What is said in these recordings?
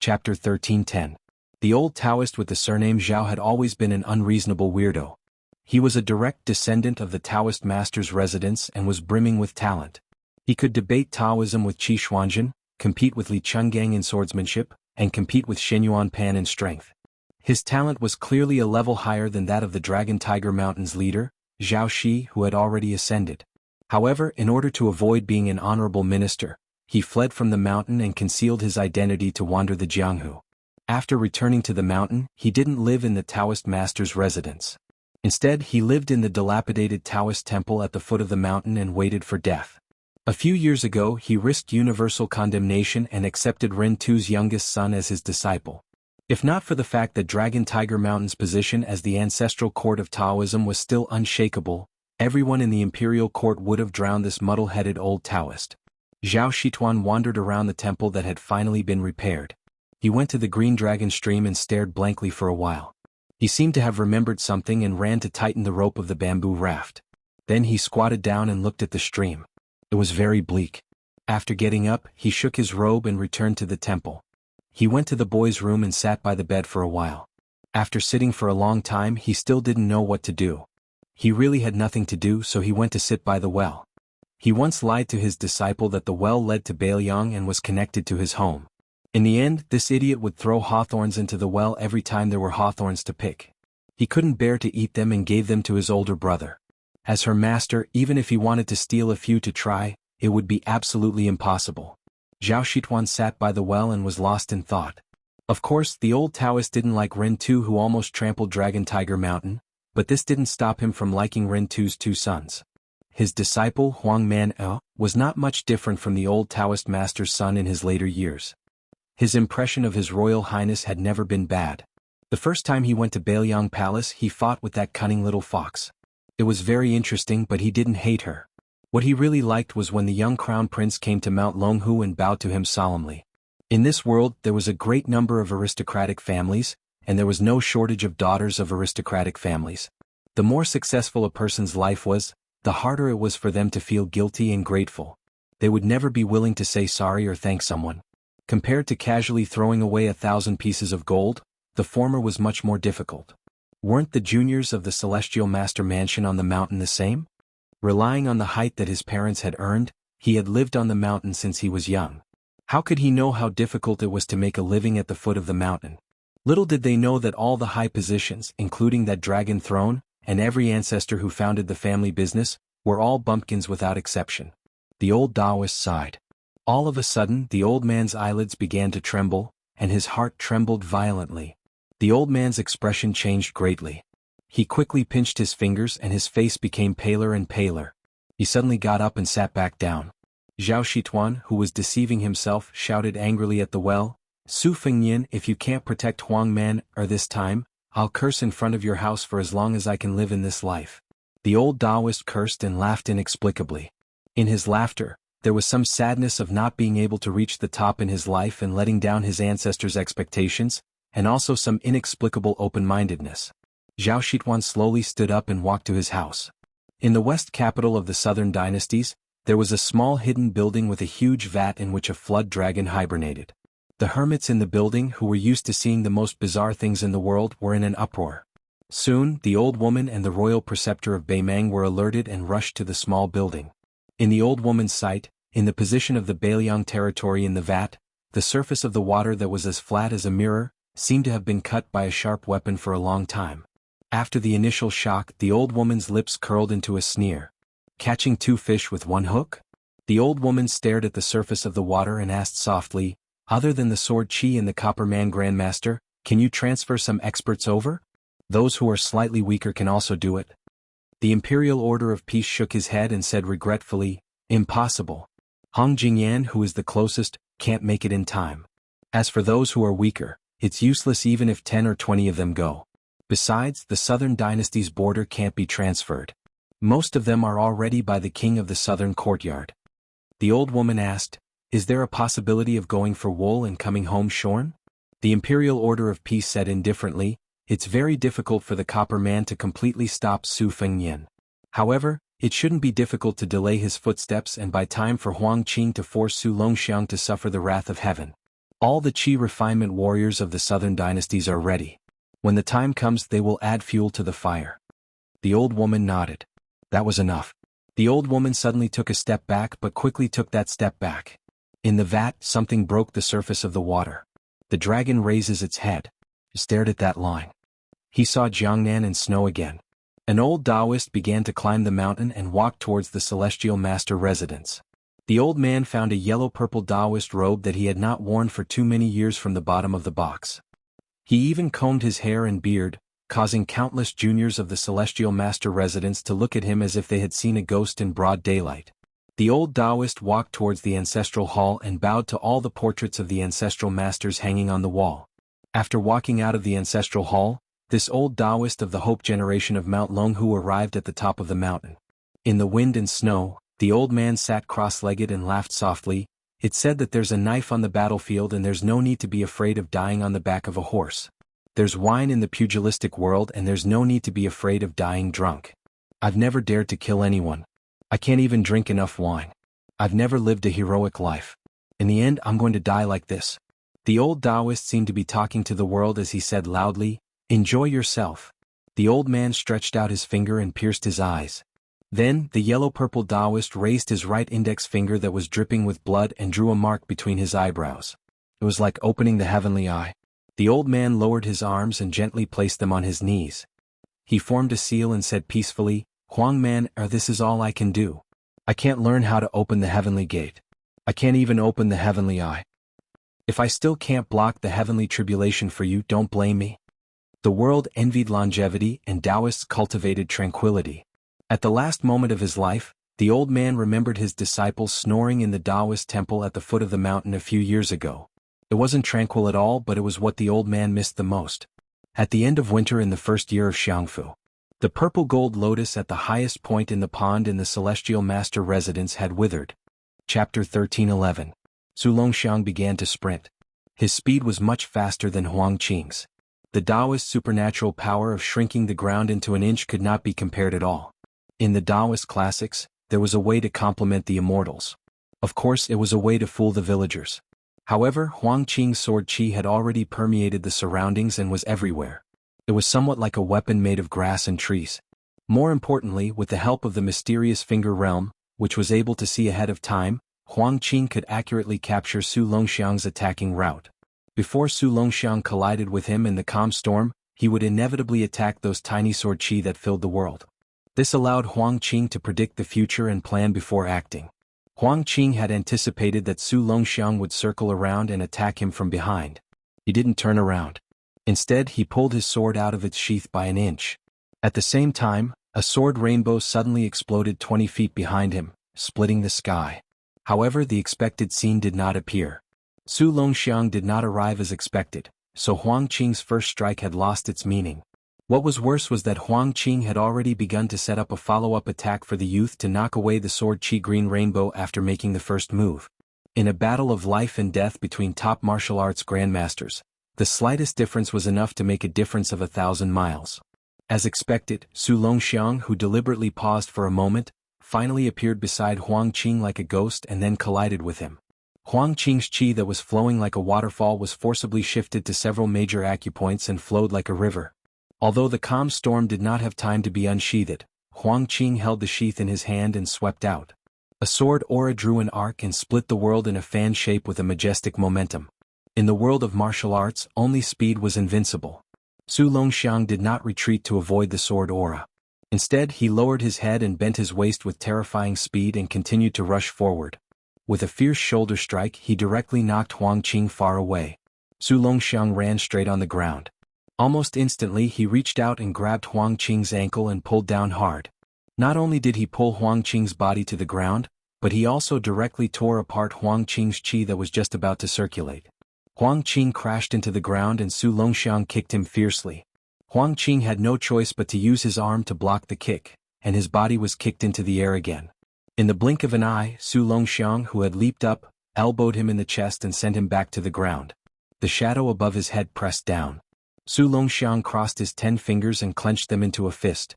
Chapter 1310. The old Taoist with the surname Zhao had always been an unreasonable weirdo. He was a direct descendant of the Taoist master's residence and was brimming with talent. He could debate Taoism with Qi Xuanzhen, compete with Li Chenggang in swordsmanship, and compete with Shenyuan Pan in strength. His talent was clearly a level higher than that of the Dragon Tiger Mountain's leader, Zhao Shi, who had already ascended. However, in order to avoid being an honorable minister, he fled from the mountain and concealed his identity to wander the Jianghu. After returning to the mountain, he didn't live in the Taoist master's residence. Instead, he lived in the dilapidated Taoist temple at the foot of the mountain and waited for death. A few years ago, he risked universal condemnation and accepted Ren Tu's youngest son as his disciple. If not for the fact that Dragon Tiger Mountain's position as the ancestral court of Taoism was still unshakable, everyone in the imperial court would have drowned this muddle-headed old Taoist. Zhao Shituan wandered around the temple that had finally been repaired. He went to the Green Dragon stream and stared blankly for a while. He seemed to have remembered something and ran to tighten the rope of the bamboo raft. Then he squatted down and looked at the stream. It was very bleak. After getting up, he shook his robe and returned to the temple. He went to the boy's room and sat by the bed for a while. After sitting for a long time, he still didn't know what to do. He really had nothing to do, so he went to sit by the well. He once lied to his disciple that the well led to Bailiang and was connected to his home. In the end, this idiot would throw hawthorns into the well every time there were hawthorns to pick. He couldn't bear to eat them and gave them to his older brother. As her master, even if he wanted to steal a few to try, it would be absolutely impossible. Zhao Shituan sat by the well and was lost in thought. Of course, the old Taoist didn't like Ren Tu, who almost trampled Dragon Tiger Mountain, but this didn't stop him from liking Ren Tu's two sons. His disciple, Huang Man-e, was not much different from the old Taoist master's son in his later years. His impression of His Royal Highness had never been bad. The first time he went to Bailiang Palace, he fought with that cunning little fox. It was very interesting, but he didn't hate her. What he really liked was when the young crown prince came to Mount Longhu and bowed to him solemnly. In this world, there was a great number of aristocratic families, and there was no shortage of daughters of aristocratic families. The more successful a person's life was, the harder it was for them to feel guilty and grateful. They would never be willing to say sorry or thank someone. Compared to casually throwing away 1,000 pieces of gold, the former was much more difficult. Weren't the juniors of the Celestial Master Mansion on the mountain the same? Relying on the height that his parents had earned, he had lived on the mountain since he was young. How could he know how difficult it was to make a living at the foot of the mountain? Little did they know that all the high positions, including that dragon throne, and every ancestor who founded the family business, were all bumpkins without exception. The old Taoist sighed. All of a sudden, the old man's eyelids began to tremble, and his heart trembled violently. The old man's expression changed greatly. He quickly pinched his fingers and his face became paler and paler. He suddenly got up and sat back down. Zhao Shituan, who was deceiving himself, shouted angrily at the well, "Su Fengnian, if you can't protect Huang Man-e this time, I'll curse in front of your house for as long as I can live in this life." The old Taoist cursed and laughed inexplicably. In his laughter, there was some sadness of not being able to reach the top in his life and letting down his ancestors' expectations, and also some inexplicable open-mindedness. Zhao Shituan slowly stood up and walked to his house. In the west capital of the southern dynasties, there was a small hidden building with a huge vat in which a flood dragon hibernated. The hermits in the building, who were used to seeing the most bizarre things in the world, were in an uproar. Soon, the old woman and the royal preceptor of Beimang were alerted and rushed to the small building. In the old woman's sight, in the position of the Bailiang territory in the vat, the surface of the water that was as flat as a mirror, seemed to have been cut by a sharp weapon for a long time. After the initial shock, the old woman's lips curled into a sneer. "Catching 2 fish with 1 hook?" The old woman stared at the surface of the water and asked softly, "Other than the Sword Chi and the Copper Man Grandmaster, can you transfer some experts over? Those who are slightly weaker can also do it." The Imperial Order of Peace shook his head and said regretfully, "Impossible. Hong Jingyan, who is the closest, can't make it in time. As for those who are weaker, it's useless even if 10 or 20 of them go. Besides, the southern dynasty's border can't be transferred. Most of them are already by the king of the southern courtyard." The old woman asked, "Is there a possibility of going for wool and coming home shorn?" The Imperial Order of Peace said indifferently, "It's very difficult for the Copper Man to completely stop Su Fengnian. However, it shouldn't be difficult to delay his footsteps and buy time for Huang Qing to force Su Longxiang to suffer the wrath of heaven." All the Qi refinement warriors of the southern dynasties are ready. When the time comes, they will add fuel to the fire." The old woman nodded. That was enough. The old woman suddenly took a step back but quickly took that step back. In the vat, something broke the surface of the water. The dragon raises its head. Stared at that line. He saw Jiangnan and snow again. An old Taoist began to climb the mountain and walk towards the celestial master residence. The old man found a yellow-purple Taoist robe that he had not worn for too many years from the bottom of the box. He even combed his hair and beard, causing countless juniors of the celestial master residence to look at him as if they had seen a ghost in broad daylight. The old Taoist walked towards the ancestral hall and bowed to all the portraits of the ancestral masters hanging on the wall. After walking out of the ancestral hall, this old Taoist of the Hope generation of Mount Longhu arrived at the top of the mountain. In the wind and snow, the old man sat cross-legged and laughed softly. It said that there's a knife on the battlefield and there's no need to be afraid of dying on the back of a horse. There's wine in the pugilistic world and there's no need to be afraid of dying drunk. I've never dared to kill anyone. I can't even drink enough wine. I've never lived a heroic life. In the end, I'm going to die like this. The old Taoist seemed to be talking to the world as he said loudly, "Enjoy yourself." The old man stretched out his finger and pierced his eyes. Then, the yellow-purple Taoist raised his right index finger that was dripping with blood and drew a mark between his eyebrows. It was like opening the heavenly eye. The old man lowered his arms and gently placed them on his knees. He formed a seal and said peacefully, "Huang Man, this is all I can do. I can't learn how to open the heavenly gate. I can't even open the heavenly eye. If I still can't block the heavenly tribulation for you, don't blame me." The world envied longevity and Taoists cultivated tranquility. At the last moment of his life, the old man remembered his disciples snoring in the Taoist temple at the foot of the mountain a few years ago. It wasn't tranquil at all, but it was what the old man missed the most. At the end of winter in the first year of Xianghu, the purple gold lotus at the highest point in the pond in the celestial master residence had withered. Chapter 13:11. Su Longxiang began to sprint. His speed was much faster than Huang Qing's. The Taoist supernatural power of shrinking the ground into an inch could not be compared at all. In the Taoist classics, there was a way to complement the immortals. Of course, it was a way to fool the villagers. However, Huang Qing's sword qi had already permeated the surroundings and was everywhere. It was somewhat like a weapon made of grass and trees. More importantly, with the help of the mysterious finger realm, which was able to see ahead of time, Huang Qing could accurately capture Su Longxiang's attacking route. Before Su Longxiang collided with him in the calm storm, he would inevitably attack those tiny sword qi that filled the world. This allowed Huang Qing to predict the future and plan before acting. Huang Qing had anticipated that Su Longxiang would circle around and attack him from behind. He didn't turn around. Instead, he pulled his sword out of its sheath by an inch. At the same time, a sword rainbow suddenly exploded 20 feet behind him, splitting the sky. However, the expected scene did not appear. Su Longxiang did not arrive as expected, so Huang Qing's first strike had lost its meaning. What was worse was that Huang Qing had already begun to set up a follow-up attack for the youth to knock away the sword qi green rainbow after making the first move. In a battle of life and death between top martial arts grandmasters, the slightest difference was enough to make a difference of 1,000 miles. As expected, Su Longxiang, who deliberately paused for a moment, finally appeared beside Huang Qing like a ghost and then collided with him. Huang Qing's qi that was flowing like a waterfall was forcibly shifted to several major acupoints and flowed like a river. Although the calm storm did not have time to be unsheathed, Huang Qing held the sheath in his hand and swept out. A sword aura drew an arc and split the world in a fan shape with a majestic momentum. In the world of martial arts, only speed was invincible. Su Longxiang did not retreat to avoid the sword aura. Instead, he lowered his head and bent his waist with terrifying speed and continued to rush forward. With a fierce shoulder strike, he directly knocked Huang Qing far away. Su Longxiang ran straight on the ground. Almost instantly, he reached out and grabbed Huang Qing's ankle and pulled down hard. Not only did he pull Huang Qing's body to the ground, but he also directly tore apart Huang Qing's qi that was just about to circulate. Huang Qing crashed into the ground and Su Longxiang kicked him fiercely. Huang Qing had no choice but to use his arm to block the kick, and his body was kicked into the air again. In the blink of an eye, Su Longxiang, who had leaped up, elbowed him in the chest and sent him back to the ground. The shadow above his head pressed down. Su Longxiang crossed his 10 fingers and clenched them into a fist.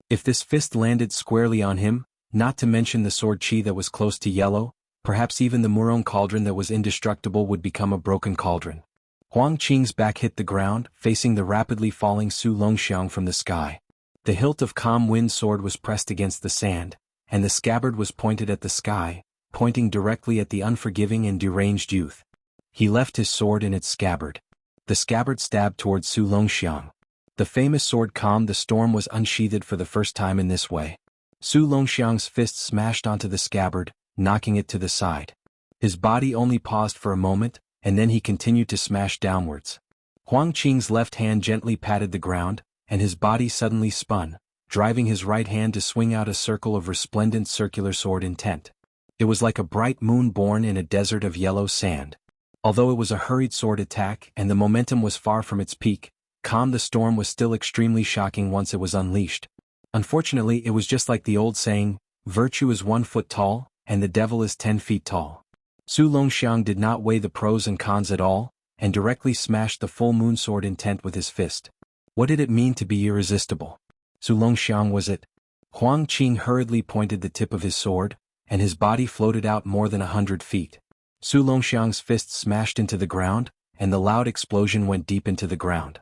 If this fist landed squarely on him, not to mention the sword qi that was close to yellow, Perhaps even the Murong cauldron that was indestructible would become a broken cauldron. Huang Qing's back hit the ground, facing the rapidly falling Su Longxiang from the sky. The hilt of Calm Wind sword was pressed against the sand, and the scabbard was pointed at the sky, pointing directly at the unforgiving and deranged youth. He left his sword in its scabbard. The scabbard stabbed towards Su Longxiang. The famous sword Calm the Storm was unsheathed for the first time in this way. Su Longxiang's fist smashed onto the scabbard, knocking it to the side. His body only paused for a moment, and then he continued to smash downwards. Huang Qing's left hand gently patted the ground, and his body suddenly spun, driving his right hand to swing out a circle of resplendent circular sword intent. It was like a bright moon born in a desert of yellow sand. Although it was a hurried sword attack and the momentum was far from its peak, Calm the Storm was still extremely shocking once it was unleashed. Unfortunately, it was just like the old saying, "Virtue is 1 foot tall, and the devil is 10 feet tall." Su Longxiang did not weigh the pros and cons at all, and directly smashed the full moon sword intent with his fist. What did it mean to be irresistible? Su Longxiang was it? Huang Qing hurriedly pointed the tip of his sword, and his body floated out more than 100 feet. Su Longxiang's fist smashed into the ground, and the loud explosion went deep into the ground.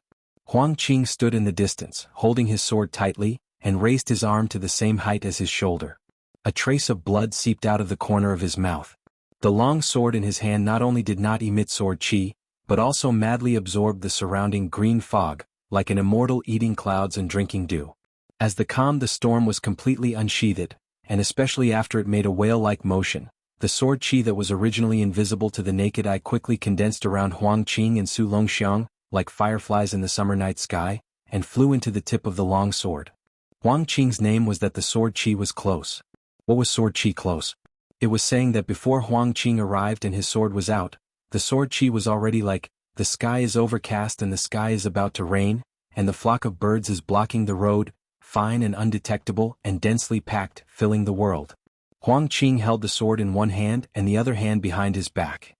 Huang Qing stood in the distance, holding his sword tightly, and raised his arm to the same height as his shoulder. A trace of blood seeped out of the corner of his mouth. The long sword in his hand not only did not emit sword chi, but also madly absorbed the surrounding green fog, like an immortal eating clouds and drinking dew. As the Calm the Storm was completely unsheathed, and especially after it made a whale-like motion, the sword chi that was originally invisible to the naked eye quickly condensed around Huang Qing and Su Longxiang, like fireflies in the summer night sky, and flew into the tip of the long sword. Huang Qing's name was that the sword chi was close. What was sword chi close? It was saying that before Huang Qing arrived and his sword was out, the sword chi was already like, the sky is overcast and the sky is about to rain, and the flock of birds is blocking the road, fine and undetectable and densely packed, filling the world. Huang Qing held the sword in one hand and the other hand behind his back.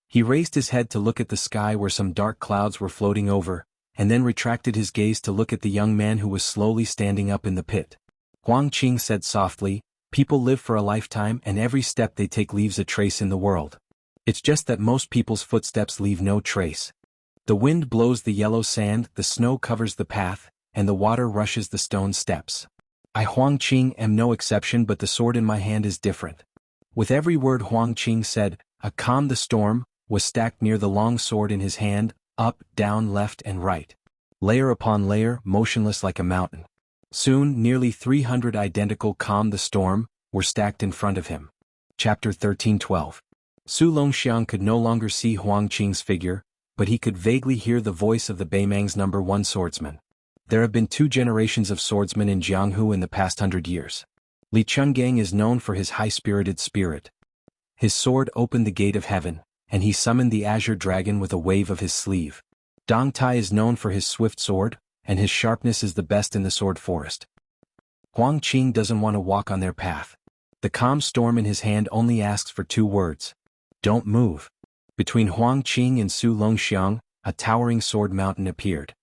He raised his head to look at the sky where some dark clouds were floating over, and then retracted his gaze to look at the young man who was slowly standing up in the pit. Huang Qing said softly, "People live for a lifetime and every step they take leaves a trace in the world. It's just that most people's footsteps leave no trace. The wind blows the yellow sand, the snow covers the path, and the water rushes the stone steps. I Huang Qing am no exception, but the sword in my hand is different." With every word Huang Qing said, a Calm the Storm was stacked near the long sword in his hand, up, down, left and right. Layer upon layer, motionless like a mountain. Soon, nearly 300 identical Calm the Storm were stacked in front of him. Chapter 13:12. Su Longxiang could no longer see Huang Qing's figure, but he could vaguely hear the voice of the Beimang's #1 swordsman. There have been 2 generations of swordsmen in Jianghu in the past 100 years. Li Chungang is known for his high-spirited spirit. His sword opened the gate of heaven, and he summoned the azure dragon with a wave of his sleeve. Dong Tai is known for his swift sword, and his sharpness is the best in the sword forest. Huang Qing doesn't want to walk on their path. The Calm Storm in his hand only asks for 2 words. Don't move. Between Huang Qing and Su Longxiang, a towering sword mountain appeared.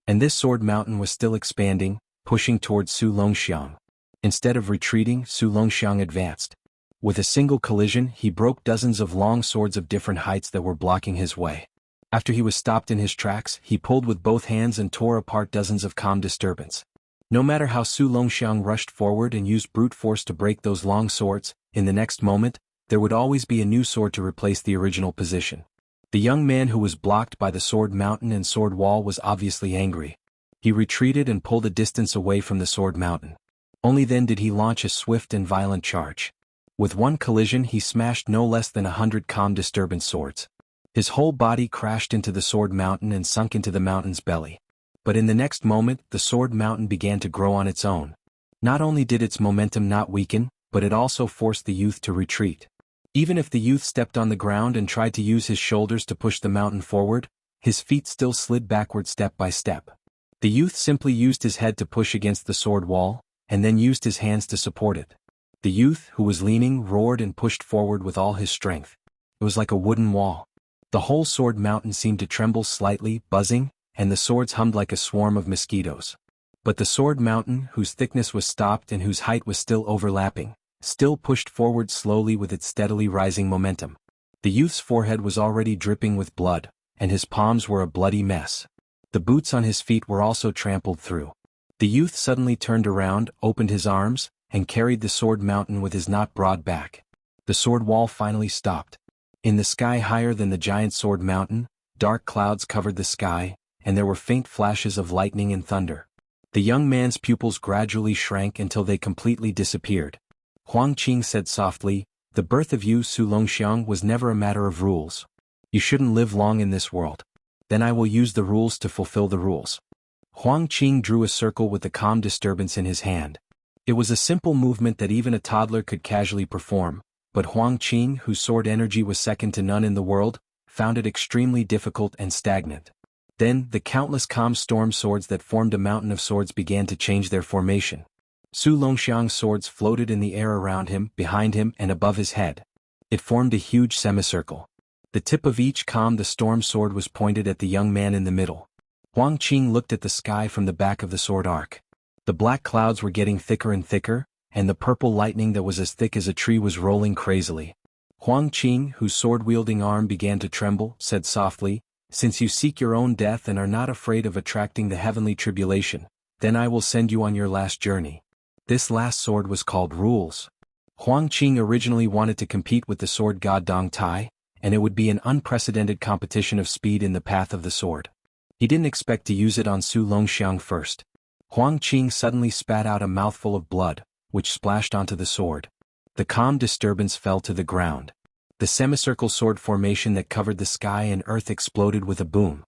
And this sword mountain was still expanding, pushing towards Su Longxiang. Instead of retreating, Su Longxiang advanced. With a single collision, he broke dozens of long swords of different heights that were blocking his way. After he was stopped in his tracks, he pulled with both hands and tore apart dozens of calm disturbance. No matter how Su Longxiang rushed forward and used brute force to break those long swords, in the next moment, there would always be a new sword to replace the original position. The young man who was blocked by the sword mountain and sword wall was obviously angry. He retreated and pulled a distance away from the sword mountain. Only then did he launch a swift and violent charge. With one collision he smashed no less than 100 calm disturbance swords. His whole body crashed into the sword mountain and sunk into the mountain's belly. But in the next moment, the sword mountain began to grow on its own. Not only did its momentum not weaken, but it also forced the youth to retreat. Even if the youth stepped on the ground and tried to use his shoulders to push the mountain forward, his feet still slid backward step by step. The youth simply used his head to push against the sword wall, and then used his hands to support it. The youth, who was leaning, roared and pushed forward with all his strength. It was like a wooden wall. The whole sword mountain seemed to tremble slightly, buzzing, and the swords hummed like a swarm of mosquitoes. But the sword mountain, whose thickness was stopped and whose height was still overlapping, still pushed forward slowly with its steadily rising momentum. The youth's forehead was already dripping with blood, and his palms were a bloody mess. The boots on his feet were also trampled through. The youth suddenly turned around, opened his arms, and carried the sword mountain with his not broad back. The sword wall finally stopped. In the sky higher than the giant sword mountain, dark clouds covered the sky, and there were faint flashes of lightning and thunder. The young man's pupils gradually shrank until they completely disappeared. Huang Qing said softly, "The birth of you Su Longxiang was never a matter of rules. You shouldn't live long in this world. Then I will use the rules to fulfill the rules." Huang Qing drew a circle with the calm disturbance in his hand. It was a simple movement that even a toddler could casually perform, but Huang Qing, whose sword energy was second to none in the world, found it extremely difficult and stagnant. Then, the countless calm storm swords that formed a mountain of swords began to change their formation. Su Longxiang's swords floated in the air around him, behind him, and above his head. It formed a huge semicircle. The tip of each the storm sword was pointed at the young man in the middle. Huang Qing looked at the sky from the back of the sword arc. The black clouds were getting thicker and thicker, and the purple lightning that was as thick as a tree was rolling crazily. Huang Qing, whose sword-wielding arm began to tremble, said softly, "Since you seek your own death and are not afraid of attracting the heavenly tribulation, then I will send you on your last journey." This last sword was called Rules. Huang Qing originally wanted to compete with the sword god Dong Tai, and it would be an unprecedented competition of speed in the path of the sword. He didn't expect to use it on Su Longxiang first. Huang Qing suddenly spat out a mouthful of blood, which splashed onto the sword. The calm disturbance fell to the ground. The semicircle sword formation that covered the sky and earth exploded with a boom.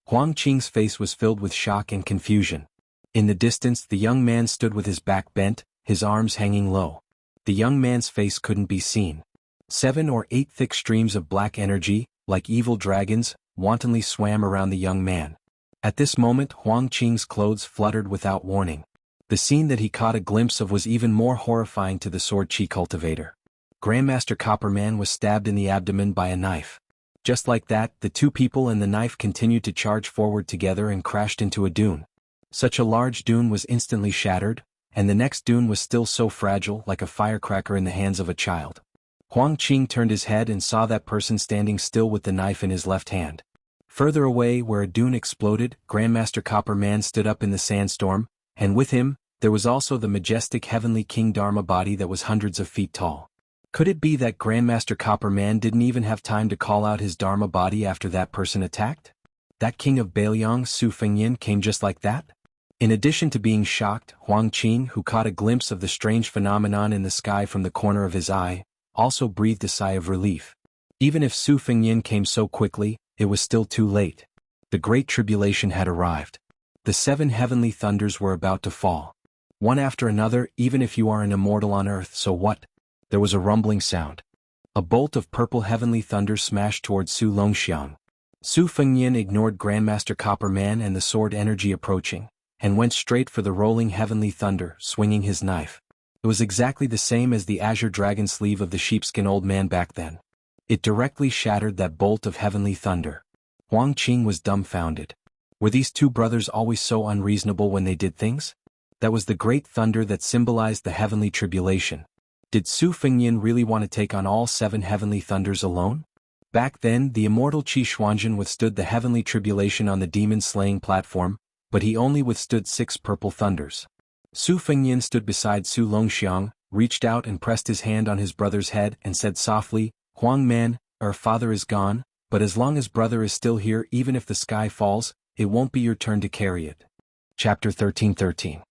Huang Qing's face was filled with shock and confusion. In the distance, the young man stood with his back bent, his arms hanging low. The young man's face couldn't be seen. 7 or 8 thick streams of black energy, like evil dragons, wantonly swam around the young man. At this moment, Huang Qing's clothes fluttered without warning. The scene that he caught a glimpse of was even more horrifying to the sword chi cultivator. Grandmaster Copperman was stabbed in the abdomen by a knife. Just like that, the two people and the knife continued to charge forward together and crashed into a dune. Such a large dune was instantly shattered, and the next dune was still so fragile, like a firecracker in the hands of a child. Huang Qing turned his head and saw that person standing still with the knife in his left hand. Further away, where a dune exploded, Grandmaster Copperman stood up in the sandstorm, and with him, there was also the majestic heavenly King Dharma body that was hundreds of feet tall. Could it be that Grandmaster Copperman didn't even have time to call out his Dharma body after that person attacked? That king of Bailiang, Su Fengyin, came just like that? In addition to being shocked, Huang Qing, who caught a glimpse of the strange phenomenon in the sky from the corner of his eye, also breathed a sigh of relief. Even if Su Fengyin came so quickly, it was still too late. The Great Tribulation had arrived. The 7 heavenly thunders were about to fall. One after another, even if you are an immortal on earth, so what? There was a rumbling sound. A bolt of purple heavenly thunder smashed towards Su Longxiang. Su Fengyin ignored Grandmaster Copperman and the sword energy approaching, and went straight for the rolling heavenly thunder, swinging his knife. It was exactly the same as the azure dragon sleeve of the sheepskin old man back then. It directly shattered that bolt of heavenly thunder. Huang Qing was dumbfounded. Were these two brothers always so unreasonable when they did things? That was the great thunder that symbolized the heavenly tribulation. Did Su Fengyin really want to take on all 7 heavenly thunders alone? Back then, the immortal Qi Xuanzhen withstood the heavenly tribulation on the demon-slaying platform, but he only withstood 6 purple thunders. Su Fengyin stood beside Su Longxiang, reached out and pressed his hand on his brother's head and said softly, "Huang man, our father is gone, but as long as brother is still here, even if the sky falls, it won't be your turn to carry it." Chapter 13:13.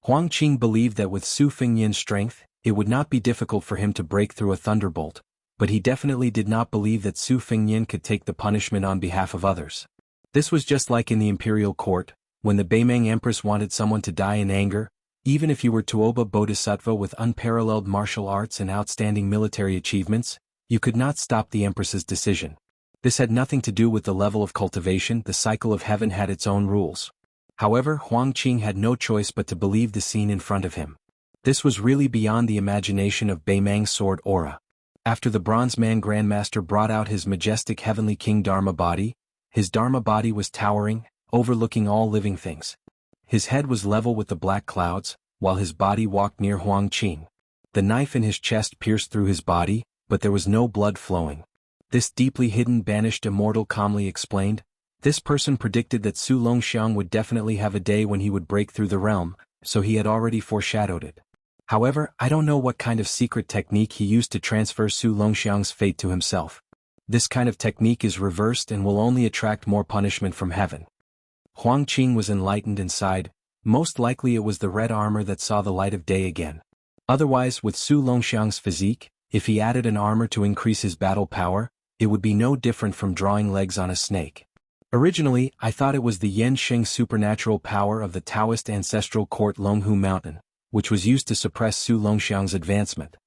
Huang Qing believed that with Su Fengyin's strength, it would not be difficult for him to break through a thunderbolt, but he definitely did not believe that Su Fengyin could take the punishment on behalf of others. This was just like in the imperial court, when the Beimeng Empress wanted someone to die in anger. Even if you were Tuoba Bodhisattva with unparalleled martial arts and outstanding military achievements, you could not stop the Empress's decision. This had nothing to do with the level of cultivation. The cycle of heaven had its own rules. However, Huang Qing had no choice but to believe the scene in front of him. This was really beyond the imagination of Beimeng's sword aura. After the Bronze Man Grandmaster brought out his majestic heavenly King Dharma body, his Dharma body was towering, overlooking all living things. His head was level with the black clouds, while his body walked near Huang Qing. The knife in his chest pierced through his body, but there was no blood flowing. This deeply hidden banished immortal calmly explained, "This person predicted that Su Longxiang would definitely have a day when he would break through the realm, so he had already foreshadowed it. However, I don't know what kind of secret technique he used to transfer Su Longxiang's fate to himself. This kind of technique is reversed and will only attract more punishment from heaven." Huang Qing was enlightened and sighed. Most likely it was the red armor that saw the light of day again. Otherwise, with Su Longxiang's physique, if he added an armor to increase his battle power, it would be no different from drawing legs on a snake. Originally, I thought it was the Yen Sheng supernatural power of the Taoist ancestral court Longhu Mountain, which was used to suppress Su Longxiang's advancement.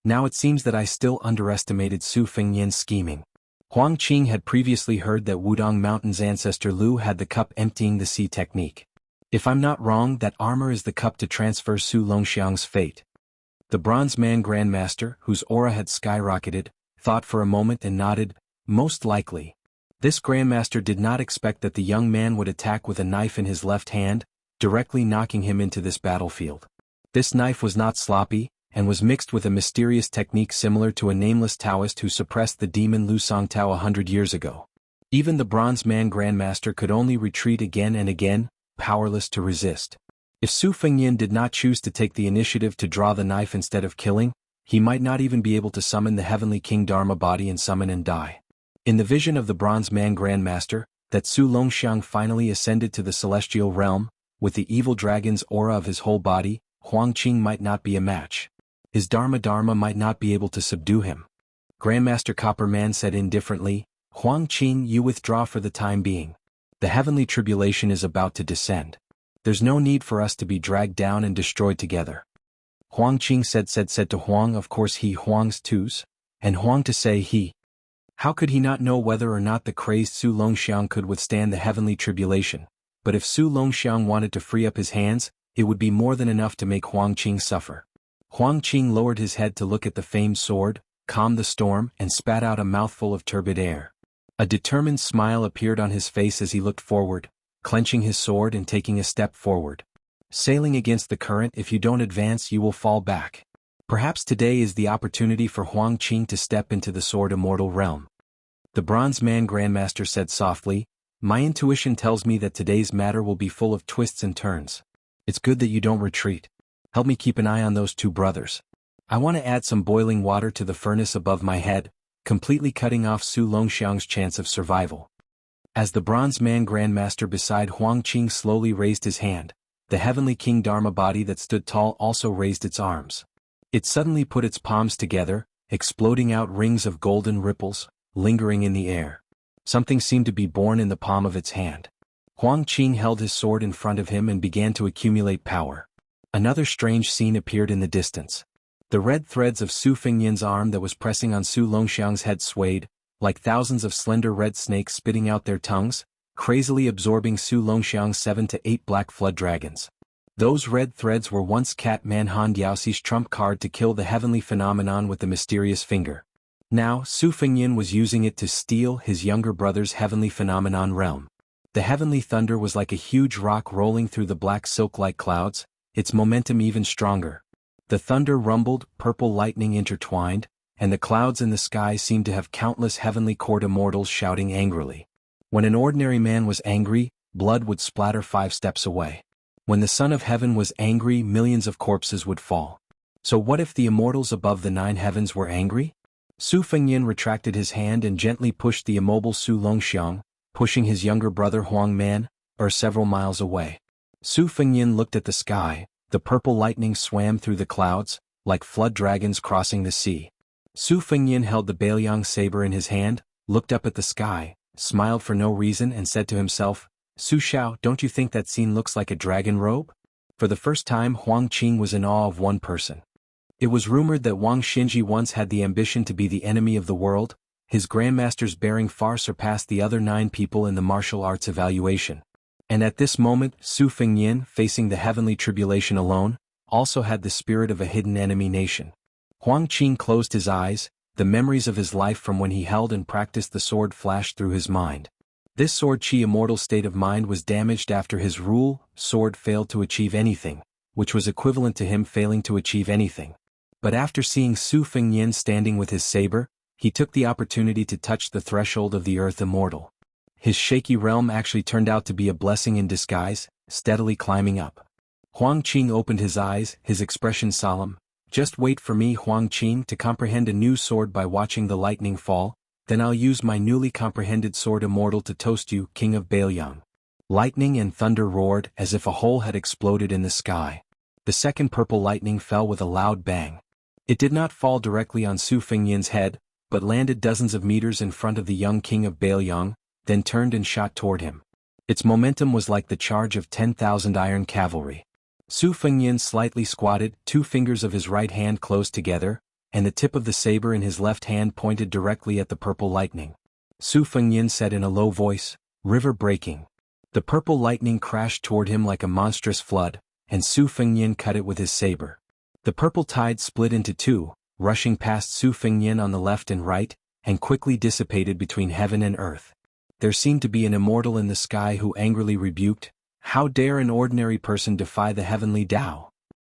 Now it seems that I still underestimated Su Fengyan's scheming. Huang Qing had previously heard that Wudong Mountain's ancestor Lu had the cup emptying the sea technique. If I'm not wrong, that armor is the cup to transfer Su Longxiang's fate. The Bronze Man Grandmaster, whose aura had skyrocketed, thought for a moment and nodded, "Most likely." This Grandmaster did not expect that the young man would attack with a knife in his left hand, directly knocking him into this battlefield. This knife was not sloppy, and was mixed with a mysterious technique similar to a nameless Taoist who suppressed the demon Lu Songtao 100 years ago. Even the Bronze Man Grandmaster could only retreat again and again, powerless to resist. If Su Fengyan did not choose to take the initiative to draw the knife instead of killing, he might not even be able to summon the Heavenly King Dharma body and summon and die. In the vision of the Bronze Man Grandmaster, that Su Longxiang finally ascended to the celestial realm, with the evil dragon's aura of his whole body, Huang Qing might not be a match. His Dharma might not be able to subdue him. Grandmaster Copper Man said indifferently, "Huang Qing, you withdraw for the time being. The heavenly tribulation is about to descend. There's no need for us to be dragged down and destroyed together." Huang Qing said to Huang, of course he Huang's twos, and Huang to say he. How could he not know whether or not the crazed Su Longxiang could withstand the heavenly tribulation? But if Su Longxiang wanted to free up his hands, it would be more than enough to make Huang Qing suffer. Huang Qing lowered his head to look at the famed sword, calmed the storm, and spat out a mouthful of turbid air. A determined smile appeared on his face as he looked forward, clenching his sword and taking a step forward. Sailing against the current, if you don't advance you will fall back. Perhaps today is the opportunity for Huang Qing to step into the sword immortal realm. The Bronze Man Grandmaster said softly, "My intuition tells me that today's matter will be full of twists and turns. It's good that you don't retreat. Help me keep an eye on those two brothers. I want to add some boiling water to the furnace above my head, completely cutting off Su Longxiang's chance of survival." As the Bronze Man Grandmaster beside Huang Qing slowly raised his hand, the Heavenly King Dharma body that stood tall also raised its arms. It suddenly put its palms together, exploding out rings of golden ripples, lingering in the air. Something seemed to be born in the palm of its hand. Huang Qing held his sword in front of him and began to accumulate power. Another strange scene appeared in the distance. The red threads of Su Fengyan's arm that was pressing on Su Longxiang's head swayed, like thousands of slender red snakes spitting out their tongues, crazily absorbing Su Longxiang's 7 to 8 black flood dragons. Those red threads were once Catman Han Diaoxi's trump card to kill the heavenly phenomenon with the mysterious finger. Now, Su Fengyan was using it to steal his younger brother's heavenly phenomenon realm. The heavenly thunder was like a huge rock rolling through the black silk-like clouds, its momentum even stronger. The thunder rumbled, purple lightning intertwined, and the clouds in the sky seemed to have countless heavenly court immortals shouting angrily. When an ordinary man was angry, blood would splatter 5 steps away. When the Son of Heaven was angry, millions of corpses would fall. So what if the immortals above the 9 heavens were angry? Su Fengyan retracted his hand and gently pushed the immobile Su Longxiang, pushing his younger brother Huang Man, several miles away. Su Fengyan looked at the sky. The purple lightning swam through the clouds, like flood dragons crossing the sea. Su Fengyan held the Bailiang saber in his hand, looked up at the sky, smiled for no reason and said to himself, "Su Xiao, don't you think that scene looks like a dragon robe?" For the first time Huang Qing was in awe of one person. It was rumored that Wang Xinji once had the ambition to be the enemy of the world. His grandmaster's bearing far surpassed the other 9 people in the martial arts evaluation. And at this moment, Su Fengyan, facing the heavenly tribulation alone, also had the spirit of a hidden enemy nation. Huang Qing closed his eyes, the memories of his life from when he held and practiced the sword flashed through his mind. This sword chi immortal state of mind was damaged after his sword failed to achieve anything, which was equivalent to him failing to achieve anything. But after seeing Su Fengnian standing with his saber, he took the opportunity to touch the threshold of the earth immortal. His shaky realm actually turned out to be a blessing in disguise, steadily climbing up. Huang Qing opened his eyes, his expression solemn. Just wait for me, Huang Qing, to comprehend a new sword by watching the lightning fall, then I'll use my newly comprehended sword immortal to toast you, King of Baoyang. Lightning and thunder roared as if a hole had exploded in the sky. The second purple lightning fell with a loud bang. It did not fall directly on Su Fengnian's head, but landed dozens of meters in front of the young King of Baoyang, then turned and shot toward him. Its momentum was like the charge of 10,000 iron cavalry. Su Fengnian slightly squatted, 2 fingers of his right hand closed together, and the tip of the saber in his left hand pointed directly at the purple lightning. Su Fengnian said in a low voice, "River breaking." The purple lightning crashed toward him like a monstrous flood, and Su Fengnian cut it with his saber. The purple tide split into 2, rushing past Su Fengnian on the left and right, and quickly dissipated between heaven and earth. There seemed to be an immortal in the sky who angrily rebuked, "How dare an ordinary person defy the heavenly Tao?"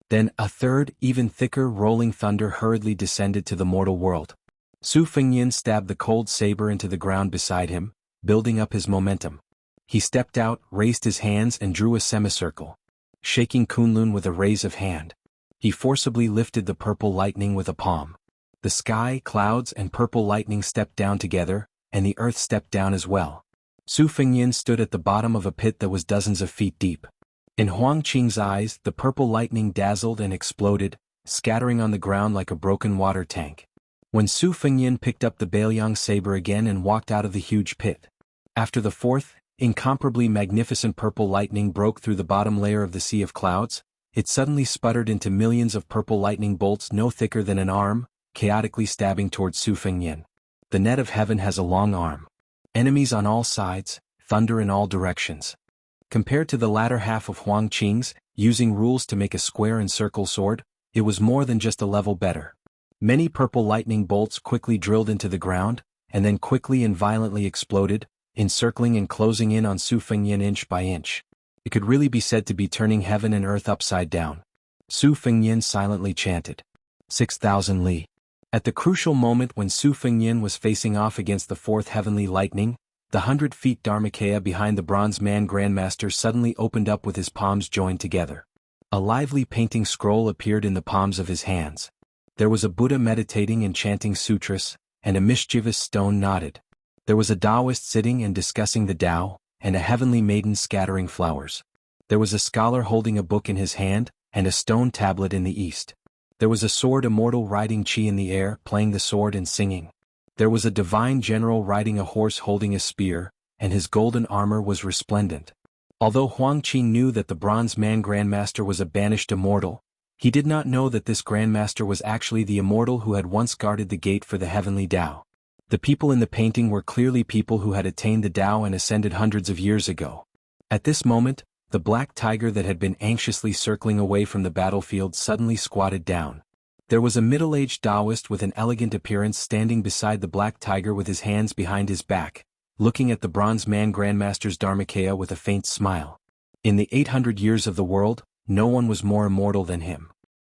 Then a third, even thicker rolling thunder hurriedly descended to the mortal world. Su Fengnian stabbed the cold saber into the ground beside him, building up his momentum. He stepped out, raised his hands and drew a semicircle. Shaking Kunlun with a raise of hand, he forcibly lifted the purple lightning with a palm. The sky, clouds and purple lightning stepped down together, and the earth stepped down as well. Su Fengnian stood at the bottom of a pit that was dozens of feet deep. In Huang Qing's eyes, the purple lightning dazzled and exploded, scattering on the ground like a broken water tank. When Su Fengnian picked up the Baoyang saber again and walked out of the huge pit. After the fourth, incomparably magnificent purple lightning broke through the bottom layer of the sea of clouds, it suddenly sputtered into millions of purple lightning bolts no thicker than an arm, chaotically stabbing towards Su Fengnian. The net of heaven has a long arm. Enemies on all sides, thunder in all directions. Compared to the latter half of Huang Qing's, using rules to make a square and circle sword, it was more than just a level better. Many purple lightning bolts quickly drilled into the ground, and then quickly and violently exploded, encircling and closing in on Su Fengnian inch by inch. It could really be said to be turning heaven and earth upside down. Su Fengnian silently chanted, 6,000 li. At the crucial moment when Su Fengnian was facing off against the fourth heavenly lightning, the 100 feet Dharmakaya behind the bronze man grandmaster suddenly opened up with his palms joined together. A lively painting scroll appeared in the palms of his hands. There was a Buddha meditating and chanting sutras, and a mischievous stone nodded. There was a Taoist sitting and discussing the Tao, and a heavenly maiden scattering flowers. There was a scholar holding a book in his hand, and a stone tablet in the east. There was a sword immortal riding qi in the air, playing the sword and singing. There was a divine general riding a horse holding a spear, and his golden armor was resplendent. Although Huang Qing knew that the bronze man grandmaster was a banished immortal, he did not know that this grandmaster was actually the immortal who had once guarded the gate for the heavenly Tao. The people in the painting were clearly people who had attained the Tao and ascended hundreds of years ago. At this moment, the black tiger that had been anxiously circling away from the battlefield suddenly squatted down. There was a middle-aged Taoist with an elegant appearance standing beside the black tiger with his hands behind his back, looking at the bronze man grandmaster's Dharmakaya with a faint smile. In the 800 years of the world, no one was more immortal than him.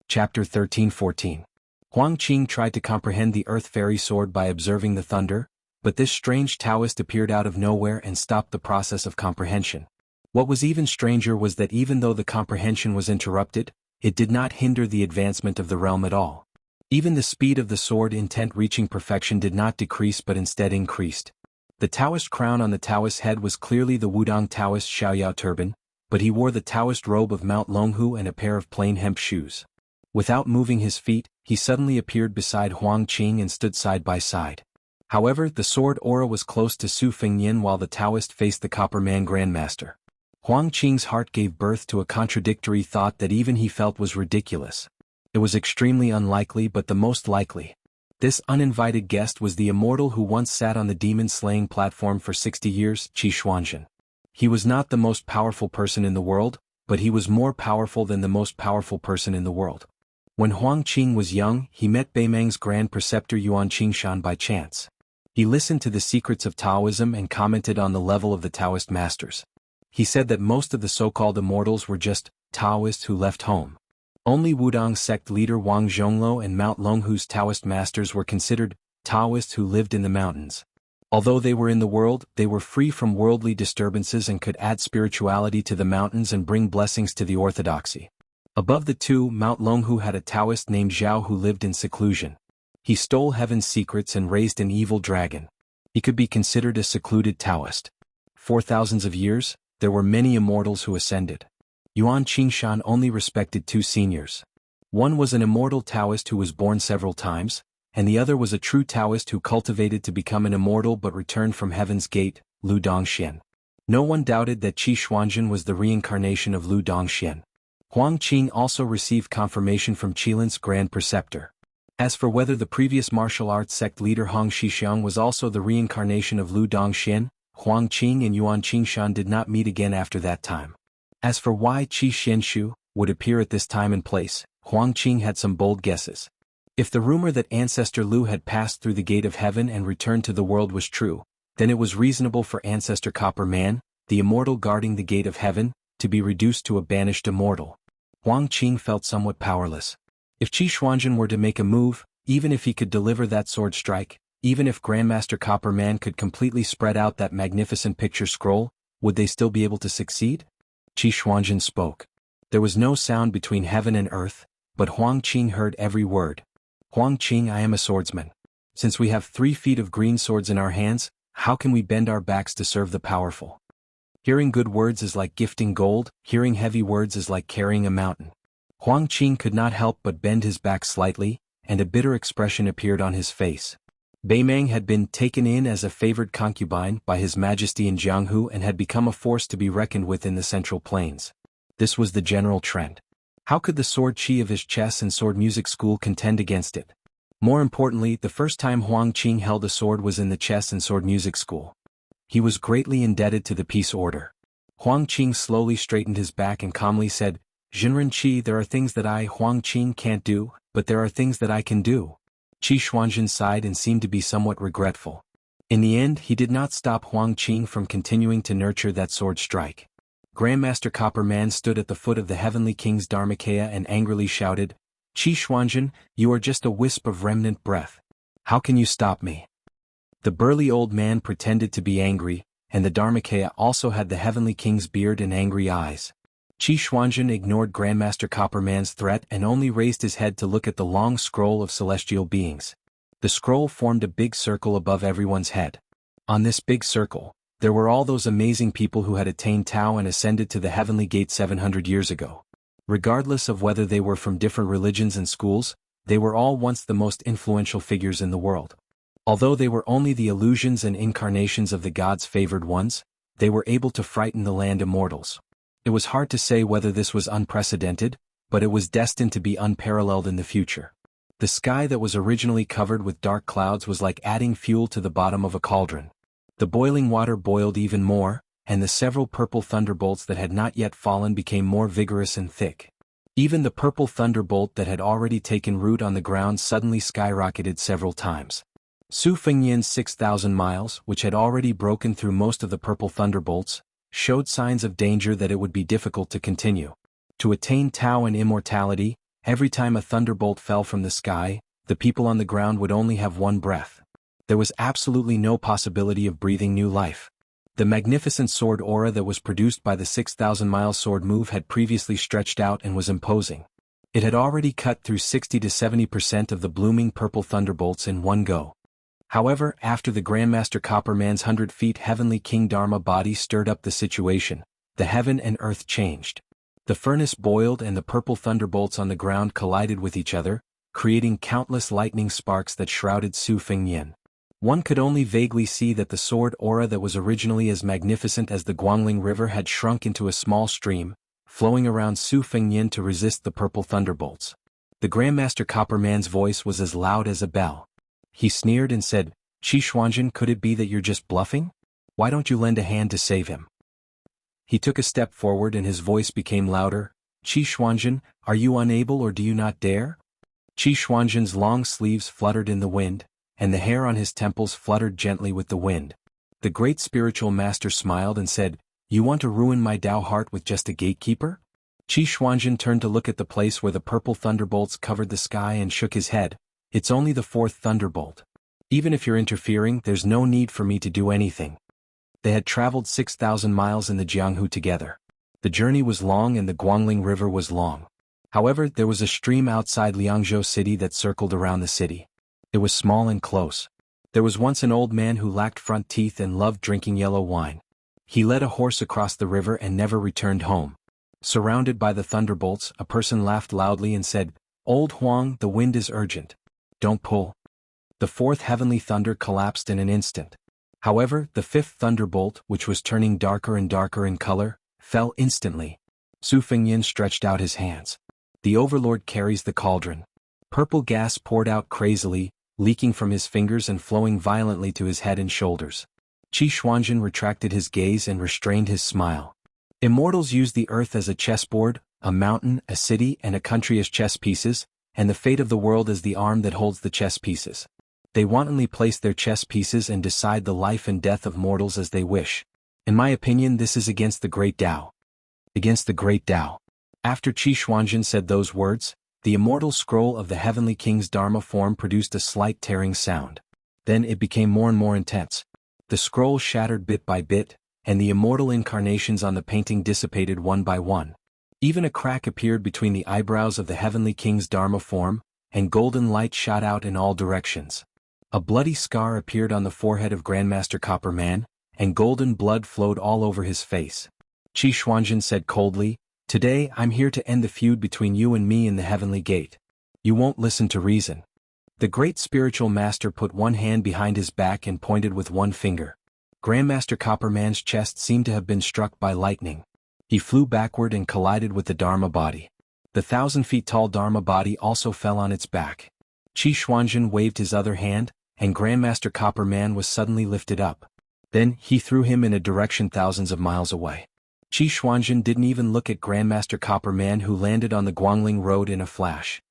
Chapter 13-14. Huang Qing tried to comprehend the earth fairy sword by observing the thunder, but this strange Taoist appeared out of nowhere and stopped the process of comprehension. What was even stranger was that even though the comprehension was interrupted, it did not hinder the advancement of the realm at all. Even the speed of the sword intent reaching perfection did not decrease but instead increased. The Taoist crown on the Taoist's head was clearly the Wudong Taoist Xiaoyao turban, but he wore the Taoist robe of Mount Longhu and a pair of plain hemp shoes. Without moving his feet, he suddenly appeared beside Huang Qing and stood side by side. However, the sword aura was close to Su Fengnian while the Taoist faced the Copper Man Grandmaster. Huang Qing's heart gave birth to a contradictory thought that even he felt was ridiculous. It was extremely unlikely but the most likely. This uninvited guest was the immortal who once sat on the demon-slaying platform for 60 years, Qi Xuanzhen. He was not the most powerful person in the world, but he was more powerful than the most powerful person in the world. When Huang Qing was young, he met Beimang's grand preceptor Yuan Qingshan by chance. He listened to the secrets of Taoism and commented on the level of the Taoist masters. He said that most of the so-called immortals were just Taoists who left home. Only Wudong sect leader Wang Zhongluo and Mount Longhu's Taoist masters were considered Taoists who lived in the mountains. Although they were in the world, they were free from worldly disturbances and could add spirituality to the mountains and bring blessings to the orthodoxy. Above the two, Mount Longhu had a Taoist named Zhao who lived in seclusion. He stole heaven's secrets and raised an evil dragon. He could be considered a secluded Taoist. For thousands of years, there were many immortals who ascended. Yuan Qingshan only respected two seniors. One was an immortal Taoist who was born several times, and the other was a true Taoist who cultivated to become an immortal but returned from Heaven's Gate, Lu Dongxian. No one doubted that Qi Xuanzhen was the reincarnation of Lu Dongxian. Huang Qing also received confirmation from Qilin's Grand Preceptor. As for whether the previous martial arts sect leader Hong Shixiang was also the reincarnation of Lu Dongxian, Huang Qing and Yuan Qingshan did not meet again after that time. As for why Qi Xianshu would appear at this time and place, Huang Qing had some bold guesses. If the rumor that Ancestor Lu had passed through the gate of heaven and returned to the world was true, then it was reasonable for Ancestor Copper Man, the immortal guarding the gate of heaven, to be reduced to a banished immortal. Huang Qing felt somewhat powerless. If Qi Xuanzhen were to make a move, even if he could deliver that sword strike, even if Grandmaster Copper Man could completely spread out that magnificent picture scroll, would they still be able to succeed? Qi Xuanzhen spoke. There was no sound between heaven and earth, but Huang Qing heard every word. Huang Qing, I am a swordsman. Since we have 3 feet of green swords in our hands, how can we bend our backs to serve the powerful? Hearing good words is like gifting gold, hearing heavy words is like carrying a mountain. Huang Qing could not help but bend his back slightly, and a bitter expression appeared on his face. Beimang had been taken in as a favored concubine by His Majesty in Jianghu and had become a force to be reckoned with in the Central Plains. This was the general trend. How could the sword chi of his chess and sword music school contend against it? More importantly, the first time Huang Qing held a sword was in the chess and sword music school. He was greatly indebted to the peace order. Huang Qing slowly straightened his back and calmly said, Jinren Qi, there are things that I, Huang Qing, can't do, but there are things that I can do. Qi Xuanzhen sighed and seemed to be somewhat regretful. In the end, he did not stop Huang Qing from continuing to nurture that sword strike. Grandmaster Copper Man stood at the foot of the Heavenly King's Dharmakaya and angrily shouted, Qi Xuanzhen, you are just a wisp of remnant breath. How can you stop me? The burly old man pretended to be angry, and the Dharmakaya also had the Heavenly King's beard and angry eyes. Qi Xuanzhen ignored Grandmaster Copper Man's threat and only raised his head to look at the long scroll of celestial beings. The scroll formed a big circle above everyone's head. On this big circle, there were all those amazing people who had attained Tao and ascended to the Heavenly Gate 700 years ago. Regardless of whether they were from different religions and schools, they were all once the most influential figures in the world. Although they were only the illusions and incarnations of the gods' favored ones, they were able to frighten the land immortals. It was hard to say whether this was unprecedented, but it was destined to be unparalleled in the future. The sky that was originally covered with dark clouds was like adding fuel to the bottom of a cauldron. The boiling water boiled even more, and the several purple thunderbolts that had not yet fallen became more vigorous and thick. Even the purple thunderbolt that had already taken root on the ground suddenly skyrocketed several times. Su Fengyan's 6,000 miles, which had already broken through most of the purple thunderbolts, showed signs of danger that it would be difficult to continue. To attain Tao and immortality, every time a thunderbolt fell from the sky, the people on the ground would only have one breath. There was absolutely no possibility of breathing new life. The magnificent sword aura that was produced by the 6,000-mile sword move had previously stretched out and was imposing. It had already cut through 60 to 70% of the blooming purple thunderbolts in one go. However, after the Grandmaster Copper Man's 100 feet Heavenly King Dharma body stirred up the situation, the heaven and earth changed. The furnace boiled and the purple thunderbolts on the ground collided with each other, creating countless lightning sparks that shrouded Su Fengyan. One could only vaguely see that the sword aura that was originally as magnificent as the Guangling River had shrunk into a small stream, flowing around Su Fengyan to resist the purple thunderbolts. The Grandmaster Copper Man's voice was as loud as a bell. He sneered and said, Qi Xuanzhen, could it be that you're just bluffing? Why don't you lend a hand to save him? He took a step forward and his voice became louder. Qi Xuanzhen, are you unable or do you not dare? Qi Xuanzhen's long sleeves fluttered in the wind, and the hair on his temples fluttered gently with the wind. The great spiritual master smiled and said, You want to ruin my Tao heart with just a gatekeeper? Qi Xuanzhen turned to look at the place where the purple thunderbolts covered the sky and shook his head. It's only the fourth thunderbolt. Even if you're interfering, there's no need for me to do anything. They had traveled 6,000 miles in the Jianghu together. The journey was long and the Guangling River was long. However, there was a stream outside Liangzhou city that circled around the city. It was small and close. There was once an old man who lacked front teeth and loved drinking yellow wine. He led a horse across the river and never returned home. Surrounded by the thunderbolts, a person laughed loudly and said, "Old Huang, the wind is urgent. Don't pull." The fourth heavenly thunder collapsed in an instant. However, the fifth thunderbolt, which was turning darker and darker in color, fell instantly. Su Fengyan stretched out his hands. The Overlord carries the cauldron. Purple gas poured out crazily, leaking from his fingers and flowing violently to his head and shoulders. Qi Xuanzhen retracted his gaze and restrained his smile. Immortals use the earth as a chessboard, a mountain, a city, and a country as chess pieces, and the fate of the world as the arm that holds the chess pieces. They wantonly place their chess pieces and decide the life and death of mortals as they wish. In my opinion, this is against the Great Tao. Against the Great Tao. After Qi Xuanzhen said those words, the immortal scroll of the Heavenly King's Dharma form produced a slight tearing sound. Then it became more and more intense. The scroll shattered bit by bit, and the immortal incarnations on the painting dissipated one by one. Even a crack appeared between the eyebrows of the Heavenly King's Dharma form, and golden light shot out in all directions. A bloody scar appeared on the forehead of Grandmaster Copper Man, and golden blood flowed all over his face. Qi Xuanzhen said coldly, "Today I'm here to end the feud between you and me in the Heavenly Gate. You won't listen to reason." The great spiritual master put one hand behind his back and pointed with one finger. Grandmaster Copper Man's chest seemed to have been struck by lightning. He flew backward and collided with the Dharma body. The 1,000-feet-tall Dharma body also fell on its back. Qi Xuanzhen waved his other hand, and Grandmaster Copper Man was suddenly lifted up. Then, he threw him in a direction thousands of miles away. Qi Xuanzhen didn't even look at Grandmaster Copper Man, who landed on the Guangling Road in a flash.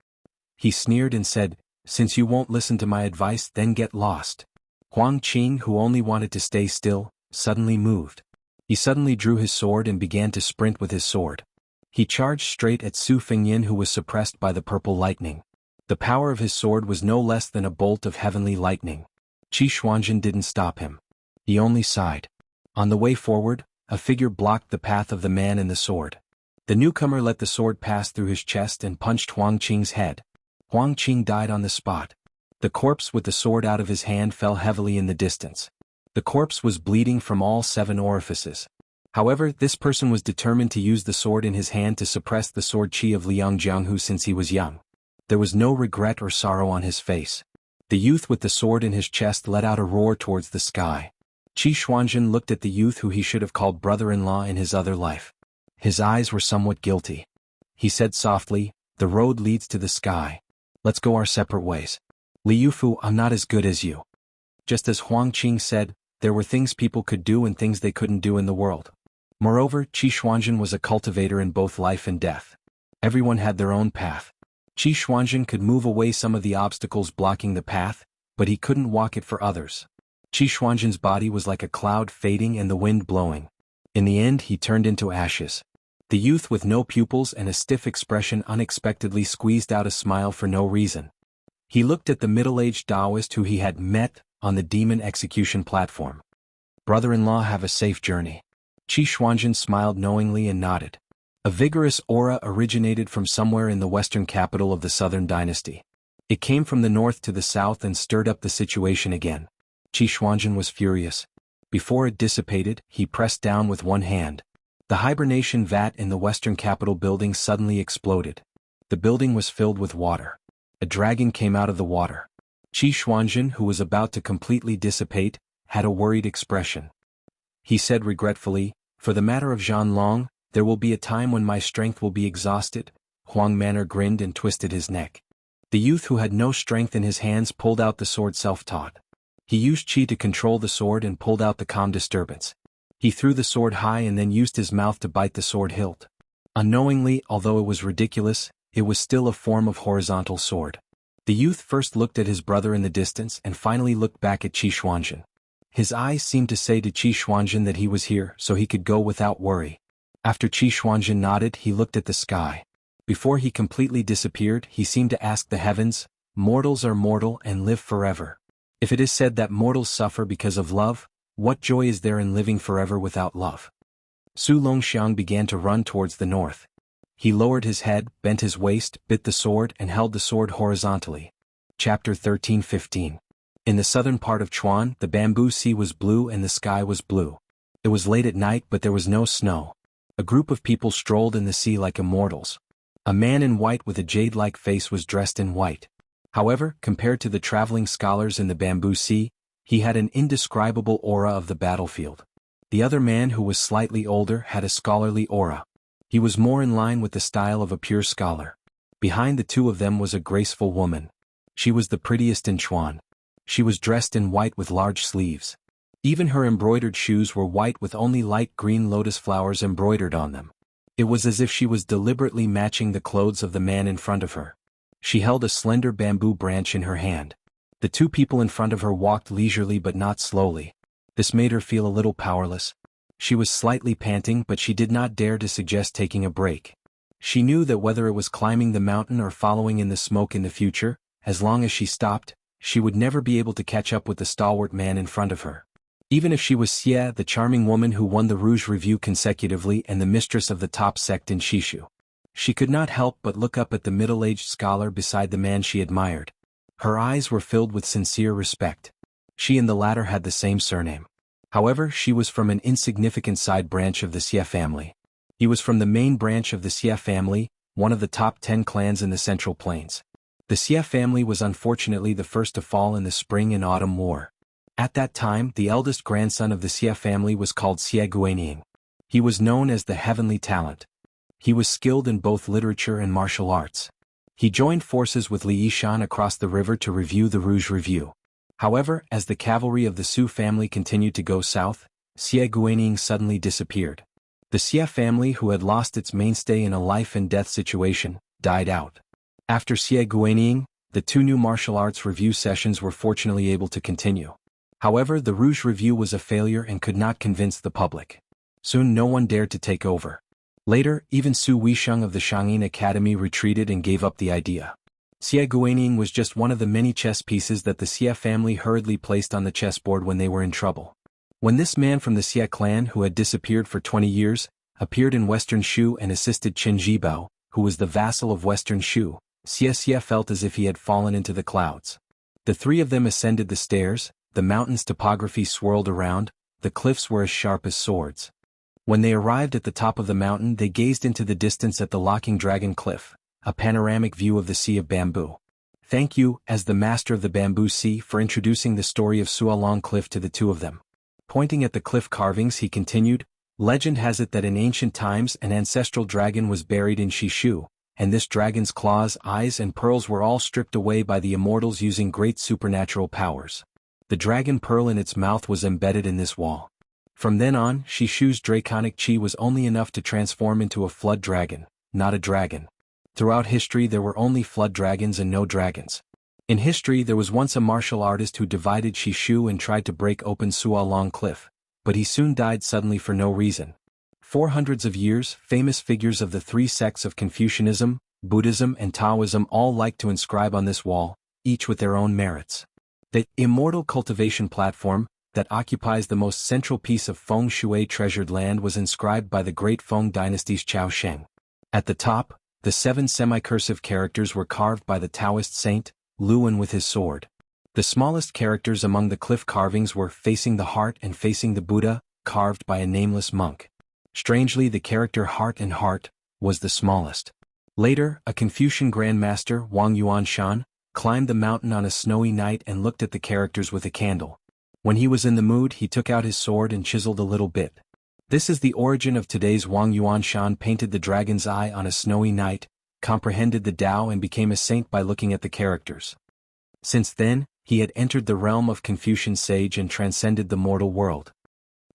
He sneered and said, "Since you won't listen to my advice, then get lost." Huang Qing, who only wanted to stay still, suddenly moved. He suddenly drew his sword and began to sprint with his sword. He charged straight at Su Fengyan, who was suppressed by the purple lightning. The power of his sword was no less than a bolt of heavenly lightning. Qi Xuanzhen didn't stop him. He only sighed. On the way forward, a figure blocked the path of the man in the sword. The newcomer let the sword pass through his chest and punched Huang Qing's head. Huang Qing died on the spot. The corpse with the sword out of his hand fell heavily in the distance. The corpse was bleeding from all 7 orifices. However, this person was determined to use the sword in his hand to suppress the sword qi of Liang Jianghu since he was young. There was no regret or sorrow on his face. The youth with the sword in his chest let out a roar towards the sky. Qi Xuanzhen looked at the youth who he should have called brother-in-law in his other life. His eyes were somewhat guilty. He said softly, "The road leads to the sky. Let's go our separate ways. Li Yufu, I'm not as good as you." Just as Huang Qing said, there were things people could do and things they couldn't do in the world. Moreover, Qi Xuanzhen was a cultivator in both life and death. Everyone had their own path. Qi Xuanzhen could move away some of the obstacles blocking the path, but he couldn't walk it for others. Qi Xuanzhen's body was like a cloud fading and the wind blowing. In the end, he turned into ashes. The youth with no pupils and a stiff expression unexpectedly squeezed out a smile for no reason. He looked at the middle-aged Taoist who he had met on the demon execution platform. "Brother-in-law, have a safe journey." Qi Xuanzhen smiled knowingly and nodded. A vigorous aura originated from somewhere in the western capital of the southern dynasty. It came from the north to the south and stirred up the situation again. Qi Xuanzhen was furious. Before it dissipated, he pressed down with one hand. The hibernation vat in the western capital building suddenly exploded. The building was filled with water. A dragon came out of the water. Qi Xuanzhen, who was about to completely dissipate, had a worried expression. He said regretfully, "For the matter of Zhanlong, there will be a time when my strength will be exhausted." Huang Manor grinned and twisted his neck. The youth who had no strength in his hands pulled out the sword self-taught. He used qi to control the sword and pulled out the calm disturbance. He threw the sword high and then used his mouth to bite the sword hilt. Unknowingly, although it was ridiculous, it was still a form of horizontal sword. The youth first looked at his brother in the distance and finally looked back at Qi Xuanzhen. His eyes seemed to say to Qi Xuanzhen that he was here so he could go without worry. After Qi Xuanzhen nodded, he looked at the sky. Before he completely disappeared, he seemed to ask the heavens, "Mortals are mortal and live forever. If it is said that mortals suffer because of love, what joy is there in living forever without love?" Su Longxiang began to run towards the north. He lowered his head, bent his waist, bit the sword and held the sword horizontally. Chapter 13-15. In the southern part of Chuan, the bamboo sea was blue and the sky was blue. It was late at night but there was no snow. A group of people strolled in the sea like immortals. A man in white with a jade-like face was dressed in white. However, compared to the traveling scholars in the bamboo sea, he had an indescribable aura of the battlefield. The other man, who was slightly older, had a scholarly aura. He was more in line with the style of a pure scholar. Behind the two of them was a graceful woman. She was the prettiest in Chuan. She was dressed in white with large sleeves. Even her embroidered shoes were white with only light green lotus flowers embroidered on them. It was as if she was deliberately matching the clothes of the man in front of her. She held a slender bamboo branch in her hand. The two people in front of her walked leisurely but not slowly. This made her feel a little powerless. She was slightly panting but she did not dare to suggest taking a break. She knew that whether it was climbing the mountain or following in the smoke in the future, as long as she stopped, she would never be able to catch up with the stalwart man in front of her. Even if she was Xie, the charming woman who won the Rouge Review consecutively and the mistress of the top sect in Shishu. She could not help but look up at the middle-aged scholar beside the man she admired. Her eyes were filled with sincere respect. She and the latter had the same surname. However, she was from an insignificant side branch of the Xie family. He was from the main branch of the Xie family, one of the top 10 clans in the Central Plains. The Xie family was unfortunately the first to fall in the Spring and Autumn War. At that time, the eldest grandson of the Xie family was called Xie Guanying. He was known as the Heavenly Talent. He was skilled in both literature and martial arts. He joined forces with Li Yishan across the river to review the Rouge Review. However, as the cavalry of the Su family continued to go south, Xie Guanying suddenly disappeared. The Xie family, who had lost its mainstay in a life-and-death situation, died out. After Xie Guanying, the two new martial arts review sessions were fortunately able to continue. However, the Rouge Review was a failure and could not convince the public. Soon no one dared to take over. Later, even Su Weisheng of the Shangyin Academy retreated and gave up the idea. Xie Guanying was just one of the many chess pieces that the Xie family hurriedly placed on the chessboard when they were in trouble. When this man from the Xie clan, who had disappeared for 20 years, appeared in Western Shu and assisted Qin Jibao, who was the vassal of Western Shu, Xie felt as if he had fallen into the clouds. The three of them ascended the stairs, the mountain's topography swirled around, the cliffs were as sharp as swords. When they arrived at the top of the mountain, they gazed into the distance at the Locking Dragon Cliff, a panoramic view of the Sea of Bamboo. Thank you, as the master of the Bamboo Sea, for introducing the story of Sualong Cliff to the two of them. Pointing at the cliff carvings, he continued, "Legend has it that in ancient times an ancestral dragon was buried in Shishu, and this dragon's claws, eyes and pearls were all stripped away by the immortals using great supernatural powers. The dragon pearl in its mouth was embedded in this wall. From then on, Shishu's draconic chi was only enough to transform into a flood dragon, not a dragon. Throughout history there were only flood dragons and no dragons. In history there was once a martial artist who divided Shishu and tried to break open Sualong Cliff, but he soon died suddenly for no reason. For hundreds of years, famous figures of the three sects of Confucianism, Buddhism and Taoism all liked to inscribe on this wall, each with their own merits. The Immortal Cultivation platform, that occupies the most central piece of Feng Shui treasured land, was inscribed by the great Feng dynasty's Chao Sheng. At the top, the 7 semi-cursive characters were carved by the Taoist saint, Luan with his sword. The smallest characters among the cliff carvings were "Facing the Heart" and "Facing the Buddha," carved by a nameless monk. Strangely, the character "Heart and Heart" was the smallest. Later, a Confucian grandmaster, Wang Yuanshan, climbed the mountain on a snowy night and looked at the characters with a candle. When he was in the mood, he took out his sword and chiseled a little bit. This is the origin of today's Wang Yuanshan. Painted the dragon's eye on a snowy night, comprehended the Tao and became a saint by looking at the characters. Since then, he had entered the realm of Confucian sage and transcended the mortal world.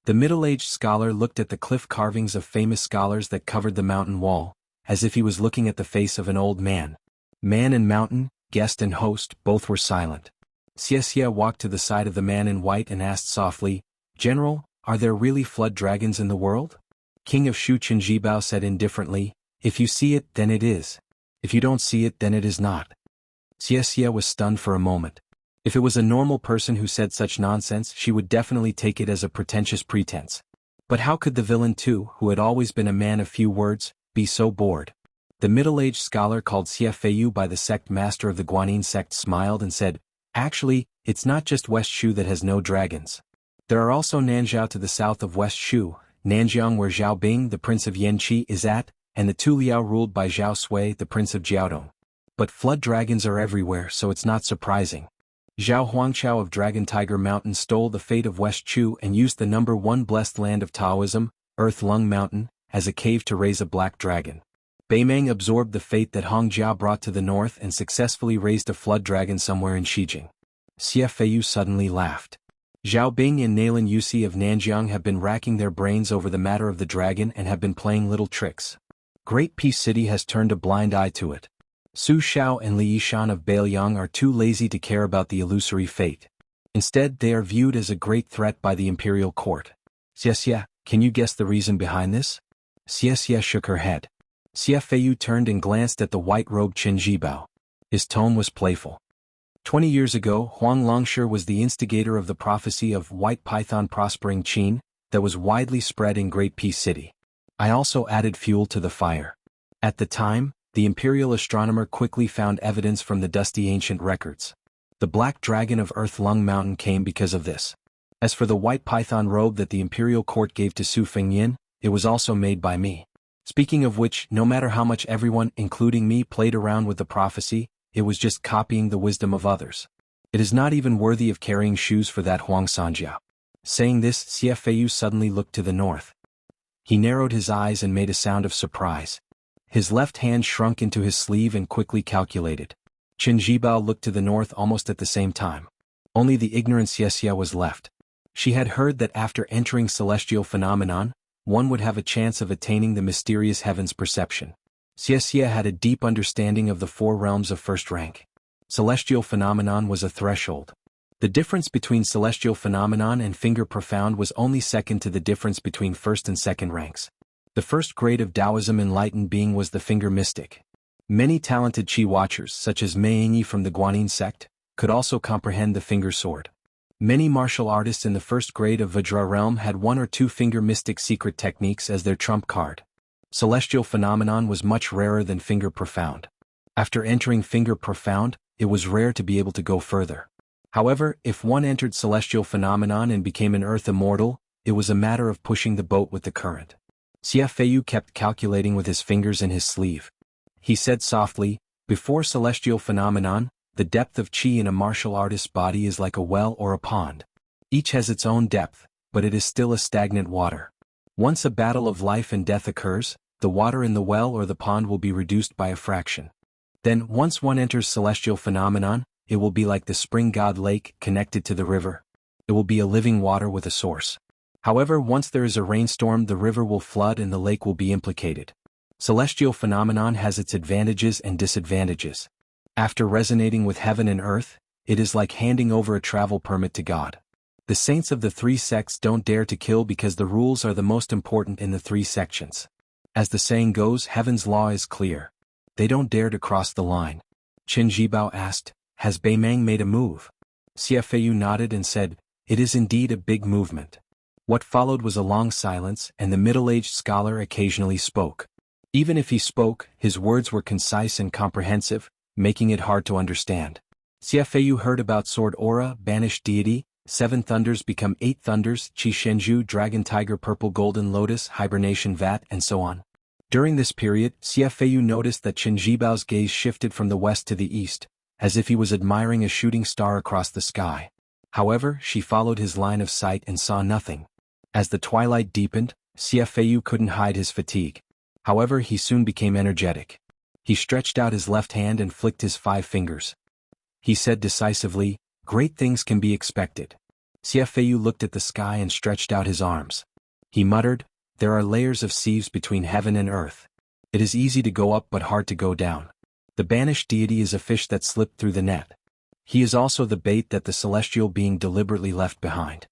The middle-aged scholar looked at the cliff carvings of famous scholars that covered the mountain wall, as if he was looking at the face of an old man. Man and mountain, guest and host, both were silent. Xianxia walked to the side of the man in white and asked softly, "General, are there really flood dragons in the world?" King of Shu Qinjibao said indifferently, "If you see it, then it is. If you don't see it, then it is not." Xianxia was stunned for a moment. If it was a normal person who said such nonsense, she would definitely take it as a pretentious pretense. But how could the villain too, who had always been a man of few words, be so bored? The middle-aged scholar called Xie Feiyu by the sect master of the Guanyin sect smiled and said, "Actually, it's not just West Shu that has no dragons. There are also Nanzhao to the south of West Shu, Nanjiang where Zhao Bing the prince of Yanqi is at, and the Tu Liao ruled by Zhao Sui the prince of Jiaodong. But flood dragons are everywhere, so it's not surprising. Zhao Huangqiao of Dragon Tiger Mountain stole the fate of West Chu and used the number 1 blessed land of Taoism, Earth Lung Mountain, as a cave to raise a black dragon. Beimeng absorbed the fate that Hongjiao brought to the north and successfully raised a flood dragon somewhere in Xijing." Xie Feiyu suddenly laughed. Zhao Bing and Nailan Yusi of Nanjiang have been racking their brains over the matter of the dragon and have been playing little tricks. Great Peace City has turned a blind eye to it. Su Xiao and Li Yishan of Beiliang are too lazy to care about the illusory fate. Instead, they are viewed as a great threat by the imperial court. Xianxia, can you guess the reason behind this? Xianxia shook her head. Xie Feiyu turned and glanced at the white-robed Qin Jibao. His tone was playful. 20 years ago, Huang Longshi was the instigator of the prophecy of White Python prospering Qin, that was widely spread in Great Peace City. I also added fuel to the fire. At the time, the imperial astronomer quickly found evidence from the dusty ancient records. The black dragon of Earth Lung Mountain came because of this. As for the white python robe that the imperial court gave to Su Fengyin, it was also made by me. Speaking of which, no matter how much everyone, including me, played around with the prophecy, it was just copying the wisdom of others. It is not even worthy of carrying shoes for that Huang Sanjiao. Saying this, Xie Feiyu suddenly looked to the north. He narrowed his eyes and made a sound of surprise. His left hand shrunk into his sleeve and quickly calculated. Qin Jibao looked to the north almost at the same time. Only the ignorant Xianxia was left. She had heard that after entering celestial phenomenon, one would have a chance of attaining the mysterious heavens perception. Xianxia had a deep understanding of the 4 realms of first rank. Celestial phenomenon was a threshold. The difference between celestial phenomenon and finger profound was only second to the difference between first and second ranks. The first grade of Taoism enlightened being was the finger mystic. Many talented Qi watchers, such as Mei Yingyi from the Guanyin sect, could also comprehend the finger sword. Many martial artists in the first grade of Vajra realm had 1 or 2 finger mystic secret techniques as their trump card. Celestial phenomenon was much rarer than finger profound. After entering finger profound, it was rare to be able to go further. However, if one entered celestial phenomenon and became an earth immortal, it was a matter of pushing the boat with the current. Xie Feiyu kept calculating with his fingers in his sleeve. He said softly, "Before celestial phenomenon, the depth of qi in a martial artist's body is like a well or a pond. Each has its own depth, but it is still a stagnant water. Once a battle of life and death occurs, the water in the well or the pond will be reduced by a fraction. Then, once one enters celestial phenomenon, it will be like the spring god lake connected to the river. It will be a living water with a source. However, once there is a rainstorm, the river will flood and the lake will be implicated. Celestial phenomenon has its advantages and disadvantages. After resonating with heaven and earth, it is like handing over a travel permit to God. The saints of the 3 sects don't dare to kill because the rules are the most important in the 3 sections. As the saying goes, heaven's law is clear. They don't dare to cross the line." Qin Jibao asked, "Has Beimeng made a move?" Xie Feiyu nodded and said, "It is indeed a big movement." What followed was a long silence, and the middle-aged scholar occasionally spoke. Even if he spoke, his words were concise and comprehensive, making it hard to understand. Xie Feiyu heard about sword aura, banished deity, 7 thunders become 8 thunders, Qi Shenju, dragon tiger, purple golden lotus, hibernation vat, and so on. During this period, Xie Feiyu noticed that Qin Jibao's gaze shifted from the west to the east, as if he was admiring a shooting star across the sky. However, she followed his line of sight and saw nothing. As the twilight deepened, Xie Feiyu couldn't hide his fatigue. However, he soon became energetic. He stretched out his left hand and flicked his 5 fingers. He said decisively, "Great things can be expected." Xie Feiyu looked at the sky and stretched out his arms. He muttered, "There are layers of sieves between heaven and earth. It is easy to go up but hard to go down. The banished deity is a fish that slipped through the net. He is also the bait that the celestial being deliberately left behind.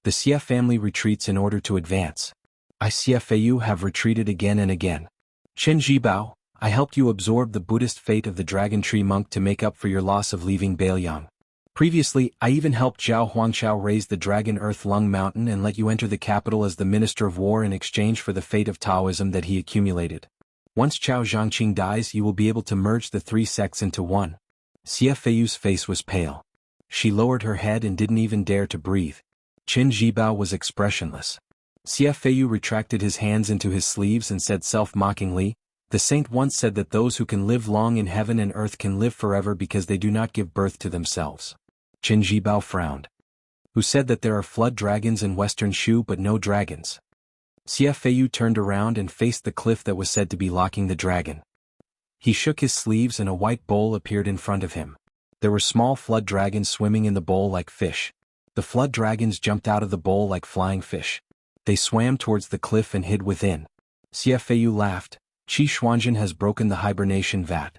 The Xie family retreats in order to advance. ICFAU have retreated again and again. Chen Jibao, I helped you absorb the Buddhist fate of the Dragon Tree monk to make up for your loss of leaving Beiliang. Previously, I even helped Zhao Huangqiao raise the Dragon Earth Lung Mountain and let you enter the capital as the Minister of War in exchange for the fate of Taoism that he accumulated. Once Chao Zhangqing dies, you will be able to merge the three sects into one. CFAU's face was pale. She lowered her head and didn't even dare to breathe. Qin Jibao was expressionless. CFAU retracted his hands into his sleeves and said self-mockingly, "The saint once said that those who can live long in heaven and earth can live forever because they do not give birth to themselves." Qin Jibao frowned. "Who said that there are flood dragons in Western Shu but no dragons?" CFAU turned around and faced the cliff that was said to be locking the dragon. He shook his sleeves and a white bowl appeared in front of him. There were small flood dragons swimming in the bowl like fish. The flood dragons jumped out of the bowl like flying fish. They swam towards the cliff and hid within. CFAU laughed. Qi Xuanzhen has broken the hibernation vat.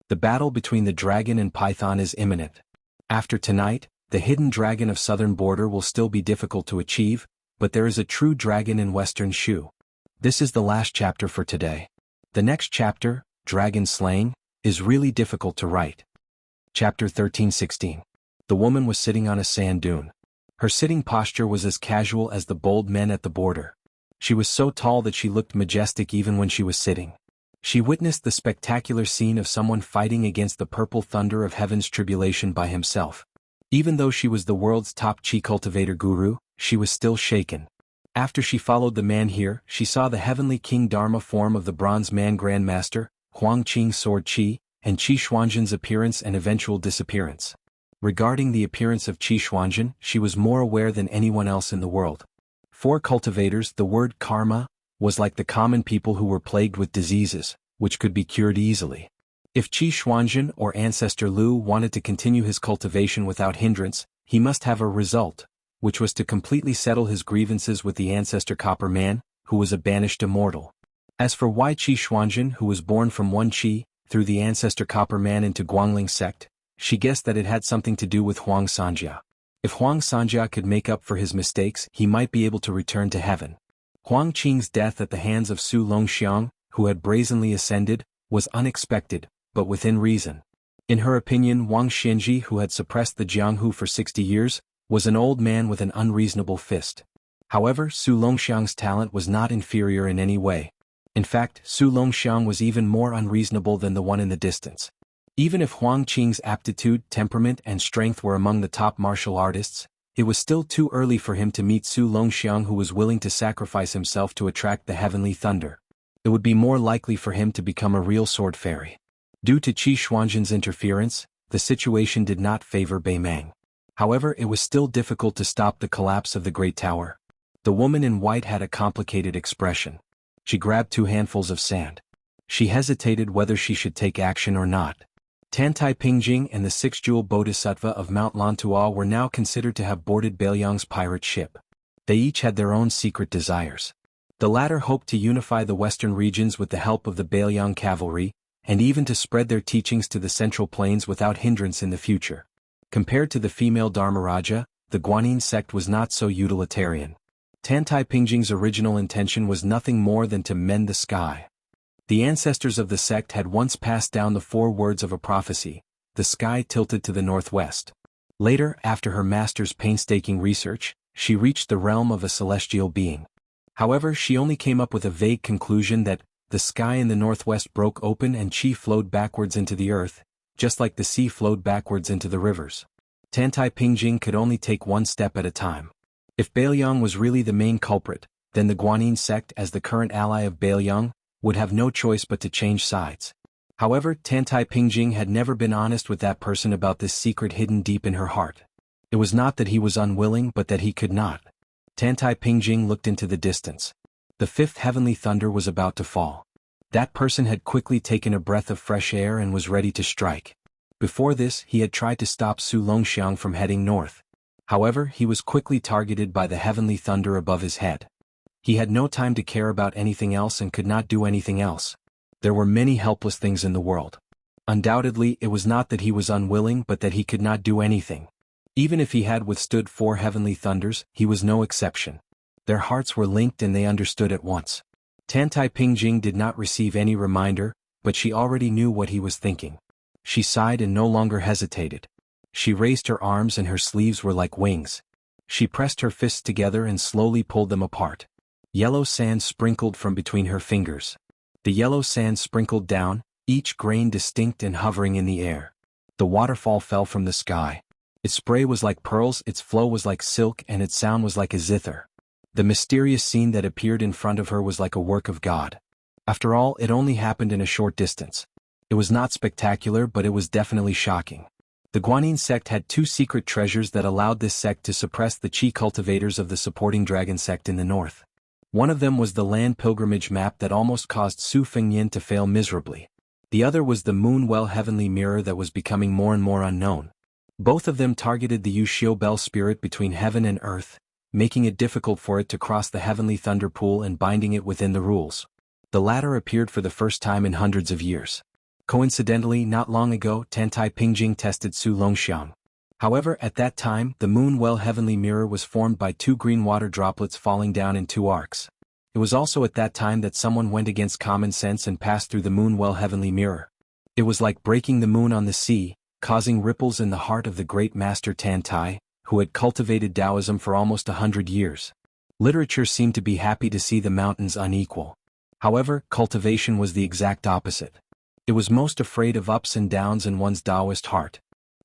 The battle between the dragon and python is imminent. After tonight, the hidden dragon of southern border will still be difficult to achieve, but there is a true dragon in Western Shu. This is the last chapter for today. The next chapter, Dragon Slaying, is really difficult to write. Chapter 13-16. The woman was sitting on a sand dune. Her sitting posture was as casual as the bold men at the border. She was so tall that she looked majestic even when she was sitting. She witnessed the spectacular scene of someone fighting against the purple thunder of heaven's tribulation by himself. Even though she was the world's top chi cultivator guru, she was still shaken. After she followed the man here, she saw the heavenly king Dharma form of the bronze man grandmaster, Huang Qing's sword Qi, and Qi Xuanzhen's appearance and eventual disappearance. Regarding the appearance of Qi Xuanzhen, she was more aware than anyone else in the world. For cultivators, the word karma was like the common people who were plagued with diseases, which could be cured easily. If Qi Xuanzhen or Ancestor Lu wanted to continue his cultivation without hindrance, he must have a result, which was to completely settle his grievances with the Ancestor Copper Man, who was a banished immortal. As for why Qi Xuanzhen, who was born from one Qi, threw the Ancestor Copper Man into Guangling sect, she guessed that it had something to do with Huang Sanjia. If Huang Sanjia could make up for his mistakes, he might be able to return to heaven. Huang Qing's death at the hands of Su Longxiang, who had brazenly ascended, was unexpected, but within reason. In her opinion, Wang Xianji, who had suppressed the Jianghu for 60 years, was an old man with an unreasonable fist. However, Su Longxiang's talent was not inferior in any way. In fact, Su Longxiang was even more unreasonable than the one in the distance. Even if Huang Qing's aptitude, temperament, and strength were among the top martial artists, it was still too early for him to meet Su Longxiang, who was willing to sacrifice himself to attract the heavenly thunder. It would be more likely for him to become a real sword fairy. Due to Qi Xuanzhen's interference, the situation did not favor Bei Meng. However, it was still difficult to stop the collapse of the Great Tower. The woman in white had a complicated expression. She grabbed 2 handfuls of sand. She hesitated whether she should take action or not. Tantai Pingjing and the 6-jewel Bodhisattva of Mount Lantua were now considered to have boarded Beiliang's pirate ship. They each had their own secret desires. The latter hoped to unify the western regions with the help of the Beiliang cavalry, and even to spread their teachings to the central plains without hindrance in the future. Compared to the female Dharmaraja, the Guanyin sect was not so utilitarian. Tantai Pingjing's original intention was nothing more than to mend the sky. The ancestors of the sect had once passed down the 4 words of a prophecy: the sky tilted to the northwest. Later, after her master's painstaking research, she reached the realm of a celestial being. However, she only came up with a vague conclusion that the sky in the northwest broke open and Qi flowed backwards into the earth, just like the sea flowed backwards into the rivers. Tantai Pingjing could only take one step at a time. If Beiliang was really the main culprit, then the Guanyin sect, as the current ally of Beiliang, would have no choice but to change sides. However, Tantai Pingjing had never been honest with that person about this secret hidden deep in her heart. It was not that he was unwilling but that he could not. Tantai Pingjing looked into the distance. The 5th heavenly thunder was about to fall. That person had quickly taken a breath of fresh air and was ready to strike. Before this, he had tried to stop Su Longxiang from heading north. However, he was quickly targeted by the heavenly thunder above his head. He had no time to care about anything else and could not do anything else. There were many helpless things in the world. Undoubtedly, it was not that he was unwilling but that he could not do anything. Even if he had withstood 4 heavenly thunders, he was no exception. Their hearts were linked and they understood at once. Tantai Pingjing did not receive any reminder, but she already knew what he was thinking. She sighed and no longer hesitated. She raised her arms and her sleeves were like wings. She pressed her fists together and slowly pulled them apart. Yellow sand sprinkled from between her fingers. The yellow sand sprinkled down, each grain distinct and hovering in the air. The waterfall fell from the sky. Its spray was like pearls, its flow was like silk, and its sound was like a zither. The mysterious scene that appeared in front of her was like a work of God. After all, it only happened in a short distance. It was not spectacular, but it was definitely shocking. The Guanyin sect had two secret treasures that allowed this sect to suppress the Qi cultivators of the supporting dragon sect in the north. One of them was the land pilgrimage map that almost caused Su Fengyin to fail miserably. The other was the Moon Well Heavenly Mirror that was becoming more and more unknown. Both of them targeted the Wuxia Bell spirit between heaven and earth, making it difficult for it to cross the heavenly thunder pool and binding it within the rules. The latter appeared for the first time in hundreds of years. Coincidentally, not long ago, Tantai Pingjing tested Su Longxiang. However, at that time, the Moon Well Heavenly Mirror was formed by two green water droplets falling down in two arcs. It was also at that time that someone went against common sense and passed through the Moon Well Heavenly Mirror. It was like breaking the moon on the sea, causing ripples in the heart of the great master Tantai, who had cultivated Taoism for almost 100 years. Literature seemed to be happy to see the mountains unequal. However, cultivation was the exact opposite. It was most afraid of ups and downs in one's Taoist heart.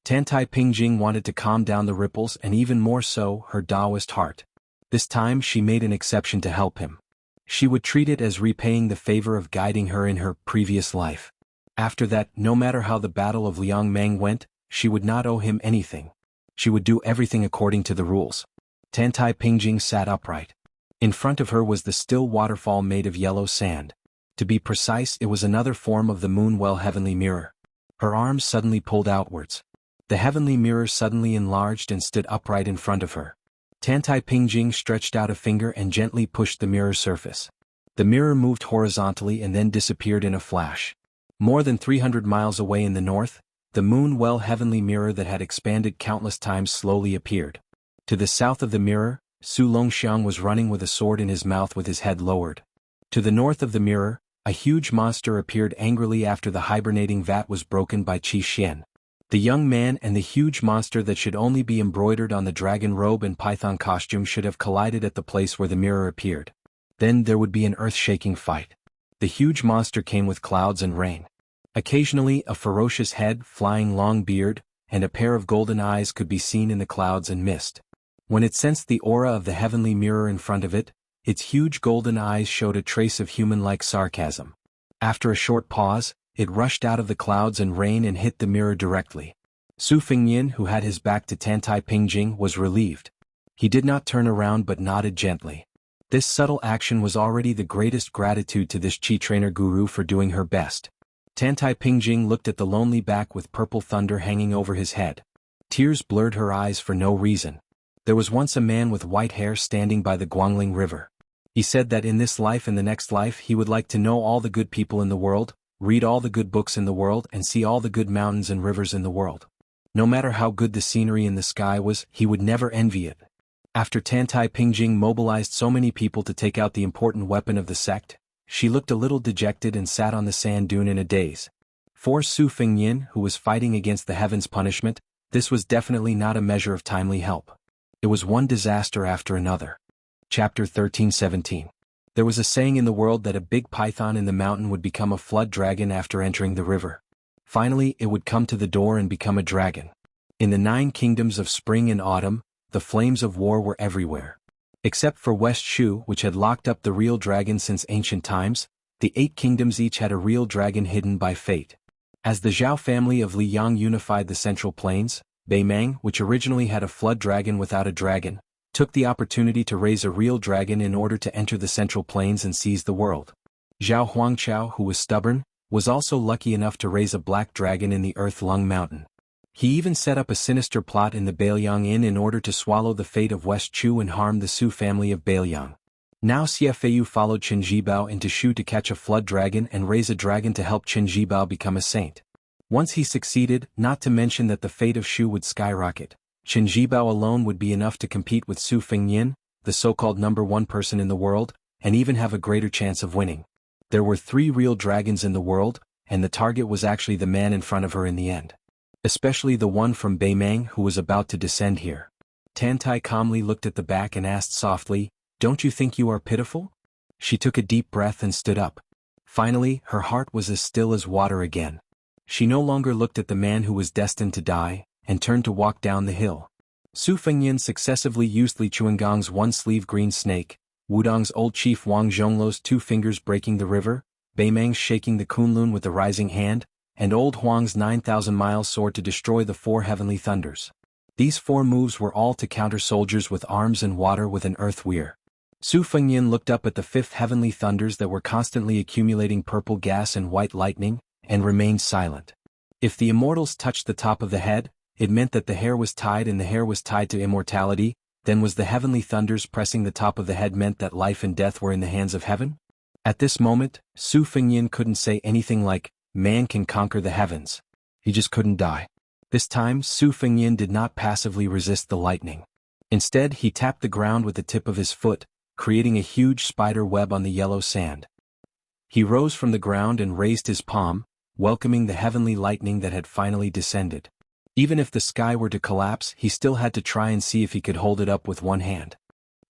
Tantai Pingjing wanted to calm down the ripples and even more so, her Taoist heart. This time she made an exception to help him. She would treat it as repaying the favor of guiding her in her previous life. After that, no matter how the Battle of Liangmang went, she would not owe him anything. She would do everything according to the rules. Tantai Pingjing sat upright. In front of her was the still waterfall made of yellow sand. To be precise, it was another form of the Moon Well Heavenly Mirror. Her arms suddenly pulled outwards. The heavenly mirror suddenly enlarged and stood upright in front of her. Tantai Pingjing stretched out a finger and gently pushed the mirror surface. The mirror moved horizontally and then disappeared in a flash. More than 300 miles away in the north, the Moon Well Heavenly Mirror that had expanded countless times slowly appeared. To the south of the mirror, Su Longxiang was running with a sword in his mouth with his head lowered. To the north of the mirror, a huge monster appeared angrily after the hibernating vat was broken by Qi Xian. The young man and the huge monster that should only be embroidered on the dragon robe and python costume should have collided at the place where the mirror appeared. Then there would be an earth-shaking fight. The huge monster came with clouds and rain. Occasionally, a ferocious head, flying long beard, and a pair of golden eyes could be seen in the clouds and mist. When it sensed the aura of the heavenly mirror in front of it, its huge golden eyes showed a trace of human-like sarcasm. After a short pause, it rushed out of the clouds and rain and hit the mirror directly. Su Fengyin, who had his back to Tantai Pingjing, was relieved. He did not turn around but nodded gently. This subtle action was already the greatest gratitude to this Qi trainer guru for doing her best. Tantai Pingjing looked at the lonely back with purple thunder hanging over his head. Tears blurred her eyes for no reason. There was once a man with white hair standing by the Guangling River. He said that in this life and the next life he would like to know all the good people in the world, read all the good books in the world and see all the good mountains and rivers in the world. No matter how good the scenery in the sky was, he would never envy it. After Tantai Pingjing mobilized so many people to take out the important weapon of the sect, she looked a little dejected and sat on the sand dune in a daze. For Su Fengyin, who was fighting against the heaven's punishment, this was definitely not a measure of timely help. It was one disaster after another. Chapter 13:17. There was a saying in the world that a big python in the mountain would become a flood dragon after entering the river. Finally, it would come to the door and become a dragon. In the 9 kingdoms of spring and autumn, the flames of war were everywhere. Except for West Shu, which had locked up the real dragon since ancient times, the 8 kingdoms each had a real dragon hidden by fate. As the Zhao family of Liang unified the central plains, Beimang, which originally had a flood dragon without a dragon, took the opportunity to raise a real dragon in order to enter the central plains and seize the world. Zhao Huangchao, who was stubborn, was also lucky enough to raise a black dragon in the Earth Lung Mountain. He even set up a sinister plot in the Bailiang Inn in order to swallow the fate of West Chu and harm the Su family of Bailiang. Now Xie Feiyu followed Qin Jibao into Shu to catch a flood dragon and raise a dragon to help Qin Jibao become a saint. Once he succeeded, not to mention that the fate of Shu would skyrocket, Qin Jibao alone would be enough to compete with Su Fengyin, the so-called number one person in the world, and even have a greater chance of winning. There were 3 real dragons in the world, and the target was actually the man in front of her in the end. Especially the one from Beimang who was about to descend here. Tantai calmly looked at the back and asked softly, "Don't you think you are pitiful?" She took a deep breath and stood up. Finally, her heart was as still as water again. She no longer looked at the man who was destined to die, and turned to walk down the hill. Su Fengyan successively used Li Chuangong's one-sleeve green snake, Wudong's old chief Wang Zhongluo's 2 fingers breaking the river, Beimang's shaking the Kunlun with the rising hand, and old Huang's 9,000-mile sword to destroy the 4 heavenly thunders. These 4 moves were all to counter soldiers with arms and water with an earth weir. Su Fengyan looked up at the 5th heavenly thunders that were constantly accumulating purple gas and white lightning, and remained silent. If the immortals touched the top of the head, it meant that the hair was tied and the hair was tied to immortality. Then was the heavenly thunders pressing the top of the head meant that life and death were in the hands of heaven? At this moment, Su Fengyan couldn't say anything like, "Man can conquer the heavens." He just couldn't die. This time Su Fengyan did not passively resist the lightning. Instead he tapped the ground with the tip of his foot, creating a huge spider web on the yellow sand. He rose from the ground and raised his palm, welcoming the heavenly lightning that had finally descended. Even if the sky were to collapse, he still had to try and see if he could hold it up with one hand.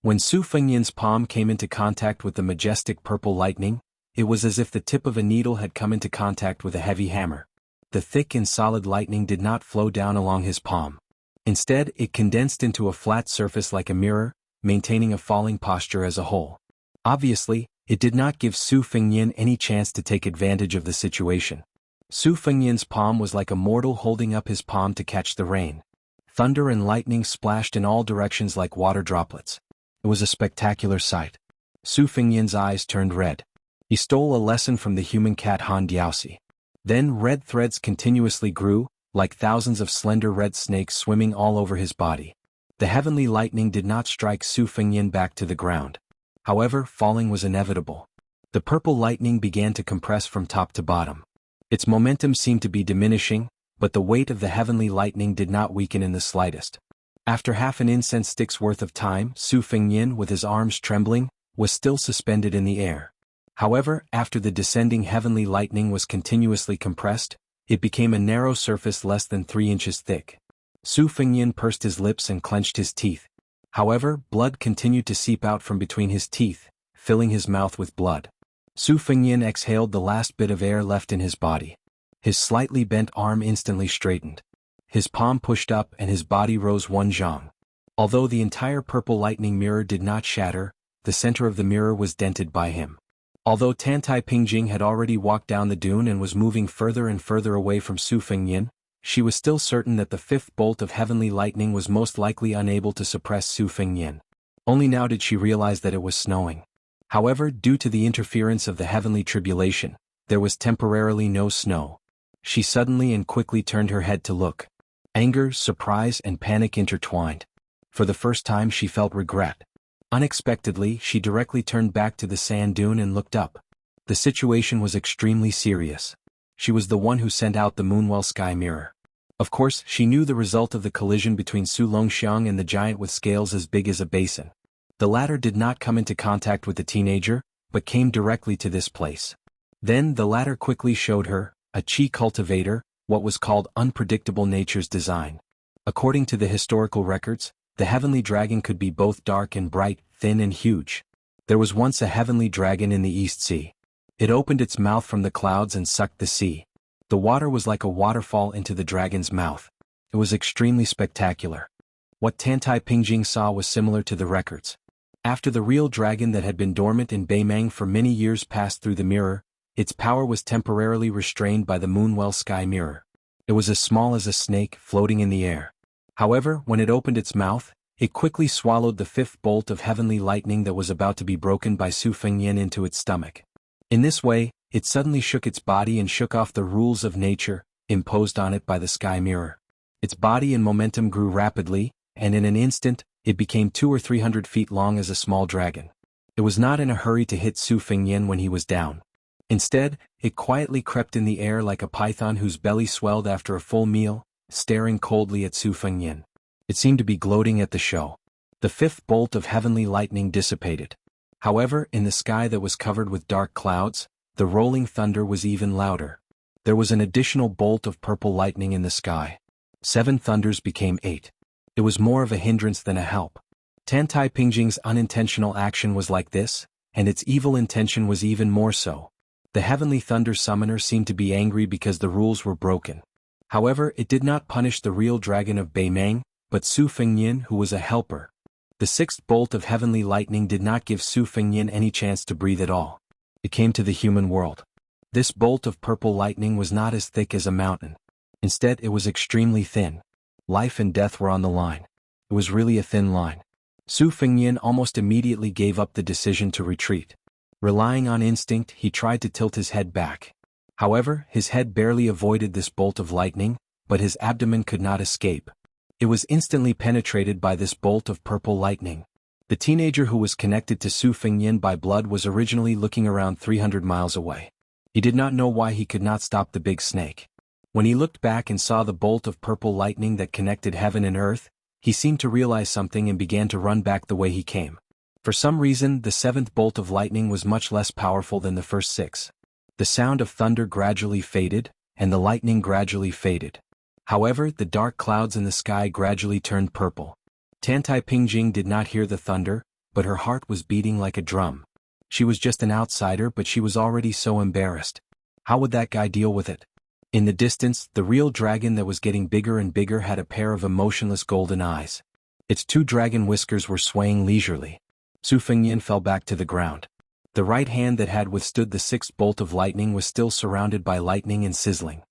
When Su Fengyan's palm came into contact with the majestic purple lightning, it was as if the tip of a needle had come into contact with a heavy hammer. The thick and solid lightning did not flow down along his palm. Instead, it condensed into a flat surface like a mirror, maintaining a falling posture as a whole. Obviously, it did not give Su Fengyan any chance to take advantage of the situation. Su Fengyan's palm was like a mortal holding up his palm to catch the rain. Thunder and lightning splashed in all directions like water droplets. It was a spectacular sight. Su Fengyan's eyes turned red. He stole a lesson from the human cat Han Diaosi. Then red threads continuously grew, like thousands of slender red snakes swimming all over his body. The heavenly lightning did not strike Su Fengyan back to the ground. However, falling was inevitable. The purple lightning began to compress from top to bottom. Its momentum seemed to be diminishing, but the weight of the heavenly lightning did not weaken in the slightest. After half an incense stick's worth of time, Su Fengyan, with his arms trembling, was still suspended in the air. However, after the descending heavenly lightning was continuously compressed, it became a narrow surface less than 3 inches thick. Su Fengyan pursed his lips and clenched his teeth. However, blood continued to seep out from between his teeth, filling his mouth with blood. Su Fengyan exhaled the last bit of air left in his body. His slightly bent arm instantly straightened. His palm pushed up and his body rose 1 zhang. Although the entire purple lightning mirror did not shatter, the center of the mirror was dented by him. Although Tantai Pingjing had already walked down the dune and was moving further and further away from Su Fengyan, she was still certain that the 5th bolt of heavenly lightning was most likely unable to suppress Su Fengyan. Only now did she realize that it was snowing. However, due to the interference of the heavenly tribulation, there was temporarily no snow. She suddenly and quickly turned her head to look. Anger, surprise, and panic intertwined. For the first time she felt regret. Unexpectedly, she directly turned back to the sand dune and looked up. The situation was extremely serious. She was the one who sent out the Moonwell Sky Mirror. Of course, she knew the result of the collision between Su Longxiang and the giant with scales as big as a basin. The latter did not come into contact with the teenager, but came directly to this place. Then the latter quickly showed her, a chi cultivator, what was called unpredictable nature's design. According to the historical records, the heavenly dragon could be both dark and bright, thin and huge. There was once a heavenly dragon in the East Sea. It opened its mouth from the clouds and sucked the sea. The water was like a waterfall into the dragon's mouth. It was extremely spectacular. What Tantai Pingjing saw was similar to the records. After the real dragon that had been dormant in Beimang for many years passed through the mirror, its power was temporarily restrained by the Moonwell Sky Mirror. It was as small as a snake floating in the air. However, when it opened its mouth, it quickly swallowed the 5th bolt of heavenly lightning that was about to be broken by Su Fengyan into its stomach. In this way, it suddenly shook its body and shook off the rules of nature, imposed on it by the Sky Mirror. Its body and momentum grew rapidly, and in an instant, it became 200 or 300 feet long as a small dragon. It was not in a hurry to hit Su Fengyan when he was down. Instead, it quietly crept in the air like a python whose belly swelled after a full meal, staring coldly at Su Fengyan. It seemed to be gloating at the show. The fifth bolt of heavenly lightning dissipated. However, in the sky that was covered with dark clouds, the rolling thunder was even louder. There was an additional bolt of purple lightning in the sky. 7 thunders became 8. It was more of a hindrance than a help. Tantai Pingjing's unintentional action was like this, and its evil intention was even more so. The heavenly thunder summoner seemed to be angry because the rules were broken. However, it did not punish the real dragon of Beimeng, but Su Fengnian, who was a helper. The 6th bolt of heavenly lightning did not give Su Fengnian any chance to breathe at all. It came to the human world. This bolt of purple lightning was not as thick as a mountain. Instead, it was extremely thin. Life and death were on the line. It was really a thin line. Su Fengnian almost immediately gave up the decision to retreat. Relying on instinct, he tried to tilt his head back. However, his head barely avoided this bolt of lightning, but his abdomen could not escape. It was instantly penetrated by this bolt of purple lightning. The teenager who was connected to Su Fengnian by blood was originally looking around 300 miles away. He did not know why he could not stop the big snake. When he looked back and saw the bolt of purple lightning that connected heaven and earth, he seemed to realize something and began to run back the way he came. For some reason, the 7th bolt of lightning was much less powerful than the first 6. The sound of thunder gradually faded, and the lightning gradually faded. However, the dark clouds in the sky gradually turned purple. Tantai Pingjing did not hear the thunder, but her heart was beating like a drum. She was just an outsider, but she was already so embarrassed. How would that guy deal with it? In the distance, the real dragon that was getting bigger and bigger had a pair of emotionless golden eyes. Its 2 dragon whiskers were swaying leisurely. Su Fengnian fell back to the ground. The right hand that had withstood the 6th bolt of lightning was still surrounded by lightning and sizzling.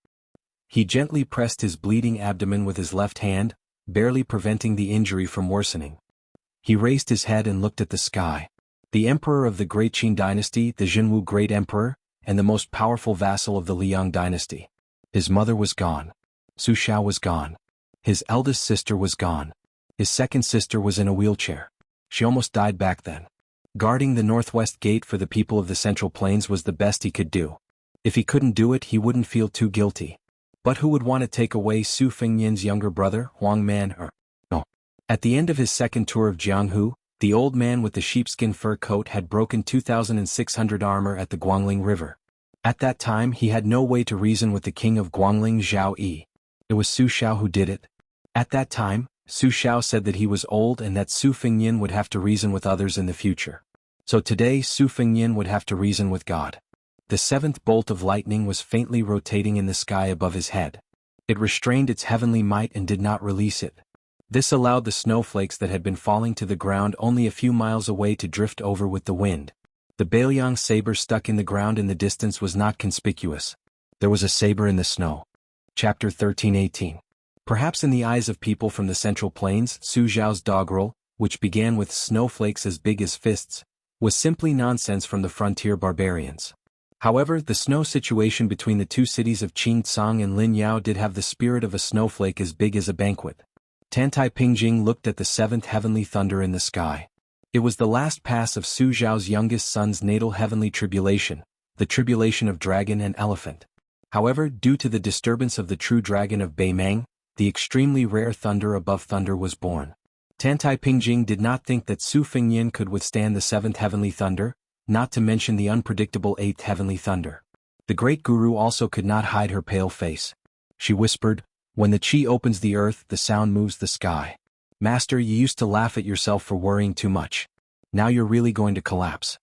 He gently pressed his bleeding abdomen with his left hand, barely preventing the injury from worsening. He raised his head and looked at the sky. The emperor of the Great Qin dynasty, the Jianghu Great Emperor, and the most powerful vassal of the Liang dynasty. His mother was gone. Su Xiao was gone. His eldest sister was gone. His second sister was in a wheelchair. She almost died back then. Guarding the northwest gate for the people of the Central Plains was the best he could do. If he couldn't do it, he wouldn't feel too guilty. But who would want to take away Su Fengnian's younger brother, Huang Man, or no? At the end of his second tour of Jianghu, the old man with the sheepskin fur coat had broken 2,600 armor at the Guangling River. At that time, he had no way to reason with the king of Guangling, Zhao Yi. It was Su Xiao who did it. At that time, Su Xiao said that he was old and that Su Fengnian would have to reason with others in the future. So today Su Fengnian would have to reason with God. The 7th bolt of lightning was faintly rotating in the sky above his head. It restrained its heavenly might and did not release it. This allowed the snowflakes that had been falling to the ground only a few miles away to drift over with the wind. The Bailiang saber stuck in the ground in the distance was not conspicuous. There was a saber in the snow. Chapter 13:18. Perhaps in the eyes of people from the Central Plains, Su Xiao's doggerel, which began with snowflakes as big as fists, was simply nonsense from the frontier barbarians. However, the snow situation between the 2 cities of Qingcang and Linyao did have the spirit of a snowflake as big as a banquet. Tantai Pingjing looked at the 7th heavenly thunder in the sky. It was the last pass of Su Xiao's youngest son's natal heavenly tribulation, the tribulation of dragon and elephant. However, due to the disturbance of the true dragon of Beimeng, the extremely rare thunder above thunder was born. Tantai Pingjing did not think that Su Fengnian could withstand the 7th heavenly thunder, not to mention the unpredictable 8th heavenly thunder. The great guru also could not hide her pale face. She whispered, "When the qi opens the earth, the sound moves the sky. Master, you used to laugh at yourself for worrying too much. Now you're really going to collapse."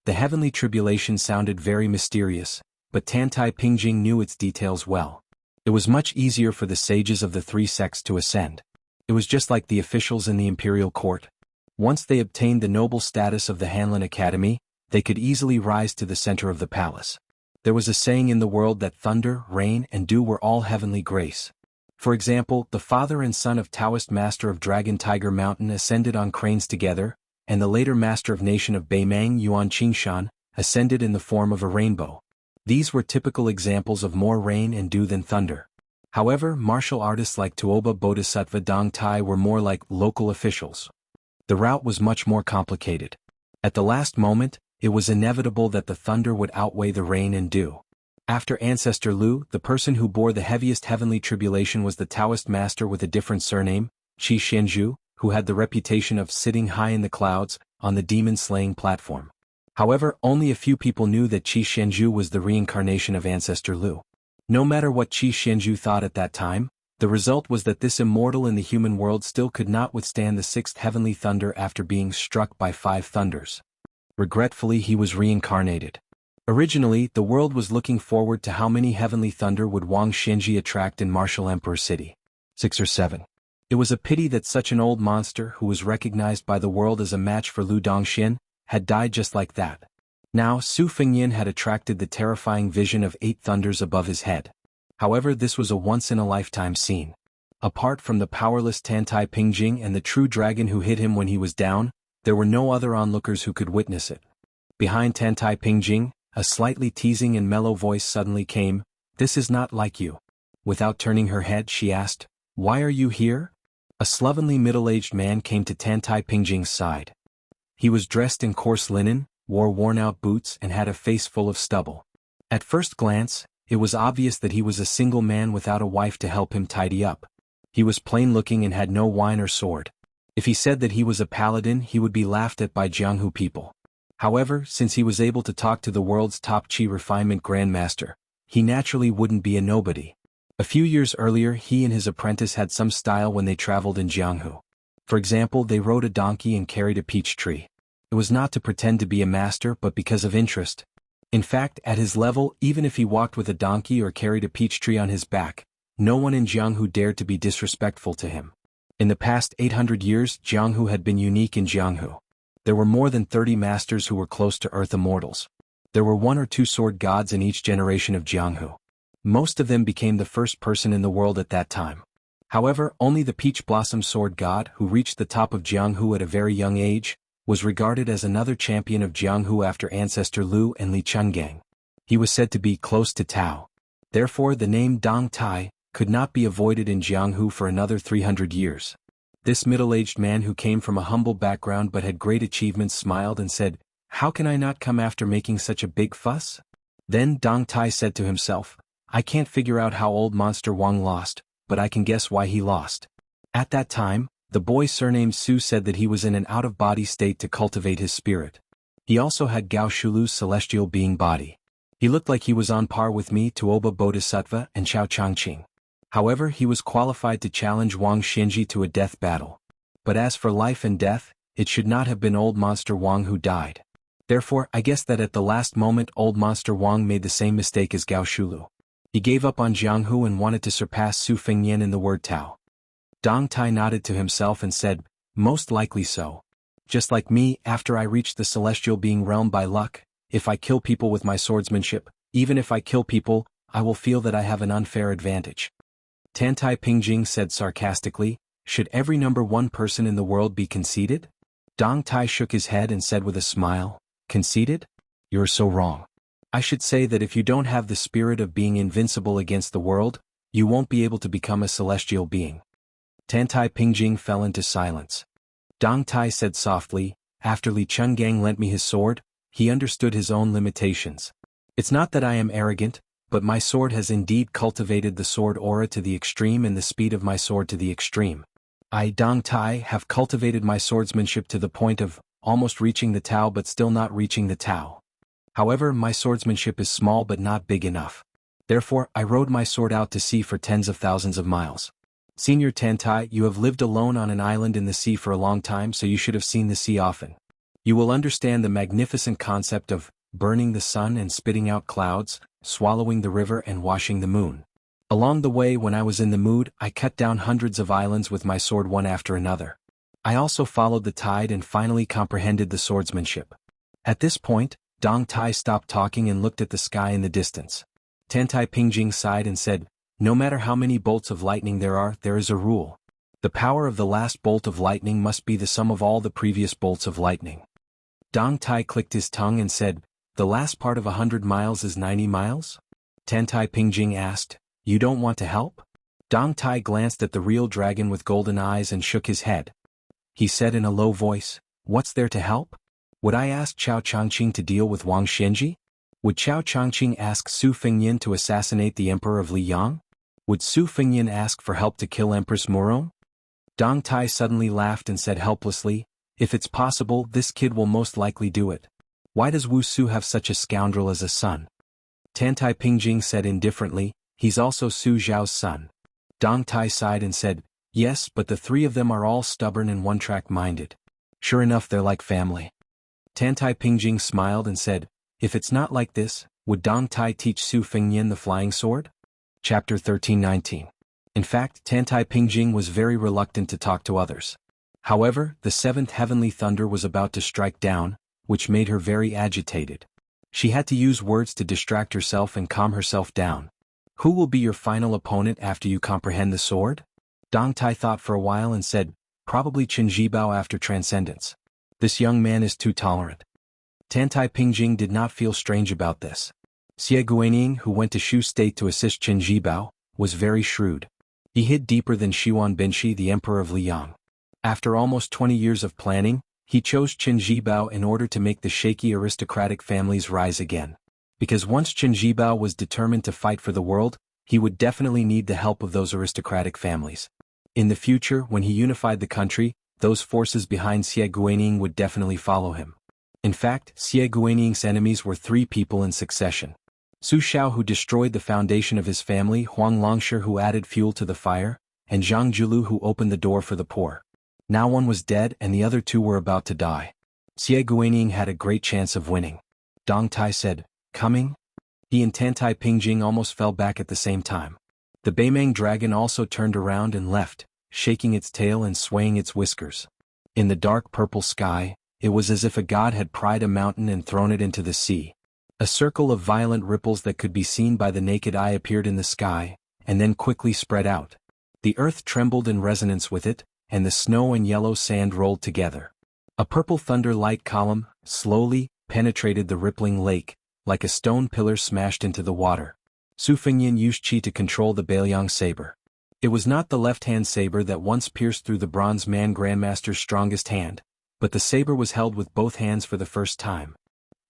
The heavenly tribulation sounded very mysterious, but Tantai Pingjing knew its details well. It was much easier for the sages of the 3 sects to ascend. It was just like the officials in the imperial court. Once they obtained the noble status of the Hanlin Academy, they could easily rise to the center of the palace. There was a saying in the world that thunder, rain, and dew were all heavenly grace. For example, the father and son of Taoist master of Dragon Tiger Mountain ascended on cranes together, and the later master of nation of Beimeng Yuan Qingshan ascended in the form of a rainbow. These were typical examples of more rain and dew than thunder. However, martial artists like Tuoba Bodhisattva Dong Tai were more like local officials. The route was much more complicated. At the last moment, it was inevitable that the thunder would outweigh the rain and dew. After Ancestor Lu, the person who bore the heaviest heavenly tribulation was the Taoist master with a different surname, Qi Xianzhu, who had the reputation of sitting high in the clouds, on the demon-slaying platform. However, only a few people knew that Xianxia was the reincarnation of Ancestor Lu. No matter what Xianxia thought at that time, the result was that this immortal in the human world still could not withstand the sixth heavenly thunder after being struck by 5 thunders. Regretfully, he was reincarnated. Originally, the world was looking forward to how many heavenly thunder would Wang Xinji attract in Martial Emperor City. 6 or 7. It was a pity that such an old monster who was recognized by the world as a match for Lu Dongxin, had died just like that. Now Su Fengyin had attracted the terrifying vision of 8 thunders above his head. However, this was a once-in-a-lifetime scene. Apart from the powerless Tantai Pingjing and the true dragon who hit him when he was down, there were no other onlookers who could witness it. Behind Tantai Pingjing, a slightly teasing and mellow voice suddenly came, "This is not like you." Without turning her head, she asked, "Why are you here?" A slovenly middle-aged man came to Tantai Pingjing's side. He was dressed in coarse linen, wore worn-out boots and had a face full of stubble. At first glance, it was obvious that he was a single man without a wife to help him tidy up. He was plain-looking and had no wine or sword. If he said that he was a paladin, he would be laughed at by Jianghu people. However, since he was able to talk to the world's top chi refinement grandmaster, he naturally wouldn't be a nobody. A few years earlier, he and his apprentice had some style when they traveled in Jianghu. For example, they rode a donkey and carried a peach tree. It was not to pretend to be a master but because of interest. In fact, at his level, even if he walked with a donkey or carried a peach tree on his back, no one in Jianghu dared to be disrespectful to him. In the past 800 years, Jianghu had been unique in Jianghu. There were more than 30 masters who were close to Earth Immortals. There were 1 or 2 sword gods in each generation of Jianghu. Most of them became the first person in the world at that time. However, only the Peach Blossom Sword God, who reached the top of Jianghu at a very young age, was regarded as another champion of Jianghu after Ancestor Lu and Li Chungang. He was said to be close to Tao. Therefore, the name Dong Tai could not be avoided in Jianghu for another 300 years. This middle-aged man who came from a humble background but had great achievements smiled and said, "How can I not come after making such a big fuss?" Then Dong Tai said to himself, "I can't figure out how old Monster Wang lost, but I can guess why he lost." At that time, the boy surnamed Su said that he was in an out-of-body state to cultivate his spirit. He also had Gao Shulu's celestial being body. He looked like he was on par with me, Tuoba Bodhisattva and Chao Changqing. However, he was qualified to challenge Wang Xinji to a death battle. But as for life and death, it should not have been old Monster Wang who died. Therefore, I guess that at the last moment old Monster Wang made the same mistake as Gao Shulu. He gave up on Jianghu and wanted to surpass Su Fengyin in the word Tao. Dong Tai nodded to himself and said, "Most likely so. Just like me, after I reach the celestial being realm by luck, if I kill people with my swordsmanship, even if I kill people, I will feel that I have an unfair advantage." Tantai Pingjing said sarcastically, "Should every number 1 person in the world be conceited?" Dong Tai shook his head and said with a smile, "Conceited? You're so wrong. I should say that if you don't have the spirit of being invincible against the world, you won't be able to become a celestial being." Tantai Pingjing fell into silence. Dong Tai said softly, "After Li Chungang lent me his sword, he understood his own limitations. It's not that I am arrogant, but my sword has indeed cultivated the sword aura to the extreme and the speed of my sword to the extreme. I, Dong Tai, have cultivated my swordsmanship to the point of almost reaching the Tao but still not reaching the Tao. However, my swordsmanship is small but not big enough. Therefore, I rode my sword out to sea for tens of thousands of miles. Senior Tantai, you have lived alone on an island in the sea for a long time, so you should have seen the sea often. You will understand the magnificent concept of burning the sun and spitting out clouds, swallowing the river and washing the moon. Along the way, when I was in the mood, I cut down hundreds of islands with my sword one after another. I also followed the tide and finally comprehended the swordsmanship." At this point, Dong Tai stopped talking and looked at the sky in the distance. Tantai Pingjing sighed and said, "No matter how many bolts of lightning there is a rule. The power of the last bolt of lightning must be the sum of all the previous bolts of lightning." Dong Tai clicked his tongue and said, "The last part of 100 miles is 90 miles? Tantai Pingjing asked, "You don't want to help?" Dong Tai glanced at the real dragon with golden eyes and shook his head. He said in a low voice, "What's there to help? Would I ask Chao Changqing to deal with Wang Xinji? Would Chao Changqing ask Su Fengyin to assassinate the Emperor of Liyang? Would Su Fengyin ask for help to kill Empress Murong? Dong Tai suddenly laughed and said helplessly, "If it's possible, this kid will most likely do it. Why does Wu Su have such a scoundrel as a son?" Tantai Pingjing said indifferently, "He's also Su Zhao's son." Dong Tai sighed and said, "Yes, but the three of them are all stubborn and one-track minded. Sure enough, they're like family." Tantai Pingjing smiled and said, "If it's not like this, would Dong Tai teach Su Fengnian the flying sword?" Chapter 13:19. In fact, Tantai Pingjing was very reluctant to talk to others. However, the seventh heavenly thunder was about to strike down, which made her very agitated. She had to use words to distract herself and calm herself down. "Who will be your final opponent after you comprehend the sword?" Dong Tai thought for a while and said, "Probably Qin Jibao after transcendence. This young man is too tolerant." Tantai Pingjing did not feel strange about this. Xie Guanyin, who went to Shu State to assist Qin Jibao, was very shrewd. He hid deeper than Xiwan Binshi, the emperor of Liang. After almost 20 years of planning, he chose Qin Jibao in order to make the shaky aristocratic families rise again. Because once Qin Jibao was determined to fight for the world, he would definitely need the help of those aristocratic families. In the future, when he unified the country, those forces behind Xie Guanyin would definitely follow him. In fact, Xie Guanying's enemies were three people in succession. Su Xiao, who destroyed the foundation of his family, Huang Longshi, who added fuel to the fire, and Zhang Julu, who opened the door for the poor. Now one was dead and the other two were about to die. Xie Guanyin had a great chance of winning. Dong Tai said, "Coming?" He and Tantai Pingjing almost fell back at the same time. The Beimang dragon also turned around and left, shaking its tail and swaying its whiskers. In the dark purple sky, it was as if a god had pried a mountain and thrown it into the sea. A circle of violent ripples that could be seen by the naked eye appeared in the sky, and then quickly spread out. The earth trembled in resonance with it, and the snow and yellow sand rolled together. A purple thunder light column, slowly, penetrated the rippling lake, like a stone pillar smashed into the water. Su Fengnian used qi to control the Bailiang saber. It was not the left-hand saber that once pierced through the Bronze Man Grandmaster's strongest hand, but the saber was held with both hands for the first time.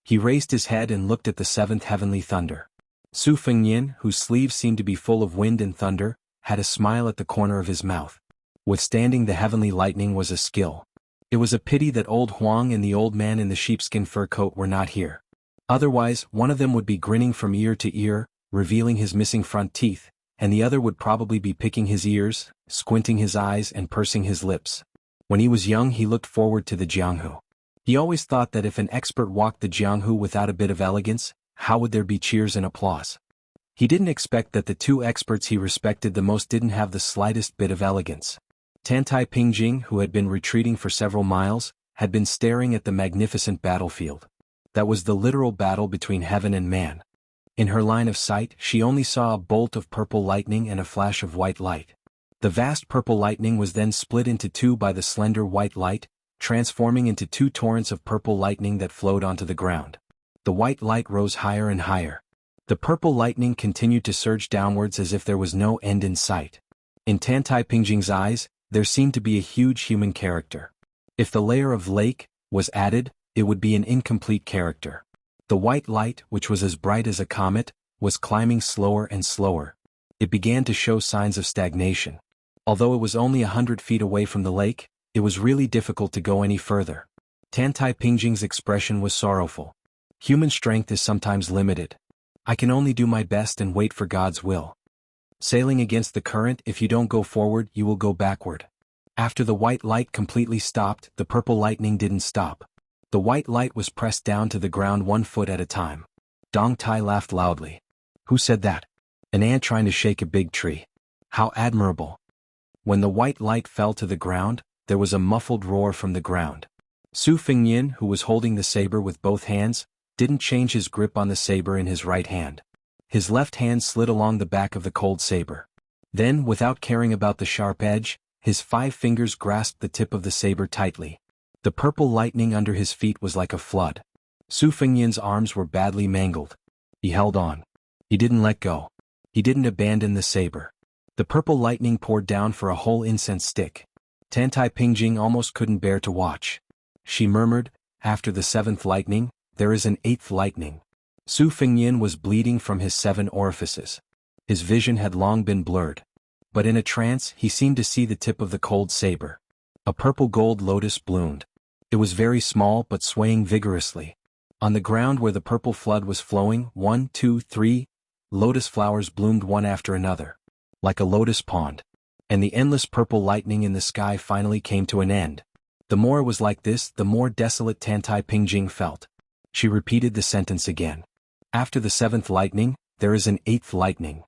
He raised his head and looked at the seventh heavenly thunder. Su Fengnian, whose sleeves seemed to be full of wind and thunder, had a smile at the corner of his mouth. Withstanding the heavenly lightning was a skill. It was a pity that old Huang and the old man in the sheepskin fur coat were not here. Otherwise, one of them would be grinning from ear to ear, revealing his missing front teeth, and the other would probably be picking his ears, squinting his eyes and pursing his lips. When he was young, he looked forward to the Jianghu. He always thought that if an expert walked the Jianghu without a bit of elegance, how would there be cheers and applause? He didn't expect that the two experts he respected the most didn't have the slightest bit of elegance. Tantai Pingjing, who had been retreating for several miles, had been staring at the magnificent battlefield. That was the literal battle between heaven and man. In her line of sight, she only saw a bolt of purple lightning and a flash of white light. The vast purple lightning was then split into two by the slender white light, transforming into two torrents of purple lightning that flowed onto the ground. The white light rose higher and higher. The purple lightning continued to surge downwards as if there was no end in sight. In Tantai Pingjing's eyes, there seemed to be a huge human character. If the layer of lake was added, it would be an incomplete character. The white light, which was as bright as a comet, was climbing slower and slower. It began to show signs of stagnation. Although it was only 100 feet away from the lake, it was really difficult to go any further. Tantai Pingjing's expression was sorrowful. Human strength is sometimes limited. I can only do my best and wait for God's will. Sailing against the current, if you don't go forward, you will go backward. After the white light completely stopped, the purple lightning didn't stop. The white light was pressed down to the ground 1 foot at a time. Dong Tai laughed loudly. "Who said that? An ant trying to shake a big tree. How admirable." When the white light fell to the ground, there was a muffled roar from the ground. Su Fengnian, who was holding the saber with both hands, didn't change his grip on the saber in his right hand. His left hand slid along the back of the cold saber. Then, without caring about the sharp edge, his 5 fingers grasped the tip of the saber tightly. The purple lightning under his feet was like a flood. Su Fengnian's arms were badly mangled. He held on. He didn't let go. He didn't abandon the saber. The purple lightning poured down for a whole incense stick. Tantai Pingjing almost couldn't bear to watch. She murmured, "After the 7th lightning, there is an 8th lightning." Su Fengnian was bleeding from his 7 orifices. His vision had long been blurred. but in a trance he seemed to see the tip of the cold saber. A purple-gold lotus bloomed. It was very small but swaying vigorously. On the ground where the purple flood was flowing, 1, 2, 3, lotus flowers bloomed one after another, like a lotus pond. And the endless purple lightning in the sky finally came to an end. The more it was like this, the more desolate Tantai Pingjing felt. She repeated the sentence again. After the 7th lightning, there is an 8th lightning.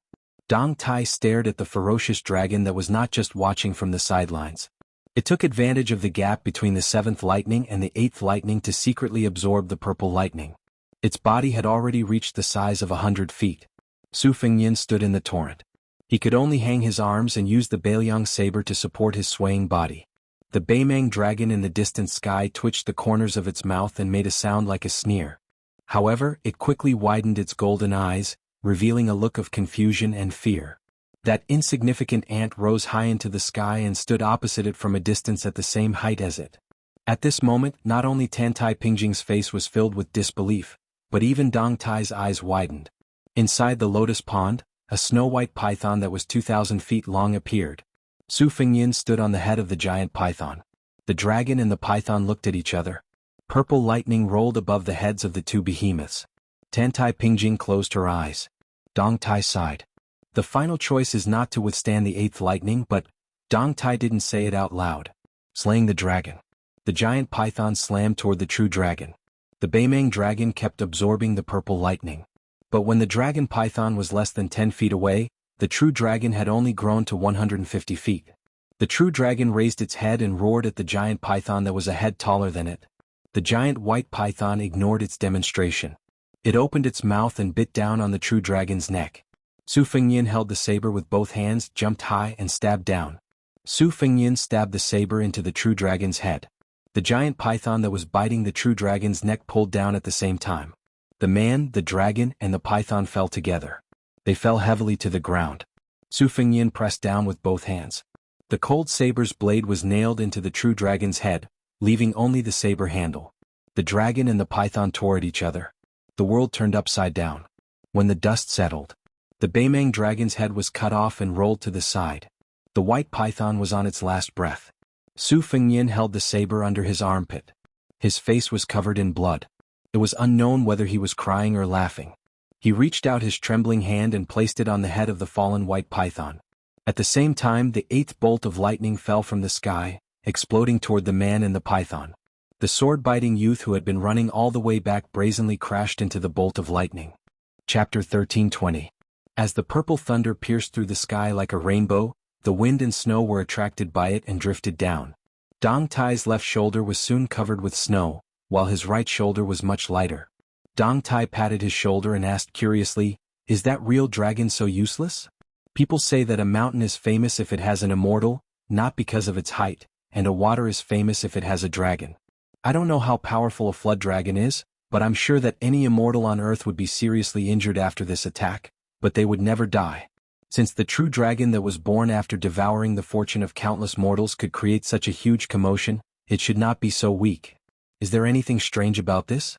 Dong Tai stared at the ferocious dragon that was not just watching from the sidelines. It took advantage of the gap between the 7th lightning and the 8th lightning to secretly absorb the purple lightning. Its body had already reached the size of 100 feet. Su Fengyin stood in the torrent. He could only hang his arms and use the Beiliang saber to support his swaying body. The Beimang dragon in the distant sky twitched the corners of its mouth and made a sound like a sneer. However, it quickly widened its golden eyes, revealing a look of confusion and fear. That insignificant ant rose high into the sky and stood opposite it from a distance at the same height as it. At this moment, not only Tantai Pingjing's face was filled with disbelief, but even Dong Tai's eyes widened. Inside the lotus pond, a snow-white python that was 2,000 feet long appeared. Su Fengyin stood on the head of the giant python. The dragon and the python looked at each other. Purple lightning rolled above the heads of the two behemoths. Tantai Pingjing closed her eyes. Dong Tai sighed. The final choice is not to withstand the 8th lightning, but Dong Tai didn't say it out loud. Slaying the dragon. The giant python slammed toward the true dragon. The Beimang dragon kept absorbing the purple lightning. But when the dragon python was less than 10 feet away, the true dragon had only grown to 150 feet. The true dragon raised its head and roared at the giant python that was a head taller than it. The giant white python ignored its demonstration. It opened its mouth and bit down on the true dragon's neck. Su Fengyin held the saber with both hands, jumped high and stabbed down. Su Fengyin stabbed the saber into the true dragon's head. The giant python that was biting the true dragon's neck pulled down at the same time. The man, the dragon, and the python fell together. They fell heavily to the ground. Su Fengyin pressed down with both hands. The cold saber's blade was nailed into the true dragon's head, leaving only the saber handle. The dragon and the python tore at each other. The world turned upside down. When the dust settled, the Beimang dragon's head was cut off and rolled to the side. The white python was on its last breath. Su Fengyin held the saber under his armpit. His face was covered in blood. It was unknown whether he was crying or laughing. He reached out his trembling hand and placed it on the head of the fallen white python. At the same time, the 8th bolt of lightning fell from the sky, exploding toward the man and the python. The sword-biting youth who had been running all the way back brazenly crashed into the bolt of lightning. Chapter 13:20. As the purple thunder pierced through the sky like a rainbow, the wind and snow were attracted by it and drifted down. Dong Tai's left shoulder was soon covered with snow, while his right shoulder was much lighter. Dong Tai patted his shoulder and asked curiously, "Is that real dragon so useless? People say that a mountain is famous if it has an immortal, not because of its height, and a water is famous if it has a dragon. I don't know how powerful a flood dragon is, but I'm sure that any immortal on Earth would be seriously injured after this attack, but they would never die. Since the true dragon that was born after devouring the fortune of countless mortals could create such a huge commotion, it should not be so weak. Is there anything strange about this?"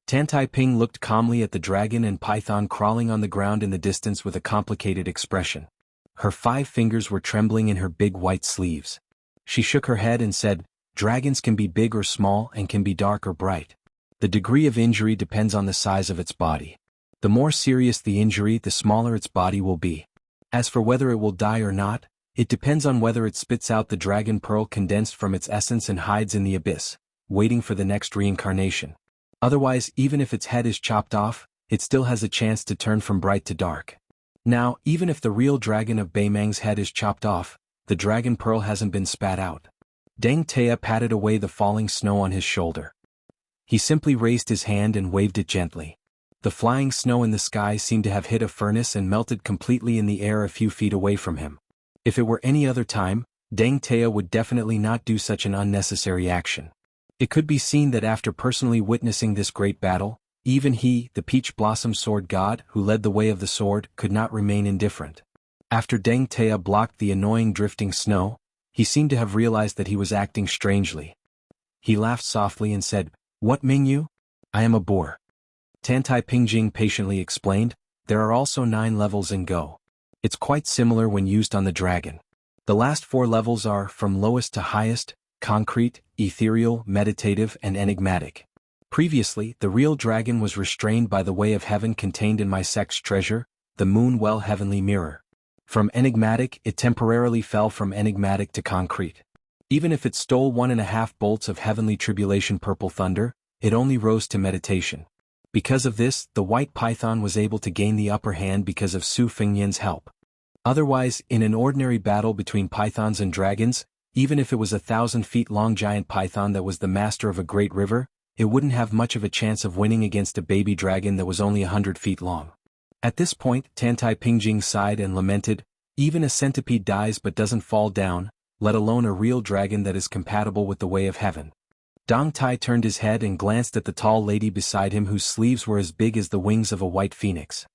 Tantai Ping looked calmly at the dragon and python crawling on the ground in the distance with a complicated expression. Her 5 fingers were trembling in her big white sleeves. She shook her head and said, "Dragons can be big or small and can be dark or bright. The degree of injury depends on the size of its body. The more serious the injury, the smaller its body will be. As for whether it will die or not, it depends on whether it spits out the dragon pearl condensed from its essence and hides in the abyss, waiting for the next reincarnation. Otherwise, even if its head is chopped off, it still has a chance to turn from bright to dark. Now, even if the real dragon of Beimang's head is chopped off, the dragon pearl hasn't been spat out." Deng Tea patted away the falling snow on his shoulder. He simply raised his hand and waved it gently. The flying snow in the sky seemed to have hit a furnace and melted completely in the air a few feet away from him. If it were any other time, Deng Tea would definitely not do such an unnecessary action. It could be seen that after personally witnessing this great battle, even he, the peach blossom sword god who led the way of the sword, could not remain indifferent. After Deng Tea blocked the annoying drifting snow, he seemed to have realized that he was acting strangely. He laughed softly and said, "What, Mingyu? I am a boar." Tantai Pingjing patiently explained, "There are also 9 levels in Go. It's quite similar when used on the dragon. The last 4 levels are, from lowest to highest, concrete, ethereal, meditative, and enigmatic. Previously, the real dragon was restrained by the way of heaven contained in my sect's treasure, the Moonwell Heavenly Mirror. From enigmatic, it temporarily fell from enigmatic to concrete. Even if it stole 1.5 bolts of heavenly tribulation purple thunder, it only rose to meditation. Because of this, the white python was able to gain the upper hand because of Su Fengyan's help. Otherwise, in an ordinary battle between pythons and dragons, even if it was 1,000 feet long giant python that was the master of a great river, it wouldn't have much of a chance of winning against a baby dragon that was only 100 feet long. At this point, Tantai Pingjing sighed and lamented, even a centipede dies but doesn't fall down, let alone a real dragon that is compatible with the way of heaven. Dong Tai turned his head and glanced at the tall lady beside him whose sleeves were as big as the wings of a white phoenix.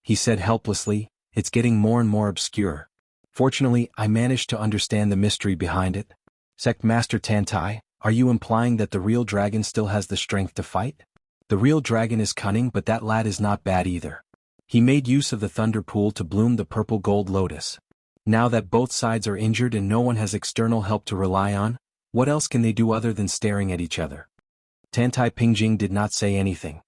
He said helplessly, "It's getting more and more obscure. Fortunately, I managed to understand the mystery behind it." Sect Master Tantai, are you implying that the real dragon still has the strength to fight? The real dragon is cunning, but that lad is not bad either. He made use of the thunder pool to bloom the purple gold lotus. Now that both sides are injured and no one has external help to rely on, what else can they do other than staring at each other? Tantai Pingjing did not say anything.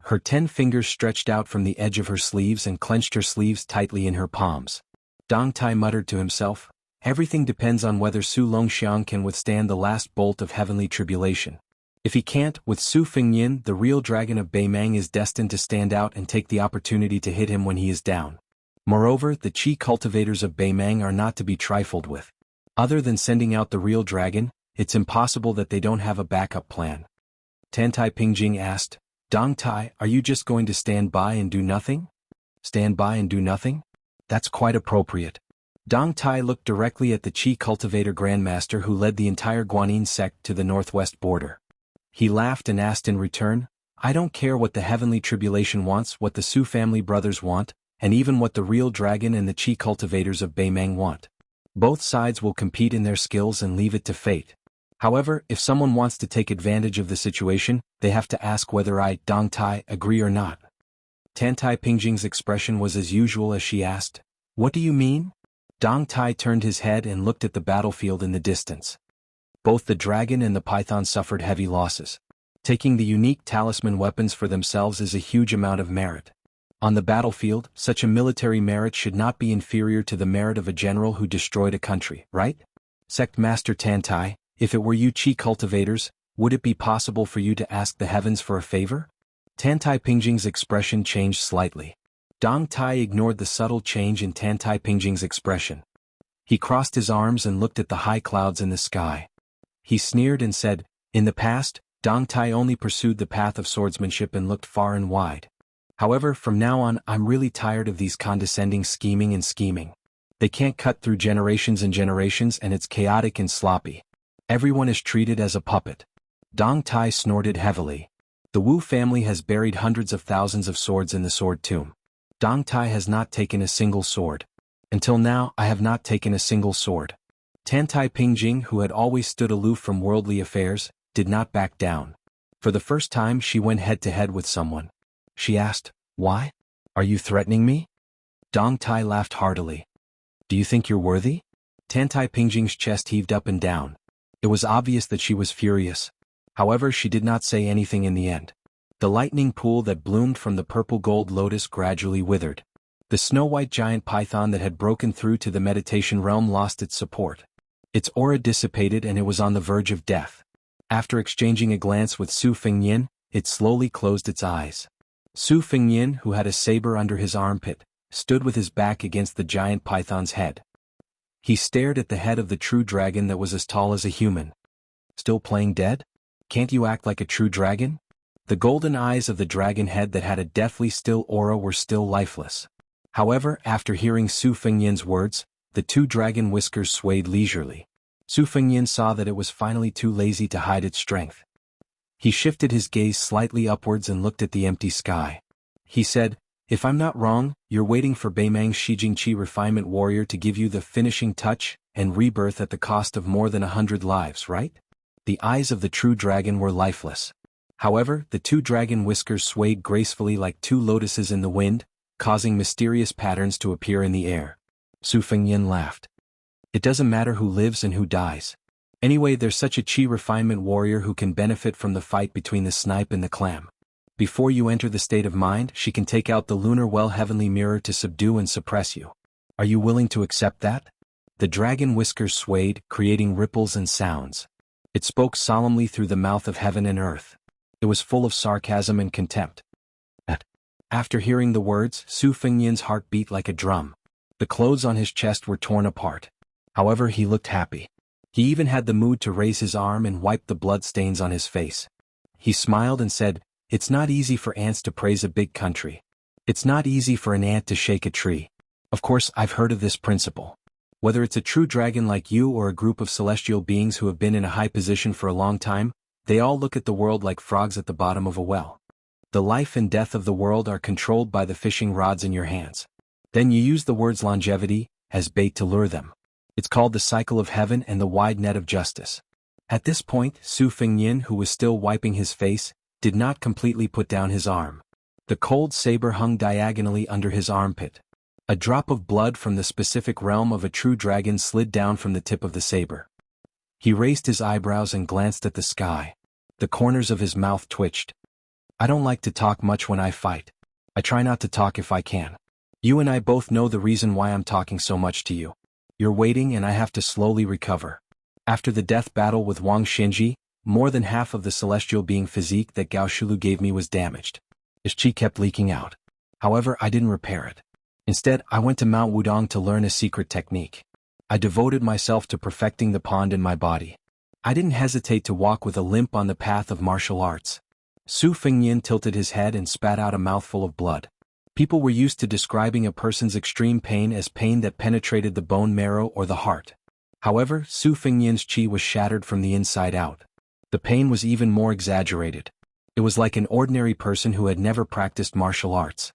Her 10 fingers stretched out from the edge of her sleeves and clenched her sleeves tightly in her palms. Dong Tai muttered to himself, everything depends on whether Su Longxiang can withstand the last bolt of heavenly tribulation. If he can't, with Su Fengyan, the real dragon of Beimang is destined to stand out and take the opportunity to hit him when he is down. Moreover, the Qi cultivators of Beimang are not to be trifled with. Other than sending out the real dragon, it's impossible that they don't have a backup plan. Tantai Pingjing asked, Dong Tai, are you just going to stand by and do nothing? Stand by and do nothing? That's quite appropriate. Dong Tai looked directly at the Qi cultivator grandmaster who led the entire Guanyin sect to the northwest border. He laughed and asked in return, I don't care what the heavenly tribulation wants, what the Su family brothers want, and even what the real dragon and the Qi cultivators of Beimang want. Both sides will compete in their skills and leave it to fate. However, if someone wants to take advantage of the situation, they have to ask whether I, Dong Tai, agree or not. Tantai Pingjing's expression was as usual as she asked, What do you mean? Dong Tai turned his head and looked at the battlefield in the distance. Both the dragon and the python suffered heavy losses. Taking the unique talisman weapons for themselves is a huge amount of merit. On the battlefield, such a military merit should not be inferior to the merit of a general who destroyed a country, right? Sect Master Tantai, if it were you Qi cultivators, would it be possible for you to ask the heavens for a favor? Tantai Pingjing's expression changed slightly. Dong Tai ignored the subtle change in Tantai Pingjing's expression. He crossed his arms and looked at the high clouds in the sky. He sneered and said, In the past, Dong Tai only pursued the path of swordsmanship and looked far and wide. However, from now on, I'm really tired of these condescending scheming. They can't cut through generations and generations, and it's chaotic and sloppy. Everyone is treated as a puppet. Dong Tai snorted heavily. The Wu family has buried hundreds of thousands of swords in the sword tomb. Dong Tai has not taken a single sword. Until now, I have not taken a single sword. Tantai Pingjing, who had always stood aloof from worldly affairs, did not back down. For the first time, she went head-to-head with someone. She asked, Why? Are you threatening me? Dong Tai laughed heartily. Do you think you're worthy? Tantai Pingjing's chest heaved up and down. It was obvious that she was furious. However, she did not say anything in the end. The lightning pool that bloomed from the purple gold lotus gradually withered. The snow-white giant python that had broken through to the meditation realm lost its support. Its aura dissipated and it was on the verge of death. After exchanging a glance with Su Fengyan, it slowly closed its eyes. Su Fengyan, who had a saber under his armpit, stood with his back against the giant python's head. He stared at the head of the true dragon that was as tall as a human. Still playing dead? Can't you act like a true dragon? The golden eyes of the dragon head that had a deathly still aura were still lifeless. However, after hearing Su Fengyan's words, the 2 dragon whiskers swayed leisurely. Su Fengyan saw that it was finally too lazy to hide its strength. He shifted his gaze slightly upwards and looked at the empty sky. He said, If I'm not wrong, you're waiting for Beimang's Shijingqi refinement warrior to give you the finishing touch and rebirth at the cost of more than 100 lives, right? The eyes of the true dragon were lifeless. However, the 2 dragon whiskers swayed gracefully like 2 lotuses in the wind, causing mysterious patterns to appear in the air. Su Fengyin laughed. It doesn't matter who lives and who dies. Anyway, there's such a chi refinement warrior who can benefit from the fight between the snipe and the clam. Before you enter the state of mind, she can take out the lunar well heavenly mirror to subdue and suppress you. Are you willing to accept that? The dragon whiskers swayed, creating ripples and sounds. It spoke solemnly through the mouth of heaven and earth. It was full of sarcasm and contempt. After hearing the words, Su Fengyin's heart beat like a drum. The clothes on his chest were torn apart. However, he looked happy. He even had the mood to raise his arm and wipe the blood stains on his face. He smiled and said, "It's not easy for ants to praise a big country. It's not easy for an ant to shake a tree. Of course, I've heard of this principle. Whether it's a true dragon like you or a group of celestial beings who have been in a high position for a long time, they all look at the world like frogs at the bottom of a well. The life and death of the world are controlled by the fishing rods in your hands. Then you use the words longevity as bait to lure them. It's called the cycle of heaven and the wide net of justice." At this point, Su Fengyin, who was still wiping his face, did not completely put down his arm. The cold saber hung diagonally under his armpit. A drop of blood from the specific realm of a true dragon slid down from the tip of the saber. He raised his eyebrows and glanced at the sky. The corners of his mouth twitched. "I don't like to talk much when I fight. I try not to talk if I can. You and I both know the reason why I'm talking so much to you. You're waiting and I have to slowly recover. After the death battle with Wang Xinji, more than half of the celestial being physique that Gao Shulu gave me was damaged. His chi kept leaking out. However, I didn't repair it. Instead, I went to Mount Wudong to learn a secret technique. I devoted myself to perfecting the pond in my body. I didn't hesitate to walk with a limp on the path of martial arts." Su Fengyin tilted his head and spat out a mouthful of blood. People were used to describing a person's extreme pain as pain that penetrated the bone marrow or the heart. However, Su Fengyin's chi was shattered from the inside out. The pain was even more exaggerated. It was like an ordinary person who had never practiced martial arts.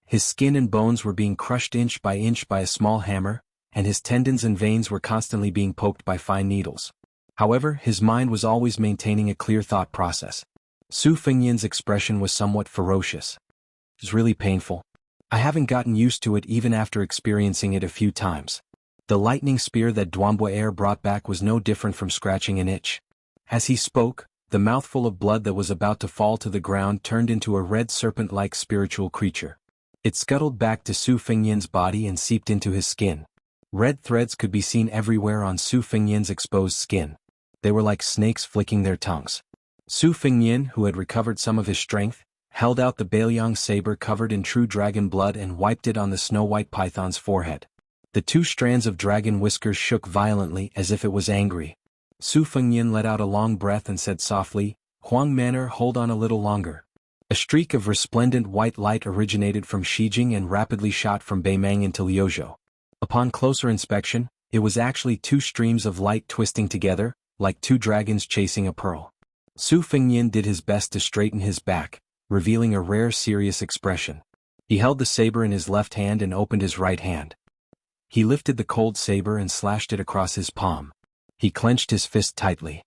His skin and bones were being crushed inch by a small hammer, and his tendons and veins were constantly being poked by fine needles. However, his mind was always maintaining a clear thought process. Su Fengyin's expression was somewhat ferocious. "It's really painful. I haven't gotten used to it even after experiencing it a few times." The lightning spear that Duanboer brought back was no different from scratching an itch. As he spoke, the mouthful of blood that was about to fall to the ground turned into a red serpent-like spiritual creature. It scuttled back to Su Fengyin's body and seeped into his skin. Red threads could be seen everywhere on Su Fengyin's exposed skin. They were like snakes flicking their tongues. Su Fengyin, who had recovered some of his strength, held out the Bailiang saber covered in true dragon blood and wiped it on the snow-white python's forehead. The two strands of dragon whiskers shook violently as if it was angry. Su Fengyin let out a long breath and said softly, "Huang Manor, hold on a little longer." A streak of resplendent white light originated from Shijing and rapidly shot from Beimang into Liuzhou. Upon closer inspection, it was actually two streams of light twisting together, like two dragons chasing a pearl. Su Fengyin did his best to straighten his back, revealing a rare serious expression. He held the saber in his left hand and opened his right hand. He lifted the cold saber and slashed it across his palm. He clenched his fist tightly.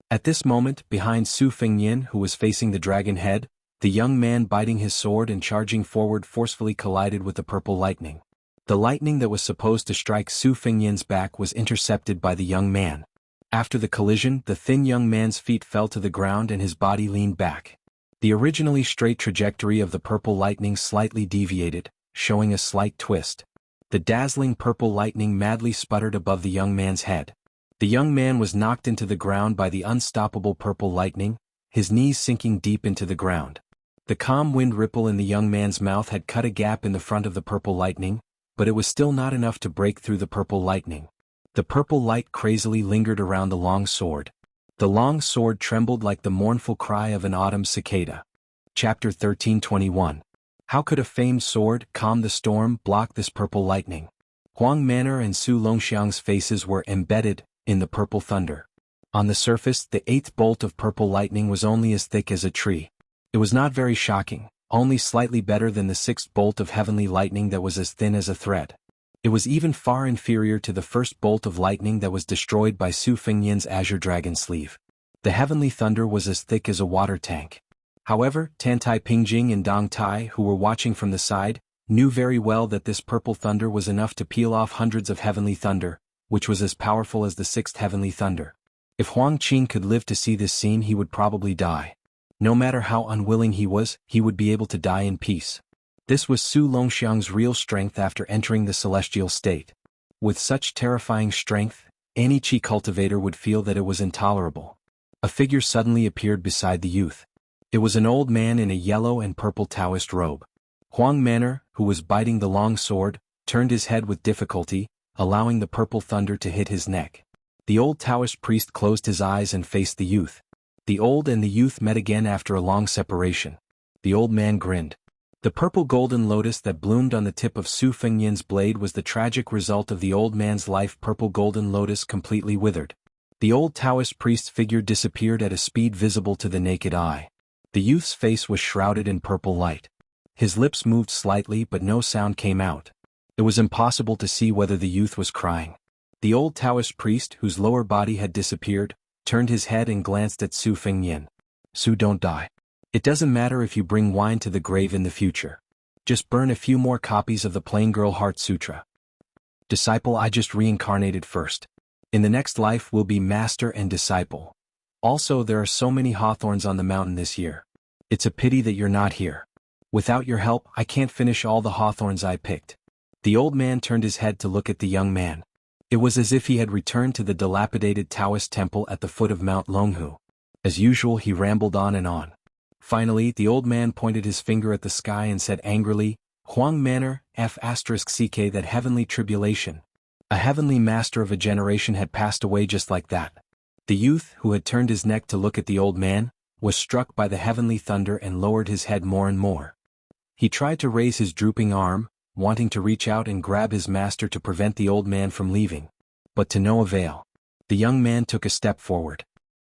At this moment, behind Su Fengyin, who was facing the dragon head, the young man biting his sword and charging forward forcefully collided with the purple lightning. The lightning that was supposed to strike Su Fengyin's back was intercepted by the young man. After the collision, the thin young man's feet fell to the ground and his body leaned back. The originally straight trajectory of the purple lightning slightly deviated, showing a slight twist. The dazzling purple lightning madly sputtered above the young man's head. The young man was knocked into the ground by the unstoppable purple lightning, his knees sinking deep into the ground. The calm wind ripple in the young man's mouth had cut a gap in the front of the purple lightning, but it was still not enough to break through the purple lightning. The purple light crazily lingered around the long sword. The long sword trembled like the mournful cry of an autumn cicada. Chapter 1321. How could a famed sword, calm the storm, block this purple lightning? Huang Manor and Su Longxiang's faces were embedded in the purple thunder. On the surface, the eighth bolt of purple lightning was only as thick as a tree. It was not very shocking, only slightly better than the sixth bolt of heavenly lightning that was as thin as a thread. It was even far inferior to the first bolt of lightning that was destroyed by Su Fengyin's azure dragon sleeve. The heavenly thunder was as thick as a water tank. However, Tantai Pingjing and Dong Tai, who were watching from the side, knew very well that this purple thunder was enough to peel off hundreds of heavenly thunder, which was as powerful as the sixth heavenly thunder. If Huang Qin could live to see this scene, he would probably die. No matter how unwilling he was, he would be able to die in peace. This was Su Longxiang's real strength after entering the celestial state. With such terrifying strength, any Qi cultivator would feel that it was intolerable. A figure suddenly appeared beside the youth. It was an old man in a yellow and purple Taoist robe. Huang Manor, who was biting the long sword, turned his head with difficulty, allowing the purple thunder to hit his neck. The old Taoist priest closed his eyes and faced the youth. The old and the youth met again after a long separation. The old man grinned. The purple golden lotus that bloomed on the tip of Su Fengyan's blade was the tragic result of the old man's life. Purple golden lotus completely withered. The old Taoist priest's figure disappeared at a speed visible to the naked eye. The youth's face was shrouded in purple light. His lips moved slightly but no sound came out. It was impossible to see whether the youth was crying. The old Taoist priest, whose lower body had disappeared, turned his head and glanced at Su Fengyan. Su, don't die. It doesn't matter if you bring wine to the grave in the future. Just burn a few more copies of the Plain Girl Heart Sutra. Disciple, I just reincarnated first. In the next life we'll be master and disciple. Also, there are so many hawthorns on the mountain this year. It's a pity that you're not here. Without your help, I can't finish all the hawthorns I picked. The old man turned his head to look at the young man. It was as if he had returned to the dilapidated Taoist temple at the foot of Mount Longhu. As usual, he rambled on and on. Finally, the old man pointed his finger at the sky and said angrily, Huang Manor, F***ck that heavenly tribulation. A heavenly master of a generation had passed away just like that. The youth, who had turned his neck to look at the old man, was struck by the heavenly thunder and lowered his head more and more. He tried to raise his drooping arm, wanting to reach out and grab his master to prevent the old man from leaving. But to no avail. The young man took a step forward.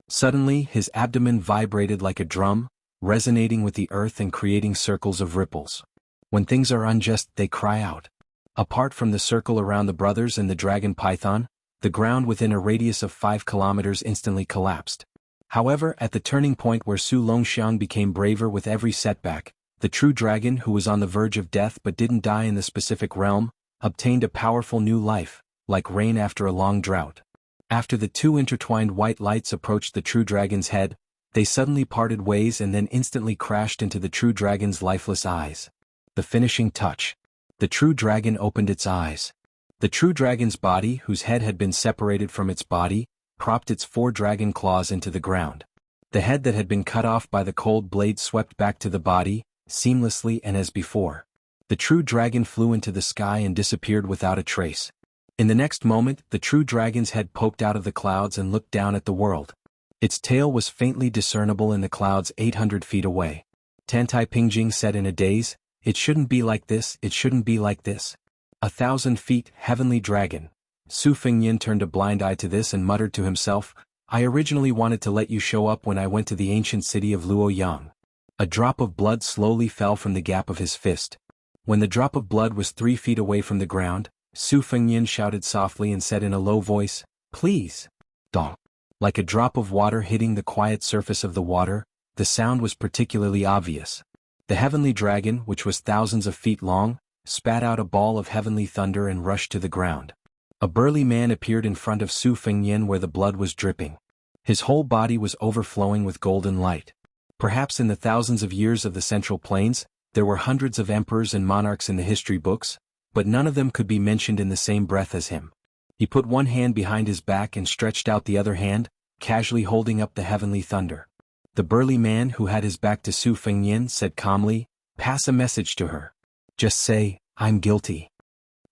Suddenly, his abdomen vibrated like a drum, resonating with the earth and creating circles of ripples. When things are unjust, they cry out. Apart from the circle around the brothers and the dragon python, the ground within a radius of 5 kilometers instantly collapsed. However, at the turning point where Su Longxiang became braver with every setback, the true dragon, who was on the verge of death but didn't die in the specific realm, obtained a powerful new life, like rain after a long drought. After the two intertwined white lights approached the true dragon's head, they suddenly parted ways and then instantly crashed into the true dragon's lifeless eyes. The finishing touch. The true dragon opened its eyes. The true dragon's body, whose head had been separated from its body, propped its 4 dragon claws into the ground. The head that had been cut off by the cold blade swept back to the body, seamlessly and as before. The true dragon flew into the sky and disappeared without a trace. In the next moment, the true dragon's head poked out of the clouds and looked down at the world. Its tail was faintly discernible in the clouds 800 feet away. Tantai Pingjing said in a daze, "It shouldn't be like this, it shouldn't be like this." 1,000 feet, heavenly dragon. Su Fengyan turned a blind eye to this and muttered to himself, "I originally wanted to let you show up when I went to the ancient city of Luoyang." A drop of blood slowly fell from the gap of his fist. When the drop of blood was 3 feet away from the ground, Su Fengyan shouted softly and said in a low voice, "Please." Dong. Like a drop of water hitting the quiet surface of the water, the sound was particularly obvious. The heavenly dragon, which was thousands of feet long, spat out a ball of heavenly thunder and rushed to the ground. A burly man appeared in front of Su Fengyan where the blood was dripping. His whole body was overflowing with golden light. Perhaps in the thousands of years of the Central Plains, there were hundreds of emperors and monarchs in the history books, but none of them could be mentioned in the same breath as him. He put one hand behind his back and stretched out the other hand, casually holding up the heavenly thunder. The burly man who had his back to Su Fengyan said calmly, "Pass a message to her. Just say, 'I'm guilty.'"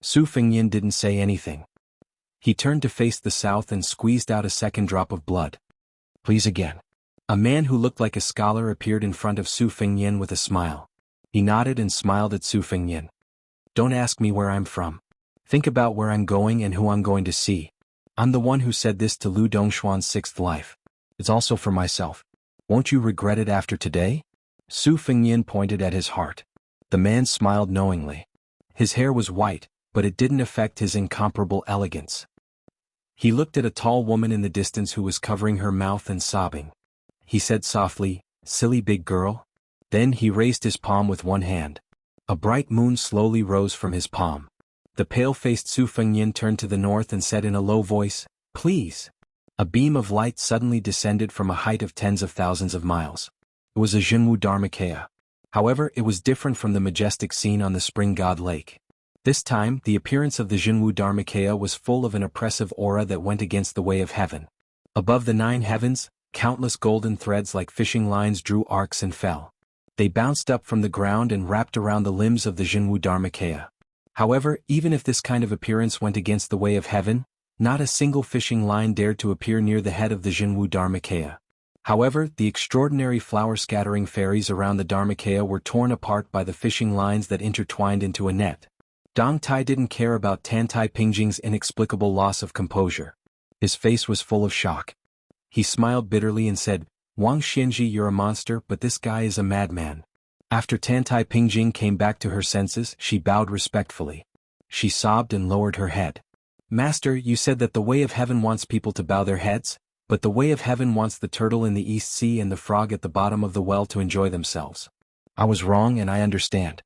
Su Fengyan didn't say anything. He turned to face the south and squeezed out a second drop of blood. "Please again." A man who looked like a scholar appeared in front of Su Fengyan with a smile. He nodded and smiled at Su Fengyan. "Don't ask me where I'm from. Think about where I'm going and who I'm going to see. I'm the one who said this to Lu Dongxuan's 6th life. It's also for myself. Won't you regret it after today?" Su Fengyan pointed at his heart. The man smiled knowingly. His hair was white, but it didn't affect his incomparable elegance. He looked at a tall woman in the distance who was covering her mouth and sobbing. He said softly, "Silly big girl." Then he raised his palm with one hand. A bright moon slowly rose from his palm. The pale-faced Su Fengnian turned to the north and said in a low voice, "Please." A beam of light suddenly descended from a height of tens of thousands of miles. It was a Jianghu Dharmakaya. However, it was different from the majestic scene on the Spring God Lake. This time, the appearance of the Jianghu Dharmakaya was full of an oppressive aura that went against the way of heaven. Above the 9 heavens, countless golden threads like fishing lines drew arcs and fell. They bounced up from the ground and wrapped around the limbs of the Jianghu Dharmakaya. However, even if this kind of appearance went against the way of heaven, not a single fishing line dared to appear near the head of the Jianghu Dharmakaya. However, the extraordinary flower-scattering fairies around the Dharmakaya were torn apart by the fishing lines that intertwined into a net. Dong Tai didn't care about Tantai Pingjing's inexplicable loss of composure. His face was full of shock. He smiled bitterly and said, "Wang Xianxia, you're a monster, but this guy is a madman." After Tantai Pingjing came back to her senses, she bowed respectfully. She sobbed and lowered her head. "Master, you said that the way of heaven wants people to bow their heads, but the way of heaven wants the turtle in the East Sea and the frog at the bottom of the well to enjoy themselves. I was wrong and I understand."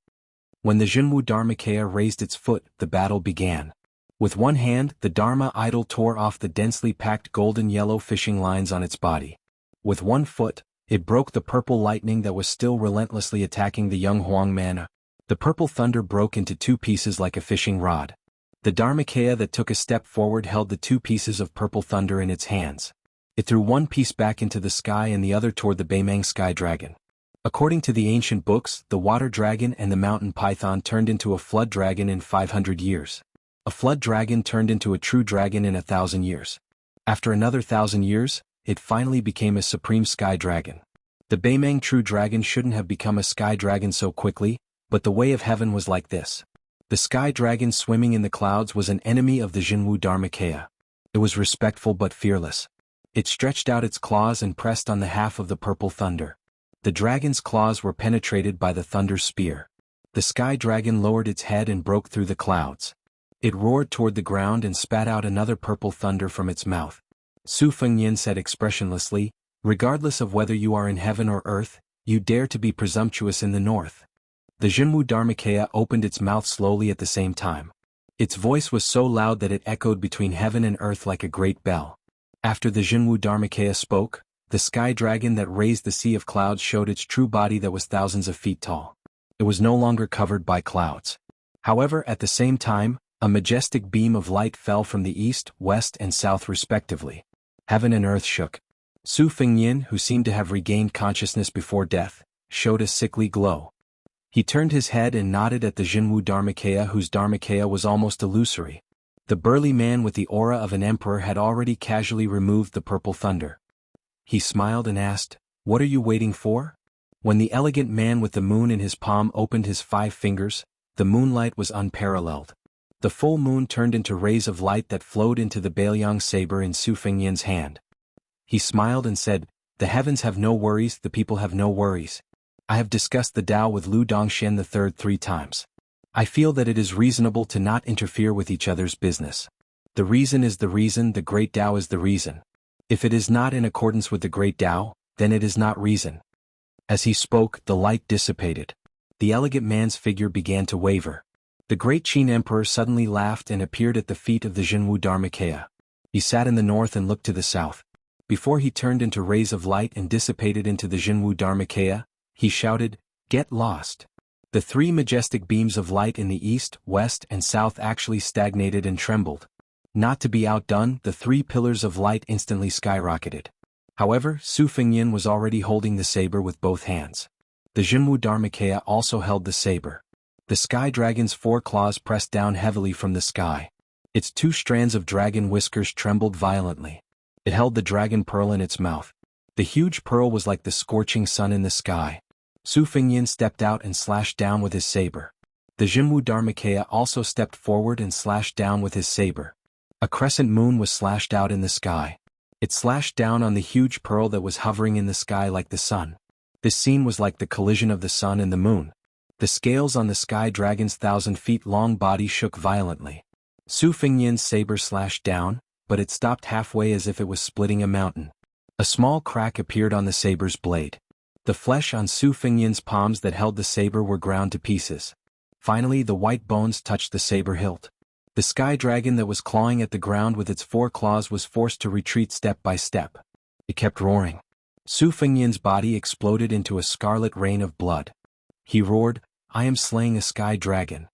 When the Jianghu Dharmakaya raised its foot, the battle began. With one hand, the Dharma idol tore off the densely packed golden-yellow fishing lines on its body. With one foot, it broke the purple lightning that was still relentlessly attacking the young Huang man. The purple thunder broke into 2 pieces like a fishing rod. The Dharmakaya that took a step forward held the 2 pieces of purple thunder in its hands. It threw one piece back into the sky and the other toward the Beimang sky dragon. According to the ancient books, the water dragon and the mountain python turned into a flood dragon in 500 years. A flood dragon turned into a true dragon in 1,000 years. After another 1,000 years, it finally became a supreme sky dragon. The Beimang true dragon shouldn't have become a sky dragon so quickly, but the way of heaven was like this. The sky dragon swimming in the clouds was an enemy of the Jianghu Dharmakaya. It was respectful but fearless. It stretched out its claws and pressed on the half of the purple thunder. The dragon's claws were penetrated by the thunder spear. The sky dragon lowered its head and broke through the clouds. It roared toward the ground and spat out another purple thunder from its mouth. Su Fengnian said expressionlessly, "Regardless of whether you are in heaven or earth, you dare to be presumptuous in the north." The Jianghu Dharmakaya opened its mouth slowly at the same time. Its voice was so loud that it echoed between heaven and earth like a great bell. After the Jianghu Dharmakaya spoke, the sky dragon that raised the sea of clouds showed its true body that was thousands of feet tall. It was no longer covered by clouds. However, at the same time, a majestic beam of light fell from the east, west and south respectively. Heaven and earth shook. Su Fengnian, who seemed to have regained consciousness before death, showed a sickly glow. He turned his head and nodded at the Jianghu Dharmakaya, whose Dharmakaya was almost illusory. The burly man with the aura of an emperor had already casually removed the purple thunder. He smiled and asked, "What are you waiting for?" When the elegant man with the moon in his palm opened his 5 fingers, the moonlight was unparalleled. The full moon turned into rays of light that flowed into the Bailiang saber in Su Fengnian's hand. He smiled and said, "The heavens have no worries, the people have no worries. I have discussed the Tao with Lu Dongshen III 3 times. I feel that it is reasonable to not interfere with each other's business. The reason is the reason, the great Tao is the reason. If it is not in accordance with the great Tao, then it is not reason." As he spoke, the light dissipated. The elegant man's figure began to waver. The great Qin emperor suddenly laughed and appeared at the feet of the Jianghu Dharmakaya. He sat in the north and looked to the south. Before he turned into rays of light and dissipated into the Jianghu Dharmakaya, he shouted, "Get lost." The 3 majestic beams of light in the east, west and south actually stagnated and trembled. Not to be outdone, the 3 pillars of light instantly skyrocketed. However, Su Fengnian was already holding the saber with both hands. The Jianghu Dharmakaya also held the saber. The sky dragon's 4 claws pressed down heavily from the sky. Its 2 strands of dragon whiskers trembled violently. It held the dragon pearl in its mouth. The huge pearl was like the scorching sun in the sky. Su Fengnian stepped out and slashed down with his saber. The Jianghu Dharmakaya also stepped forward and slashed down with his saber. A crescent moon was slashed out in the sky. It slashed down on the huge pearl that was hovering in the sky like the sun. This scene was like the collision of the sun and the moon. The scales on the sky dragon's 1,000 feet long body shook violently. Su Fengnian's saber slashed down, but it stopped halfway as if it was splitting a mountain. A small crack appeared on the saber's blade. The flesh on Su Fengnian's palms that held the saber were ground to pieces. Finally the white bones touched the saber hilt. The sky dragon that was clawing at the ground with its 4 claws was forced to retreat step by step. It kept roaring. Su Fengyan's body exploded into a scarlet rain of blood. He roared, "I am slaying a sky dragon."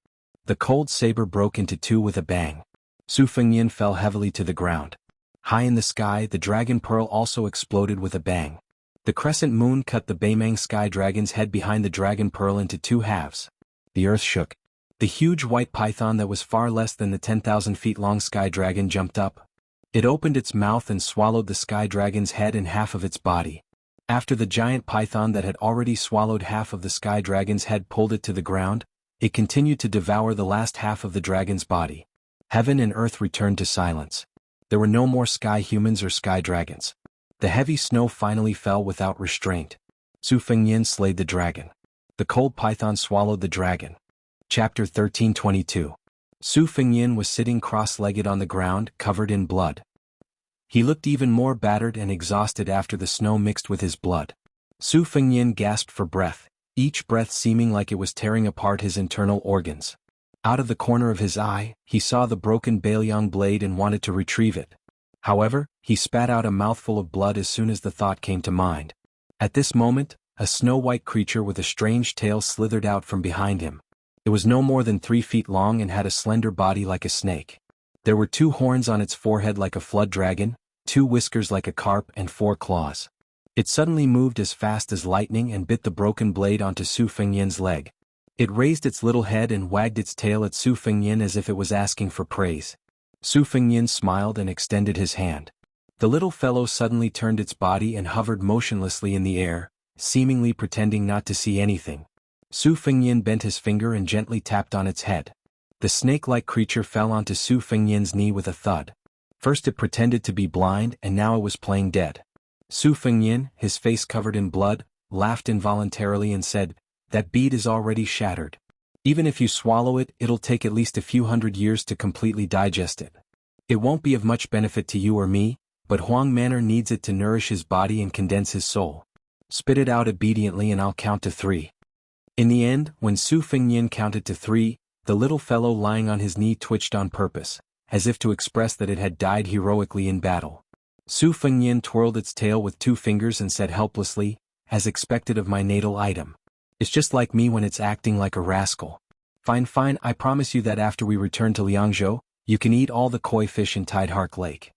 The cold saber broke into 2 with a bang. Su Fengyan fell heavily to the ground. High in the sky, the dragon pearl also exploded with a bang. The crescent moon cut the Baimang sky dragon's head behind the dragon pearl into 2 halves. The earth shook. The huge white python that was far less than the 10,000 feet long sky dragon jumped up. It opened its mouth and swallowed the sky dragon's head and half of its body. After the giant python that had already swallowed half of the sky dragon's head pulled it to the ground, it continued to devour the last half of the dragon's body. Heaven and earth returned to silence. There were no more sky humans or sky dragons. The heavy snow finally fell without restraint. Su Fengyan slayed the dragon. The cold python swallowed the dragon. Chapter 1322. Su Fengyan was sitting cross-legged on the ground, covered in blood. He looked even more battered and exhausted after the snow mixed with his blood. Su Fengyan gasped for breath, each breath seeming like it was tearing apart his internal organs. Out of the corner of his eye, he saw the broken Bailiang blade and wanted to retrieve it. However, he spat out a mouthful of blood as soon as the thought came to mind. At this moment, a snow-white creature with a strange tail slithered out from behind him. It was no more than 3 feet long and had a slender body like a snake. There were 2 horns on its forehead like a flood dragon, 2 whiskers like a carp and 4 claws. It suddenly moved as fast as lightning and bit the broken blade onto Su Fengyan's leg. It raised its little head and wagged its tail at Su Fengyan as if it was asking for praise. Su Fengyan smiled and extended his hand. The little fellow suddenly turned its body and hovered motionlessly in the air, seemingly pretending not to see anything. Su Fengyan bent his finger and gently tapped on its head. The snake-like creature fell onto Su Fengyan's knee with a thud. First it pretended to be blind and now it was playing dead. Su Fengyan, his face covered in blood, laughed involuntarily and said, "That bead is already shattered. Even if you swallow it, it'll take at least a few hundred years to completely digest it. It won't be of much benefit to you or me, but Huang Manor needs it to nourish his body and condense his soul. Spit it out obediently and I'll count to 3. In the end, when Su Fengyan counted to 3, the little fellow lying on his knee twitched on purpose, as if to express that it had died heroically in battle. Su Fengyan twirled its tail with 2 fingers and said helplessly, "As expected of my natal item. It's just like me when it's acting like a rascal. Fine, I promise you that after we return to Jianghu, you can eat all the koi fish in Tidehark Lake."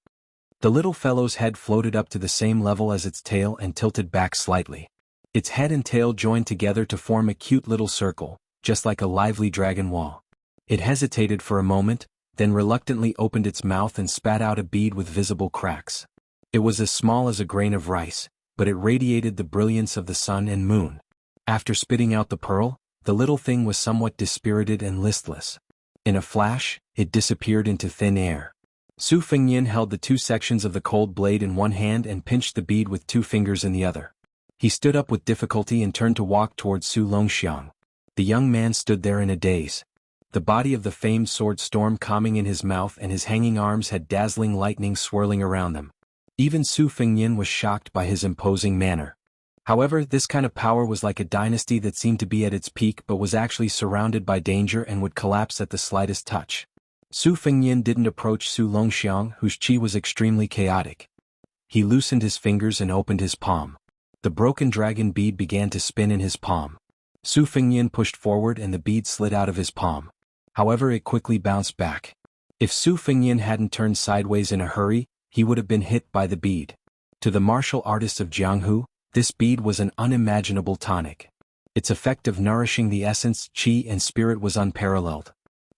The little fellow's head floated up to the same level as its tail and tilted back slightly. Its head and tail joined together to form a cute little circle, just like a lively dragon wall. It hesitated for a moment, then reluctantly opened its mouth and spat out a bead with visible cracks. It was as small as a grain of rice, but it radiated the brilliance of the sun and moon. After spitting out the pearl, the little thing was somewhat dispirited and listless. In a flash, it disappeared into thin air. Su Fengyan held the 2 sections of the cold blade in one hand and pinched the bead with 2 fingers in the other. He stood up with difficulty and turned to walk towards Su Longxiang. The young man stood there in a daze. The body of the famed sword storm calming in his mouth and his hanging arms had dazzling lightning swirling around them. Even Su Fengyan was shocked by his imposing manner. However, this kind of power was like a dynasty that seemed to be at its peak but was actually surrounded by danger and would collapse at the slightest touch. Su Fengyan didn't approach Su Longxiang, whose qi was extremely chaotic. He loosened his fingers and opened his palm. The broken dragon bead began to spin in his palm. Su Fengyan pushed forward and the bead slid out of his palm. However, it quickly bounced back. If Su Fengyan hadn't turned sideways in a hurry, he would have been hit by the bead. To the martial artists of Jianghu, this bead was an unimaginable tonic. Its effect of nourishing the essence, qi and spirit was unparalleled.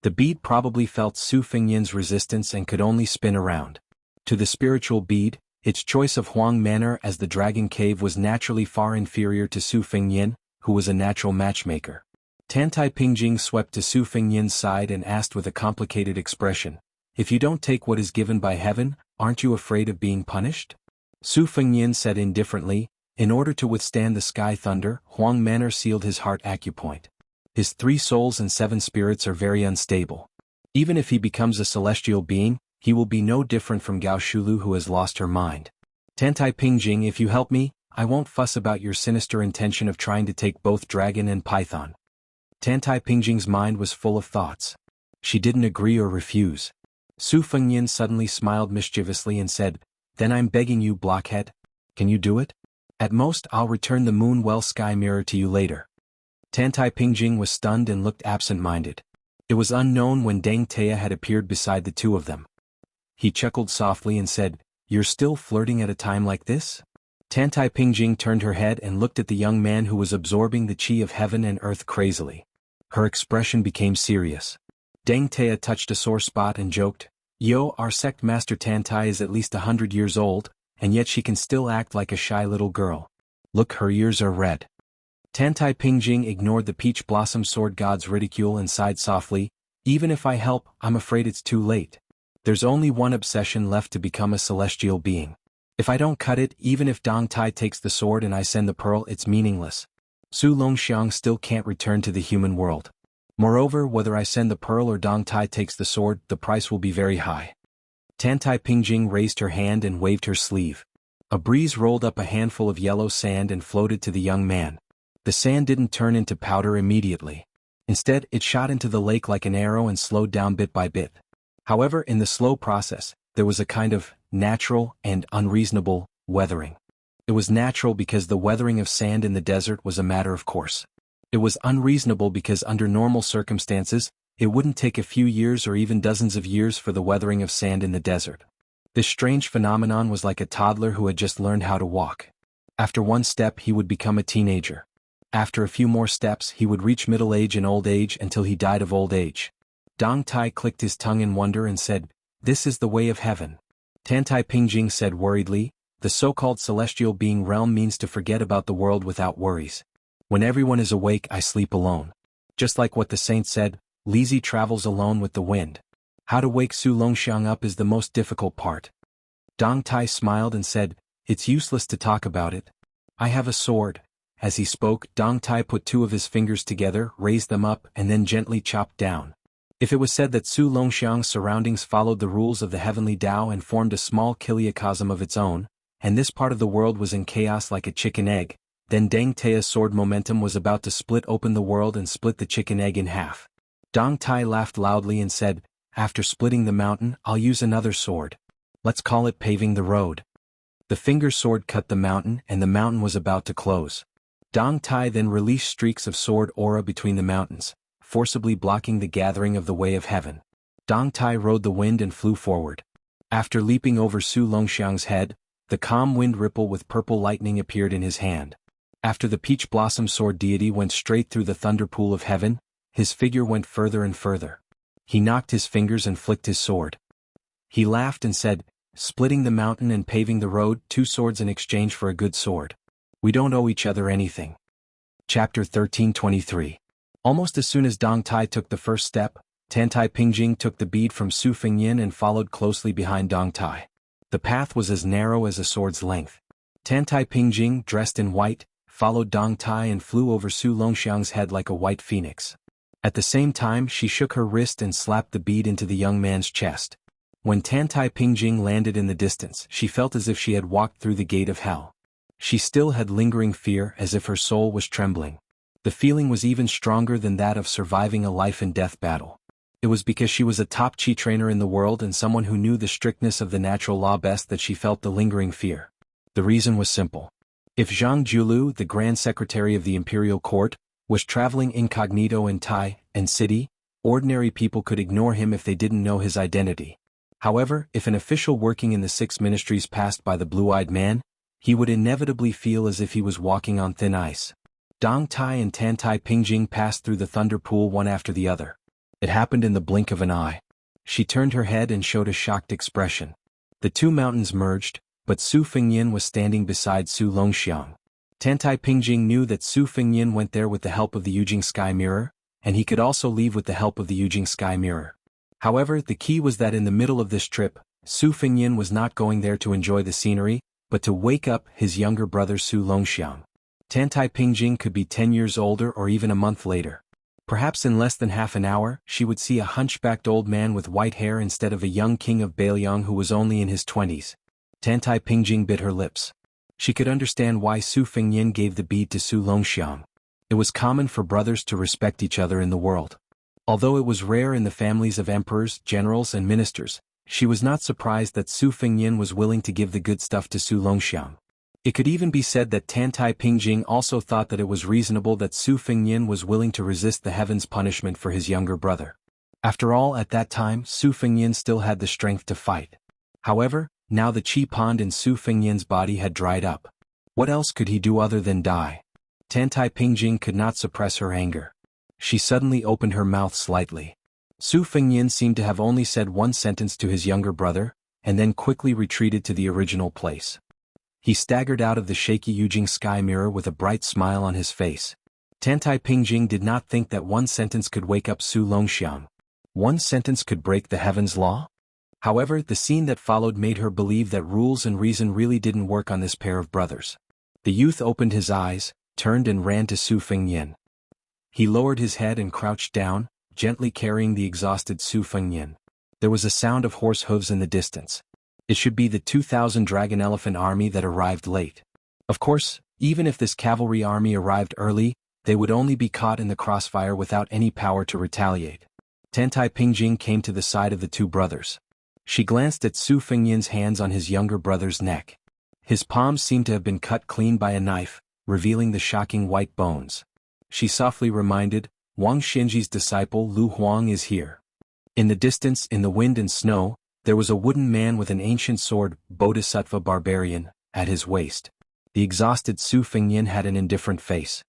The bead probably felt Su Fengyan's resistance and could only spin around. To the spiritual bead, its choice of Huang Manor as the Dragon Cave was naturally far inferior to Su Fengyan, who was a natural matchmaker. Tantai Pingjing swept to Su Fengyan's side and asked with a complicated expression, "If you don't take what is given by heaven, aren't you afraid of being punished?" Su Fengyan said indifferently, "In order to withstand the sky thunder, Huang Manor sealed his heart acupoint. His 3 souls and 7 spirits are very unstable. Even if he becomes a celestial being, he will be no different from Gao Shulu who has lost her mind. Tantai Pingjing, if you help me, I won't fuss about your sinister intention of trying to take both dragon and python." Tantai Pingjing's mind was full of thoughts. She didn't agree or refuse. Su Fengnian suddenly smiled mischievously and said, "Then I'm begging you, blockhead. Can you do it? At most I'll return the moon well sky mirror to you later." Tantai Pingjing was stunned and looked absent-minded. It was unknown when Deng Taya had appeared beside the two of them. He chuckled softly and said, "You're still flirting at a time like this?" Tantai Pingjing turned her head and looked at the young man who was absorbing the chi of heaven and earth crazily. Her expression became serious. Deng Taya touched a sore spot and joked, "Yo, our sect master Tantai is at least 100 years old, and yet she can still act like a shy little girl. Look, her ears are red." Tantai Pingjing ignored the peach blossom sword god's ridicule and sighed softly, "Even if I help, I'm afraid it's too late. There's only one obsession left to become a celestial being. If I don't cut it, even if Dong Tai takes the sword and I send the pearl, it's meaningless. Su Longxiang still can't return to the human world. Moreover, whether I send the pearl or Dong Tai takes the sword, the price will be very high." Tantai Pingjing raised her hand and waved her sleeve. A breeze rolled up a handful of yellow sand and floated to the young man. The sand didn't turn into powder immediately. Instead, it shot into the lake like an arrow and slowed down bit by bit. However, in the slow process, there was a kind of natural and unreasonable weathering. It was natural because the weathering of sand in the desert was a matter of course. It was unreasonable because under normal circumstances, it wouldn't take a few years or even dozens of years for the weathering of sand in the desert. This strange phenomenon was like a toddler who had just learned how to walk. After one step he would become a teenager. After a few more steps he would reach middle age and old age until he died of old age. Dong Tai clicked his tongue in wonder and said, "This is the way of heaven." Tantai Pingjing said worriedly, "The so-called celestial being realm means to forget about the world without worries. When everyone is awake I sleep alone. Just like what the saint said, lazy travels alone with the wind. How to wake Su Longxiang up is the most difficult part." Dong Tai smiled and said, "It's useless to talk about it. I have a sword." As he spoke, Dong Tai put two of his fingers together, raised them up, and then gently chopped down. If it was said that Su Longxiang's surroundings followed the rules of the heavenly Tao and formed a small kiliacosm of its own, and this part of the world was in chaos like a chicken egg, then Deng Taya's sword momentum was about to split open the world and split the chicken egg in half. Dong Tai laughed loudly and said, "After splitting the mountain, I'll use another sword. Let's call it paving the road." The finger sword cut the mountain and the mountain was about to close. Dong Tai then released streaks of sword aura between the mountains, forcibly blocking the gathering of the way of heaven. Dong Tai rode the wind and flew forward. After leaping over Su Longxiang's head, the calm wind ripple with purple lightning appeared in his hand. After the peach blossom sword deity went straight through the thunder pool of heaven, his figure went further and further. He knocked his fingers and flicked his sword. He laughed and said, "Splitting the mountain and paving the road, 2 swords in exchange for a good sword. We don't owe each other anything." Chapter 1323. Almost as soon as Dong Tai took the first step, Tantai Pingjing took the bead from Su Fengnian and followed closely behind Dong Tai. The path was as narrow as a sword's length. Tantai Pingjing, dressed in white, followed Dong Tai and flew over Su Longxiang's head like a white phoenix. At the same time she shook her wrist and slapped the bead into the young man's chest. When Tantai Pingjing landed in the distance, she felt as if she had walked through the gate of hell. She still had lingering fear, as if her soul was trembling. The feeling was even stronger than that of surviving a life-and-death battle. It was because she was a top chi trainer in the world and someone who knew the strictness of the natural law best that she felt the lingering fear. The reason was simple. If Zhang Julu, the Grand Secretary of the Imperial Court, was traveling incognito in Tai and City, ordinary people could ignore him if they didn't know his identity. However, if an official working in the 6 ministries passed by the blue-eyed man, he would inevitably feel as if he was walking on thin ice. Dong Tai and Tantai Pingjing passed through the thunder pool one after the other. It happened in the blink of an eye. She turned her head and showed a shocked expression. The 2 mountains merged, but Su Fengnian was standing beside Su Longxiang. Tantai Pingjing knew that Su Fengnian went there with the help of the Yujing Sky Mirror, and he could also leave with the help of the Yujing Sky Mirror. However, the key was that in the middle of this trip, Su Fengnian was not going there to enjoy the scenery, but to wake up his younger brother Su Longxiang. Tantai Pingjing could be 10 years older or even a month later. Perhaps in less than half an hour, she would see a hunchbacked old man with white hair instead of a young king of Bailiang who was only in his 20s. Tantai Pingjing bit her lips. She could understand why Su Fengnian gave the bead to Su Longxiang. It was common for brothers to respect each other in the world. Although it was rare in the families of emperors, generals and ministers, she was not surprised that Su Fengnian was willing to give the good stuff to Su Longxiang. It could even be said that Tantai Pingjing also thought that it was reasonable that Su Fengnian was willing to resist the heaven's punishment for his younger brother. After all, at that time, Su Fengnian still had the strength to fight. However, now the qi pond in Su Fengnian's body had dried up. What else could he do other than die? Tantai Pingjing could not suppress her anger. She suddenly opened her mouth slightly. Su Fengnian seemed to have only said one sentence to his younger brother, and then quickly retreated to the original place. He staggered out of the shaky Yujing sky mirror with a bright smile on his face. Tantai Pingjing did not think that one sentence could wake up Su Longxiang. One sentence could break the heaven's law? However, the scene that followed made her believe that rules and reason really didn't work on this pair of brothers. The youth opened his eyes, turned and ran to Su Fengnian. He lowered his head and crouched down, gently carrying the exhausted Su Fengnian. There was a sound of horse hooves in the distance. It should be the 2,000 dragon elephant army that arrived late. Of course, even if this cavalry army arrived early, they would only be caught in the crossfire without any power to retaliate. Tantai Pingjing came to the side of the two brothers. She glanced at Su Fengnian's hands on his younger brother's neck. His palms seemed to have been cut clean by a knife, revealing the shocking white bones. She softly reminded, "Wang Xinji's disciple Lu Huang is here." In the distance, in the wind and snow, there was a wooden man with an ancient sword, Bodhisattva barbarian, at his waist. The exhausted Su Fengnian had an indifferent face.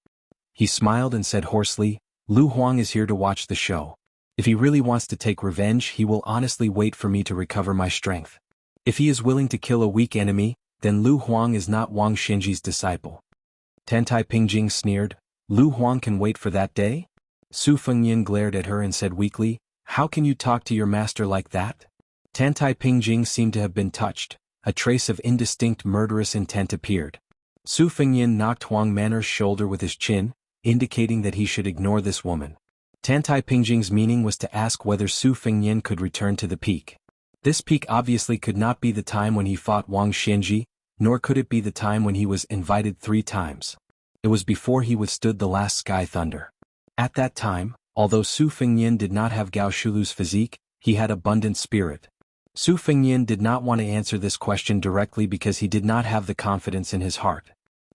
He smiled and said hoarsely, "Lu Huang is here to watch the show. If he really wants to take revenge, he will honestly wait for me to recover my strength. If he is willing to kill a weak enemy, then Lu Huang is not Wang Xinji's disciple." Tantai Pingjing sneered, "Lu Huang can wait for that day?" Su Fengnian glared at her and said weakly, "How can you talk to your master like that?" Tantai Pingjing seemed to have been touched. A trace of indistinct murderous intent appeared. Su Fengnian knocked Huang Manor's shoulder with his chin, indicating that he should ignore this woman. Tantai Pingjing's meaning was to ask whether Su Fengnian could return to the peak. This peak obviously could not be the time when he fought Wang Xinji, nor could it be the time when he was invited 3 times. It was before he withstood the last sky thunder. At that time, although Su Fengnian did not have Gao Shulu's physique, he had abundant spirit. Su Fengnian did not want to answer this question directly because he did not have the confidence in his heart.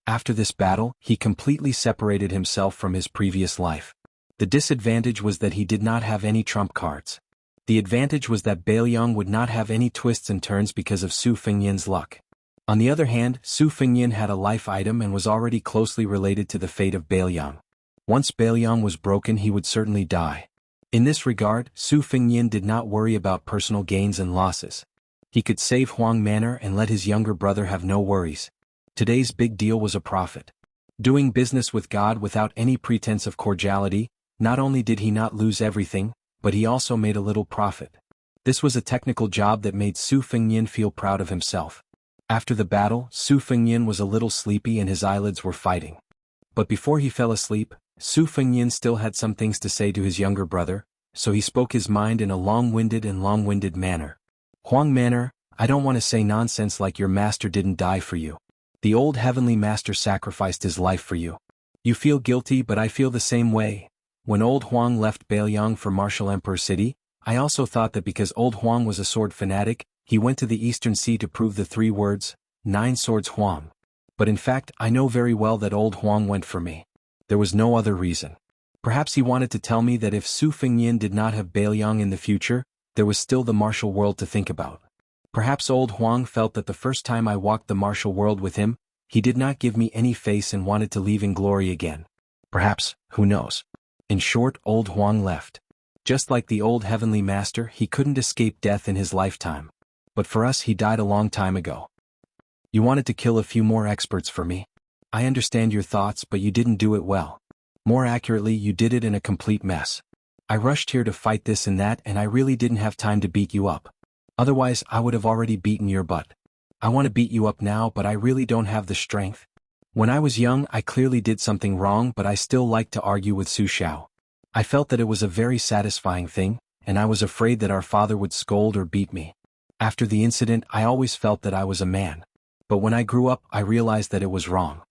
After this battle, he completely separated himself from his previous life. The disadvantage was that he did not have any trump cards. The advantage was that Bailiang would not have any twists and turns because of Su Fengnian's luck. On the other hand, Su Fengnian had a life item and was already closely related to the fate of Bailiang. Once Bailiang was broken, he would certainly die. In this regard, Su Fengnian did not worry about personal gains and losses. He could save Huang Manor and let his younger brother have no worries. Today's big deal was a profit. Doing business with God without any pretense of cordiality, not only did he not lose everything, but he also made a little profit. This was a technical job that made Su Fengnian feel proud of himself. After the battle, Su Fengnian was a little sleepy and his eyelids were fighting. But before he fell asleep, Su Fengnian still had some things to say to his younger brother, so he spoke his mind in a long-winded manner. "Huang Manor, I don't want to say nonsense like your master didn't die for you. The old heavenly master sacrificed his life for you. You feel guilty, but I feel the same way. When old Huang left Bailiang for Martial Emperor City, I also thought that because old Huang was a sword fanatic, he went to the Eastern Sea to prove the 3 words, 9 swords Huang. But in fact, I know very well that old Huang went for me. There was no other reason. Perhaps he wanted to tell me that if Su Fengnian did not have Bailiang in the future, there was still the martial world to think about. Perhaps old Huang felt that the first time I walked the martial world with him, he did not give me any face and wanted to leave in glory again. Perhaps, who knows? In short, old Huang left. Just like the old heavenly master, he couldn't escape death in his lifetime. But for us, he died a long time ago. You wanted to kill a few more experts for me. I understand your thoughts, but you didn't do it well. More accurately, you did it in a complete mess. I rushed here to fight this and that, and I really didn't have time to beat you up. Otherwise, I would have already beaten your butt. I want to beat you up now, but I really don't have the strength. When I was young, I clearly did something wrong, but I still liked to argue with Su Xiao. I felt that it was a very satisfying thing, and I was afraid that our father would scold or beat me. After the incident, I always felt that I was a man. But when I grew up, I realized that it was wrong.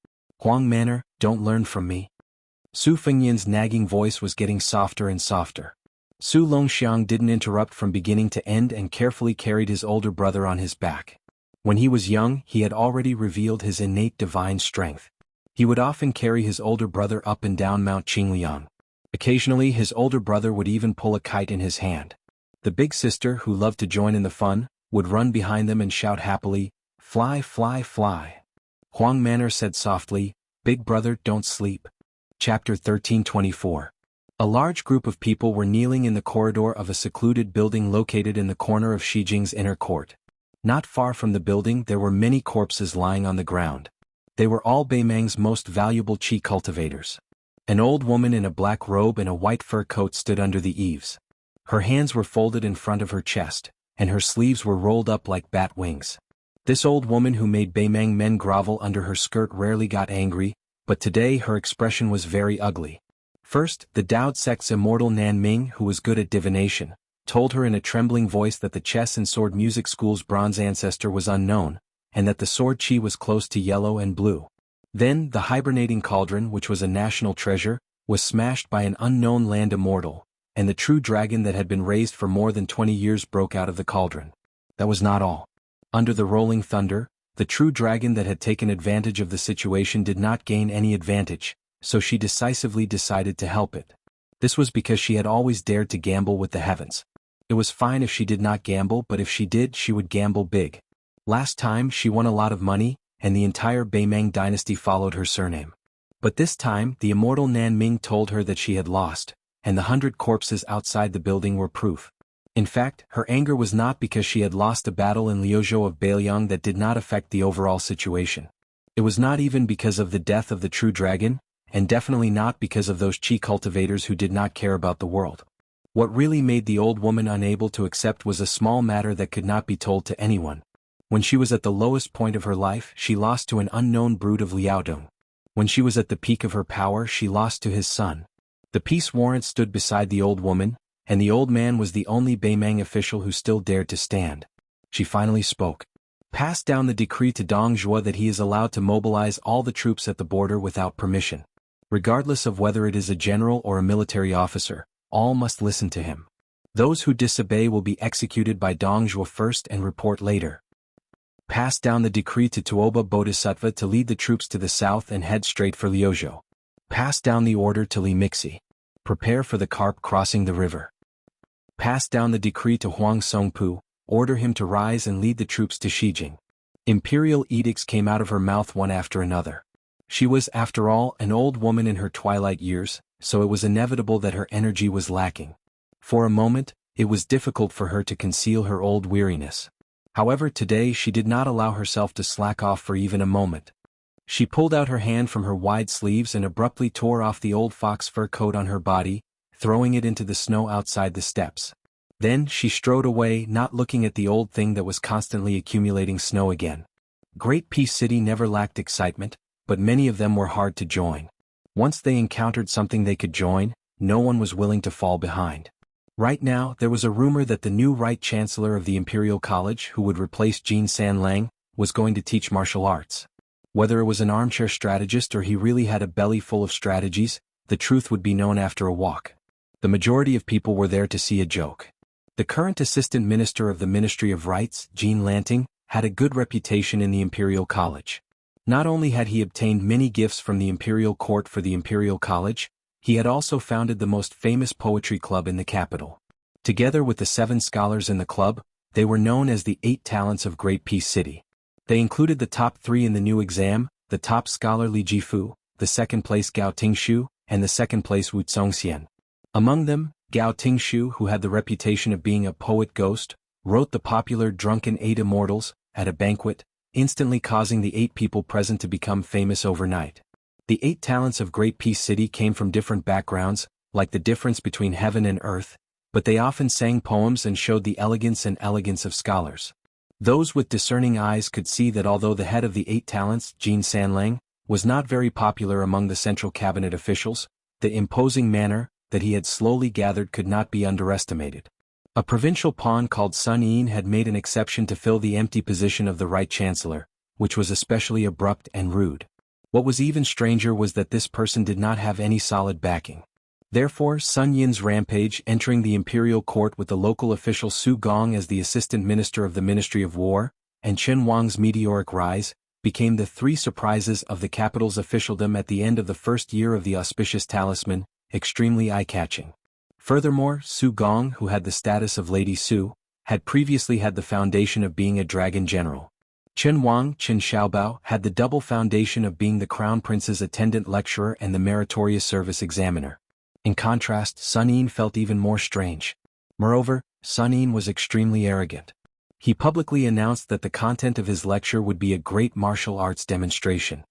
Huang Manor, don't learn from me. Su Fengyan's nagging voice was getting softer and softer. Su Longxiang didn't interrupt from beginning to end and carefully carried his older brother on his back. When he was young, he had already revealed his innate divine strength. He would often carry his older brother up and down Mount Qingliang. Occasionally his older brother would even pull a kite in his hand. The big sister, who loved to join in the fun, would run behind them and shout happily, "Fly, fly, fly." Huang Manor said softly, "Big brother, don't sleep." Chapter 13:24. A large group of people were kneeling in the corridor of a secluded building located in the corner of Shijing's inner court. Not far from the building there were many corpses lying on the ground. They were all Beimang's most valuable qi cultivators. An old woman in a black robe and a white fur coat stood under the eaves. Her hands were folded in front of her chest, and her sleeves were rolled up like bat wings. This old woman who made Beimang men grovel under her skirt rarely got angry, but today her expression was very ugly. First, the Dao sect's immortal Nan Ming, who was good at divination, told her in a trembling voice that the chess and sword music school's bronze ancestor was unknown, and that the sword qi was close to yellow and blue. Then, the hibernating cauldron, which was a national treasure, was smashed by an unknown land immortal, and the true dragon that had been raised for more than 20 years broke out of the cauldron. That was not all. Under the rolling thunder, the true dragon that had taken advantage of the situation did not gain any advantage, so she decisively decided to help it. This was because she had always dared to gamble with the heavens. It was fine if she did not gamble, but if she did, she would gamble big. Last time she won a lot of money, and the entire Beimang dynasty followed her surname. But this time, the immortal Nan Ming told her that she had lost, and the 100 corpses outside the building were proof. In fact, her anger was not because she had lost a battle in Liuzhou of Beiliang that did not affect the overall situation. It was not even because of the death of the true dragon, and definitely not because of those qi cultivators who did not care about the world. What really made the old woman unable to accept was a small matter that could not be told to anyone. When she was at the lowest point of her life, she lost to an unknown brood of Liaodong. When she was at the peak of her power, she lost to his son. The peace warrant stood beside the old woman, and the old man was the only Beimang official who still dared to stand. She finally spoke. Pass down the decree to Dong Zhuo that he is allowed to mobilize all the troops at the border without permission. Regardless of whether it is a general or a military officer, all must listen to him. Those who disobey will be executed by Dong Zhuo first and report later. Pass down the decree to Tuoba Bodhisattva to lead the troops to the south and head straight for Liuzhou. Pass down the order to Li Mixi. Prepare for the carp crossing the river. Pass down the decree to Huang Songpu, order him to rise and lead the troops to Xijing. Imperial edicts came out of her mouth one after another. She was, after all, an old woman in her twilight years, so it was inevitable that her energy was lacking. For a moment, it was difficult for her to conceal her old weariness. However, today she did not allow herself to slack off for even a moment. She pulled out her hand from her wide sleeves and abruptly tore off the old fox fur coat on her body, throwing it into the snow outside the steps. Then she strode away, not looking at the old thing that was constantly accumulating snow again. Great Peace City never lacked excitement, but many of them were hard to join. Once they encountered something they could join, no one was willing to fall behind. Right now, there was a rumor that the new Right Chancellor of the Imperial College, who would replace Jin Sanlang, was going to teach martial arts. Whether it was an armchair strategist or he really had a belly full of strategies, the truth would be known after a walk. The majority of people were there to see a joke. The current Assistant Minister of the Ministry of Rights, Jean Lanting, had a good reputation in the Imperial College. Not only had he obtained many gifts from the Imperial Court for the Imperial College, he had also founded the most famous poetry club in the capital. Together with the 7 scholars in the club, they were known as the 8 Talents of Great Peace City. They included the top 3 in the new exam, the top scholar Li Jifu, the second place Gao Tingshu, and the second place Wu Zongxian. Among them, Gao Tingshu, who had the reputation of being a poet ghost, wrote the popular Drunken 8 Immortals at a banquet, instantly causing the 8 people present to become famous overnight. The 8 talents of Great Peace City came from different backgrounds, like the difference between heaven and earth, but they often sang poems and showed the elegance of scholars. Those with discerning eyes could see that although the head of the 8 talents, Jin Sanlang, was not very popular among the central cabinet officials, the imposing manner that he had slowly gathered could not be underestimated. A provincial pawn called Sun Yin had made an exception to fill the empty position of the Right Chancellor, which was especially abrupt and rude. What was even stranger was that this person did not have any solid backing. Therefore, Sun Yin's rampage entering the imperial court with the local official Su Gong as the assistant minister of the Ministry of War, and Chen Wang's meteoric rise, became the three surprises of the capital's officialdom at the end of the first year of the auspicious talisman, extremely eye-catching. Furthermore, Su Gong, who had the status of Lady Su, had previously had the foundation of being a dragon general. Chen Wang, Chen Xiaobao, had the double foundation of being the crown prince's attendant lecturer and the meritorious service examiner. In contrast, Sun Yin felt even more strange. Moreover, Sun Yin was extremely arrogant. He publicly announced that the content of his lecture would be a great martial arts demonstration.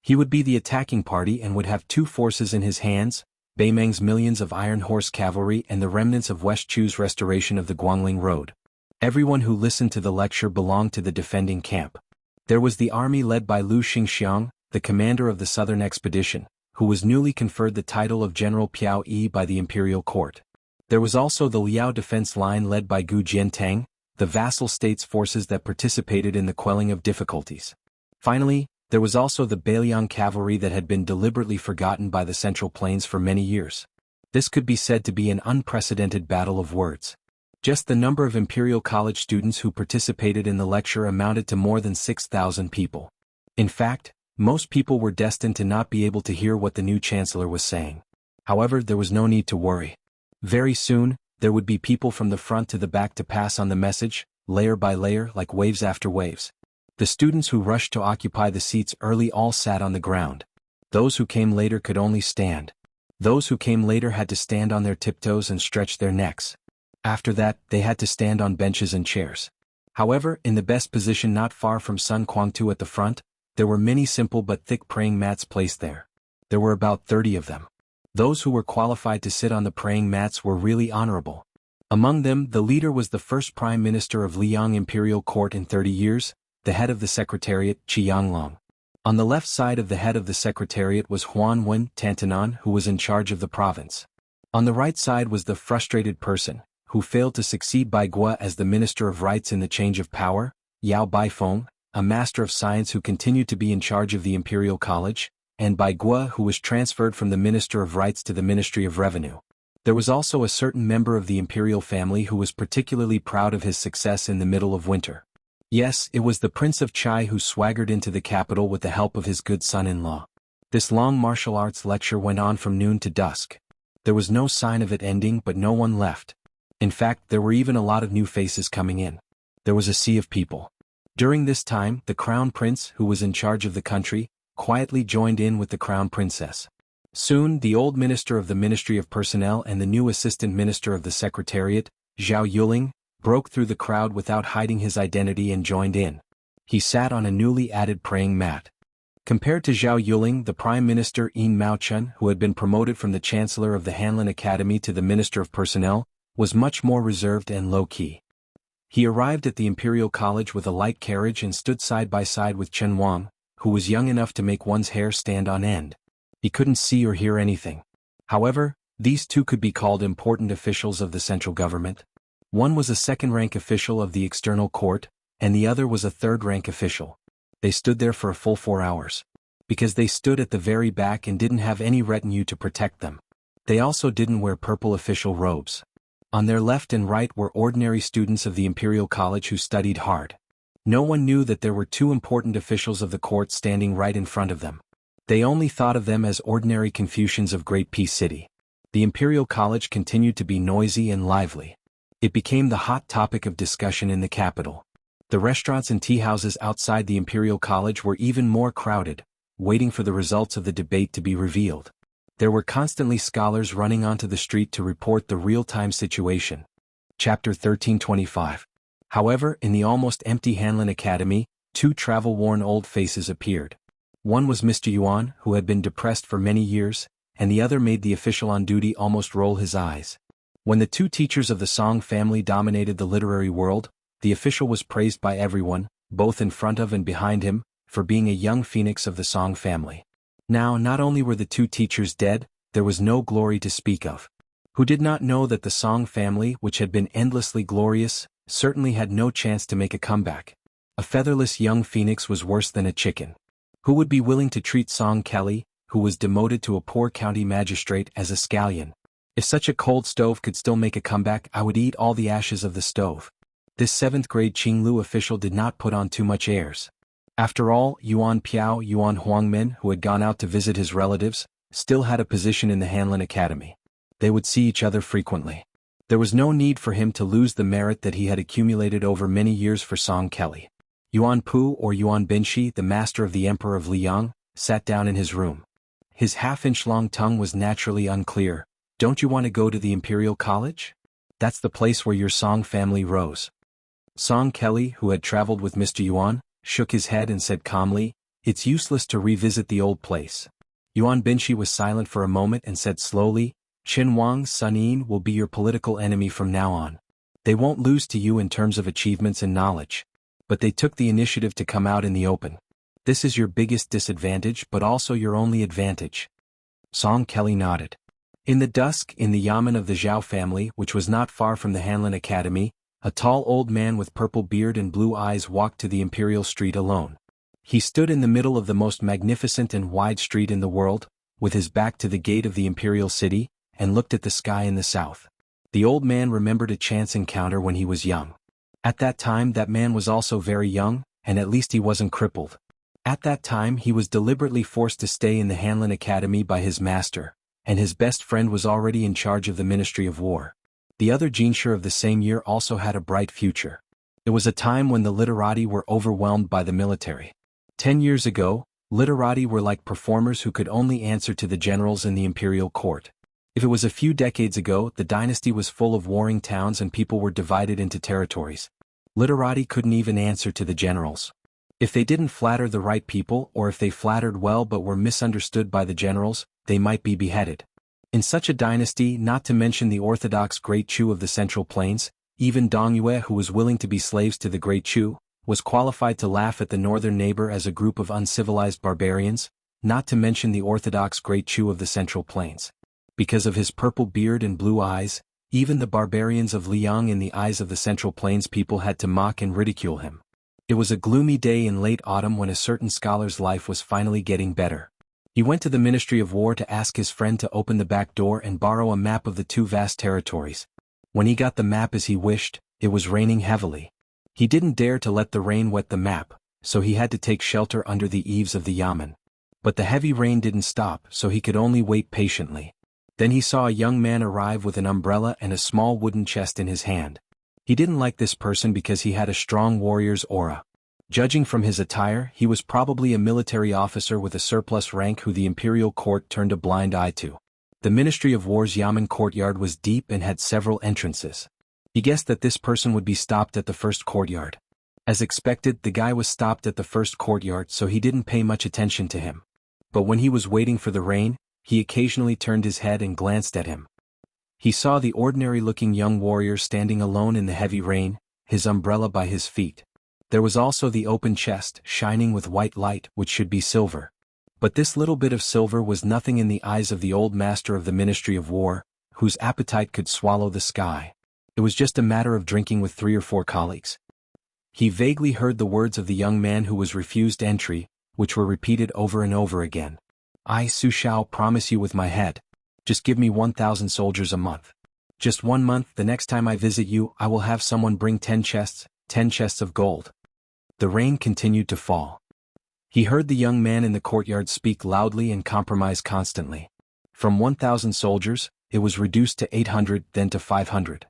He would be the attacking party and would have two forces in his hands, Beimeng's millions of iron horse cavalry and the remnants of West Chu's restoration of the Guangling Road. Everyone who listened to the lecture belonged to the defending camp. There was the army led by Lu Xingxiang, the commander of the southern expedition, who was newly conferred the title of General Piao Yi by the imperial court. There was also the Liao defense line led by Gu Jiantang, the vassal states' forces that participated in the quelling of difficulties. Finally, there was also the Beiliang cavalry that had been deliberately forgotten by the Central Plains for many years. This could be said to be an unprecedented battle of words. Just the number of Imperial College students who participated in the lecture amounted to more than 6,000 people. In fact, most people were destined to not be able to hear what the new chancellor was saying. However, there was no need to worry. Very soon, there would be people from the front to the back to pass on the message, layer by layer, like waves after waves. The students who rushed to occupy the seats early all sat on the ground. Those who came later could only stand. Those who came later had to stand on their tiptoes and stretch their necks. After that, they had to stand on benches and chairs. However, in the best position not far from Sun Quangtu at the front, there were many simple but thick praying mats placed there. There were about 30 of them. Those who were qualified to sit on the praying mats were really honorable. Among them, the leader was the first prime minister of Liang Imperial Court in 30 years, the head of the secretariat, Qianglong. On the left side of the head of the secretariat was Huan Wen Tantanan, who was in charge of the province. On the right side was the frustrated person, who failed to succeed Bai Gua as the Minister of Rights in the change of power, Yao Baifeng, a master of science who continued to be in charge of the Imperial College, and Bai Gua who was transferred from the Minister of Rights to the Ministry of Revenue. There was also a certain member of the imperial family who was particularly proud of his success in the middle of winter. Yes, it was the Prince of Chai who swaggered into the capital with the help of his good son-in-law. This long martial arts lecture went on from noon to dusk. There was no sign of it ending, but no one left. In fact, there were even a lot of new faces coming in. There was a sea of people. During this time, the Crown Prince, who was in charge of the country, quietly joined in with the Crown Princess. Soon, the old minister of the Ministry of Personnel and the new assistant minister of the Secretariat, Zhao Yuling, broke through the crowd without hiding his identity and joined in. He sat on a newly added praying mat. Compared to Zhao Yuling, the Prime Minister Yin Maochun, who had been promoted from the Chancellor of the Hanlin Academy to the Minister of Personnel, was much more reserved and low-key. He arrived at the Imperial College with a light carriage and stood side by side with Chen Wang, who was young enough to make one's hair stand on end. He couldn't see or hear anything. However, these two could be called important officials of the central government. One was a second-rank official of the external court, and the other was a third-rank official. They stood there for a full 4 hours. Because they stood at the very back and didn't have any retinue to protect them. They also didn't wear purple official robes. On their left and right were ordinary students of the Imperial College who studied hard. No one knew that there were two important officials of the court standing right in front of them. They only thought of them as ordinary Confucians of Great Peace City. The Imperial College continued to be noisy and lively. It became the hot topic of discussion in the capital. The restaurants and tea houses outside the Imperial College were even more crowded, waiting for the results of the debate to be revealed. There were constantly scholars running onto the street to report the real-time situation. Chapter 1325. However, in the almost empty Hanlin Academy, two travel-worn old faces appeared. One was Mr. Yuan, who had been depressed for many years, and the other made the official on duty almost roll his eyes. When the two teachers of the Song family dominated the literary world, the official was praised by everyone, both in front of and behind him, for being a young phoenix of the Song family. Now, not only were the two teachers dead, there was no glory to speak of. Who did not know that the Song family, which had been endlessly glorious, certainly had no chance to make a comeback. A featherless young phoenix was worse than a chicken. Who would be willing to treat Song Kelly, who was demoted to a poor county magistrate, as a scallion? If such a cold stove could still make a comeback, I would eat all the ashes of the stove. This 7th grade Qinglu official did not put on too much airs. After all, Yuan Huangmin, who had gone out to visit his relatives, still had a position in the Hanlin Academy. They would see each other frequently. There was no need for him to lose the merit that he had accumulated over many years for Song Kelly. Yuan Pu, or Yuan Binshi, the master of the Emperor of Liang, sat down in his room. His half-inch-long tongue was naturally unclear. Don't you want to go to the Imperial College? That's the place where your Song family rose. Song Kelly, who had traveled with Mr. Yuan, shook his head and said calmly, "It's useless to revisit the old place." Yuan Binshi was silent for a moment and said slowly, "Qin Wang Sunin will be your political enemy from now on. They won't lose to you in terms of achievements and knowledge. But they took the initiative to come out in the open. This is your biggest disadvantage but also your only advantage." Song Kelly nodded. In the dusk, in the yamen of the Zhao family, which was not far from the Hanlin Academy, a tall old man with purple beard and blue eyes walked to the Imperial Street alone. He stood in the middle of the most magnificent and wide street in the world, with his back to the gate of the Imperial City, and looked at the sky in the south. The old man remembered a chance encounter when he was young. At that time that man was also very young, and at least he wasn't crippled. At that time he was deliberately forced to stay in the Hanlin Academy by his master, and his best friend was already in charge of the Ministry of War. The other Jianghu of the same year also had a bright future. It was a time when the literati were overwhelmed by the military. 10 years ago, literati were like performers who could only answer to the generals in the imperial court. If it was a few decades ago, the dynasty was full of warring towns and people were divided into territories. Literati couldn't even answer to the generals. If they didn't flatter the right people, or if they flattered well but were misunderstood by the generals, they might be beheaded. In such a dynasty, not to mention the orthodox Great Chu of the Central Plains, even Dongyue, who was willing to be slaves to the Great Chu, was qualified to laugh at the northern neighbor as a group of uncivilized barbarians, not to mention the orthodox Great Chu of the Central Plains. Because of his purple beard and blue eyes, even the barbarians of Liang in the eyes of the Central Plains people had to mock and ridicule him. It was a gloomy day in late autumn when a certain scholar's life was finally getting better. He went to the Ministry of War to ask his friend to open the back door and borrow a map of the two vast territories. When he got the map as he wished, it was raining heavily. He didn't dare to let the rain wet the map, so he had to take shelter under the eaves of the yamen. But the heavy rain didn't stop, so he could only wait patiently. Then he saw a young man arrive with an umbrella and a small wooden chest in his hand. He didn't like this person because he had a strong warrior's aura. Judging from his attire, he was probably a military officer with a surplus rank who the imperial court turned a blind eye to. The Ministry of War's yamen courtyard was deep and had several entrances. He guessed that this person would be stopped at the first courtyard. As expected, the guy was stopped at the first courtyard, so he didn't pay much attention to him. But when he was waiting for the rain, he occasionally turned his head and glanced at him. He saw the ordinary-looking young warrior standing alone in the heavy rain, his umbrella by his feet. There was also the open chest, shining with white light, which should be silver. But this little bit of silver was nothing in the eyes of the old master of the Ministry of War, whose appetite could swallow the sky. It was just a matter of drinking with 3 or 4 colleagues. He vaguely heard the words of the young man who was refused entry, which were repeated over and over again. "I, Su Shao, promise you with my head. Just give me 1,000 soldiers a month. Just 1 month, the next time I visit you, I will have someone bring 10 chests of gold." The rain continued to fall. He heard the young man in the courtyard speak loudly and compromise constantly. From 1,000 soldiers, it was reduced to 800, then to 500.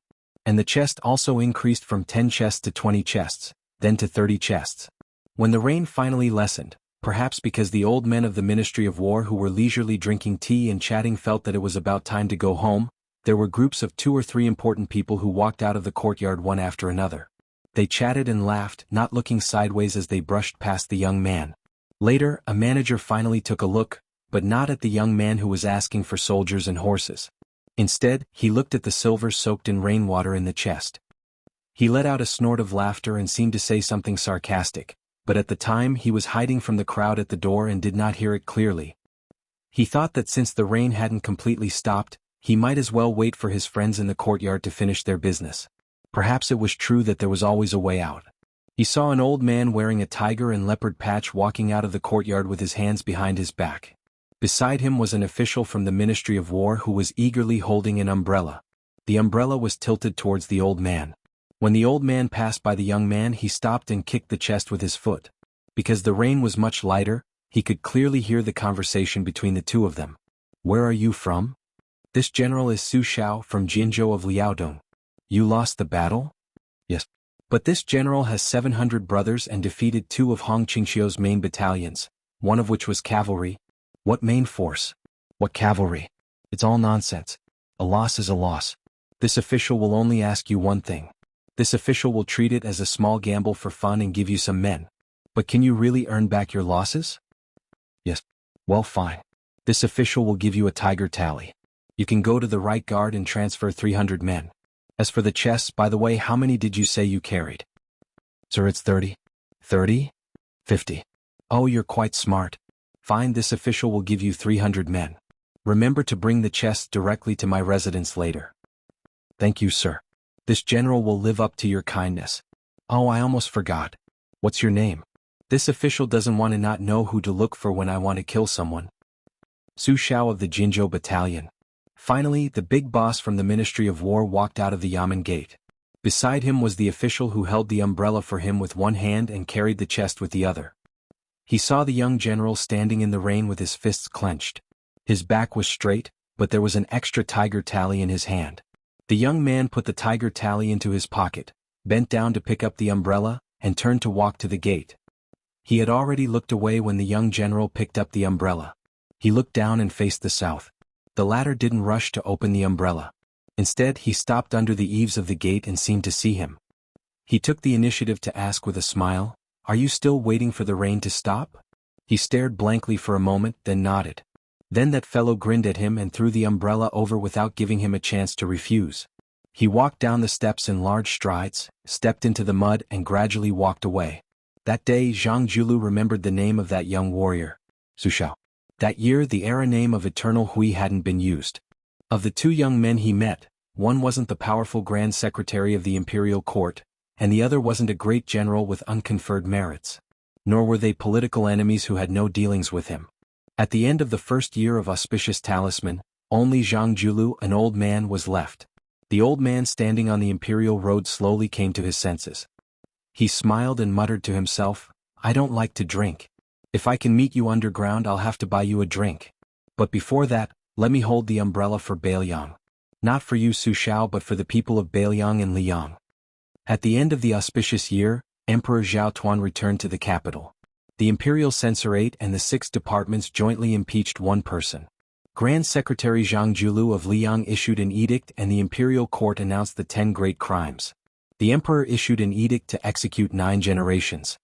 And the chest also increased from 10 chests to 20 chests, then to 30 chests. When the rain finally lessened, perhaps because the old men of the Ministry of War who were leisurely drinking tea and chatting felt that it was about time to go home, there were groups of 2 or 3 important people who walked out of the courtyard one after another. They chatted and laughed, not looking sideways as they brushed past the young man. Later, a manager finally took a look, but not at the young man who was asking for soldiers and horses. Instead, he looked at the silver soaked in rainwater in the chest. He let out a snort of laughter and seemed to say something sarcastic, but at the time he was hiding from the crowd at the door and did not hear it clearly. He thought that since the rain hadn't completely stopped, he might as well wait for his friends in the courtyard to finish their business. Perhaps it was true that there was always a way out. He saw an old man wearing a tiger and leopard patch walking out of the courtyard with his hands behind his back. Beside him was an official from the Ministry of War who was eagerly holding an umbrella. The umbrella was tilted towards the old man. When the old man passed by the young man, he stopped and kicked the chest with his foot. Because the rain was much lighter, he could clearly hear the conversation between the two of them. "Where are you from?" "This general is Su Xiao from Jianghu of Liaodong." "You lost the battle?" "Yes. But this general has 700 brothers and defeated 2 of Hong Qingxiu's main battalions, one of which was cavalry." "What main force?" "What cavalry? It's all nonsense. A loss is a loss. This official will only ask you one thing. This official will treat it as a small gamble for fun and give you some men. But can you really earn back your losses?" "Yes." "Well, fine. This official will give you a tiger tally. You can go to the right guard and transfer 300 men. As for the chests, by the way, how many did you say you carried?" "Sir, it's 30. 30? 50. "Oh, you're quite smart. Fine, this official will give you 300 men. Remember to bring the chests directly to my residence later." "Thank you, sir. This general will live up to your kindness." "Oh, I almost forgot. What's your name?" "This official doesn't want to not know who to look for when I want to kill someone." "Su Xiao of the Jinzhou Battalion." Finally, the big boss from the Ministry of War walked out of the Yamen gate. Beside him was the official who held the umbrella for him with one hand and carried the chest with the other. He saw the young general standing in the rain with his fists clenched. His back was straight, but there was an extra tiger tally in his hand. The young man put the tiger tally into his pocket, bent down to pick up the umbrella, and turned to walk to the gate. He had already looked away when the young general picked up the umbrella. He looked down and faced the south. The latter didn't rush to open the umbrella. Instead, he stopped under the eaves of the gate and seemed to see him. He took the initiative to ask with a smile, "Are you still waiting for the rain to stop?" He stared blankly for a moment, then nodded. Then that fellow grinned at him and threw the umbrella over without giving him a chance to refuse. He walked down the steps in large strides, stepped into the mud and gradually walked away. That day Zhang Julu remembered the name of that young warrior, Su Xiao. That year the era name of Eternal Hui hadn't been used. Of the 2 young men he met, one wasn't the powerful Grand Secretary of the Imperial Court, and the other wasn't a great general with unconferred merits. Nor were they political enemies who had no dealings with him. At the end of the first year of Auspicious Talisman, only Zhang Julu, an old man, was left. The old man standing on the Imperial Road slowly came to his senses. He smiled and muttered to himself, "I don't like to drink. If I can meet you underground, I'll have to buy you a drink. But before that, let me hold the umbrella for Bailiang. Not for you, Su Xiao, but for the people of Bailiang and Liang." At the end of the auspicious year, Emperor Zhao Tuan returned to the capital. The Imperial Censorate and the 6 departments jointly impeached one person. Grand Secretary Zhang Julu of Liang issued an edict and the Imperial Court announced the 10 great crimes. The Emperor issued an edict to execute 9 generations.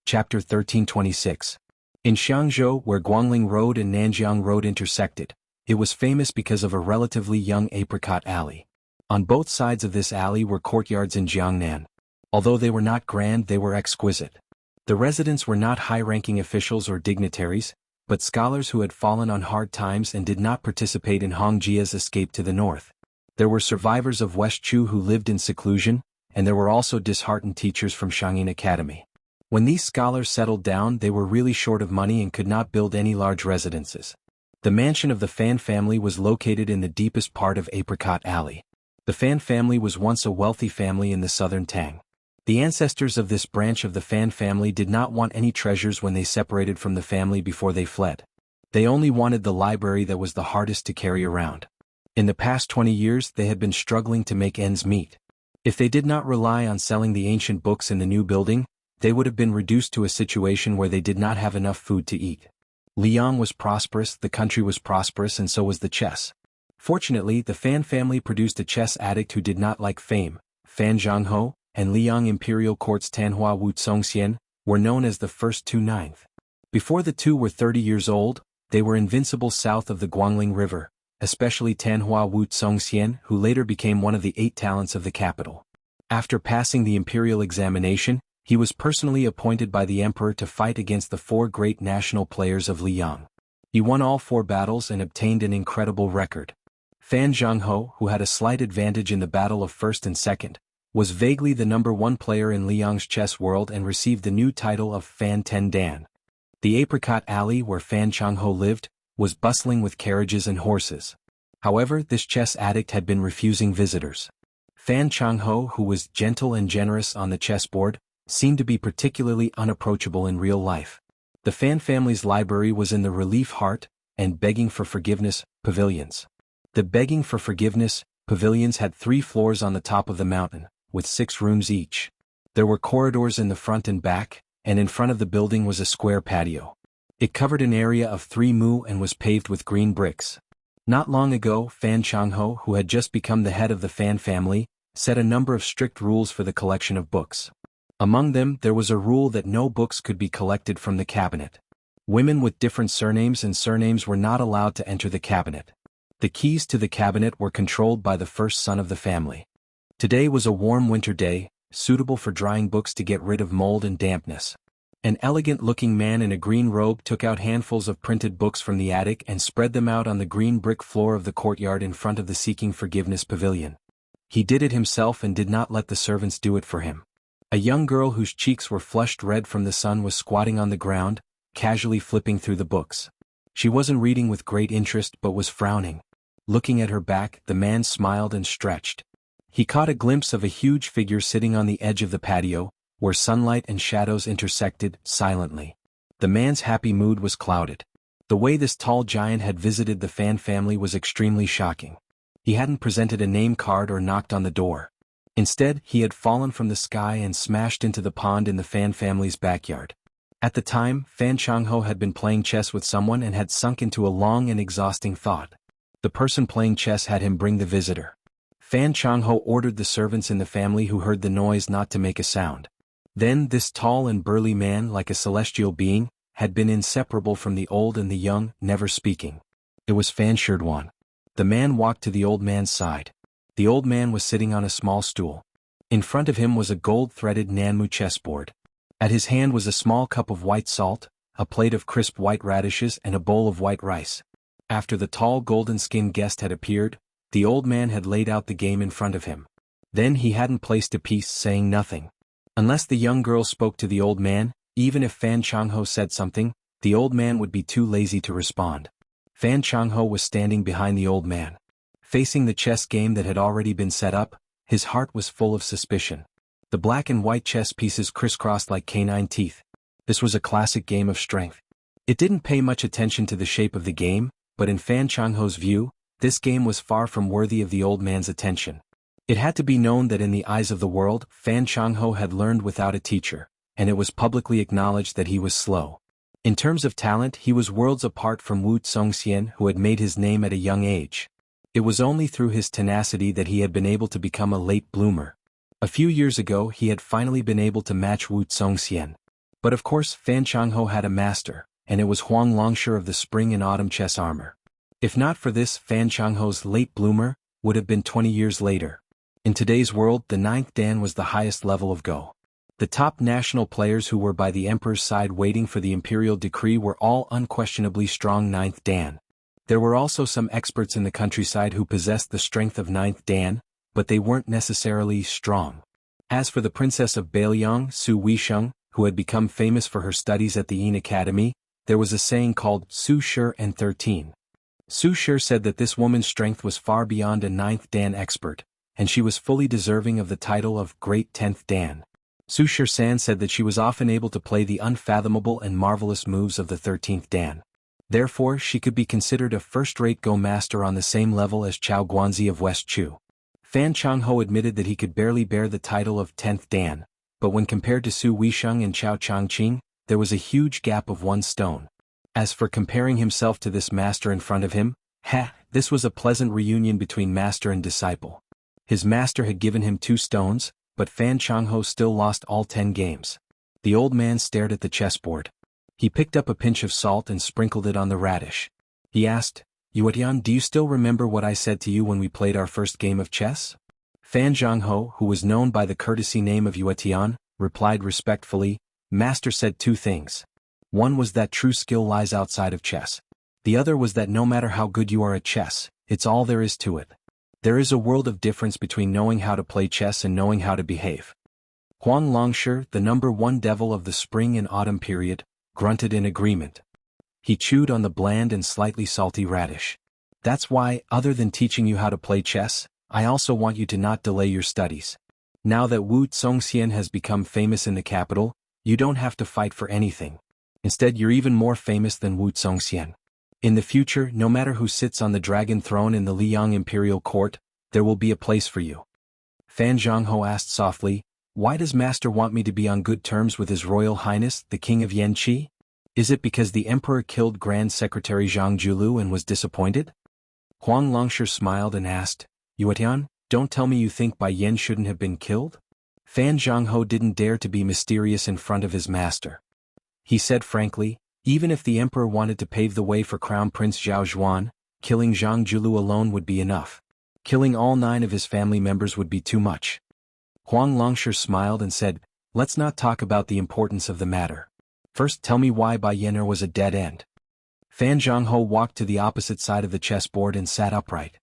Chapter 1326. In Xiangzhou, where Guangling Road and Nanjiang Road intersected, it was famous because of a relatively young apricot alley. On both sides of this alley were courtyards in Jiangnan. Although they were not grand, they were exquisite. The residents were not high-ranking officials or dignitaries, but scholars who had fallen on hard times and did not participate in Hong Jia's escape to the north. There were survivors of West Chu who lived in seclusion, and there were also disheartened teachers from Shangyin Academy. When these scholars settled down, they were really short of money and could not build any large residences. The mansion of the Fan family was located in the deepest part of Apricot Alley. The Fan family was once a wealthy family in the southern Tang. The ancestors of this branch of the Fan family did not want any treasures when they separated from the family before they fled. They only wanted the library that was the hardest to carry around. In the past 20 years they had been struggling to make ends meet. If they did not rely on selling the ancient books in the new building, they would have been reduced to a situation where they did not have enough food to eat. Liang was prosperous, the country was prosperous, and so was the chess. Fortunately, the Fan family produced a chess addict who did not like fame. Fan Jianghu and Liang Imperial Court's Tanhua Wu Tsongxian were known as the first 2 ninth. Before the 2 were 30 years old, they were invincible south of the Guangling River, especially Tanhua Wu Tsongxian, who later became one of the 8 talents of the capital. After passing the imperial examination, he was personally appointed by the emperor to fight against the 4 great national players of Liang. He won all 4 battles and obtained an incredible record. Fan Jianghu, who had a slight advantage in the battle of first and second, was vaguely the #1 player in Liang's chess world and received the new title of Fan Ten Dan. The apricot alley where Fan Changho lived was bustling with carriages and horses. However, this chess addict had been refusing visitors. Fan Changho, who was gentle and generous on the chessboard, seemed to be particularly unapproachable in real life. The Fan family's library was in the Relief Heart and Begging for Forgiveness pavilions. The Begging for Forgiveness pavilions had 3 floors on the top of the mountain, with 6 rooms each. There were corridors in the front and back, and in front of the building was a square patio. It covered an area of 3 mu and was paved with green bricks. Not long ago, Fan Changho, who had just become the head of the Fan family, set a number of strict rules for the collection of books. Among them, there was a rule that no books could be collected from the cabinet. Women with different surnames were not allowed to enter the cabinet. The keys to the cabinet were controlled by the first son of the family. Today was a warm winter day, suitable for drying books to get rid of mold and dampness. An elegant-looking man in a green robe took out handfuls of printed books from the attic and spread them out on the green brick floor of the courtyard in front of the Seeking Forgiveness pavilion. He did it himself and did not let the servants do it for him. A young girl whose cheeks were flushed red from the sun was squatting on the ground, casually flipping through the books. She wasn't reading with great interest but was frowning. Looking at her back, the man smiled and stretched. He caught a glimpse of a huge figure sitting on the edge of the patio, where sunlight and shadows intersected, silently. The man's happy mood was clouded. The way this tall giant had visited the Fan family was extremely shocking. He hadn't presented a name card or knocked on the door. Instead, he had fallen from the sky and smashed into the pond in the Fan family's backyard. At the time, Fan Changho had been playing chess with someone and had sunk into a long and exhausting thought. The person playing chess had him bring the visitor. Fan Changho ordered the servants in the family who heard the noise not to make a sound. Then this tall and burly man, like a celestial being, had been inseparable from the old and the young, never speaking. It was Fan Sherdwan. The man walked to the old man's side. The old man was sitting on a small stool. In front of him was a gold-threaded Nanmu chessboard. At his hand was a small cup of white salt, a plate of crisp white radishes and a bowl of white rice. After the tall golden-skinned guest had appeared, the old man had laid out the game in front of him. Then he hadn't placed a piece, saying nothing. Unless the young girl spoke to the old man, even if Fan Changho said something, the old man would be too lazy to respond. Fan Changho was standing behind the old man. Facing the chess game that had already been set up, his heart was full of suspicion. The black and white chess pieces crisscrossed like canine teeth. This was a classic game of strength. It didn't pay much attention to the shape of the game, but in Fan Changho's view, this game was far from worthy of the old man's attention. It had to be known that in the eyes of the world, Fan Changho had learned without a teacher, and it was publicly acknowledged that he was slow. In terms of talent, he was worlds apart from Wu Zongxian, who had made his name at a young age. It was only through his tenacity that he had been able to become a late bloomer. A few years ago he had finally been able to match Wu Zongxian. But of course Fan Changho had a master, and it was Huang Longsher of the spring and autumn chess armor. If not for this, Fan Changho's late bloomer would have been 20 years later. In today's world, the 9th Dan was the highest level of Go. The top national players who were by the emperor's side waiting for the imperial decree were all unquestionably strong 9th Dan. There were also some experts in the countryside who possessed the strength of 9th Dan, but they weren't necessarily strong. As for the princess of Bailiang, Su Weisheng, who had become famous for her studies at the Yin Academy, there was a saying called Su Shi and 13. Su Shi said that this woman's strength was far beyond a 9th Dan expert, and she was fully deserving of the title of Great 10th Dan. Su Shi-san said that she was often able to play the unfathomable and marvelous moves of the 13th Dan. Therefore, she could be considered a first-rate Go master on the same level as Chao Guanzi of West Chu. Fan Changho admitted that he could barely bear the title of 10th Dan, but when compared to Su Weisheng and Chao Changqing, there was a huge gap of 1 stone. As for comparing himself to this master in front of him, this was a pleasant reunion between master and disciple. His master had given him 2 stones, but Fan Changho still lost all 10 games. The old man stared at the chessboard. He picked up a pinch of salt and sprinkled it on the radish. He asked, "Yuetian, do you still remember what I said to you when we played our first game of chess?" Fan Zhangho, who was known by the courtesy name of Yuetian, replied respectfully, "Master said 2 things. One was that true skill lies outside of chess. The other was that no matter how good you are at chess, it's all there is to it." There is a world of difference between knowing how to play chess and knowing how to behave. Huang Longshi, the number one devil of the spring and autumn period, grunted in agreement. He chewed on the bland and slightly salty radish. That's why, other than teaching you how to play chess, I also want you to not delay your studies. Now that Wu Zongxian has become famous in the capital, you don't have to fight for anything. Instead, you're even more famous than Wu Zongxian. In the future, no matter who sits on the dragon throne in the Liang imperial court, there will be a place for you. Fan Jianghu asked softly, why does Master want me to be on good terms with His Royal Highness, the King of Yanqi? Is it because the Emperor killed Grand Secretary Zhang Julu and was disappointed? Huang Longshi smiled and asked, Yuetian, don't tell me you think Bai Yan shouldn't have been killed? Fan Jianghu didn't dare to be mysterious in front of his master. He said frankly, even if the Emperor wanted to pave the way for Crown Prince Zhao Zhuan, killing Zhang Julu alone would be enough. Killing all 9 of his family members would be too much. Huang Longshi smiled and said, let's not talk about the importance of the matter. First tell me why Bai Yan was a dead end. Fan Jianghu walked to the opposite side of the chessboard and sat upright.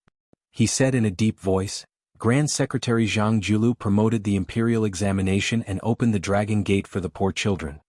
He said in a deep voice, Grand Secretary Zhang Julu promoted the imperial examination and opened the dragon gate for the poor children.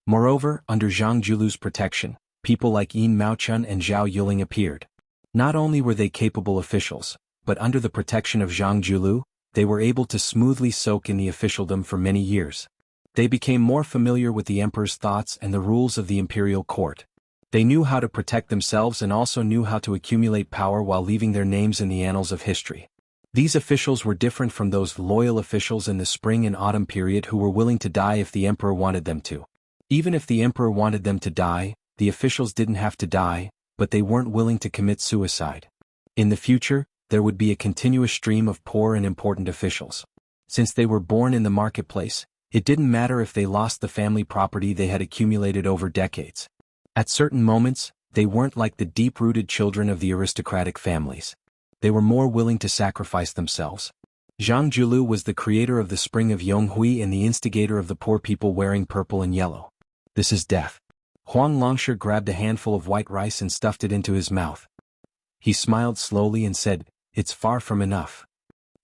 Moreover, under Zhang Julu's protection, people like Yin Maochun and Zhao Yuling appeared. Not only were they capable officials, but under the protection of Zhang Julu, they were able to smoothly soak in the officialdom for many years. They became more familiar with the emperor's thoughts and the rules of the imperial court. They knew how to protect themselves and also knew how to accumulate power while leaving their names in the annals of history. These officials were different from those loyal officials in the spring and autumn period who were willing to die if the emperor wanted them to. Even if the emperor wanted them to die, the officials didn't have to die, but they weren't willing to commit suicide. In the future, there would be a continuous stream of poor and important officials. Since they were born in the marketplace, it didn't matter if they lost the family property they had accumulated over decades. At certain moments, they weren't like the deep-rooted children of the aristocratic families. They were more willing to sacrifice themselves. Zhang Julu was the creator of the spring of Yonghui and the instigator of the poor people wearing purple and yellow. This is death. Huang Longshi grabbed a handful of white rice and stuffed it into his mouth. He smiled slowly and said, it's far from enough.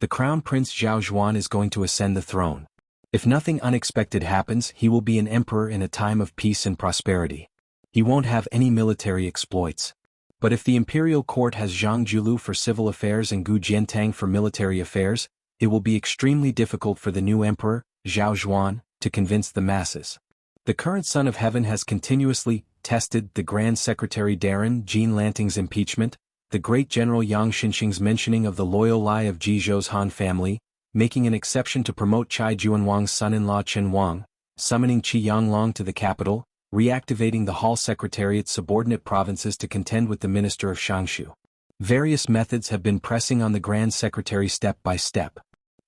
The Crown Prince Zhao Zhuan is going to ascend the throne. If nothing unexpected happens, he will be an emperor in a time of peace and prosperity. He won't have any military exploits. But if the imperial court has Zhang Julu for civil affairs and Gu Jiantang for military affairs, it will be extremely difficult for the new emperor, Zhao Zhuan, to convince the masses. The current Son of Heaven has continuously tested the Grand Secretary Darren Jean Lanting's impeachment, the great General Yang Xinxing's mentioning of the loyal lie of Jizhou's Han family, making an exception to promote Chai Juanwang's son-in-law Chen Wang, summoning Qi Yanglong to the capital, reactivating the Hall Secretariat's subordinate provinces to contend with the Minister of Xianxia. Various methods have been pressing on the Grand Secretary step by step.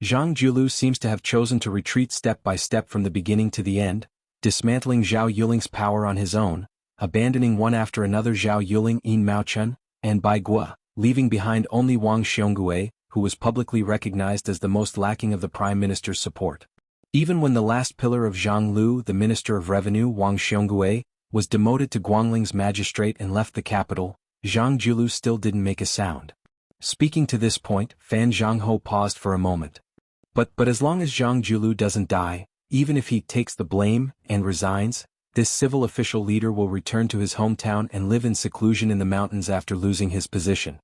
Zhang Julu seems to have chosen to retreat step by step from the beginning to the end, dismantling Zhao Yuling's power on his own, abandoning one after another Zhao Yuling, Yin Maochun, and Bai Guo, leaving behind only Wang Xiongui, who was publicly recognized as the most lacking of the Prime Minister's support. Even when the last pillar of Zhang Lu, the Minister of Revenue Wang Xiongui, was demoted to Guangling's magistrate and left the capital, Zhang Julu still didn't make a sound. Speaking to this point, Fan Jianghu paused for a moment. But as long as Zhang Julu doesn't die, even if he takes the blame and resigns, this civil official leader will return to his hometown and live in seclusion in the mountains after losing his position.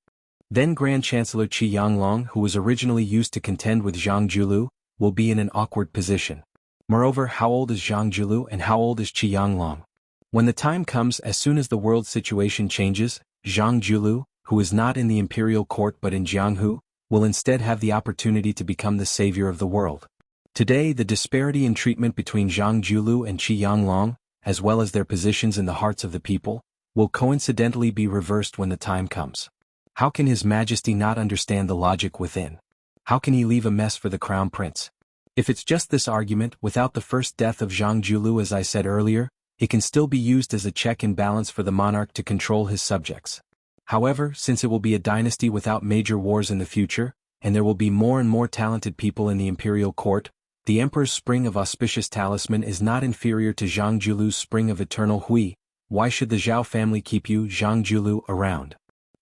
Then Grand Chancellor Qi Yanglong, who was originally used to contend with Zhang Julu, will be in an awkward position. Moreover, how old is Zhang Julu and how old is Qi Yanglong? When the time comes, as soon as the world situation changes, Zhang Julu, who is not in the imperial court but in Jianghu, will instead have the opportunity to become the savior of the world. Today, the disparity in treatment between Zhang Julu and Qi Yanglong, as well as their positions in the hearts of the people, will coincidentally be reversed when the time comes. How can His Majesty not understand the logic within? How can he leave a mess for the Crown Prince? If it's just this argument, without the first death of Zhang Julu as I said earlier, it can still be used as a check and balance for the monarch to control his subjects. However, since it will be a dynasty without major wars in the future, and there will be more and more talented people in the imperial court, the Emperor's Spring of Auspicious Talisman is not inferior to Zhang Julu's Spring of Eternal Hui. Why should the Zhao family keep you, Zhang Julu, around?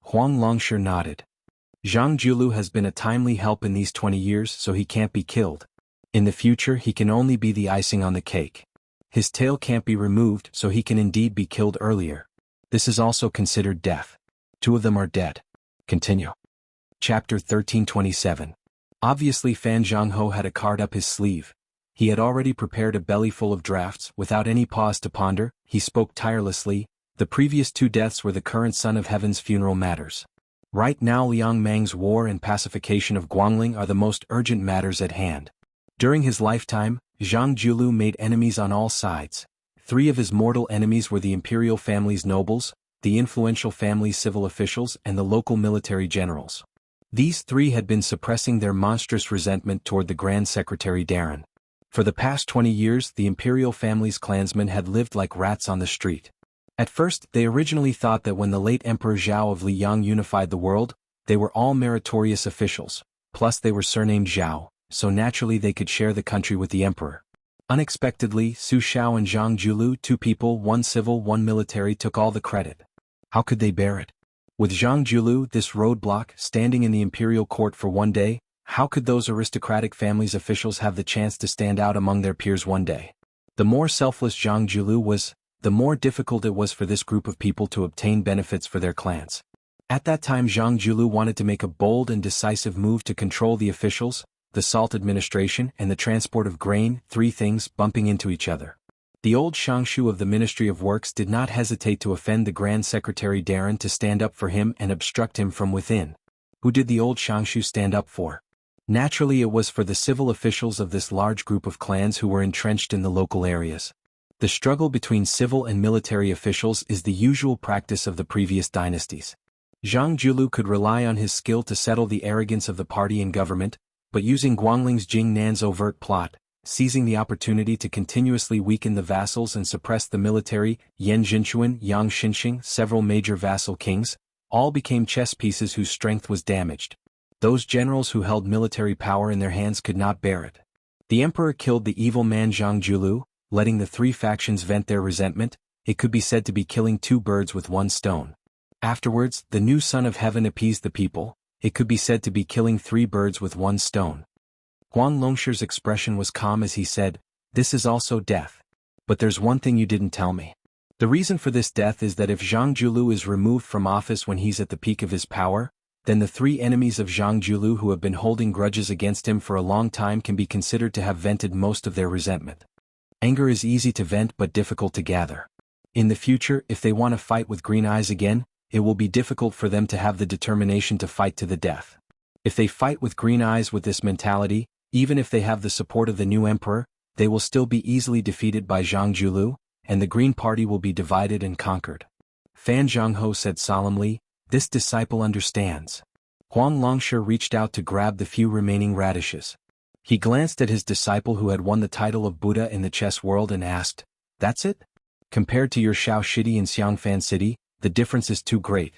Huang Longshi nodded. Zhang Julu has been a timely help in these 20 years, so he can't be killed. In the future he can only be the icing on the cake. His tail can't be removed, so he can indeed be killed earlier. This is also considered death. 2 of them are dead. Continue. Chapter 1327. Obviously Fan Jianghu had a card up his sleeve. He had already prepared a belly full of drafts. Without any pause to ponder, he spoke tirelessly. The previous 2 deaths were the current Son of Heaven's funeral matters. Right now Liang Mang's war and pacification of Guangling are the most urgent matters at hand. During his lifetime, Zhang Julu made enemies on all sides. 3 of his mortal enemies were the imperial family's nobles, the influential family's civil officials, and the local military generals. These 3 had been suppressing their monstrous resentment toward the Grand Secretary Darren. For the past 20 years the imperial family's clansmen had lived like rats on the street. At first they originally thought that when the late Emperor Zhao of Liang unified the world, they were all meritorious officials, plus they were surnamed Zhao, so naturally they could share the country with the emperor. Unexpectedly, Su Xiao and Zhang Julu, 2 people, 1 civil, 1 military, took all the credit. How could they bear it? With Zhang Julu, this roadblock, standing in the imperial court for 1 day, how could those aristocratic families' officials have the chance to stand out among their peers 1 day? The more selfless Zhang Julu was, the more difficult it was for this group of people to obtain benefits for their clans. At that time Zhang Julu wanted to make a bold and decisive move to control the officials, the salt administration, and the transport of grain, 3 things bumping into each other. The old Xianxia of the Ministry of Works did not hesitate to offend the Grand Secretary Darren to stand up for him and obstruct him from within. Who did the old Xianxia stand up for? Naturally it was for the civil officials of this large group of clans who were entrenched in the local areas. The struggle between civil and military officials is the usual practice of the previous dynasties. Zhang Julu could rely on his skill to settle the arrogance of the party and government, but using Guangling's Jing Nan's overt plot, seizing the opportunity to continuously weaken the vassals and suppress the military, Yan Jinchuan, Yang Xinxing, several major vassal kings, all became chess pieces whose strength was damaged. Those generals who held military power in their hands could not bear it. The emperor killed the evil man Zhang Julu, letting the 3 factions vent their resentment. It could be said to be killing 2 birds with 1 stone. Afterwards, the new Son of Heaven appeased the people. It could be said to be killing 3 birds with 1 stone. Huang Longshi's expression was calm as he said, "This is also death. But there's one thing you didn't tell me. The reason for this death is that if Zhang Julu is removed from office when he's at the peak of his power, then the 3 enemies of Zhang Julu who have been holding grudges against him for a long time can be considered to have vented most of their resentment. Anger is easy to vent but difficult to gather. In the future, if they want to fight with green eyes again, it will be difficult for them to have the determination to fight to the death. If they fight with green eyes with this mentality, even if they have the support of the new emperor, they will still be easily defeated by Zhang Julu, and the Green Party will be divided and conquered." Fan Jianghu said solemnly, "This disciple understands." Huang Longshi reached out to grab the few remaining radishes. He glanced at his disciple who had won the title of Buddha in the chess world and asked, "That's it? Compared to your Xiao Shidi in Xiangfan City, the difference is too great."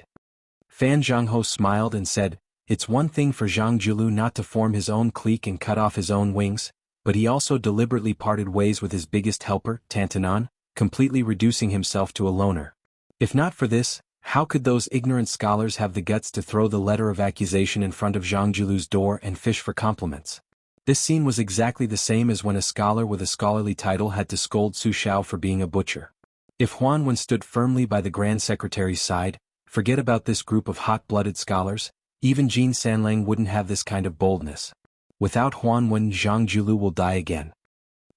Fan Jianghu smiled and said, "It's one thing for Zhang Julu not to form his own clique and cut off his own wings, but he also deliberately parted ways with his biggest helper, Tantanon, completely reducing himself to a loner. If not for this, how could those ignorant scholars have the guts to throw the letter of accusation in front of Zhang Julu's door and fish for compliments?" This scene was exactly the same as when a scholar with a scholarly title had to scold Su Xiao for being a butcher. If Huan Wen stood firmly by the Grand Secretary's side, forget about this group of hot-blooded scholars, even Jin Sanlang wouldn't have this kind of boldness. Without Huan Wen, Zhang Julu will die again.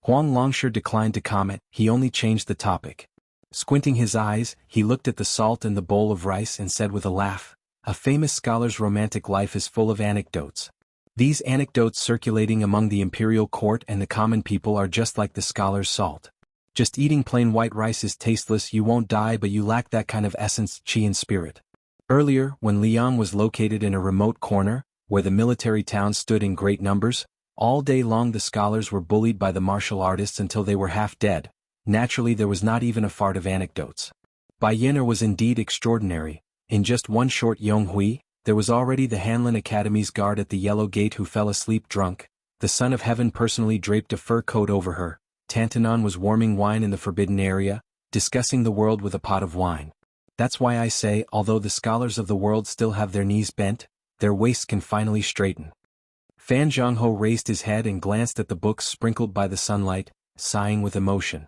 Huang Longshi declined to comment, he only changed the topic. Squinting his eyes, he looked at the salt and the bowl of rice and said with a laugh, "A famous scholar's romantic life is full of anecdotes. These anecdotes circulating among the imperial court and the common people are just like the scholar's salt. Just eating plain white rice is tasteless, you won't die but you lack that kind of essence, chi and spirit." Earlier, when Liang was located in a remote corner, where the military towns stood in great numbers, all day long the scholars were bullied by the martial artists until they were half dead. Naturally there was not even a fart of anecdotes. Bai Yinar was indeed extraordinary. In just one short Yonghui, there was already the Hanlin Academy's guard at the Yellow Gate who fell asleep drunk. The Son of Heaven personally draped a fur coat over her. Tantanon was warming wine in the forbidden area, discussing the world with a pot of wine. That's why I say, although the scholars of the world still have their knees bent, their waists can finally straighten. Fan Jianghu raised his head and glanced at the books sprinkled by the sunlight, sighing with emotion.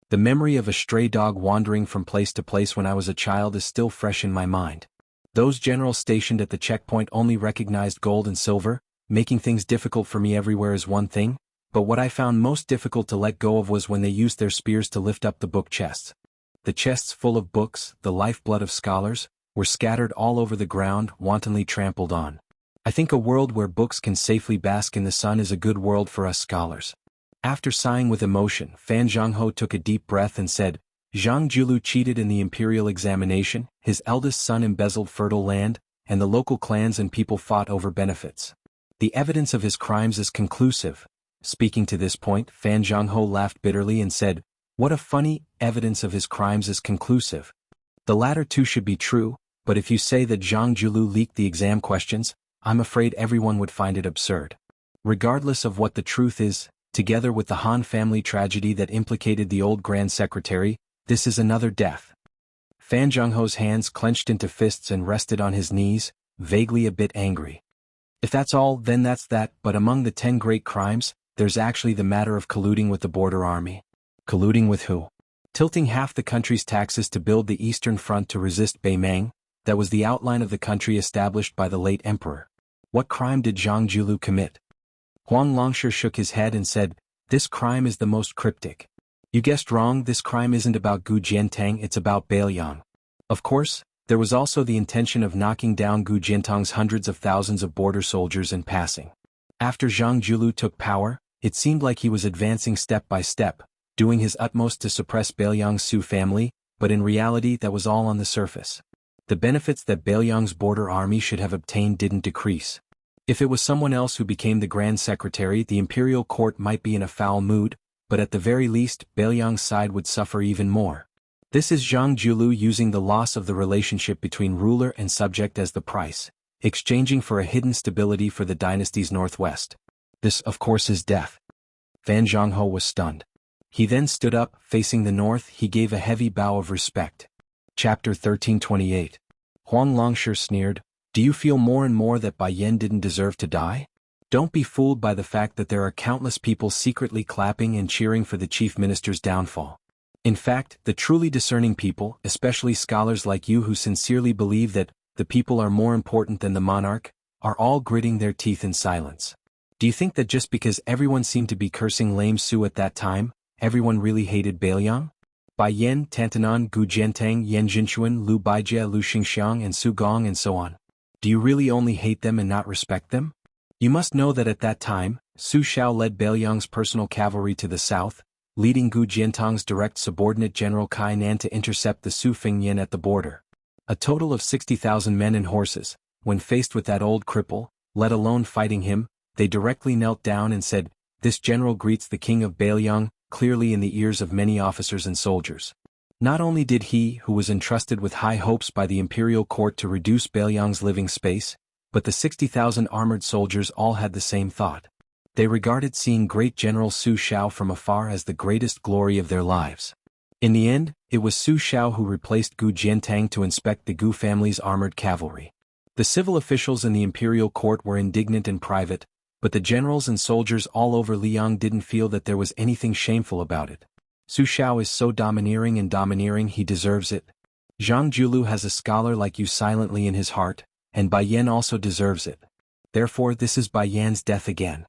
The memory of a stray dog wandering from place to place when I was a child is still fresh in my mind. Those generals stationed at the checkpoint only recognized gold and silver, making things difficult for me everywhere is one thing, but what I found most difficult to let go of was when they used their spears to lift up the book chests. The chests full of books, the lifeblood of scholars, were scattered all over the ground, wantonly trampled on. I think a world where books can safely bask in the sun is a good world for us scholars. After sighing with emotion, Fan Jianghu took a deep breath and said, Jianghu cheated in the imperial examination, his eldest son embezzled fertile land, and the local clans and people fought over benefits. The evidence of his crimes is conclusive. Speaking to this point, Fan Jianghu laughed bitterly and said, what a funny, evidence of his crimes is conclusive. The latter two should be true, but if you say that Jianghu leaked the exam questions, I'm afraid everyone would find it absurd. Regardless of what the truth is, together with the Han family tragedy that implicated the old Grand Secretary, this is another death. Fan Jianghu's hands clenched into fists and rested on his knees, vaguely a bit angry. If that's all, then that's that, but among the 10 great crimes, there's actually the matter of colluding with the border army. Colluding with who? Tilting half the country's taxes to build the Eastern Front to resist Beimang, that was the outline of the country established by the late emperor. What crime did Jianghu commit? Huang Longshi shook his head and said, this crime is the most cryptic. You guessed wrong, this crime isn't about Gu Jiantang, it's about Beiliang. Of course, there was also the intention of knocking down Gu Jiantang's hundreds of thousands of border soldiers in passing. After Jianghu took power, it seemed like he was advancing step by step, doing his utmost to suppress Beiliang's Su family, but in reality that was all on the surface. The benefits that Beiliang's border army should have obtained didn't decrease. If it was someone else who became the Grand Secretary, the imperial court might be in a foul mood, but at the very least, Beiliang's side would suffer even more. This is Jianghu using the loss of the relationship between ruler and subject as the price, exchanging for a hidden stability for the dynasty's northwest. This, of course, is death. Fan Jianghu was stunned. He then stood up, facing the north. He gave a heavy bow of respect. Chapter 1328. Huang Longshi sneered, do you feel more and more that Bai Yan didn't deserve to die? Don't be fooled by the fact that there are countless people secretly clapping and cheering for the chief minister's downfall. In fact, the truly discerning people, especially scholars like you who sincerely believe that the people are more important than the monarch, are all gritting their teeth in silence. Do you think that just because everyone seemed to be cursing lame Su at that time, everyone really hated Beiliang? Bai Yan, Tantanan, Gu Jiantang, Yan Jinchuan, Lu Baijie, Lu Xingxiang and Su Gong and so on. Do you really only hate them and not respect them? You must know that at that time, Su Xiao led Beiliang's personal cavalry to the south, leading Gu Jiantang's direct subordinate General Kai Nan to intercept the Su Fengyan at the border. A total of 60,000 men and horses. When faced with that old cripple, let alone fighting him, they directly knelt down and said, this general greets the king of Beiliang, clearly in the ears of many officers and soldiers. Not only did he, who was entrusted with high hopes by the imperial court to reduce Beiliang's living space, but the 60,000 armored soldiers all had the same thought. They regarded seeing great General Su Xiao from afar as the greatest glory of their lives. In the end, it was Su Xiao who replaced Gu Jiantang to inspect the Gu family's armored cavalry. The civil officials in the imperial court were indignant in private, but the generals and soldiers all over Liang didn't feel that there was anything shameful about it. Su Xiao is so domineering and domineering, he deserves it. Jianghu has a scholar like you silently in his heart, and Bai Yan also deserves it. Therefore this is Bai Yan's death again.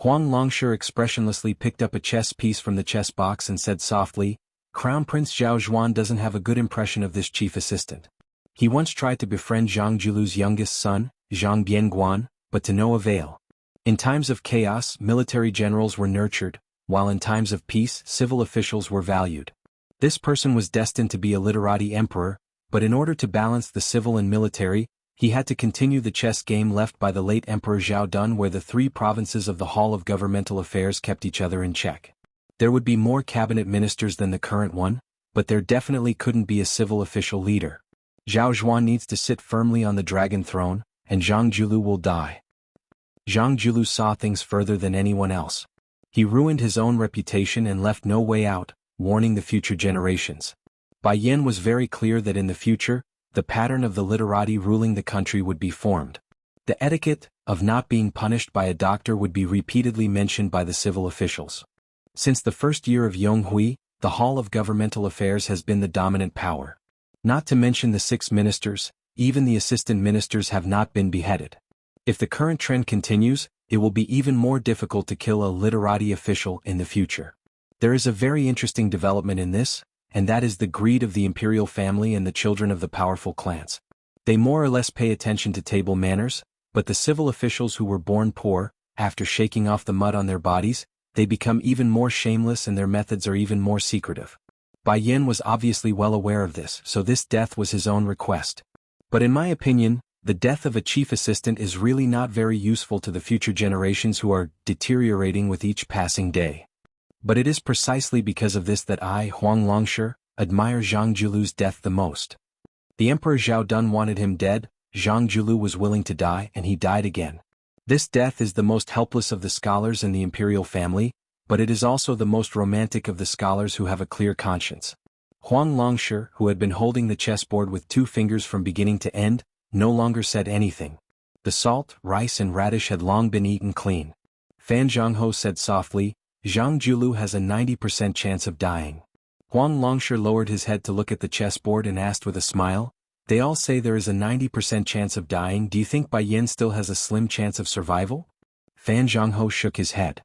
Huang Longshi expressionlessly picked up a chess piece from the chess box and said softly, Crown Prince Zhao Zhuan doesn't have a good impression of this chief assistant. He once tried to befriend Jianghu's youngest son, Zhang Bianguan, but to no avail. In times of chaos, military generals were nurtured, while in times of peace, civil officials were valued. This person was destined to be a literati emperor, but in order to balance the civil and military, he had to continue the chess game left by the late Emperor Zhao Dun, where the 3 provinces of the Hall of Governmental Affairs kept each other in check. There would be more cabinet ministers than the current one, but there definitely couldn't be a civil official leader. Zhao Zhuan needs to sit firmly on the dragon throne, and Jianghu will die. Jianghu saw things further than anyone else. He ruined his own reputation and left no way out, warning the future generations. Bai Yan was very clear that in the future, the pattern of the literati ruling the country would be formed. The etiquette of not being punished by a doctor would be repeatedly mentioned by the civil officials. Since the first year of Jianghu, the Hall of Governmental Affairs has been the dominant power. Not to mention the 6 ministers, even the assistant ministers have not been beheaded. If the current trend continues, it will be even more difficult to kill a literati official in the future. There is a very interesting development in this, and that is the greed of the imperial family and the children of the powerful clans. They more or less pay attention to table manners, but the civil officials who were born poor, after shaking off the mud on their bodies, they become even more shameless and their methods are even more secretive. Bai Yin was obviously well aware of this, so this death was his own request. But in my opinion, the death of a chief assistant is really not very useful to the future generations who are deteriorating with each passing day. But it is precisely because of this that I, Huang Longshi, admire Zhang Julu's death the most. The Emperor Zhao Dun wanted him dead, Zhang Julu was willing to die and he died again. This death is the most helpless of the scholars in the imperial family, but it is also the most romantic of the scholars who have a clear conscience. Huang Longshi, who had been holding the chessboard with 2 fingers from beginning to end, no longer said anything. The salt, rice and radish had long been eaten clean. Fan Jianghu said softly, Zhang Julu has a 90% chance of dying. Huang Longshi lowered his head to look at the chessboard and asked with a smile, they all say there is a 90% chance of dying, do you think Bai Yin still has a slim chance of survival? Fan Jianghu shook his head.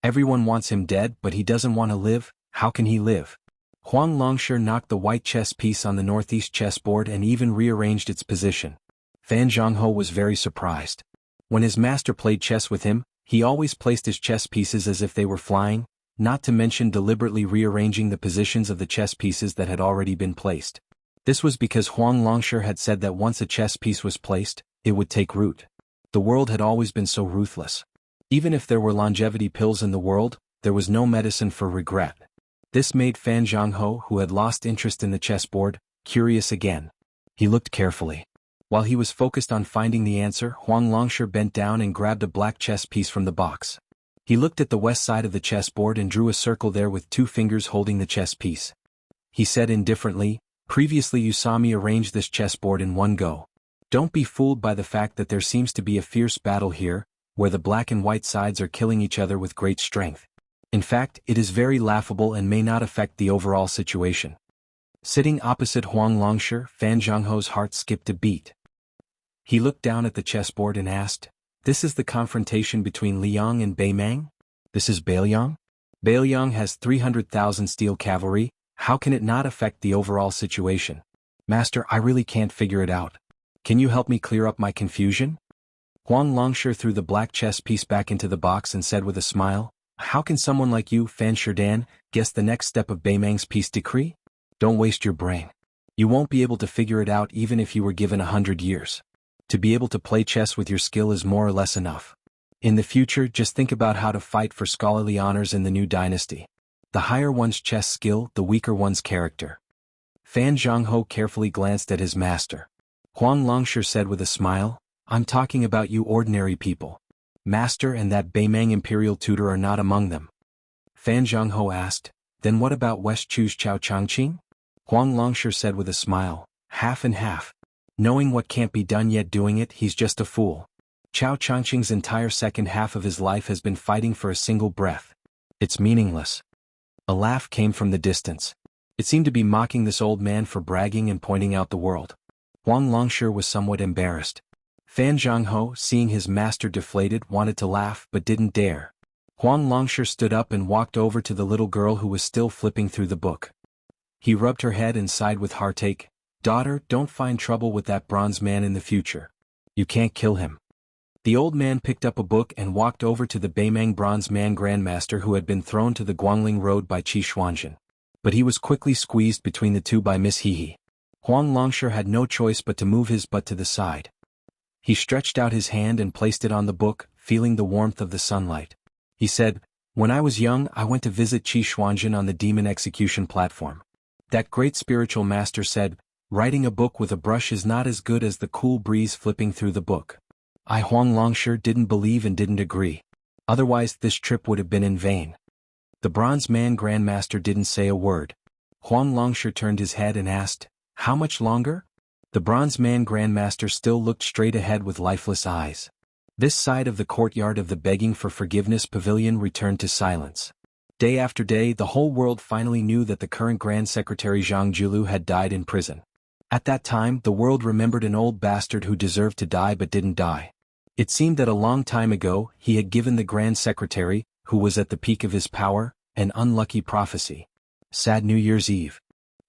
Everyone wants him dead, but he doesn't want to live, how can he live? Huang Longshi knocked the white chess piece on the northeast chessboard and even rearranged its position. Fan Jianghu was very surprised. When his master played chess with him, he always placed his chess pieces as if they were flying, not to mention deliberately rearranging the positions of the chess pieces that had already been placed. This was because Huang Longshi had said that once a chess piece was placed, it would take root. The world had always been so ruthless. Even if there were longevity pills in the world, there was no medicine for regret. This made Fan Jianghu, who had lost interest in the chessboard, curious again. He looked carefully. While he was focused on finding the answer, Huang Longshi bent down and grabbed a black chess piece from the box. He looked at the west side of the chessboard and drew a circle there with 2 fingers holding the chess piece. He said indifferently, previously you saw me arrange this chessboard in one go. Don't be fooled by the fact that there seems to be a fierce battle here, where the black and white sides are killing each other with great strength. In fact, it is very laughable and may not affect the overall situation. Sitting opposite Huang Longshi, Fan Jianghu's heart skipped a beat. He looked down at the chessboard and asked, this is the confrontation between Liang and Beimang? This is Beiliang? Beiliang has 300,000 steel cavalry, how can it not affect the overall situation? Master, I really can't figure it out. Can you help me clear up my confusion? Huang Longshi threw the black chess piece back into the box and said with a smile, how can someone like you, Fan Shidan, guess the next step of Beimang's peace decree? Don't waste your brain. You won't be able to figure it out even if you were given 100 years. To be able to play chess with your skill is more or less enough. In the future, just think about how to fight for scholarly honors in the new dynasty. The higher one's chess skill, the weaker one's character. Fan Jianghu carefully glanced at his master. Huang Longshi said with a smile, I'm talking about you ordinary people. Master and that Beimang imperial tutor are not among them. Fan Jianghu asked, then what about West Chu's Chao Changqing? Huang Longshi said with a smile, half and half. Knowing what can't be done yet doing it, he's just a fool. Chao Changqing's entire second half of his life has been fighting for a single breath. It's meaningless. A laugh came from the distance. It seemed to be mocking this old man for bragging and pointing out the world. Huang Longshi was somewhat embarrassed. Fan Jianghu, seeing his master deflated, wanted to laugh but didn't dare. Huang Longshi stood up and walked over to the little girl who was still flipping through the book. He rubbed her head and sighed with heartache, daughter, don't find trouble with that bronze man in the future. You can't kill him. The old man picked up a book and walked over to the Beimang bronze man grandmaster who had been thrown to the Guangling road by Qi Xuanzhen. But he was quickly squeezed between the two by Miss Hehe. Huang Longshi had no choice but to move his butt to the side. He stretched out his hand and placed it on the book, feeling the warmth of the sunlight. He said, when I was young I went to visit Qi Xuanzhen on the demon execution platform. That great spiritual master said, writing a book with a brush is not as good as the cool breeze flipping through the book. I, Huang Longshi, didn't believe and didn't agree. Otherwise this trip would have been in vain. The bronze man grandmaster didn't say a word. Huang Longshi turned his head and asked, how much longer? The bronze man grandmaster still looked straight ahead with lifeless eyes. This side of the courtyard of the begging for forgiveness pavilion returned to silence. Day after day the whole world finally knew that the current Grand Secretary Jianghu had died in prison. At that time the world remembered an old bastard who deserved to die but didn't die. It seemed that a long time ago he had given the Grand Secretary, who was at the peak of his power, an unlucky prophecy. Sad New Year's Eve.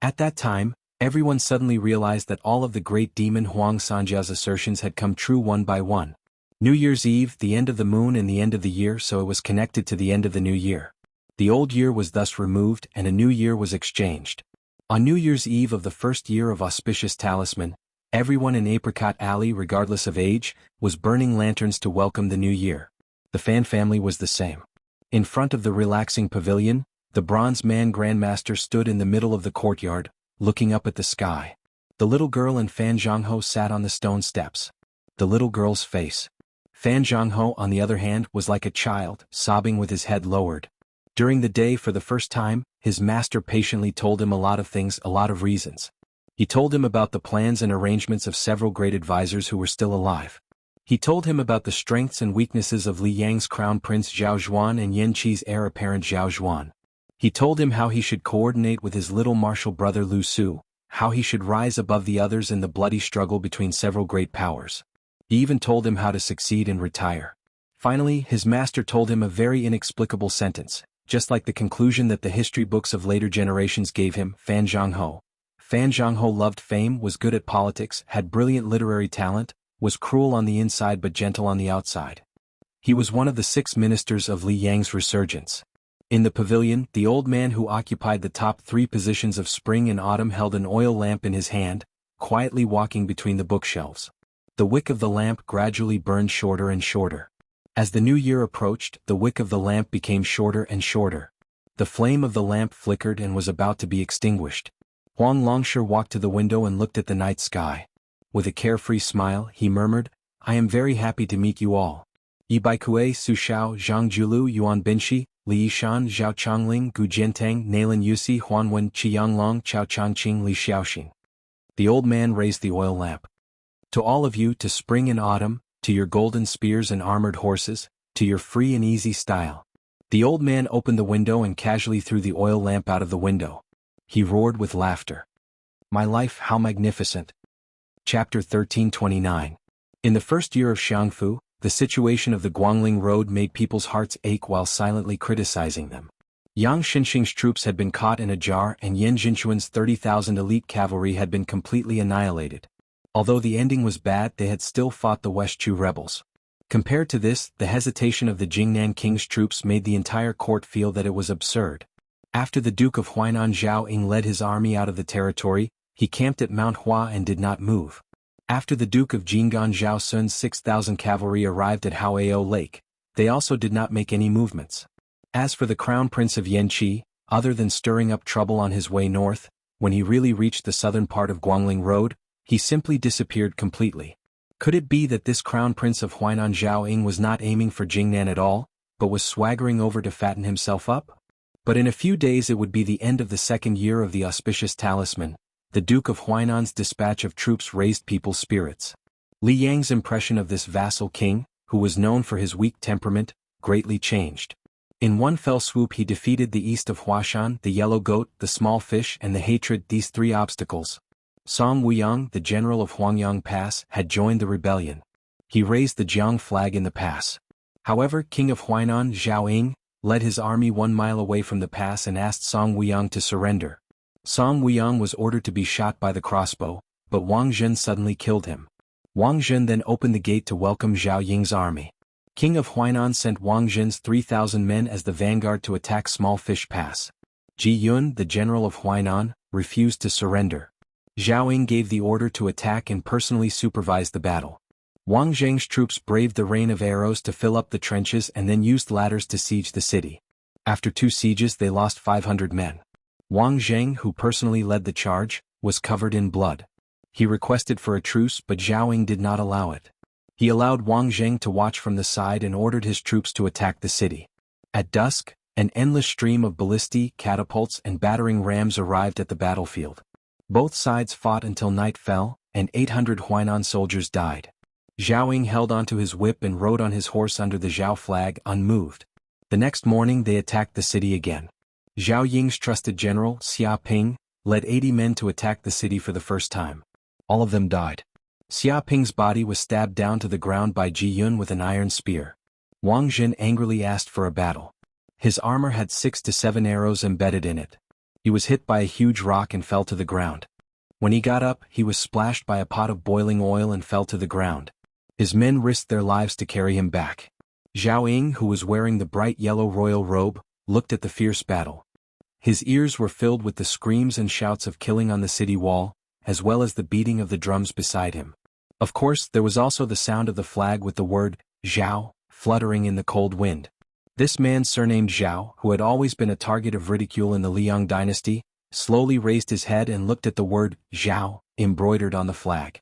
At that time, everyone suddenly realized that all of the great demon Huang Sanjia's assertions had come true one by one. New Year's Eve, the end of the moon and the end of the year, so it was connected to the end of the new year. The old year was thus removed and a new year was exchanged. On New Year's Eve of the first year of auspicious talisman, everyone in Apricot Alley, regardless of age, was burning lanterns to welcome the new year. The Fan family was the same. In front of the relaxing pavilion, the bronze man grandmaster stood in the middle of the courtyard, looking up at the sky. The little girl and Fan Jianghu sat on the stone steps. The little girl's face. Fan Jianghu, on the other hand, was like a child, sobbing with his head lowered. During the day, for the first time, his master patiently told him a lot of things, a lot of reasons. He told him about the plans and arrangements of several great advisors who were still alive. He told him about the strengths and weaknesses of Li Yang's crown prince Zhao Zhuan and Yan Qi's heir apparent Zhao Zhuan. He told him how he should coordinate with his little martial brother Lu Su, how he should rise above the others in the bloody struggle between several great powers. He even told him how to succeed and retire. Finally, his master told him a very inexplicable sentence, just like the conclusion that the history books of later generations gave him. Fan Jianghu. Fan Jianghu loved fame, was good at politics, had brilliant literary talent, was cruel on the inside but gentle on the outside. He was one of the 6 ministers of Li Yang's resurgence. In the pavilion, the old man who occupied the top 3 positions of spring and autumn held an oil lamp in his hand, quietly walking between the bookshelves. The wick of the lamp gradually burned shorter and shorter. As the new year approached, the wick of the lamp became shorter and shorter. The flame of the lamp flickered and was about to be extinguished. Huang Longshi walked to the window and looked at the night sky. With a carefree smile, he murmured, "I am very happy to meet you all. Yibaikue Su Shao Zhang Julu Yuan Binshi, Li Yishan Zhao Chongling Gu Jiantang Nalan Yusi Huanwen Qianglong Chao Changqing Li Xiaoxing." The old man raised the oil lamp. "To all of you, to spring and autumn, to your golden spears and armored horses, to your free and easy style." The old man opened the window and casually threw the oil lamp out of the window. He roared with laughter. "My life, how magnificent!" Chapter 1329. In the first year of Xianghu, the situation of the Guangling Road made people's hearts ache while silently criticizing them. Yang Xinxing's troops had been caught in a jar and Yan Jinchuan's 30,000 elite cavalry had been completely annihilated. Although the ending was bad, they had still fought the Westchu rebels. Compared to this, the hesitation of the Jingnan king's troops made the entire court feel that it was absurd. After the Duke of Huainan Zhao Ying led his army out of the territory, he camped at Mount Hua and did not move. After the Duke of Jinggan Zhao Sun's 6,000 cavalry arrived at Haoao Lake, they also did not make any movements. As for the crown prince of Yanqi, other than stirring up trouble on his way north, when he really reached the southern part of Guangling Road, he simply disappeared completely. Could it be that this crown prince of Huainan Zhao Ying was not aiming for Jingnan at all, but was swaggering over to fatten himself up? But in a few days it would be the end of the second year of the auspicious talisman. The Duke of Huainan's dispatch of troops raised people's spirits. Li Yang's impression of this vassal king, who was known for his weak temperament, greatly changed. In one fell swoop he defeated the east of Huashan, the yellow goat, the small fish and the hatred. These 3 obstacles. Song Wuyang, the general of Huangyang Pass, had joined the rebellion. He raised the Jiang flag in the pass. However, King of Huainan Zhao Ying led his army 1 mile away from the pass and asked Song Wuyang to surrender. Song Wuyang was ordered to be shot by the crossbow, but Wang Zhen suddenly killed him. Wang Zhen then opened the gate to welcome Zhao Ying's army. King of Huainan sent Wang Zhen's 3,000 men as the vanguard to attack Small Fish Pass. Ji Yun, the general of Huainan, refused to surrender. Zhao Ying gave the order to attack and personally supervised the battle. Wang Zheng's troops braved the rain of arrows to fill up the trenches and then used ladders to siege the city. After 2 sieges they lost 500 men. Wang Zheng, who personally led the charge, was covered in blood. He requested for a truce but Zhao Ying did not allow it. He allowed Wang Zheng to watch from the side and ordered his troops to attack the city. At dusk, an endless stream of ballistae, catapults and battering rams arrived at the battlefield. Both sides fought until night fell, and 800 Huainan soldiers died. Zhao Ying held onto his whip and rode on his horse under the Zhao flag, unmoved. The next morning they attacked the city again. Zhao Ying's trusted general, Xia Ping, led 80 men to attack the city for the first time. All of them died. Xia Ping's body was stabbed down to the ground by Ji Yun with an iron spear. Wang Jin angrily asked for a battle. His armor had 6 to 7 arrows embedded in it. He was hit by a huge rock and fell to the ground. When he got up, he was splashed by a pot of boiling oil and fell to the ground. His men risked their lives to carry him back. Zhao Ying, who was wearing the bright yellow royal robe, looked at the fierce battle. His ears were filled with the screams and shouts of killing on the city wall, as well as the beating of the drums beside him. Of course, there was also the sound of the flag with the word, Zhao, fluttering in the cold wind. This man surnamed Zhao, who had always been a target of ridicule in the Liang dynasty, slowly raised his head and looked at the word, Zhao, embroidered on the flag.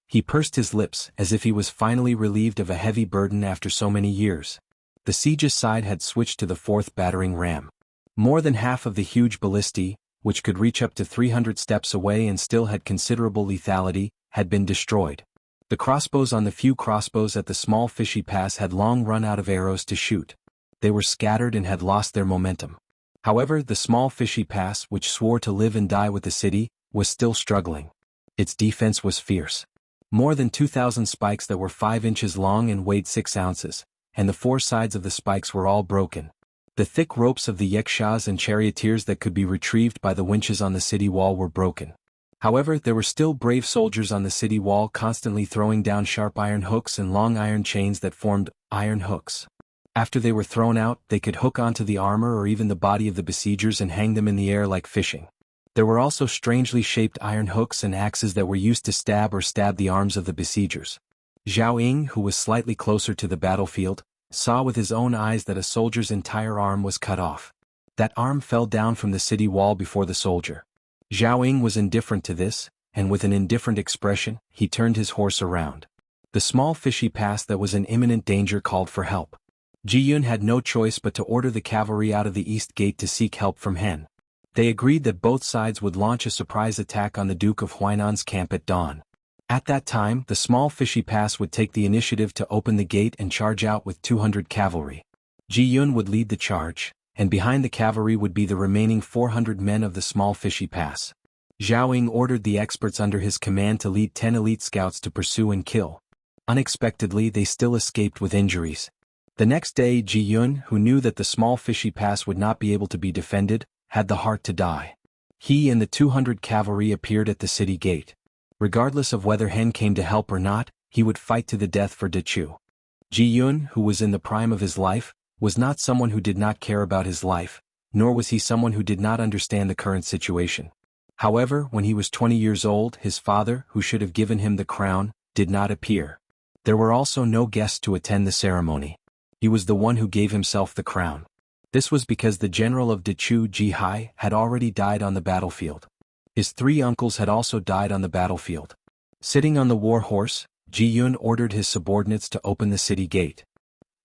He pursed his lips as if he was finally relieved of a heavy burden after so many years. The siege's side had switched to the 4th battering ram. More than half of the huge ballistae, which could reach up to 300 steps away and still had considerable lethality, had been destroyed. The crossbows on the few crossbows at the small fishy pass had long run out of arrows to shoot. They were scattered and had lost their momentum. However, the small fishy pass, which swore to live and die with the city, was still struggling. Its defense was fierce. More than 2,000 spikes that were 5 inches long and weighed 6 ounces, and the 4 sides of the spikes were all broken. The thick ropes of the yakshas and charioteers that could be retrieved by the winches on the city wall were broken. However, there were still brave soldiers on the city wall constantly throwing down sharp iron hooks and long iron chains that formed iron hooks. After they were thrown out, they could hook onto the armor or even the body of the besiegers and hang them in the air like fishing. There were also strangely shaped iron hooks and axes that were used to stab the arms of the besiegers. Zhao Ying, who was slightly closer to the battlefield, saw with his own eyes that a soldier's entire arm was cut off. That arm fell down from the city wall before the soldier. Zhao Ying was indifferent to this, and with an indifferent expression, he turned his horse around. The small fishy pass that was in imminent danger called for help. Ji Yun had no choice but to order the cavalry out of the east gate to seek help from Hen. They agreed that both sides would launch a surprise attack on the Duke of Huainan's camp at dawn. At that time, the small fishy pass would take the initiative to open the gate and charge out with 200 cavalry. Ji Yun would lead the charge, and behind the cavalry would be the remaining 400 men of the small fishy pass. Zhao Ying ordered the experts under his command to lead 10 elite scouts to pursue and kill. Unexpectedly, they still escaped with injuries. The next day, Ji Yun, who knew that the small fishy pass would not be able to be defended, had the heart to die. He and the 200 cavalry appeared at the city gate. Regardless of whether Hen came to help or not, he would fight to the death for Dechu. Ji Yun, who was in the prime of his life, was not someone who did not care about his life, nor was he someone who did not understand the current situation. However, when he was 20 years old, his father, who should have given him the crown, did not appear. There were also no guests to attend the ceremony. He was the one who gave himself the crown. This was because the general of Dechu, Ji Hai, had already died on the battlefield. His 3 uncles had also died on the battlefield. Sitting on the war horse, Ji Yun ordered his subordinates to open the city gate.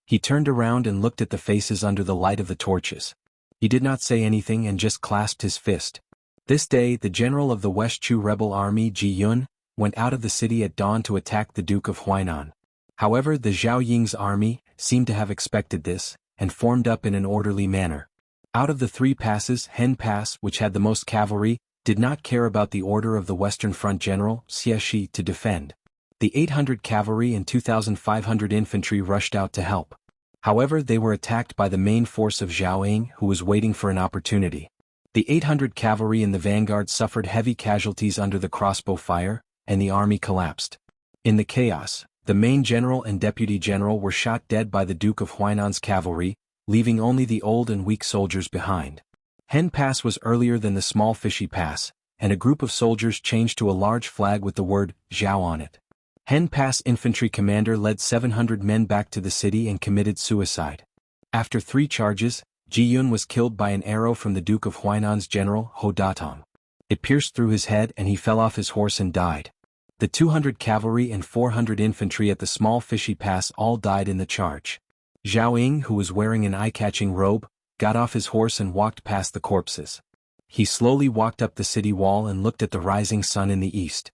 He turned around and looked at the faces under the light of the torches. He did not say anything and just clasped his fist. This day, the general of the West Chu rebel army, Ji Yun, went out of the city at dawn to attack the Duke of Huainan. However, the Zhao Ying's army seemed to have expected this, and formed up in an orderly manner. Out of the 3 passes, Hen Pass, which had the most cavalry, did not care about the order of the Western Front General, Xianxia, to defend. The 800 cavalry and 2,500 infantry rushed out to help. However, they were attacked by the main force of Zhao Ying, who was waiting for an opportunity. The 800 cavalry in the vanguard suffered heavy casualties under the crossbow fire, and the army collapsed. In the chaos, the main general and deputy general were shot dead by the Duke of Huainan's cavalry, leaving only the old and weak soldiers behind. Hen Pass was earlier than the small fishy pass, and a group of soldiers changed to a large flag with the word Zhao on it. Hen Pass infantry commander led 700 men back to the city and committed suicide. After 3 charges, Ji Yun was killed by an arrow from the Duke of Huainan's general, Ho Datong. It pierced through his head and he fell off his horse and died. The 200 cavalry and 400 infantry at the small fishy pass all died in the charge. Zhao Ying, who was wearing an eye-catching robe, got off his horse and walked past the corpses. He slowly walked up the city wall and looked at the rising sun in the east.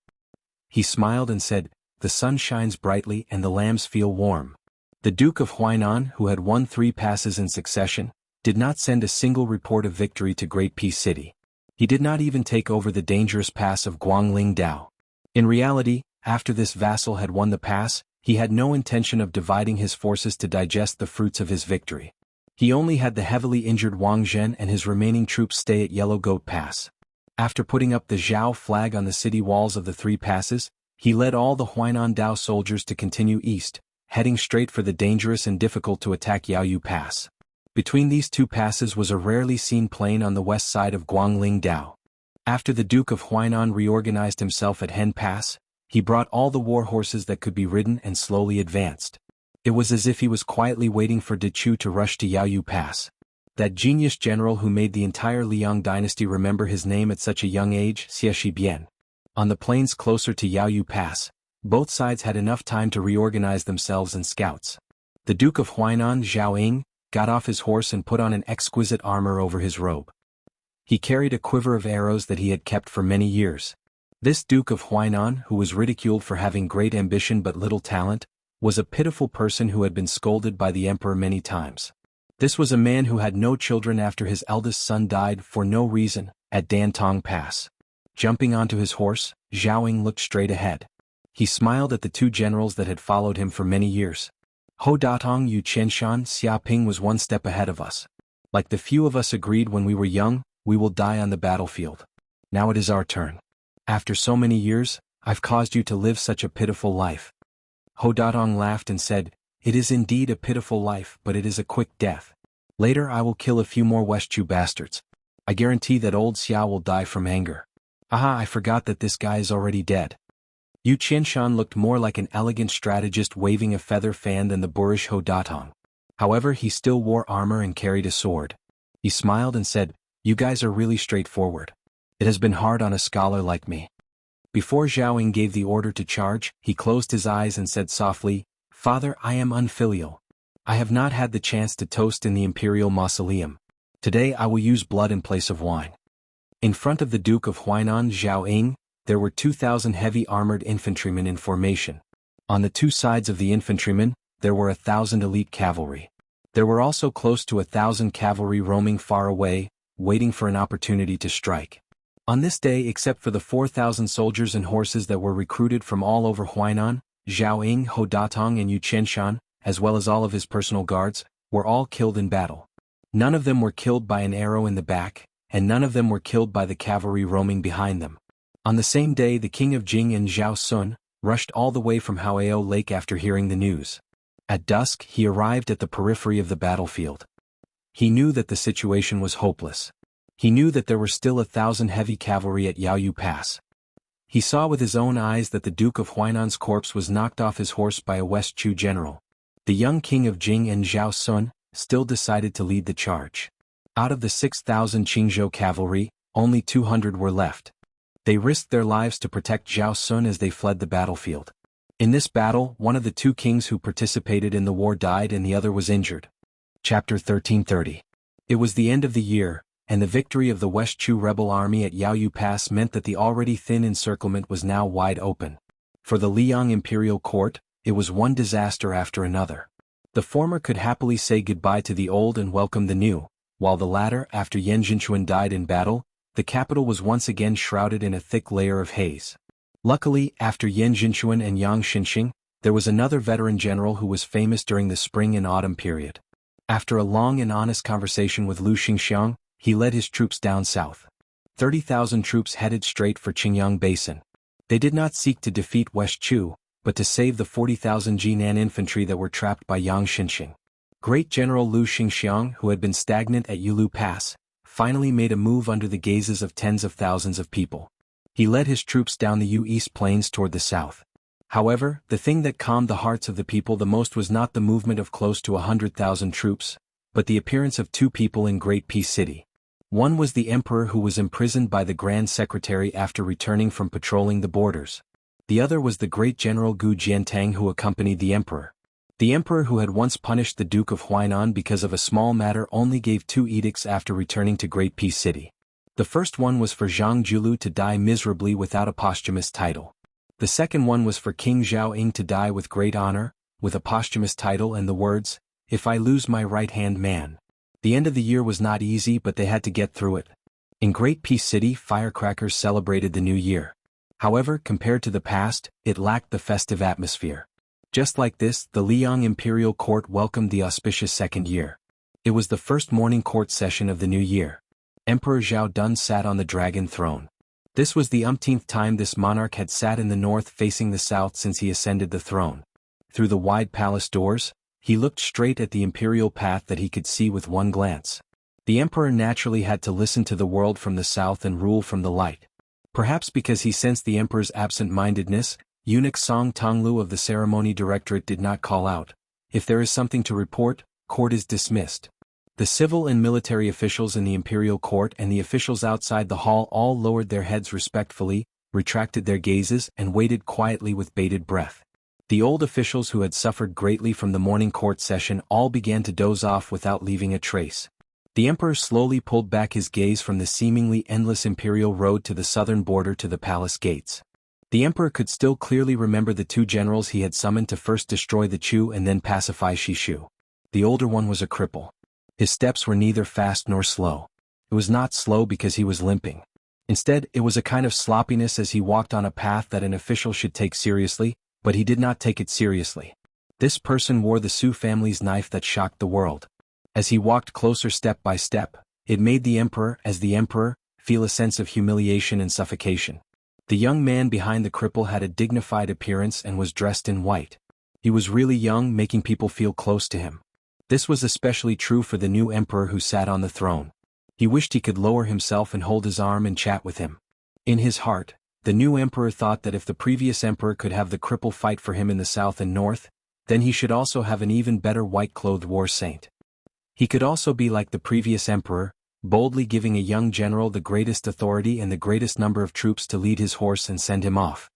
He smiled and said, "The sun shines brightly and the lambs feel warm." The Duke of Huainan, who had won 3 passes in succession, did not send a single report of victory to Great Peace City. He did not even take over the dangerous pass of Guangling Dao. In reality, after this vassal had won the pass, he had no intention of dividing his forces to digest the fruits of his victory. He only had the heavily injured Wang Zhen and his remaining troops stay at Yellow Goat Pass. After putting up the Zhao flag on the city walls of the 3 passes, he led all the Huainan Dao soldiers to continue east, heading straight for the dangerous and difficult-to-attack Yaoyu Pass. Between these 2 passes was a rarely seen plain on the west side of Guangling Dao. After the Duke of Huainan reorganized himself at Hen Pass, he brought all the war horses that could be ridden and slowly advanced. It was as if he was quietly waiting for De Chu to rush to Yaoyu Pass. That genius general who made the entire Liang dynasty remember his name at such a young age, Xie Shibian. On the plains closer to Yaoyu Pass, both sides had enough time to reorganize themselves and scouts. The Duke of Huainan, Zhao Ying, got off his horse and put on an exquisite armor over his robe. He carried a quiver of arrows that he had kept for many years. This Duke of Huainan, who was ridiculed for having great ambition but little talent, was a pitiful person who had been scolded by the emperor many times. This was a man who had no children after his eldest son died for no reason, at Dantong Pass. Jumping onto his horse, Zhao Ying looked straight ahead. He smiled at the 2 generals that had followed him for many years. Ho Datong Yu Qianshan Xiaping was 1 step ahead of us. Like the few of us agreed when we were young, we will die on the battlefield. Now it is our turn. After so many years, I've caused you to live such a pitiful life. Ho Datong laughed and said, "It is indeed a pitiful life, but it is a quick death. Later I will kill a few more Westchu bastards. I guarantee that old Xia will die from anger." Aha, I forgot that this guy is already dead. Yu Qianshan looked more like an elegant strategist waving a feather fan than the boorish Ho Datong. However, he still wore armor and carried a sword. He smiled and said, "You guys are really straightforward. It has been hard on a scholar like me." Before Zhao Ying gave the order to charge, he closed his eyes and said softly, "Father, I am unfilial. I have not had the chance to toast in the imperial mausoleum. Today I will use blood in place of wine." In front of the Duke of Huainan, Zhao Ying, there were 2,000 heavy armored infantrymen in formation. On the 2 sides of the infantrymen, there were 1,000 elite cavalry. There were also close to 1,000 cavalry roaming far away, waiting for an opportunity to strike. On this day, except for the 4,000 soldiers and horses that were recruited from all over Huainan, Zhao Ying, Ho Datong and Yu Qianshan, as well as all of his personal guards, were all killed in battle. None of them were killed by an arrow in the back, and none of them were killed by the cavalry roaming behind them. On the same day, the king of Jing and Zhao Sun rushed all the way from Haoyao Lake after hearing the news. At dusk, he arrived at the periphery of the battlefield. He knew that the situation was hopeless. He knew that there were still 1,000 heavy cavalry at Yaoyu Pass. He saw with his own eyes that the Duke of Huainan's corpse was knocked off his horse by a Westchu general. The young king of Jing and Zhao Sun still decided to lead the charge. Out of the 6,000 Qingzhou cavalry, only 200 were left. They risked their lives to protect Zhao Sun as they fled the battlefield. In this battle, one of the 2 kings who participated in the war died and the other was injured. Chapter 1330. It was the end of the year, and the victory of the Westchu rebel army at Yaoyu Pass meant that the already thin encirclement was now wide open. For the Liang imperial court, it was one disaster after another. The former could happily say goodbye to the old and welcome the new, while the latter, after Yan Jinchuan died in battle, the capital was once again shrouded in a thick layer of haze. Luckily, after Yan Jinchuan and Yang Xinxing, there was another veteran general who was famous during the spring and autumn period. After a long and honest conversation with Lu Xingxiang, he led his troops down south. 30,000 troops headed straight for Qingyang Basin. They did not seek to defeat Westchu, but to save the 40,000 Jinan infantry that were trapped by Yang Xinxing. Great General Lu Xingxiang, who had been stagnant at Yulu Pass, finally made a move under the gazes of tens of thousands of people. He led his troops down the Yu East Plains toward the south. However, the thing that calmed the hearts of the people the most was not the movement of close to 100,000 troops, but the appearance of 2 people in Great Peace City. One was the emperor who was imprisoned by the Grand Secretary after returning from patrolling the borders. The other was the great General Gu Jiantang who accompanied the emperor. The emperor who had once punished the Duke of Huainan because of a small matter only gave 2 edicts after returning to Great Peace City. The first one was for Zhang Julu to die miserably without a posthumous title. The second one was for King Zhao to die with great honor, with a posthumous title and the words, "If I lose my right-hand man." The end of the year was not easy, but they had to get through it. In Great Peace City, firecrackers celebrated the new year. However, compared to the past, it lacked the festive atmosphere. Just like this, the Liang Imperial Court welcomed the auspicious second year. It was the first morning court session of the new year. Emperor Zhao Dun sat on the dragon throne. This was the umpteenth time this monarch had sat in the north facing the south since he ascended the throne. Through the wide palace doors, he looked straight at the imperial path that he could see with one glance. The emperor naturally had to listen to the world from the south and rule from the light. Perhaps because he sensed the emperor's absent-mindedness, eunuch Song Tonglu of the ceremony directorate did not call out, "If there is something to report, court is dismissed." The civil and military officials in the imperial court and the officials outside the hall all lowered their heads respectfully, retracted their gazes and waited quietly with bated breath. The old officials who had suffered greatly from the morning court session all began to doze off without leaving a trace. The emperor slowly pulled back his gaze from the seemingly endless imperial road to the southern border to the palace gates. The emperor could still clearly remember the two generals he had summoned to first destroy the Chu and then pacify Shishu. The older one was a cripple. His steps were neither fast nor slow. It was not slow because he was limping. Instead, it was a kind of sloppiness as he walked on a path that an official should take seriously, but he did not take it seriously. This person wore the Su family's knife that shocked the world. As he walked closer step by step, it made the emperor, as the emperor, feel a sense of humiliation and suffocation. The young man behind the cripple had a dignified appearance and was dressed in white. He was really young, making people feel close to him. This was especially true for the new emperor who sat on the throne. He wished he could lower himself and hold his arm and chat with him. In his heart, the new emperor thought that if the previous emperor could have the cripple fight for him in the south and north, then he should also have an even better white-clothed war saint. He could also be like the previous emperor, boldly giving a young general the greatest authority and the greatest number of troops to lead his horse and send him off.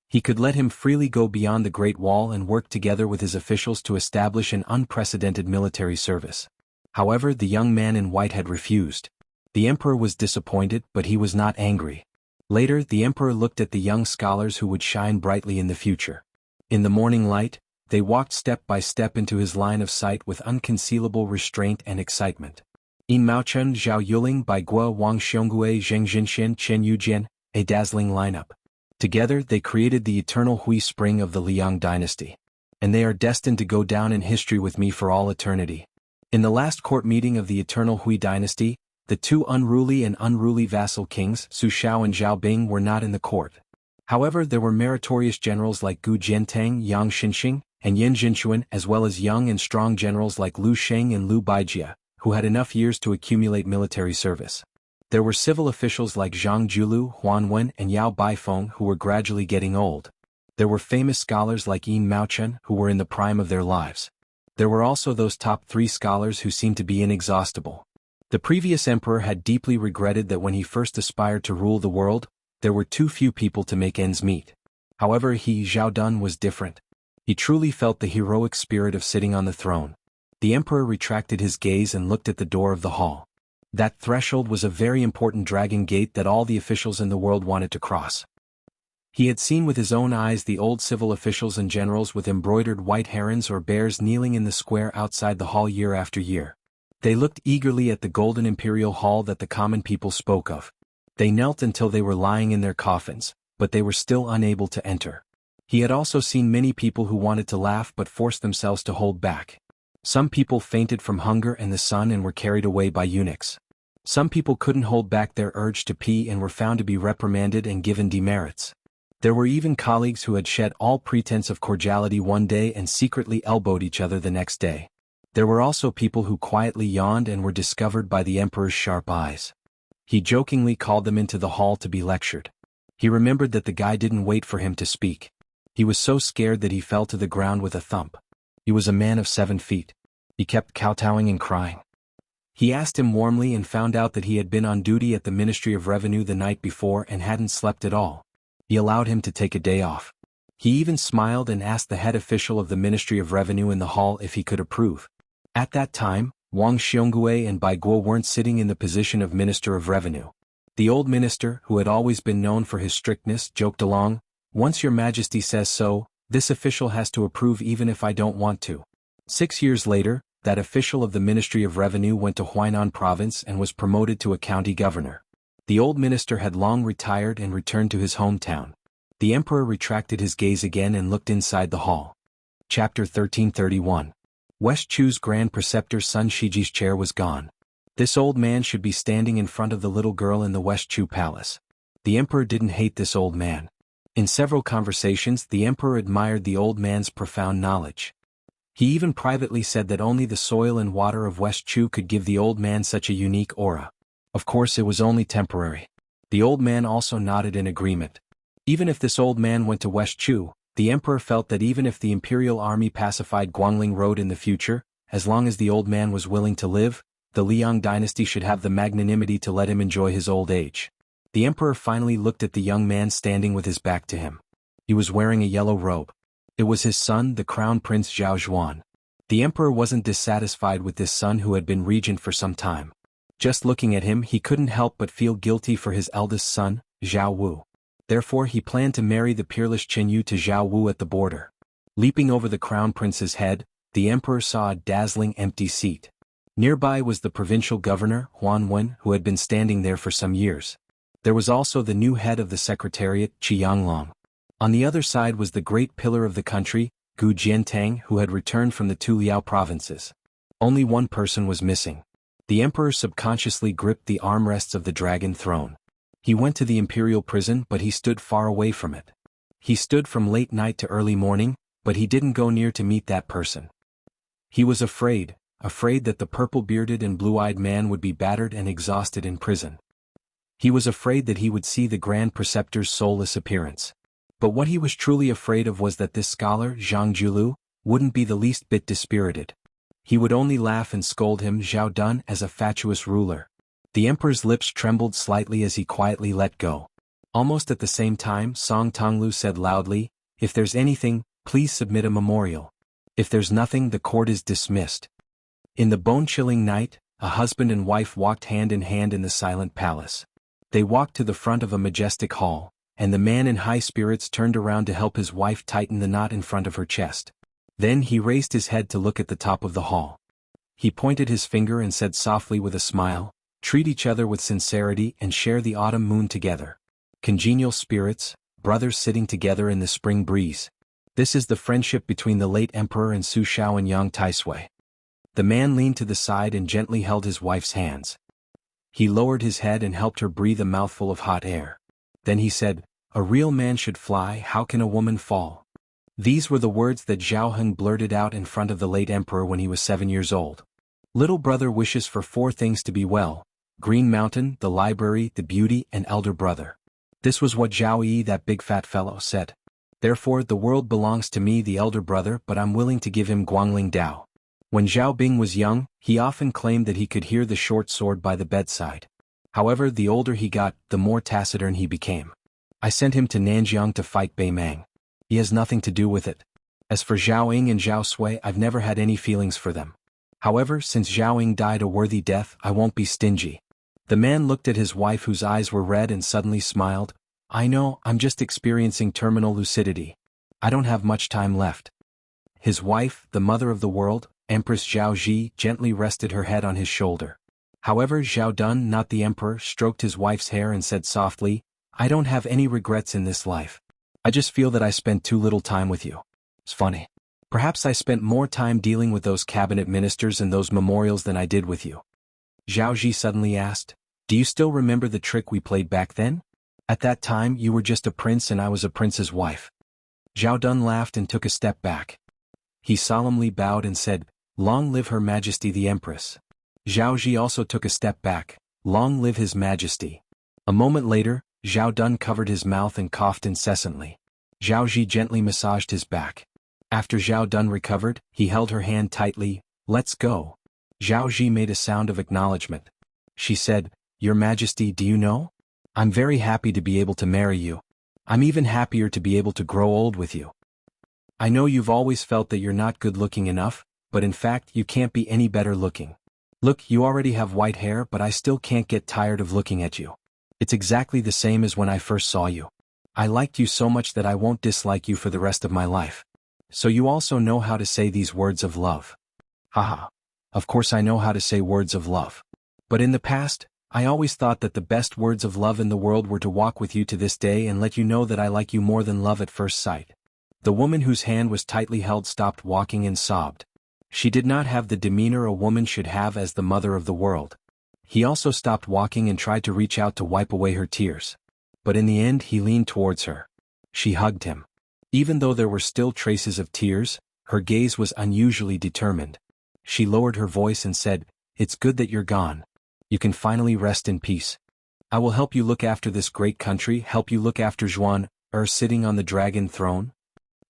He could let him freely go beyond the Great Wall and work together with his officials to establish an unprecedented military service. However, the young man in white had refused. The emperor was disappointed, but he was not angry. Later, the emperor looked at the young scholars who would shine brightly in the future. In the morning light, they walked step by step into his line of sight with unconcealable restraint and excitement. Yin Maochen, Zhao Yuling, Bai Guo, Wang Xiongui, Zheng Jinxian, Chen Yujian, a dazzling lineup. Together, they created the eternal Hui Spring of the Liang dynasty. And they are destined to go down in history with me for all eternity. In the last court meeting of the eternal Hui dynasty, the two unruly and unruly vassal kings, Su Shao and Zhao Bing, were not in the court. However, there were meritorious generals like Gu Jiantang, Yang Xinxing, and Yin Jinchuan, as well as young and strong generals like Lu Sheng and Lu Baijia, who had enough years to accumulate military service. There were civil officials like Zhang Julu, Huan Wen, and Yao Baifeng who were gradually getting old. There were famous scholars like Yin Maochen who were in the prime of their lives. There were also those top 3 scholars who seemed to be inexhaustible. The previous emperor had deeply regretted that when he first aspired to rule the world, there were too few people to make ends meet. However, he, Zhao Dun, was different. He truly felt the heroic spirit of sitting on the throne. The emperor retracted his gaze and looked at the door of the hall. That threshold was a very important dragon gate that all the officials in the world wanted to cross. He had seen with his own eyes the old civil officials and generals with embroidered white herons or bears kneeling in the square outside the hall year after year. They looked eagerly at the golden imperial hall that the common people spoke of. They knelt until they were lying in their coffins, but they were still unable to enter. He had also seen many people who wanted to laugh but forced themselves to hold back. Some people fainted from hunger and the sun and were carried away by eunuchs. Some people couldn't hold back their urge to pee and were found to be reprimanded and given demerits. There were even colleagues who had shed all pretense of cordiality one day and secretly elbowed each other the next day. There were also people who quietly yawned and were discovered by the emperor's sharp eyes. He jokingly called them into the hall to be lectured. He remembered that the guy didn't wait for him to speak. He was so scared that he fell to the ground with a thump. He was a man of 7 feet. He kept kowtowing and crying. He asked him warmly and found out that he had been on duty at the Ministry of Revenue the night before and hadn't slept at all. He allowed him to take a day off. He even smiled and asked the head official of the Ministry of Revenue in the hall if he could approve. At that time, Wang Xiongui and Bai Guo weren't sitting in the position of Minister of Revenue. The old minister, who had always been known for his strictness, joked along, Once your majesty says so, this official has to approve even if I don't want to. 6 years later, that official of the Ministry of Revenue went to Huainan province and was promoted to a county governor. The old minister had long retired and returned to his hometown. The emperor retracted his gaze again and looked inside the hall. Chapter 1331. West Chu's grand preceptor's son Shiji's chair was gone. This old man should be standing in front of the little girl in the West Chu palace. The emperor didn't hate this old man. In several conversations, the emperor admired the old man's profound knowledge. He even privately said that only the soil and water of West Chu could give the old man such a unique aura. Of course, it was only temporary. The old man also nodded in agreement. Even if this old man went to West Chu, the emperor felt that even if the imperial army pacified Guangling Road in the future, as long as the old man was willing to live, the Liang dynasty should have the magnanimity to let him enjoy his old age. The emperor finally looked at the young man standing with his back to him. He was wearing a yellow robe. It was his son, the crown prince Zhao Zhuan. The emperor wasn't dissatisfied with this son who had been regent for some time. Just looking at him, he couldn't help but feel guilty for his eldest son, Zhao Wu. Therefore he planned to marry the peerless Qinyu to Zhao Wu at the border. Leaping over the crown prince's head, the emperor saw a dazzling empty seat. Nearby was the provincial governor, Huan Wen, who had been standing there for some years. There was also the new head of the secretariat, Qianglong. On the other side was the great pillar of the country, Gu Jiantang, who had returned from the two Liao provinces. Only one person was missing. The emperor subconsciously gripped the armrests of the dragon throne. He went to the imperial prison, but he stood far away from it. He stood from late night to early morning, but he didn't go near to meet that person. He was afraid that the purple-bearded and blue-eyed man would be battered and exhausted in prison. He was afraid that he would see the grand preceptor's soulless appearance. But what he was truly afraid of was that this scholar, Zhang Julu, wouldn't be the least bit dispirited. He would only laugh and scold him, Zhao Dun, as a fatuous ruler. The emperor's lips trembled slightly as he quietly let go. Almost at the same time, Song Tonglu said loudly, "If there's anything, please submit a memorial. If there's nothing, the court is dismissed." In the bone-chilling night, a husband and wife walked hand in hand in the silent palace. They walked to the front of a majestic hall, and the man in high spirits turned around to help his wife tighten the knot in front of her chest. Then he raised his head to look at the top of the hall. He pointed his finger and said softly with a smile, "Treat each other with sincerity and share the autumn moon together. Congenial spirits, brothers sitting together in the spring breeze. This is the friendship between the late emperor and Su Shao and Yang Taisui." The man leaned to the side and gently held his wife's hands. He lowered his head and helped her breathe a mouthful of hot air. Then he said, "A real man should fly, how can a woman fall?" These were the words that Zhao Heng blurted out in front of the late emperor when he was 7 years old. Little brother wishes for 4 things to be well: Green Mountain, the library, the beauty, and elder brother. This was what Zhao Yi, that big fat fellow, said. Therefore the world belongs to me, the elder brother, but I'm willing to give him Guangling Dao. When Zhao Bing was young, he often claimed that he could hear the short sword by the bedside. However, the older he got, the more taciturn he became. I sent him to Nanjiang to fight Bei Mang. He has nothing to do with it. As for Zhao Ying and Zhao Sui, I've never had any feelings for them. However, since Zhao Ying died a worthy death, I won't be stingy. The man looked at his wife, whose eyes were red, and suddenly smiled. "I know, I'm just experiencing terminal lucidity. I don't have much time left." His wife, the mother of the world, Empress Zhao Ji, gently rested her head on his shoulder. However, Zhao Dun, not the emperor, stroked his wife's hair and said softly, "I don't have any regrets in this life. I just feel that I spent too little time with you. It's funny. Perhaps I spent more time dealing with those cabinet ministers and those memorials than I did with you." Zhao Ji suddenly asked, "Do you still remember the trick we played back then? At that time you were just a prince and I was a prince's wife." Zhao Dun laughed and took a step back. He solemnly bowed and said, "Long live Her Majesty the Empress." Zhao Ji also took a step back. "Long live His Majesty." A moment later, Zhao Dun covered his mouth and coughed incessantly. Zhao Ji gently massaged his back. After Zhao Dun recovered, he held her hand tightly. "Let's go." Zhao Ji made a sound of acknowledgement. She said, "Your Majesty, do you know? I'm very happy to be able to marry you. I'm even happier to be able to grow old with you. I know you've always felt that you're not good-looking enough, but in fact you can't be any better looking. Look, you already have white hair, but I still can't get tired of looking at you. It's exactly the same as when I first saw you. I liked you so much that I won't dislike you for the rest of my life. So you also know how to say these words of love. Haha. Of course I know how to say words of love. But in the past, I always thought that the best words of love in the world were to walk with you to this day and let you know that I like you more than love at first sight. The woman whose hand was tightly held stopped walking and sobbed. She did not have the demeanor a woman should have as the mother of the world. He also stopped walking and tried to reach out to wipe away her tears. But in the end he leaned towards her. She hugged him. Even though there were still traces of tears, her gaze was unusually determined. She lowered her voice and said, "It's good that you're gone. You can finally rest in peace. I will help you look after this great country, help you look after Zhuan, sitting on the dragon throne."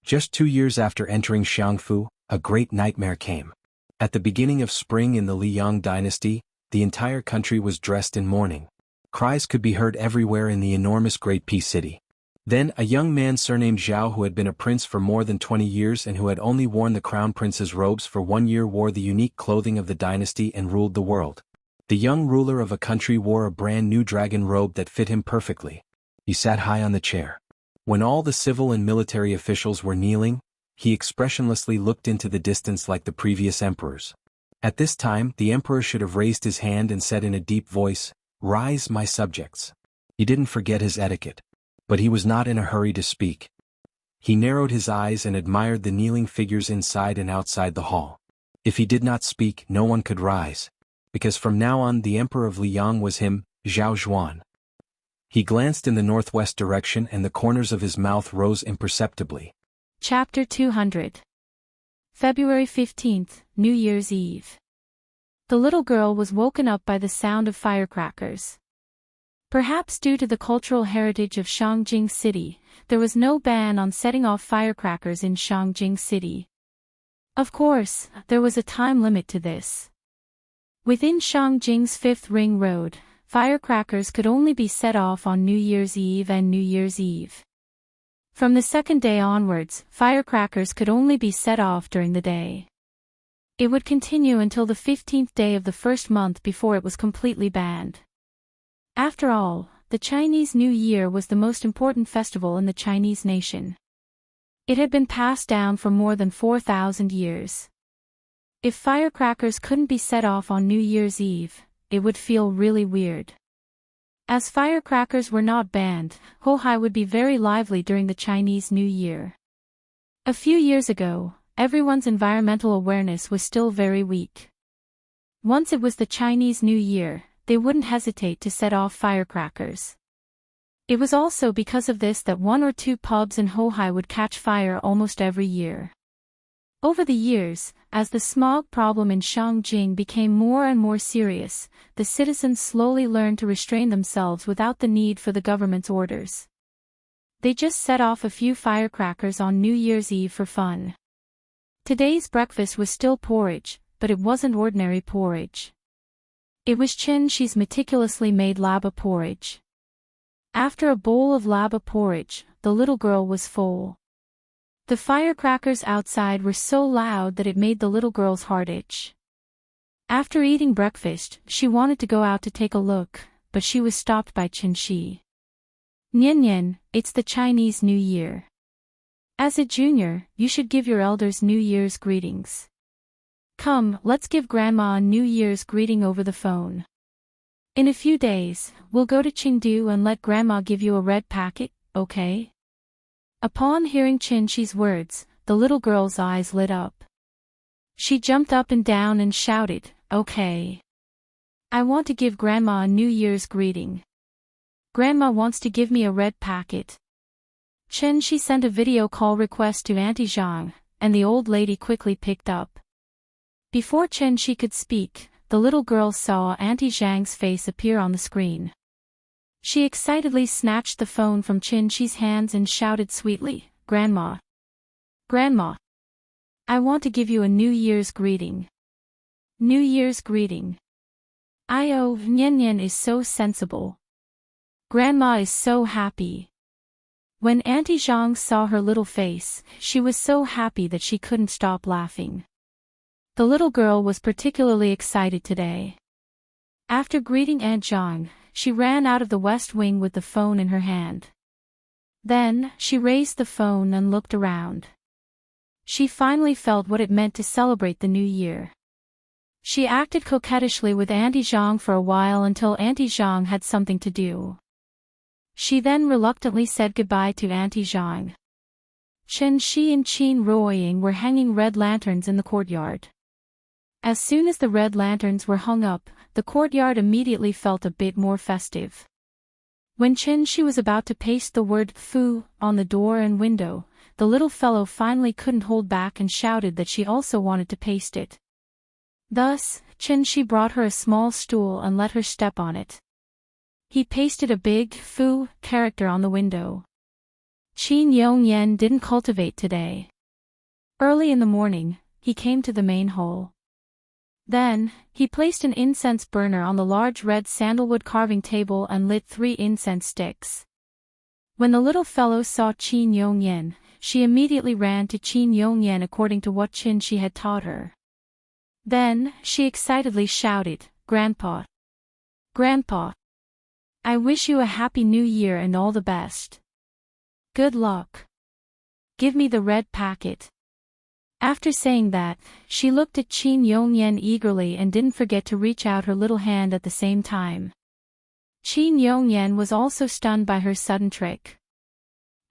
Just 2 years after entering Xianghu, a great nightmare came. At the beginning of spring in the Liang dynasty, the entire country was dressed in mourning. Cries could be heard everywhere in the enormous Great Peace City. Then a young man surnamed Zhao, who had been a prince for more than 20 years and who had only worn the crown prince's robes for 1 year, wore the unique clothing of the dynasty and ruled the world. The young ruler of a country wore a brand new dragon robe that fit him perfectly. He sat high on the chair. When all the civil and military officials were kneeling, he expressionlessly looked into the distance like the previous emperors. At this time, the emperor should have raised his hand and said in a deep voice, "Rise, my subjects." He didn't forget his etiquette. But he was not in a hurry to speak. He narrowed his eyes and admired the kneeling figures inside and outside the hall. If he did not speak, no one could rise, because from now on the emperor of Liang was him, Zhao Zhuan. He glanced in the northwest direction and the corners of his mouth rose imperceptibly. Chapter 200. February 15th, New Year's Eve. The little girl was woken up by the sound of firecrackers. Perhaps due to the cultural heritage of Shangjing City, there was no ban on setting off firecrackers in Shangjing City. Of course, there was a time limit to this. Within Shangjing's Fifth Ring Road, firecrackers could only be set off on New Year's Eve and New Year's Eve. From the second day onwards, firecrackers could only be set off during the day. It would continue until the 15th day of the first month before it was completely banned. After all, the Chinese New Year was the most important festival in the Chinese nation. It had been passed down for more than 4,000 years. If firecrackers couldn't be set off on New Year's Eve, it would feel really weird. As firecrackers were not banned, Hohai would be very lively during the Chinese New Year. A few years ago, everyone's environmental awareness was still very weak. Once it was the Chinese New Year, they wouldn't hesitate to set off firecrackers. It was also because of this that 1 or 2 pubs in Hohai would catch fire almost every year. Over the years, as the smog problem in Shangjing became more and more serious, the citizens slowly learned to restrain themselves without the need for the government's orders. They just set off a few firecrackers on New Year's Eve for fun. Today's breakfast was still porridge, but it wasn't ordinary porridge. It was Xianxia's meticulously made laba porridge. After a bowl of laba porridge, the little girl was full. The firecrackers outside were so loud that it made the little girl's heart itch. After eating breakfast, she wanted to go out to take a look, but she was stopped by Xianxia. "Nian, it's the Chinese New Year. As a junior, you should give your elders New Year's greetings. Come, let's give Grandma a New Year's greeting over the phone. In a few days, we'll go to Chengdu and let Grandma give you a red packet, okay?" Upon hearing Xianxia's words, the little girl's eyes lit up. She jumped up and down and shouted, "Okay. I want to give Grandma a New Year's greeting. Grandma wants to give me a red packet." Xianxia sent a video call request to Auntie Zhang, and the old lady quickly picked up. Before Xianxia could speak, the little girl saw Auntie Zhang's face appear on the screen. She excitedly snatched the phone from Xianxia's hands and shouted sweetly, "Grandma! Grandma! I want to give you a New Year's greeting. New Year's greeting. Nian is so sensible. Grandma is so happy." When Auntie Zhang saw her little face, she was so happy that she couldn't stop laughing. The little girl was particularly excited today. After greeting Aunt Zhang, she ran out of the west wing with the phone in her hand. Then, she raised the phone and looked around. She finally felt what it meant to celebrate the new year. She acted coquettishly with Auntie Zhang for a while until Auntie Zhang had something to do. She then reluctantly said goodbye to Auntie Zhang. Chen Shi and Qin Ruoying were hanging red lanterns in the courtyard. As soon as the red lanterns were hung up, the courtyard immediately felt a bit more festive. When Chen Shi was about to paste the word "fu" on the door and window, the little fellow finally couldn't hold back and shouted that she also wanted to paste it. Thus, Chen Shi brought her a small stool and let her step on it. He pasted a big "fu" character on the window. Qin Yongyan didn't cultivate today. Early in the morning, he came to the main hall. Then, he placed an incense burner on the large red sandalwood carving table and lit 3 incense sticks. When the little fellow saw Qin Yongyan, she immediately ran to Qin Yongyan according to what Qin Shi had taught her. Then, she excitedly shouted, "Grandpa! Grandpa! I wish you a happy new year and all the best. Good luck. Give me the red packet." After saying that, she looked at Qin Yongyan eagerly and didn't forget to reach out her little hand at the same time. Qin Yongyan was also stunned by her sudden trick.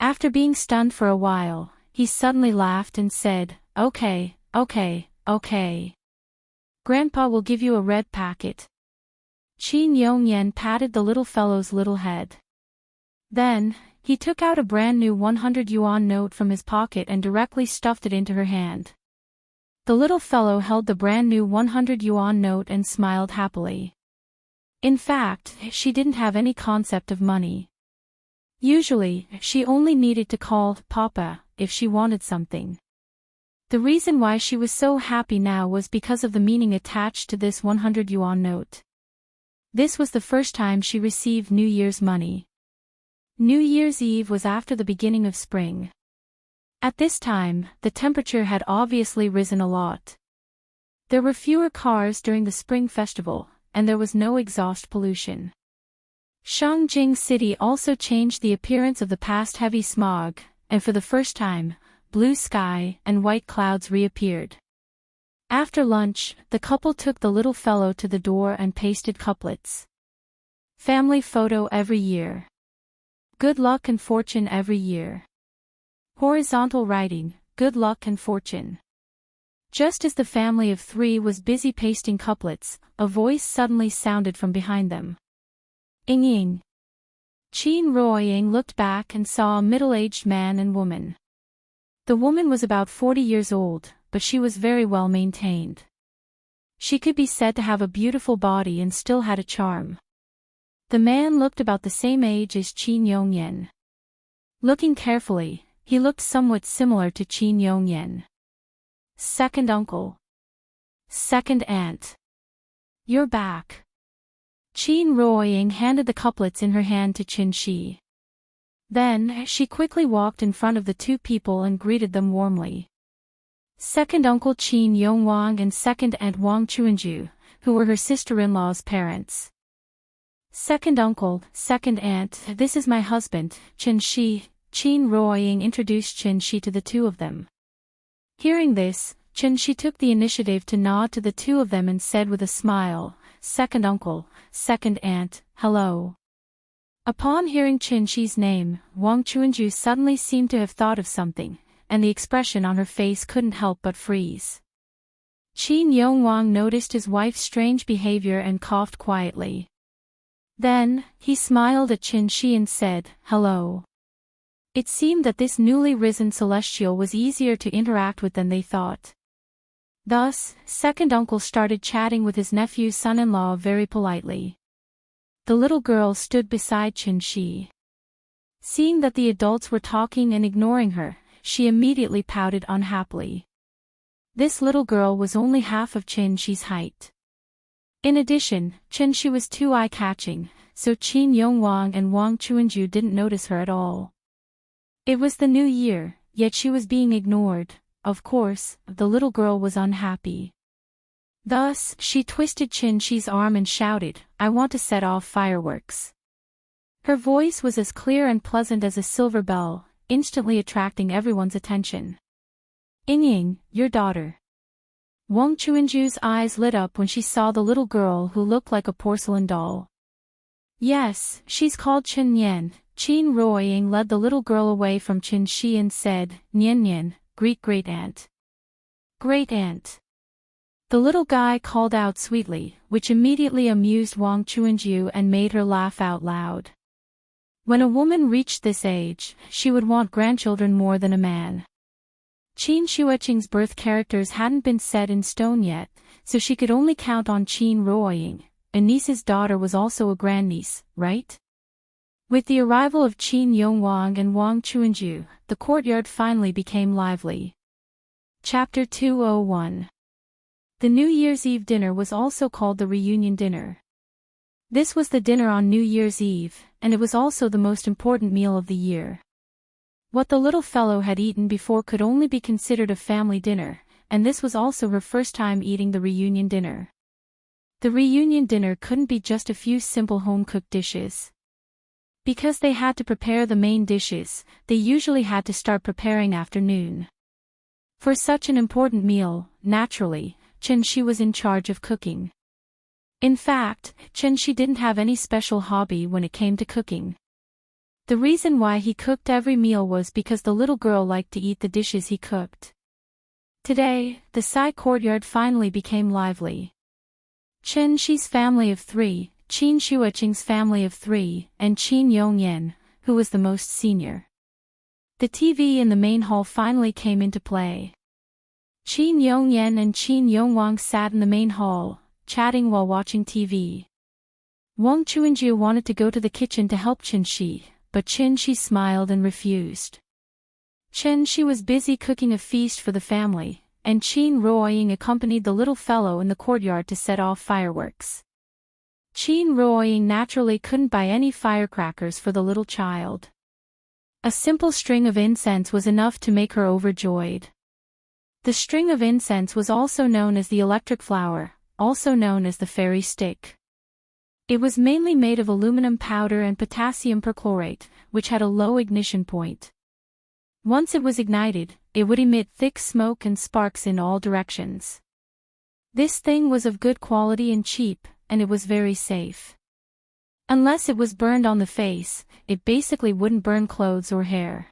After being stunned for a while, he suddenly laughed and said, "Okay, okay, okay. Grandpa will give you a red packet." Qin Yongyan patted the little fellow's little head. Then, he took out a brand new 100 yuan note from his pocket and directly stuffed it into her hand. The little fellow held the brand new 100 yuan note and smiled happily. In fact, she didn't have any concept of money. Usually, she only needed to call Papa if she wanted something. The reason why she was so happy now was because of the meaning attached to this 100 yuan note. This was the first time she received New Year's money. New Year's Eve was after the beginning of spring. At this time, the temperature had obviously risen a lot. There were fewer cars during the spring festival, and there was no exhaust pollution. Shangjing City also changed the appearance of the past heavy smog, and for the first time, blue sky and white clouds reappeared. After lunch, the couple took the little fellow to the door and pasted couplets. Family photo every year. Good luck and fortune every year. Horizontal writing, good luck and fortune. Just as the family of 3 was busy pasting couplets, a voice suddenly sounded from behind them. Ing ing. Qin Ruoying looked back and saw a middle-aged man and woman. The woman was about 40 years old, but she was very well maintained. She could be said to have a beautiful body and still had a charm. The man looked about the same age as Qin Yongyan. Looking carefully, he looked somewhat similar to Qin Yongyan. Second uncle. Second aunt. You're back. Qin Ruoying handed the couplets in her hand to Qin Shi. Then, she quickly walked in front of the 2 people and greeted them warmly. Second uncle Qin Yongwang and second aunt Wang Chuanju, who were her sister-in-law's parents. Second uncle, second aunt, this is my husband, Qin Shi. Qin Ruoying introduced Qin Shi to the 2 of them. Hearing this, Qin Shi took the initiative to nod to the 2 of them and said with a smile, "Second uncle, second aunt, hello." Upon hearing Qin Shi's name, Wang Chuanju suddenly seemed to have thought of something, and the expression on her face couldn't help but freeze. Qin Yongwang noticed his wife's strange behavior and coughed quietly. Then, he smiled at Qin Shi and said, "Hello." It seemed that this newly risen celestial was easier to interact with than they thought. Thus, second uncle started chatting with his nephew's son-in-law very politely. The little girl stood beside Qin Shi. Seeing that the adults were talking and ignoring her, she immediately pouted unhappily. This little girl was only half of Qin Shi's height. In addition, Qin Shi was too eye-catching, so Qin Yongwang and Wang Chuanju didn't notice her at all. It was the new year, yet she was being ignored. Of course, the little girl was unhappy. Thus, she twisted Qin Shi's arm and shouted, "I want to set off fireworks." Her voice was as clear and pleasant as a silver bell, instantly attracting everyone's attention. Yingying, your daughter. Wang Chuanju's eyes lit up when she saw the little girl who looked like a porcelain doll. Yes, she's called Chen Nian. Qin Ruoying led the little girl away from Qin Shi and said, Nian Nian, great-great-aunt. Great-aunt. The little guy called out sweetly, which immediately amused Wang Chuanju and made her laugh out loud. When a woman reached this age, she would want grandchildren more than a man. Qin Shuiqing's birth characters hadn't been set in stone yet, so she could only count on Qin Ruoying. A niece's daughter was also a grandniece, right? With the arrival of Qin Yongwang and Wang Chuanju, the courtyard finally became lively. Chapter 201. The New Year's Eve dinner was also called the reunion dinner. This was the dinner on New Year's Eve, and it was also the most important meal of the year. What the little fellow had eaten before could only be considered a family dinner, and this was also her first time eating the reunion dinner. The reunion dinner couldn't be just a few simple home-cooked dishes. Because they had to prepare the main dishes, they usually had to start preparing after noon. For such an important meal, naturally, Chen Shi was in charge of cooking. In fact, Chen Shi didn't have any special hobby when it came to cooking. The reason why he cooked every meal was because the little girl liked to eat the dishes he cooked. Today, the side courtyard finally became lively. Chen Shi's family of 3, Qin Shuiqing's family of 3, and Qin Yongyan, who was the most senior. The TV in the main hall finally came into play. Qin Yongyan and Qin Yongwang sat in the main hall, chatting while watching TV. Wang Chuanju wanted to go to the kitchen to help Chen Shi, but Chen Shi smiled and refused. Chen Shi was busy cooking a feast for the family, and Qin Ruoying accompanied the little fellow in the courtyard to set off fireworks. Qin Ruoying naturally couldn't buy any firecrackers for the little child. A simple string of incense was enough to make her overjoyed. The string of incense was also known as the electric flower, also known as the fairy stick. It was mainly made of aluminum powder and potassium perchlorate, which had a low ignition point. Once it was ignited, it would emit thick smoke and sparks in all directions. This thing was of good quality and cheap, and it was very safe. Unless it was burned on the face, it basically wouldn't burn clothes or hair.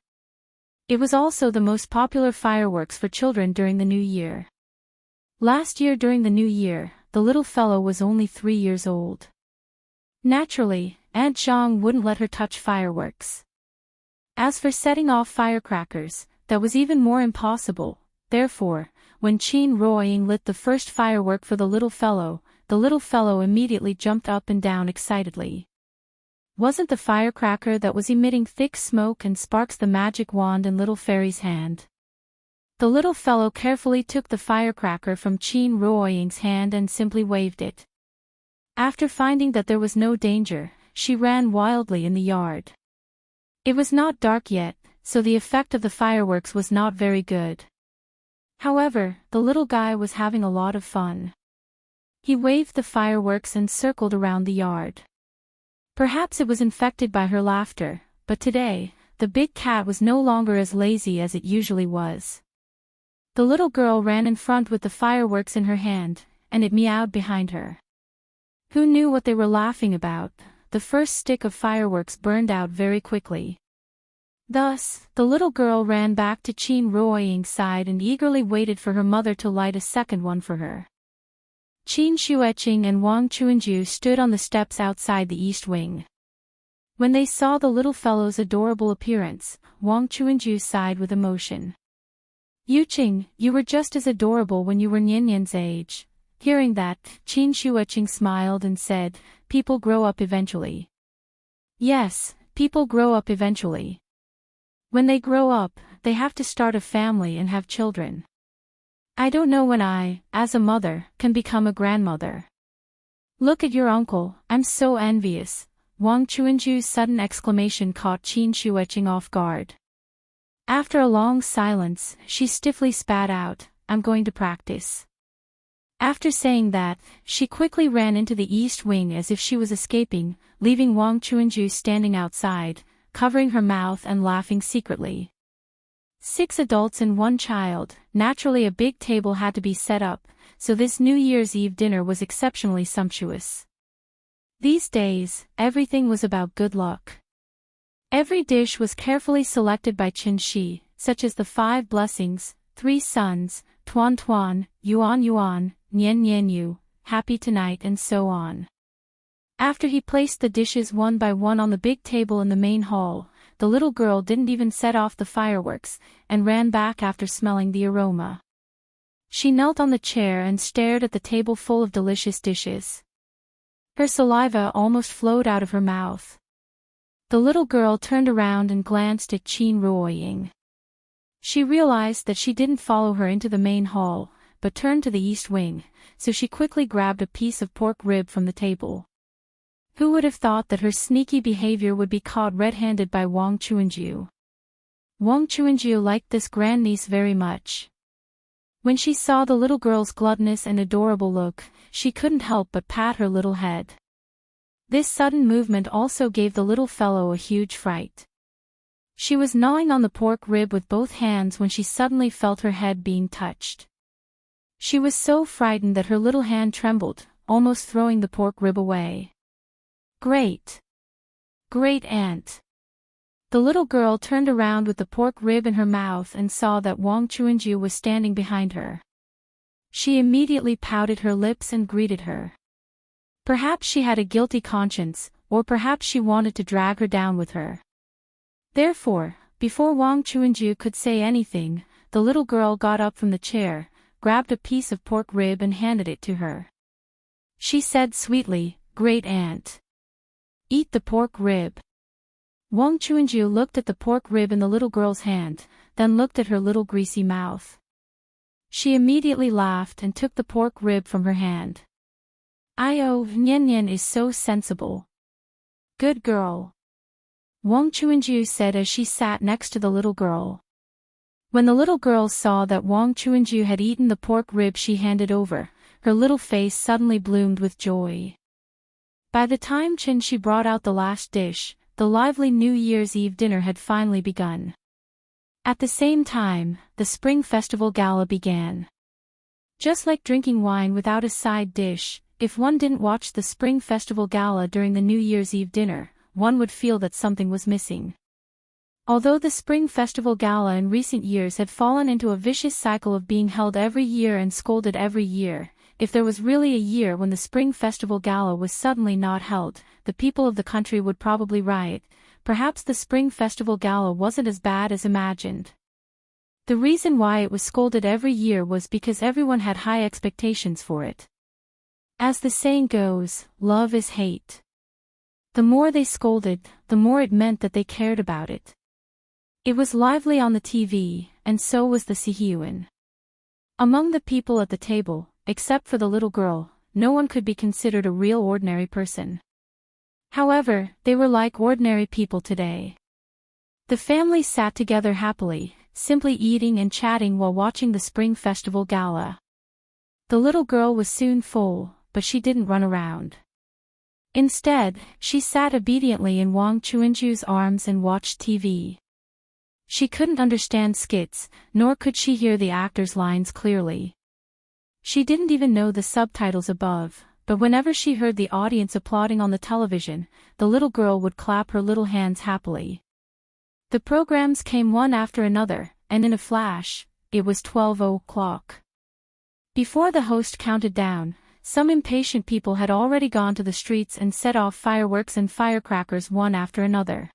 It was also the most popular fireworks for children during the New Year. Last year during the New Year, the little fellow was only 3 years old. Naturally, Aunt Zhang wouldn't let her touch fireworks. As for setting off firecrackers, that was even more impossible. Therefore, when Qin Ruoying lit the first firework for the little fellow immediately jumped up and down excitedly. Wasn't the firecracker that was emitting thick smoke and sparks the magic wand in little fairy's hand? The little fellow carefully took the firecracker from Qin Ruoying's hand and simply waved it. After finding that there was no danger, she ran wildly in the yard. It was not dark yet, so the effect of the fireworks was not very good. However, the little guy was having a lot of fun. He waved the fireworks and circled around the yard. Perhaps it was infected by her laughter, but today, the big cat was no longer as lazy as it usually was. The little girl ran in front with the fireworks in her hand, and it meowed behind her. Who knew what they were laughing about? The first stick of fireworks burned out very quickly. Thus, the little girl ran back to Qin Ruoying's side and eagerly waited for her mother to light a second one for her. Qin Shuiqing and Wang Chuanju stood on the steps outside the east wing. When they saw the little fellow's adorable appearance, Wang Chuanju sighed with emotion. Yuqing, you were just as adorable when you were Nianyan's age. Hearing that, Qin Shuiqing smiled and said, people grow up eventually. Yes, people grow up eventually. When they grow up, they have to start a family and have children. I don't know when I, as a mother, can become a grandmother. Look at your uncle, I'm so envious. Wang Chuanju's sudden exclamation caught Qin Shuiqing off guard. After a long silence, she stiffly spat out, I'm going to practice. After saying that, she quickly ran into the east wing as if she was escaping, leaving Wang Chuanju standing outside, covering her mouth and laughing secretly. 6 adults and 1 child. Naturally, a big table had to be set up, so this New Year's Eve dinner was exceptionally sumptuous. These days, everything was about good luck. Every dish was carefully selected by Qin Shi, such as the 5 blessings, 3 suns, Tuan Tuan, Yuan Yuan, Nian Nian Yu, happy tonight, and so on. After he placed the dishes one by one on the big table in the main hall, the little girl didn't even set off the fireworks, and ran back after smelling the aroma. She knelt on the chair and stared at the table full of delicious dishes. Her saliva almost flowed out of her mouth. The little girl turned around and glanced at Qin Ruoying. She realized that she didn't follow her into the main hall, but turned to the east wing, so she quickly grabbed a piece of pork rib from the table. Who would have thought that her sneaky behavior would be caught red-handed by Wang Chuanju? Wang Chuanju liked this grandniece very much. When she saw the little girl's gluttonous and adorable look, she couldn't help but pat her little head. This sudden movement also gave the little fellow a huge fright. She was gnawing on the pork rib with both hands when she suddenly felt her head being touched. She was so frightened that her little hand trembled, almost throwing the pork rib away. Great! Great aunt! The little girl turned around with the pork rib in her mouth and saw that Wang Chuanju was standing behind her. She immediately pouted her lips and greeted her. Perhaps she had a guilty conscience, or perhaps she wanted to drag her down with her. Therefore, before Wang Chuanju could say anything, the little girl got up from the chair, grabbed a piece of pork rib and handed it to her. She said sweetly, "Great aunt. Eat the pork rib." Wang Chuanju looked at the pork rib in the little girl's hand, then looked at her little greasy mouth. She immediately laughed and took the pork rib from her hand. "Oh, Nian Nian is so sensible. Good girl," Wang Chuanju said as she sat next to the little girl. When the little girl saw that Wang Chuanju had eaten the pork rib she handed over, her little face suddenly bloomed with joy. By the time Qin Shi brought out the last dish, the lively New Year's Eve dinner had finally begun. At the same time, the Spring Festival Gala began. Just like drinking wine without a side dish, if one didn't watch the Spring Festival Gala during the New Year's Eve dinner, one would feel that something was missing. Although the Spring Festival Gala in recent years had fallen into a vicious cycle of being held every year and scolded every year, if there was really a year when the Spring Festival Gala was suddenly not held, the people of the country would probably riot. Perhaps the Spring Festival Gala wasn't as bad as imagined. The reason why it was scolded every year was because everyone had high expectations for it. As the saying goes, love is hate. The more they scolded, the more it meant that they cared about it. It was lively on the TV, and so was the Sihyuan. Among the people at the table, except for the little girl, no one could be considered a real ordinary person. However, they were like ordinary people today. The family sat together happily, simply eating and chatting while watching the Spring Festival Gala. The little girl was soon full, but she didn't run around. Instead, she sat obediently in Wang Chuanju's arms and watched TV. She couldn't understand skits, nor could she hear the actors' lines clearly. She didn't even know the subtitles above, but whenever she heard the audience applauding on the television, the little girl would clap her little hands happily. The programs came one after another, and in a flash, it was 12 o'clock. Before the host counted down, some impatient people had already gone to the streets and set off fireworks and firecrackers one after another.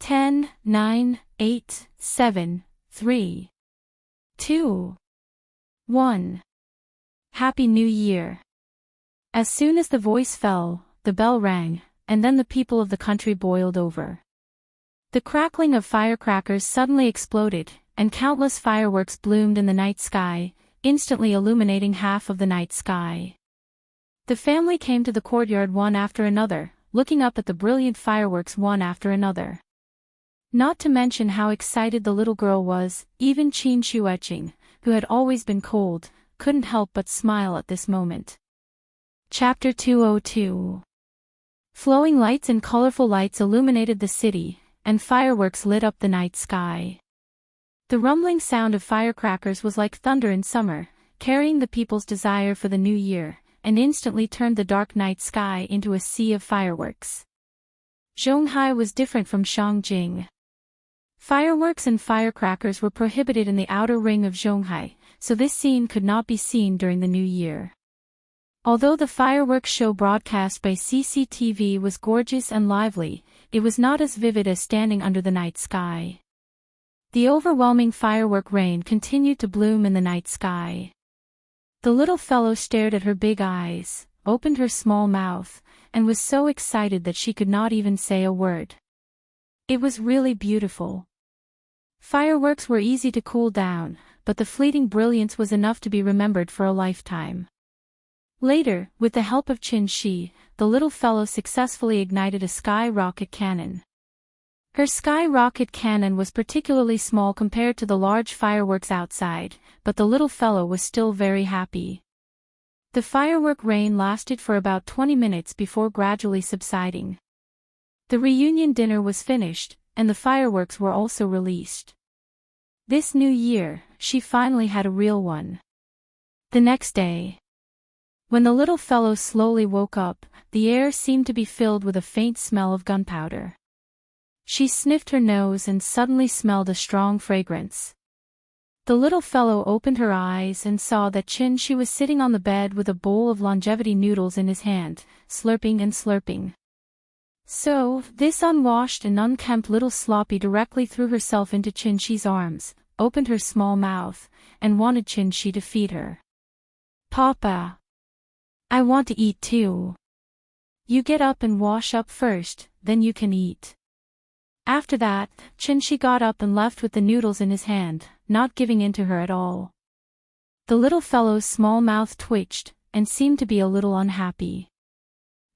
10, 9, 8, 7, 3, 2, 1. Happy New Year. As soon as the voice fell, the bell rang, and then the people of the country boiled over. The crackling of firecrackers suddenly exploded, and countless fireworks bloomed in the night sky, instantly illuminating half of the night sky. The family came to the courtyard one after another, looking up at the brilliant fireworks one after another. Not to mention how excited the little girl was, even Qin Shueching, who had always been cold, couldn't help but smile at this moment. Chapter 202. Flowing lights and colorful lights illuminated the city, and fireworks lit up the night sky. The rumbling sound of firecrackers was like thunder in summer, carrying the people's desire for the new year, and instantly turned the dark night sky into a sea of fireworks. Jianghu was different from Shangjing. Fireworks and firecrackers were prohibited in the outer ring of Jianghu, so this scene could not be seen during the new year. Although the fireworks show broadcast by CCTV was gorgeous and lively, it was not as vivid as standing under the night sky. The overwhelming firework rain continued to bloom in the night sky. The little fellow stared at her big eyes, opened her small mouth, and was so excited that she could not even say a word. It was really beautiful. Fireworks were easy to cool down, but the fleeting brilliance was enough to be remembered for a lifetime. Later, with the help of Xianxia, the little fellow successfully ignited a sky rocket cannon. Her sky rocket cannon was particularly small compared to the large fireworks outside, but the little fellow was still very happy. The firework rain lasted for about 20 minutes before gradually subsiding. The reunion dinner was finished, and the fireworks were also released. This new year, she finally had a real one. The next day, when the little fellow slowly woke up, the air seemed to be filled with a faint smell of gunpowder. She sniffed her nose and suddenly smelled a strong fragrance. The little fellow opened her eyes and saw that Xianxia was sitting on the bed with a bowl of longevity noodles in his hand, slurping and slurping. So, this unwashed and unkempt little sloppy directly threw herself into Xianxia's arms, opened her small mouth, and wanted Xianxia to feed her. "Papa, I want to eat too. You get up and wash up first, then you can eat." After that, Xianxia got up and left with the noodles in his hand, not giving in to her at all. The little fellow's small mouth twitched, and seemed to be a little unhappy.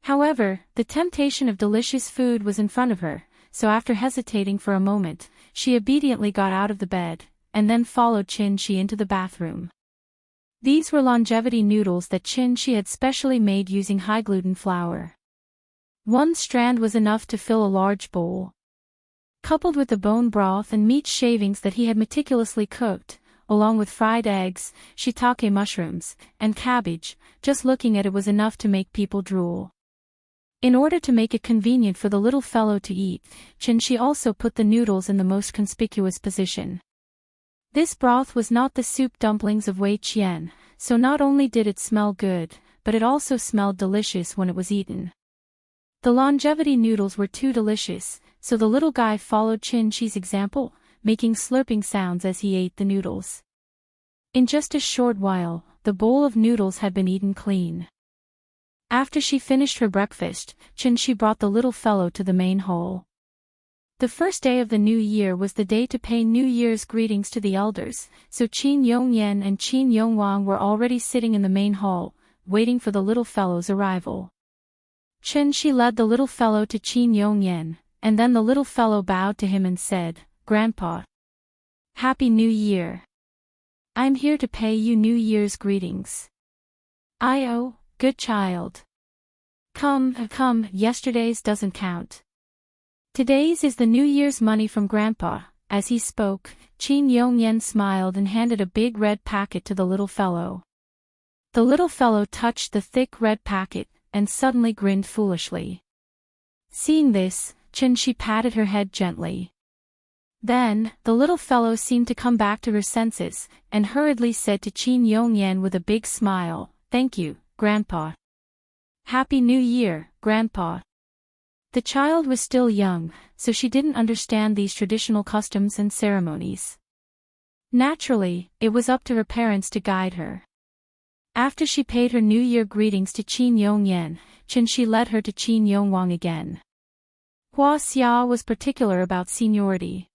However, the temptation of delicious food was in front of her, so after hesitating for a moment, she obediently got out of the bed, and then followed Xianxia into the bathroom. These were longevity noodles that Xianxia had specially made using high-gluten flour. One strand was enough to fill a large bowl. Coupled with the bone broth and meat shavings that he had meticulously cooked, along with fried eggs, shiitake mushrooms, and cabbage, just looking at it was enough to make people drool. In order to make it convenient for the little fellow to eat, Xianxia also put the noodles in the most conspicuous position. This broth was not the soup dumplings of Wei Qian, so not only did it smell good, but it also smelled delicious when it was eaten. The longevity noodles were too delicious, so the little guy followed Xianxia's example, making slurping sounds as he ate the noodles. In just a short while, the bowl of noodles had been eaten clean. After she finished her breakfast, Xianxia brought the little fellow to the main hall. The first day of the new year was the day to pay New Year's greetings to the elders, so Qin Yongyan and Qin Yongwang were already sitting in the main hall, waiting for the little fellow's arrival. Xianxia led the little fellow to Qin Yongyan, and then the little fellow bowed to him and said, "Grandpa, Happy New Year. I'm here to pay you New Year's greetings." "Oh, good child. Come, yesterday's doesn't count. Today's is the New Year's money from Grandpa." As he spoke, Qin Yongyan smiled and handed a big red packet to the little fellow. The little fellow touched the thick red packet, and suddenly grinned foolishly. Seeing this, Xianxia patted her head gently. Then, the little fellow seemed to come back to her senses, and hurriedly said to Qin Yongyan with a big smile, "Thank you, Grandpa. Happy New Year, Grandpa." The child was still young, so she didn't understand these traditional customs and ceremonies. Naturally, it was up to her parents to guide her. After she paid her New Year greetings to Qin Yongyan, Xianxia led her to Qin Yongwang again. Wuxia was particular about seniority.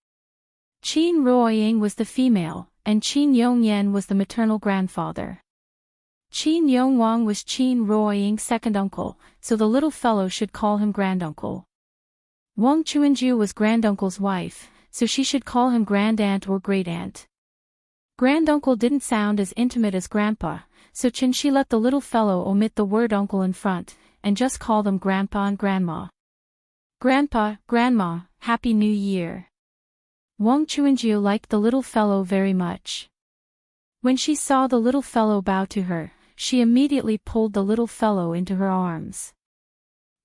Qin Ruoying was the female, and Qin Yongyan was the maternal grandfather. Qin Yongwang was Qin Ruoying's second uncle, so the little fellow should call him granduncle. Wang Chuanju was granduncle's wife, so she should call him grandaunt or great-aunt. Granduncle didn't sound as intimate as Grandpa, so Xianxia let the little fellow omit the word uncle in front, and just call them Grandpa and Grandma. Grandpa, Grandma, Happy New Year. Wang Chuanjiu liked the little fellow very much. When she saw the little fellow bow to her, she immediately pulled the little fellow into her arms.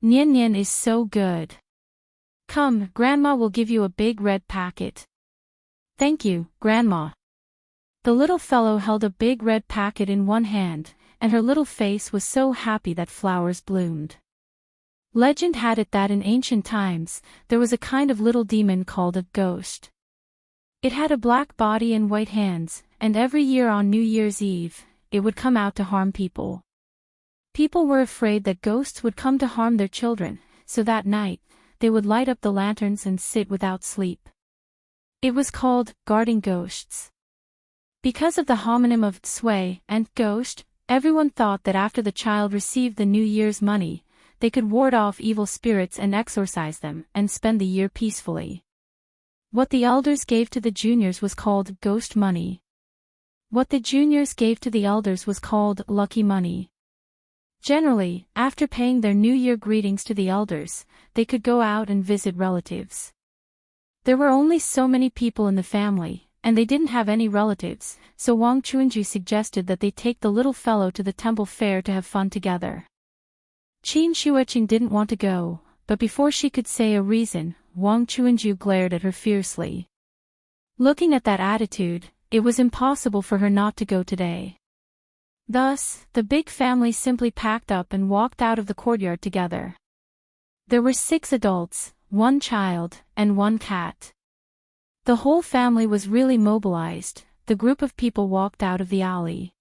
Nian Nian is so good. Come, Grandma will give you a big red packet. Thank you, Grandma. The little fellow held a big red packet in one hand, and her little face was so happy that flowers bloomed. Legend had it that in ancient times, there was a kind of little demon called a ghost. It had a black body and white hands, and every year on New Year's Eve, it would come out to harm people. People were afraid that ghosts would come to harm their children, so that night, they would light up the lanterns and sit without sleep. It was called guarding ghosts. Because of the homonym of sway and ghost, everyone thought that after the child received the New Year's money, they could ward off evil spirits and exorcise them and spend the year peacefully. What the elders gave to the juniors was called ghost money. What the juniors gave to the elders was called lucky money. Generally, after paying their New Year greetings to the elders, they could go out and visit relatives. There were only so many people in the family, and they didn't have any relatives, so Wang Chuanju suggested that they take the little fellow to the temple fair to have fun together. Qin Shuiqing didn't want to go, but before she could say a reason, Wang Chuanju glared at her fiercely. Looking at that attitude, it was impossible for her not to go today. Thus, the big family simply packed up and walked out of the courtyard together. There were 6 adults, 1 child, and 1 cat. The whole family was really mobilized. The group of people walked out of the alley.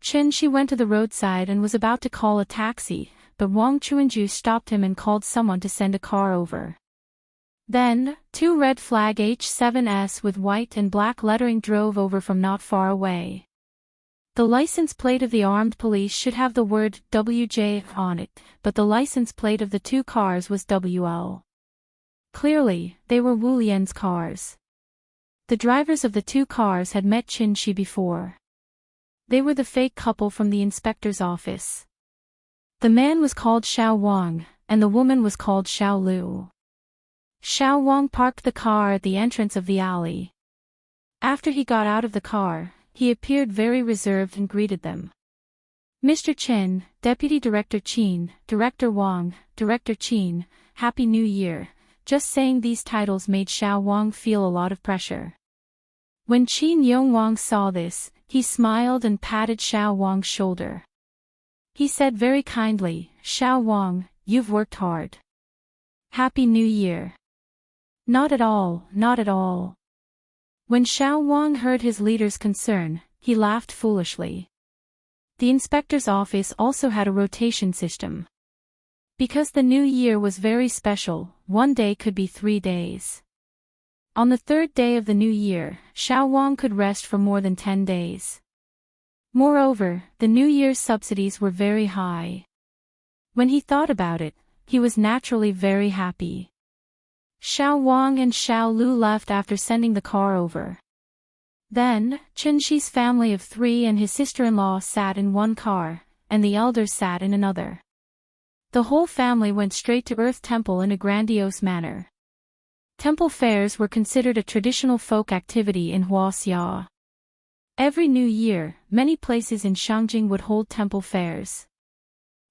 Xianxia went to the roadside and was about to call a taxi, but Wang Chuanju stopped him and called someone to send a car over. Then, 2 red flag H7s with white and black lettering drove over from not far away. The license plate of the armed police should have the word WJ on it, but the license plate of the 2 cars was WL. Clearly, they were Wu Lian's cars. The drivers of the 2 cars had met Xianxia before. They were the fake couple from the inspector's office. The man was called Xiao Wang, and the woman was called Xiao Lu. Xiao Wang parked the car at the entrance of the alley. After he got out of the car, he appeared very reserved and greeted them. Mr. Chen, Deputy Director Qin, Director Wang, Director Qin, Happy New Year. Just saying these titles made Xiao Wang feel a lot of pressure. When Qin Yongwang saw this, he smiled and patted Xiao Wang's shoulder. He said very kindly, Xiao Wang, you've worked hard. Happy New Year. Not at all, not at all. When Xiao Wang heard his leader's concern, he laughed foolishly. The inspector's office also had a rotation system. Because the new year was very special, 1 day could be 3 days. On the 3rd day of the new year, Xiao Wang could rest for more than 10 days. Moreover, the New Year's subsidies were very high. When he thought about it, he was naturally very happy. Xiao Wang and Xiao Lu left after sending the car over. Then, Xianxia's family of 3 and his sister-in-law sat in one car, and the elders sat in another. The whole family went straight to Earth Temple in a grandiose manner. Temple fairs were considered a traditional folk activity in Wuxia. Every new year, many places in Xiangjing would hold temple fairs.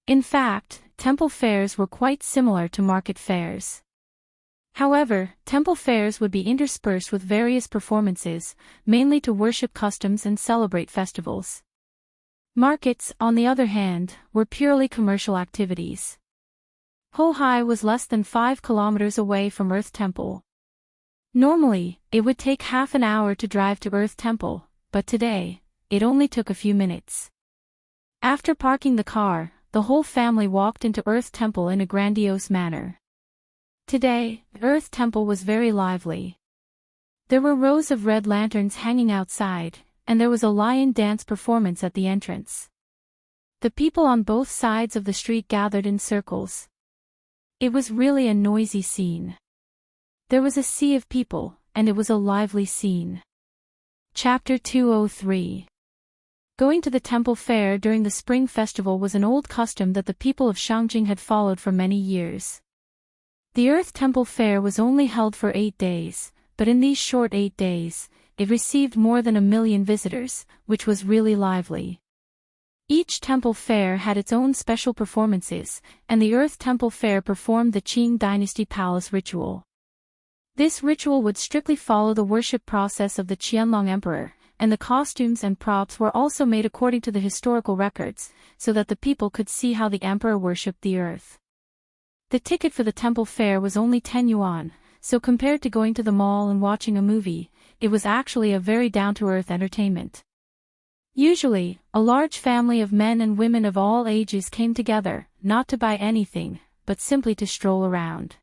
In fact, temple fairs were quite similar to market fairs. However, temple fairs would be interspersed with various performances, mainly to worship customs and celebrate festivals. Markets, on the other hand, were purely commercial activities. Hohai was less than 5 kilometers away from Earth Temple. Normally, it would take half an hour to drive to Earth Temple, but today, it only took a few minutes. After parking the car, the whole family walked into Earth Temple in a grandiose manner. Today, Earth Temple was very lively. There were rows of red lanterns hanging outside, and there was a lion dance performance at the entrance. The people on both sides of the street gathered in circles. It was really a noisy scene. There was a sea of people, and it was a lively scene. Chapter 203. Going to the temple fair during the spring festival was an old custom that the people of Xianxia had followed for many years. The Earth Temple Fair was only held for 8 days, but in these short 8 days, it received more than 1 million visitors, which was really lively. Each temple fair had its own special performances, and the Earth Temple Fair performed the Qing Dynasty Palace ritual. This ritual would strictly follow the worship process of the Qianlong Emperor, and the costumes and props were also made according to the historical records, so that the people could see how the emperor worshipped the earth. The ticket for the temple fair was only 10 yuan, so compared to going to the mall and watching a movie, it was actually a very down-to-earth entertainment. Usually, a large family of men and women of all ages came together, not to buy anything, but simply to stroll around.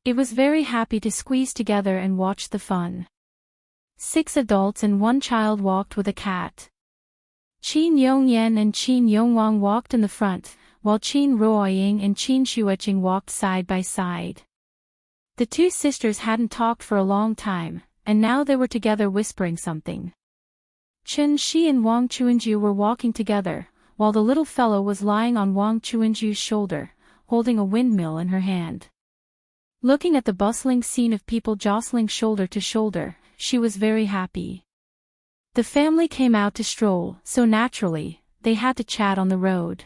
It was very happy to squeeze together and watch the fun. 6 adults and 1 child walked with a cat. Qin Yongyan and Qin Yongwang walked in the front, while Qin Ruoying and Qin Xueqing walked side by side. The 2 sisters hadn't talked for a long time, and now they were together whispering something. Chen Shi and Wang Chuanju were walking together, while the little fellow was lying on Wang Chuanju's shoulder, holding a windmill in her hand. Looking at the bustling scene of people jostling shoulder to shoulder, she was very happy. The family came out to stroll, so naturally, they had to chat on the road.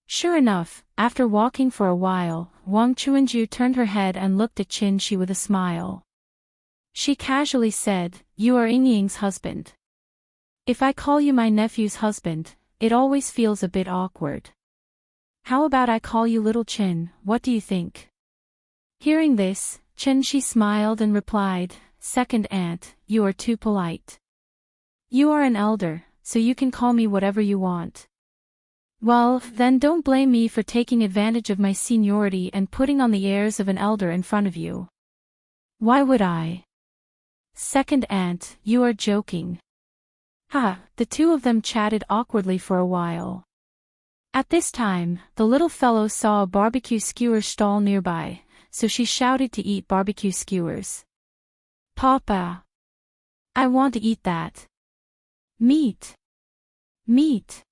Sure enough, after walking for a while, Wang Chuanju turned her head and looked at Qin Shi with a smile. She casually said, "You are Yingying's husband. If I call you my nephew's husband, it always feels a bit awkward. How about I call you Little Qin, what do you think?" Hearing this, Qin Shi smiled and replied, "Second aunt, you are too polite. You are an elder, so you can call me whatever you want." "Well, then don't blame me for taking advantage of my seniority and putting on the airs of an elder in front of you." "Why would I?" "Second aunt, you are joking." The 2 of them chatted awkwardly for a while. At this time, the little fellow saw a barbecue skewer stall nearby, so she shouted to eat barbecue skewers. "Papa! I want to eat that. Meat! Meat!"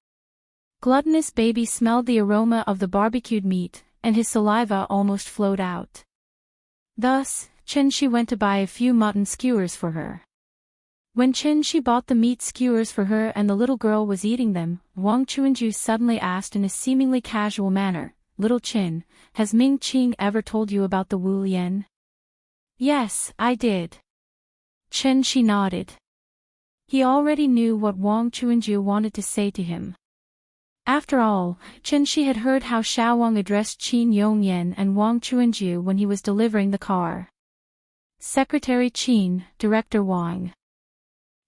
Gluttonous baby smelled the aroma of the barbecued meat, and his saliva almost flowed out. Thus, Qin Shi went to buy a few mutton skewers for her. When Qin Shi bought the meat skewers for her and the little girl was eating them, Wang Chuanju suddenly asked in a seemingly casual manner, "Little Qin, has Ming Qing ever told you about the Wu Lian?" "Yes, I did." Qin Shi nodded. He already knew what Wang Chuanju wanted to say to him. After all, Qin Shi had heard how Xiao Wang addressed Qin Yongyan and Wang Chuanju when he was delivering the car. Secretary Qin, Director Wang.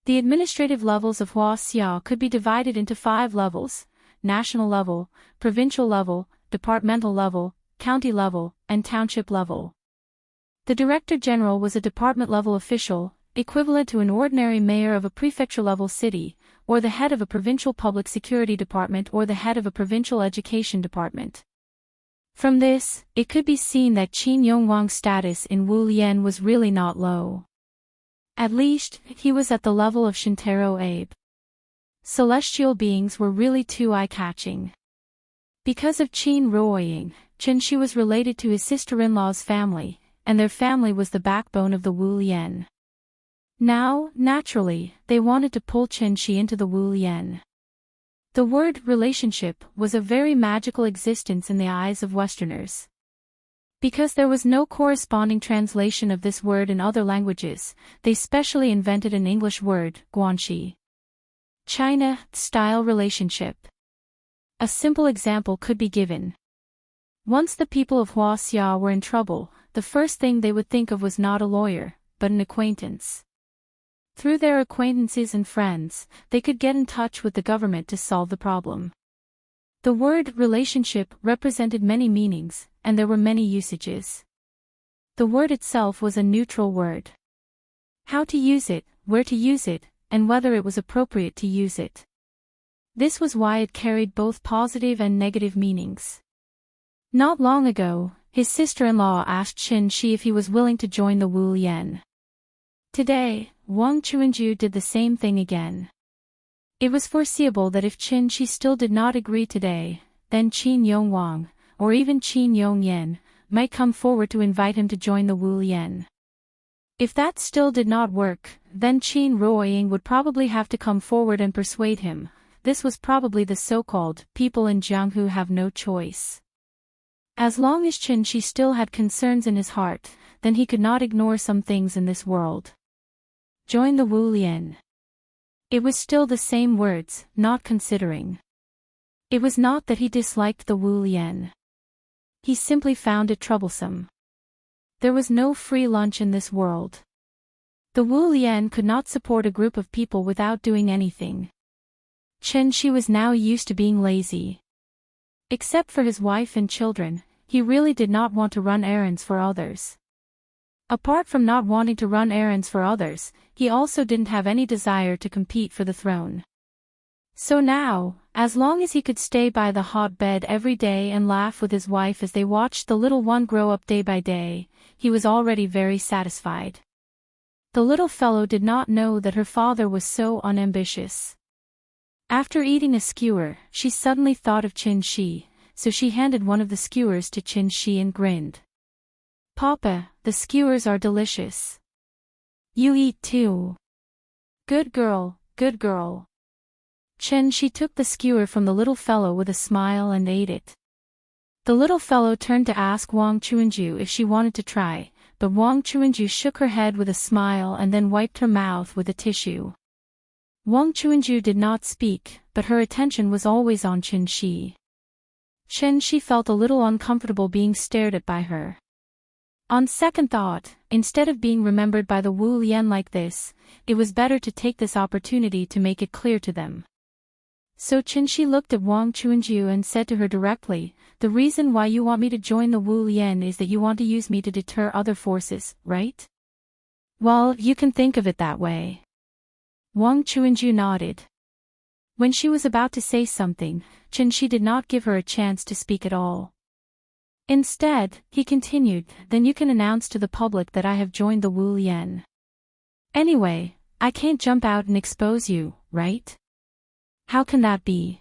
The administrative levels of Wuxia could be divided into 5 levels: national level, provincial level, departmental level, county level, and township level. The Director General was a department-level official, equivalent to an ordinary mayor of a prefecture-level city, or the head of a provincial public security department or the head of a provincial education department. From this, it could be seen that Qin Yongwang's status in Wu Lian was really not low. At least, he was at the level of Shintaro Abe. Celestial beings were really too eye-catching. Because of Qin Ruoying, Qin Shi was related to his sister-in-law's family, and their family was the backbone of the Wu Lian. Now, naturally, they wanted to pull Qin Shi into the Wu Lian. The word relationship was a very magical existence in the eyes of Westerners. Because there was no corresponding translation of this word in other languages, they specially invented an English word, guanxi. China-style relationship. A simple example could be given. Once the people of Wuxia were in trouble, the first thing they would think of was not a lawyer, but an acquaintance. Through their acquaintances and friends, they could get in touch with the government to solve the problem. The word relationship represented many meanings, and there were many usages. The word itself was a neutral word. How to use it, where to use it, and whether it was appropriate to use it. This was why it carried both positive and negative meanings. Not long ago, his sister-in-law asked Qin Shi if he was willing to join the Wu Lian. Today, Wang Chuanju did the same thing again. It was foreseeable that if Xianxia still did not agree today, then Qin Yongwang, or even Qin Yongyan, might come forward to invite him to join the Wu Lian. If that still did not work, then Qin Ruoying would probably have to come forward and persuade him. This was probably the so-called people in Jianghu have no choice. As long as Xianxia still had concerns in his heart, then he could not ignore some things in this world. Join the Wu Lian. It was still the same words, not considering. It was not that he disliked the Wu Lian. He simply found it troublesome. There was no free lunch in this world. The Wu Lian could not support a group of people without doing anything. Xianxia was now used to being lazy. Except for his wife and children, he really did not want to run errands for others. Apart from not wanting to run errands for others, he also didn't have any desire to compete for the throne. So now, as long as he could stay by the hot bed every day and laugh with his wife as they watched the little one grow up day by day, he was already very satisfied. The little fellow did not know that her father was so unambitious. After eating a skewer, she suddenly thought of Xianxia, so she handed one of the skewers to Xianxia and grinned. "Papa, the skewers are delicious. You eat too." "Good girl, good girl." Xianxia took the skewer from the little fellow with a smile and ate it. The little fellow turned to ask Wang Chuanju if she wanted to try, but Wang Chuanju shook her head with a smile and then wiped her mouth with a tissue. Wang Chuanju did not speak, but her attention was always on Xianxia. Xianxia felt a little uncomfortable being stared at by her. On second thought, instead of being remembered by the Wu Lian like this, it was better to take this opportunity to make it clear to them. So Xianxia looked at Wang Chuanju and said to her directly, "The reason why you want me to join the Wu Lian is that you want to use me to deter other forces, right?" "Well, you can think of it that way." Wang Chuanju nodded. When she was about to say something, Xianxia did not give her a chance to speak at all. Instead, he continued, "Then you can announce to the public that I have joined the Wu Lian. Anyway, I can't jump out and expose you, right?" "How can that be?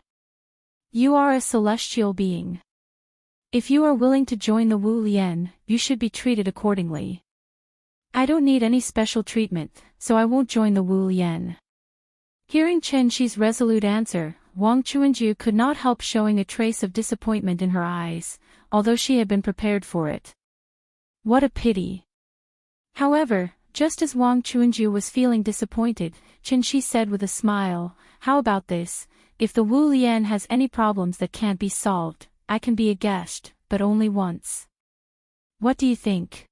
You are a celestial being. If you are willing to join the Wu Lian, you should be treated accordingly." "I don't need any special treatment, so I won't join the Wu Lian." Hearing Xianxia's resolute answer, Wang Chuanju could not help showing a trace of disappointment in her eyes, although she had been prepared for it. What a pity. However, just as Wang Chuanju was feeling disappointed, Xianxia said with a smile, "How about this? If the Wu Lian has any problems that can't be solved, I can be a guest, but only once. What do you think?"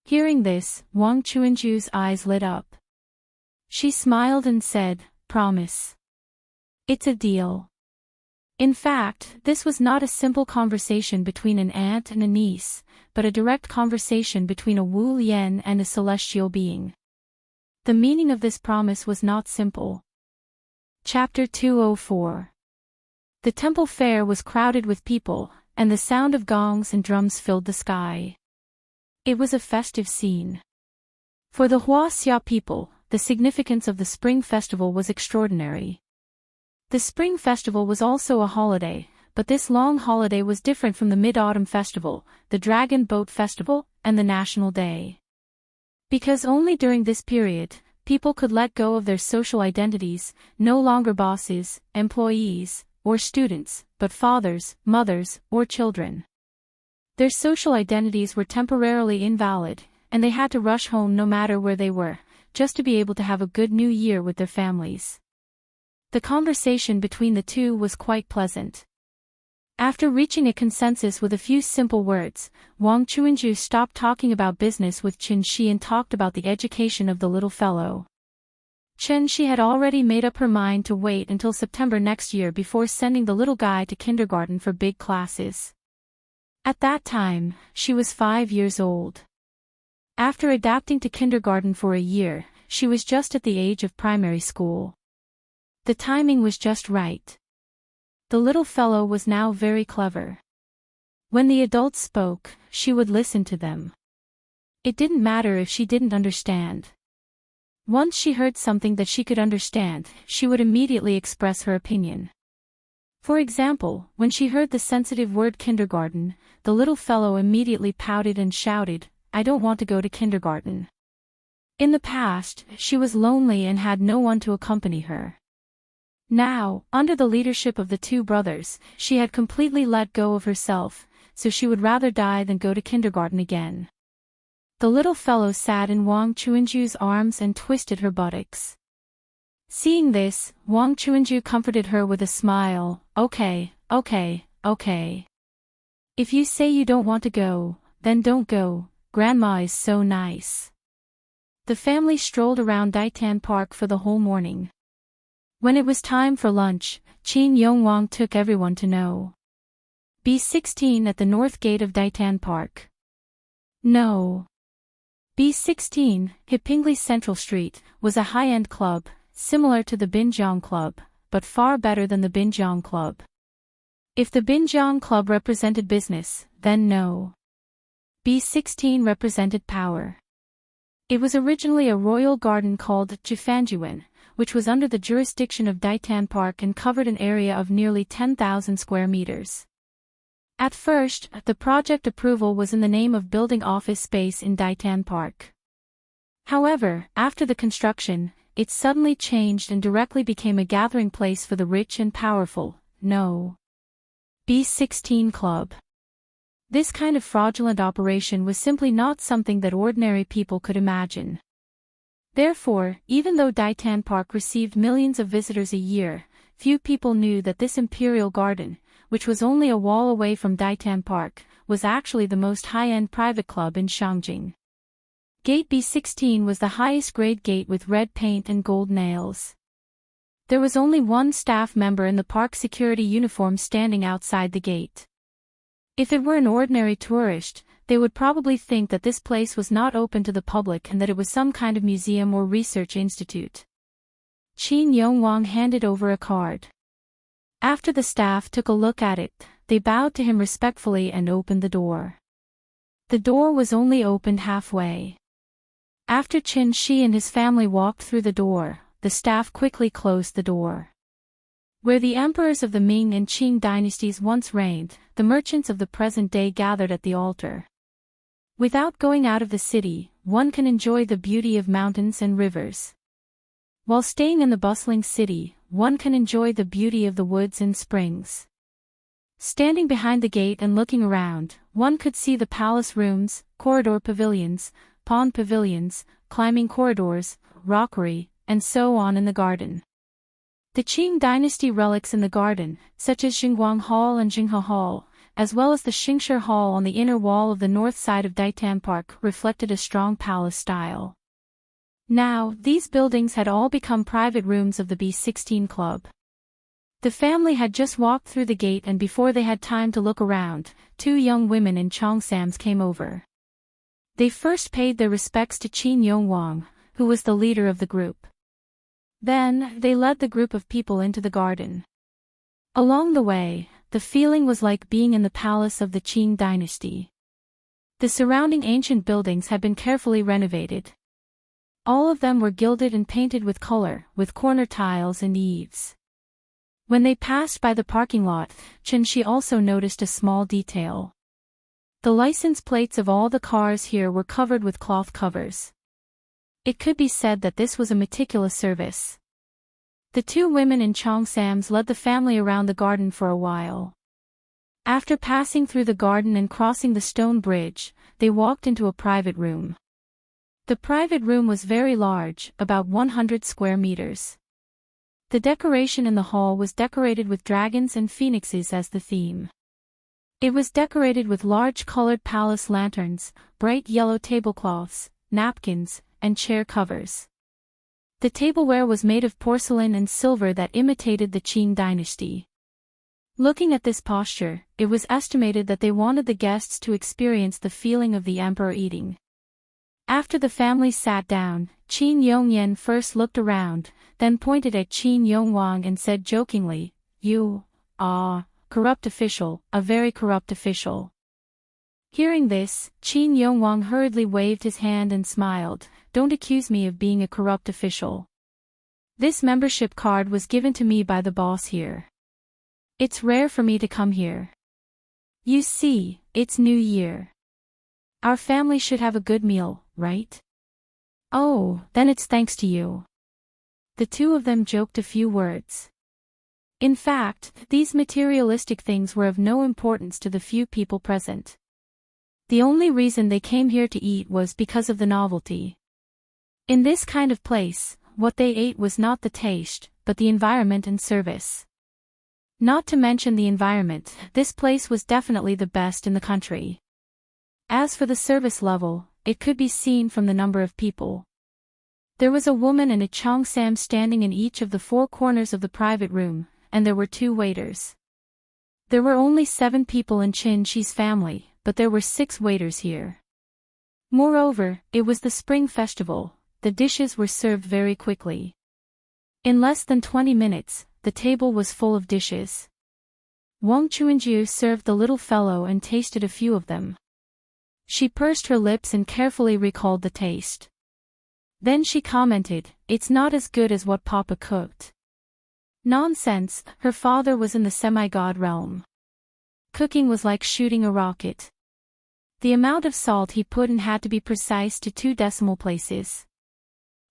Hearing this, Wang Chuanju's eyes lit up. She smiled and said, "Promise. It's a deal." In fact, this was not a simple conversation between an aunt and a niece, but a direct conversation between a Wu Lian and a celestial being. The meaning of this promise was not simple. Chapter 204. The temple fair was crowded with people, and the sound of gongs and drums filled the sky. It was a festive scene. For the Wuxia people, the significance of the Spring Festival was extraordinary. The Spring Festival was also a holiday, but this long holiday was different from the Mid-Autumn Festival, the Dragon Boat Festival, and the National Day. Because only during this period, people could let go of their social identities, no longer bosses, employees, or students, but fathers, mothers, or children. Their social identities were temporarily invalid, and they had to rush home no matter where they were, just to be able to have a good new year with their families. The conversation between the two was quite pleasant. After reaching a consensus with a few simple words, Wang Chuanju stopped talking about business with Xianxia and talked about the education of the little fellow. Xianxia had already made up her mind to wait until September next year before sending the little guy to kindergarten for big classes. At that time, she was 5 years old. After adapting to kindergarten for a year, she was just at the age of primary school. The timing was just right. The little fellow was now very clever. When the adults spoke, she would listen to them. It didn't matter if she didn't understand. Once she heard something that she could understand, she would immediately express her opinion. For example, when she heard the sensitive word kindergarten, the little fellow immediately pouted and shouted, "I don't want to go to kindergarten." In the past, she was lonely and had no one to accompany her. Now, under the leadership of the two brothers, she had completely let go of herself, so she would rather die than go to kindergarten again. The little fellow sat in Wang Chuanju's arms and twisted her buttocks. Seeing this, Wang Chuanju comforted her with a smile. Okay. If you say you don't want to go, then don't go, Grandma is so nice. The family strolled around Daitan Park for the whole morning. When it was time for lunch, Qin Yongwang took everyone to know. B16 at the north gate of Daitan Park. No. B16, Hipingli Central Street, was a high-end club, similar to the Binjiang Club, but far better than the Binjiang Club. If the Binjiang Club represented business, then no. B16 represented power. It was originally a royal garden called Jifanjuan, which was under the jurisdiction of Daitan Park and covered an area of nearly 10,000 square meters. At first, the project approval was in the name of building office space in Daitan Park. However, after the construction, it suddenly changed and directly became a gathering place for the rich and powerful. No. B16 Club. This kind of fraudulent operation was simply not something that ordinary people could imagine. Therefore, even though Daitan Park received millions of visitors a year, few people knew that this imperial garden, which was only a wall away from Daitan Park, was actually the most high-end private club in Shangjing. Gate B16 was the highest-grade gate with red paint and gold nails. There was only one staff member in the park security uniform standing outside the gate. If it were an ordinary tourist, they would probably think that this place was not open to the public and that it was some kind of museum or research institute. Qin Yongwang handed over a card. After the staff took a look at it, they bowed to him respectfully and opened the door. The door was only opened halfway. After Qin Shi and his family walked through the door, the staff quickly closed the door. Where the emperors of the Ming and Qing dynasties once reigned, the merchants of the present day gathered at the altar. Without going out of the city, one can enjoy the beauty of mountains and rivers. While staying in the bustling city, one can enjoy the beauty of the woods and springs. Standing behind the gate and looking around, one could see the palace rooms, corridor pavilions, pond pavilions, climbing corridors, rockery, and so on in the garden. The Qing dynasty relics in the garden, such as Xingguang Hall and Jinghe Hall, as well as the Xianxia Hall on the inner wall of the north side of Daitan Park, reflected a strong palace style. Now, these buildings had all become private rooms of the B16 Club. The family had just walked through the gate, and before they had time to look around, two young women in cheongsams came over. They first paid their respects to Qin Yongwang, who was the leader of the group. Then, they led the group of people into the garden. Along the way, the feeling was like being in the palace of the Qing dynasty. The surrounding ancient buildings had been carefully renovated. All of them were gilded and painted with color, with corner tiles and eaves. When they passed by the parking lot, Qin Shi also noticed a small detail. The license plates of all the cars here were covered with cloth covers. It could be said that this was a meticulous service. The two women in cheongsams led the family around the garden for a while. After passing through the garden and crossing the stone bridge, they walked into a private room. The private room was very large, about 100 square meters. The decoration in the hall was decorated with dragons and phoenixes as the theme. It was decorated with large colored palace lanterns, bright yellow tablecloths, napkins, and chair covers. The tableware was made of porcelain and silver that imitated the Qing dynasty. Looking at this posture, it was estimated that they wanted the guests to experience the feeling of the emperor eating. After the family sat down, Qin Yongyan first looked around, then pointed at Qin Yongwang and said jokingly, "You, corrupt official, a very corrupt official." Hearing this, Qin Yongwang hurriedly waved his hand and smiled. Don't accuse me of being a corrupt official. This membership card was given to me by the boss here. It's rare for me to come here. You see, it's New Year. Our family should have a good meal, right? Oh, then it's thanks to you. The two of them joked a few words. In fact, these materialistic things were of no importance to the few people present. The only reason they came here to eat was because of the novelty. In this kind of place, what they ate was not the taste, but the environment and service. Not to mention the environment, this place was definitely the best in the country. As for the service level, it could be seen from the number of people. There was a woman and a cheongsam standing in each of the four corners of the private room, and there were 2 waiters. There were only 7 people in Qin Shi's family, but there were 6 waiters here. Moreover, it was the spring festival. The dishes were served very quickly. In less than 20 minutes, the table was full of dishes. Wang Chuanjiu served the little fellow and tasted a few of them. She pursed her lips and carefully recalled the taste. Then she commented, "It's not as good as what Papa cooked." Nonsense, her father was in the semi-god realm. Cooking was like shooting a rocket. The amount of salt he put in had to be precise to 2 decimal places.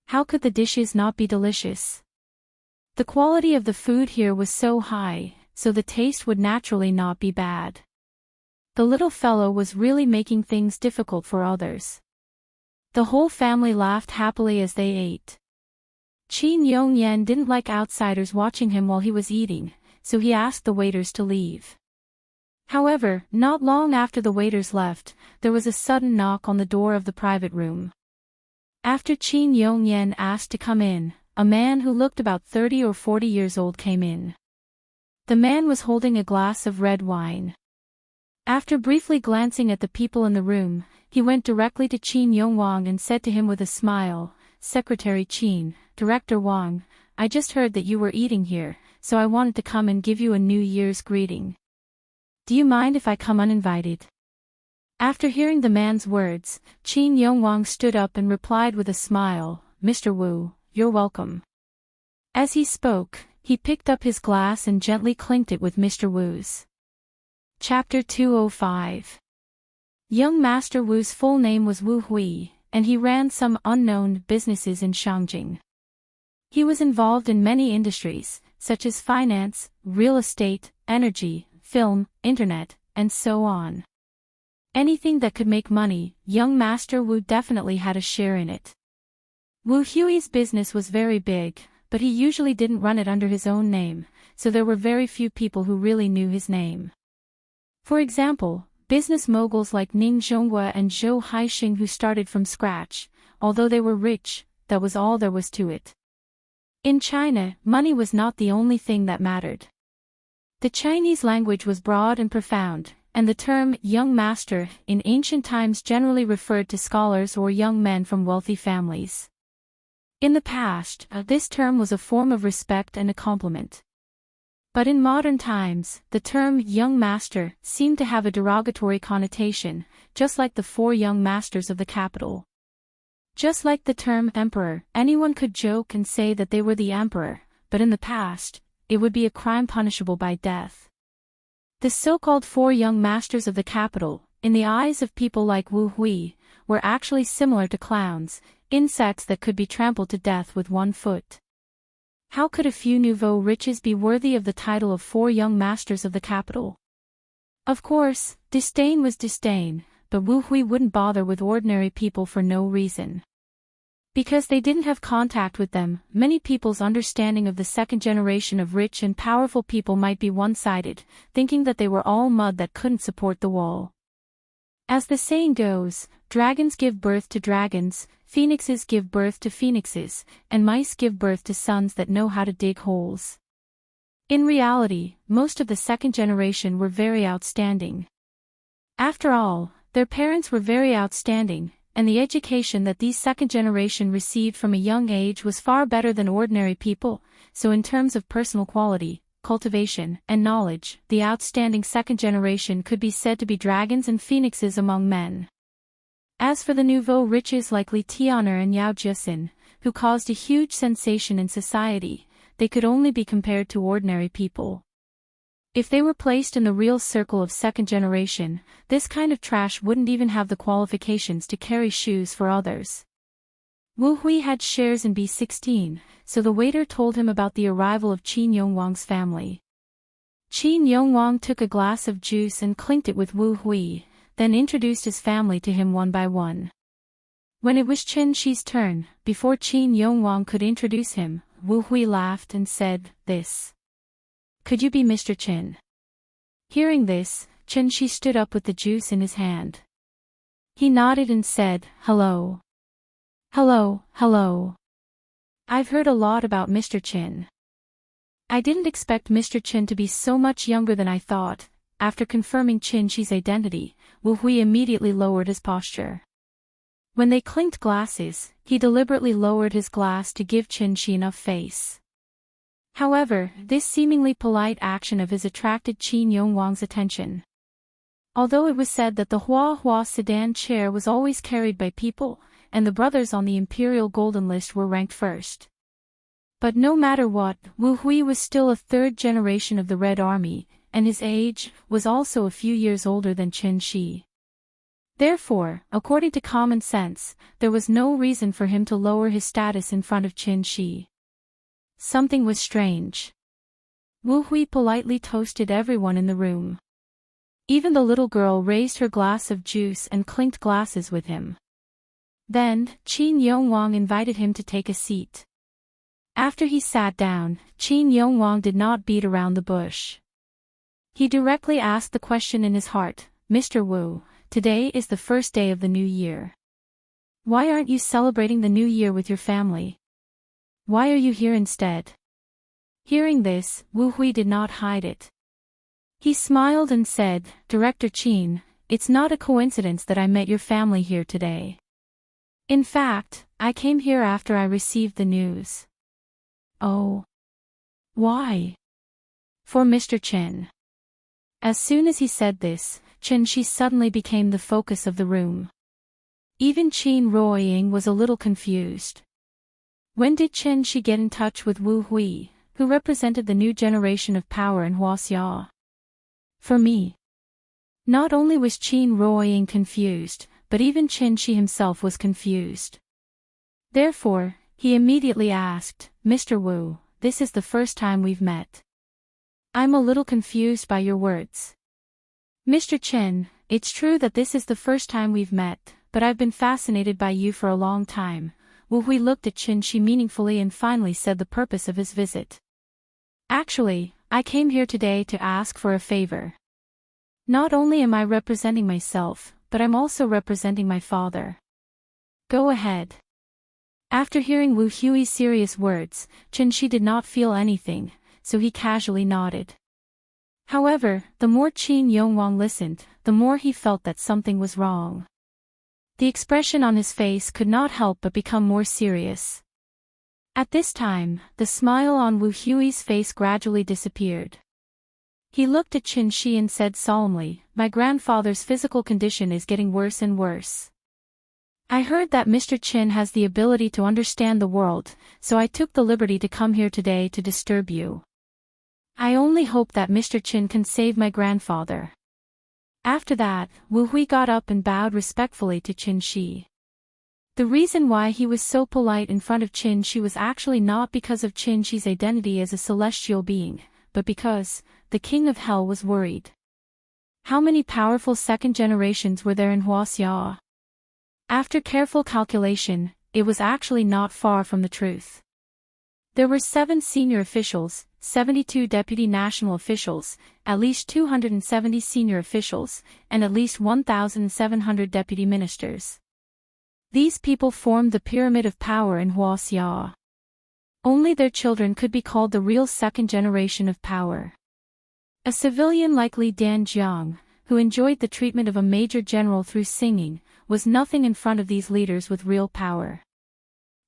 How could the dishes not be delicious? The quality of the food here was so high, so the taste would naturally not be bad. The little fellow was really making things difficult for others. The whole family laughed happily as they ate. Qin Yongyan didn't like outsiders watching him while he was eating, so he asked the waiters to leave. However, not long after the waiters left, there was a sudden knock on the door of the private room. After Qin Yongyan asked to come in, a man who looked about 30 or 40 years old came in. The man was holding a glass of red wine. After briefly glancing at the people in the room, he went directly to Qin Yongwang and said to him with a smile, "Secretary Qin, Director Wang, I just heard that you were eating here, so I wanted to come and give you a New Year's greeting. Do you mind if I come uninvited?" After hearing the man's words, Qin Yongwang stood up and replied with a smile, "Mr. Wu, you're welcome." As he spoke, he picked up his glass and gently clinked it with Mr. Wu's. Chapter 205. Young Master Wu's full name was Wu Hui, and he ran some unknown businesses in Shangjing. He was involved in many industries, such as finance, real estate, energy, film, internet, and so on. Anything that could make money, young Master Wu definitely had a share in it. Wu Hui's business was very big, but he usually didn't run it under his own name, so there were very few people who really knew his name. For example, business moguls like Ning Zhonghua and Zhou Haixing who started from scratch, although they were rich, that was all there was to it. In China, money was not the only thing that mattered. The Chinese language was broad and profound, and the term young master in ancient times generally referred to scholars or young men from wealthy families. In the past, this term was a form of respect and a compliment. But in modern times, the term young master seemed to have a derogatory connotation, just like the 4 young masters of the capital. Just like the term emperor, anyone could joke and say that they were the emperor, but in the past, it would be a crime punishable by death. The so-called 4 young masters of the capital, in the eyes of people like Wu Hui, were actually similar to clowns, insects that could be trampled to death with 1 foot. How could a few nouveau riches be worthy of the title of 4 young masters of the capital? Of course, disdain was disdain, but Wu Hui wouldn't bother with ordinary people for no reason. Because they didn't have contact with them, many people's understanding of the second generation of rich and powerful people might be one-sided, thinking that they were all mud that couldn't support the wall. As the saying goes, dragons give birth to dragons, phoenixes give birth to phoenixes, and mice give birth to sons that know how to dig holes. In reality, most of the second generation were very outstanding. After all, their parents were very outstanding, and the education that these second generation received from a young age was far better than ordinary people, so in terms of personal quality, cultivation, and knowledge, the outstanding second generation could be said to be dragons and phoenixes among men. As for the nouveau riches like Li Tian'er and Yao Jiaxin, who caused a huge sensation in society, they could only be compared to ordinary people. If they were placed in the real circle of second generation, this kind of trash wouldn't even have the qualifications to carry shoes for others. Wu Hui had shares in B16, so the waiter told him about the arrival of Qin Yongwang's family. Qin Yongwang took a glass of juice and clinked it with Wu Hui, then introduced his family to him one by one. When it was Chen Shi's turn, before Qin Yongwang could introduce him, Wu Hui laughed and said, "This. Could you be Mr. Chen?" Hearing this, Chen Shi stood up with the juice in his hand. He nodded and said, "Hello. Hello, hello. I've heard a lot about Mr. Chen. I didn't expect Mr. Chen to be so much younger than I thought." After confirming Chen Shi's identity, Wu Hui immediately lowered his posture. When they clinked glasses, he deliberately lowered his glass to give Chen Shi enough face. However, this seemingly polite action of his attracted Qin Yongwang's attention. Although it was said that the Hua Hua sedan chair was always carried by people, and the brothers on the imperial golden list were ranked first. But no matter what, Wu Hui was still a third generation of the Red Army, and his age was also a few years older than Chen Shi. Therefore, according to common sense, there was no reason for him to lower his status in front of Chen Shi. Something was strange. Wu Hui politely toasted everyone in the room. Even the little girl raised her glass of juice and clinked glasses with him. Then, Qin Yongwang invited him to take a seat. After he sat down, Qin Yongwang did not beat around the bush. He directly asked the question in his heart, "Mr. Wu, today is the first day of the new year. Why aren't you celebrating the new year with your family? Why are you here instead?" Hearing this, Wu Hui did not hide it. He smiled and said, "Director Qin, it's not a coincidence that I met your family here today. In fact, I came here after I received the news." "Oh. Why?" "For Mr. Chen." As soon as he said this, Chen Shi suddenly became the focus of the room. Even Qin Ruoying was a little confused. When did Chen Shi get in touch with Wu Hui, who represented the new generation of power in Wuxia? For me. Not only was Qin Ruoying confused, but even Chen Shi himself was confused. Therefore, he immediately asked, "Mr. Wu, this is the first time we've met. I'm a little confused by your words." "Mr. Chen, it's true that this is the first time we've met, but I've been fascinated by you for a long time." Wu Hui looked at Chen Shi meaningfully and finally said the purpose of his visit. "Actually, I came here today to ask for a favor. Not only am I representing myself, but I'm also representing my father." "Go ahead." After hearing Wu Hui's serious words, Chen Shi did not feel anything, so he casually nodded. However, the more Qin Yongwang listened, the more he felt that something was wrong. The expression on his face could not help but become more serious. At this time, the smile on Wu Hui's face gradually disappeared. He looked at Chen Shi and said solemnly, "My grandfather's physical condition is getting worse and worse. I heard that Mr. Chen has the ability to understand the world, so I took the liberty to come here today to disturb you. I only hope that Mr. Chen can save my grandfather." After that, Wu Hui got up and bowed respectfully to Chen Shi. The reason why he was so polite in front of Chen Shi was actually not because of Chen Shi's identity as a celestial being, but because the king of hell was worried. How many powerful second generations were there in Wuxia? After careful calculation, it was actually not far from the truth. There were 7 senior officials, 72 deputy national officials, at least 270 senior officials, and at least 1,700 deputy ministers. These people formed the pyramid of power in Wuxia. Only their children could be called the real second generation of power. A civilian like Li Danjiang, who enjoyed the treatment of a major general through singing, was nothing in front of these leaders with real power.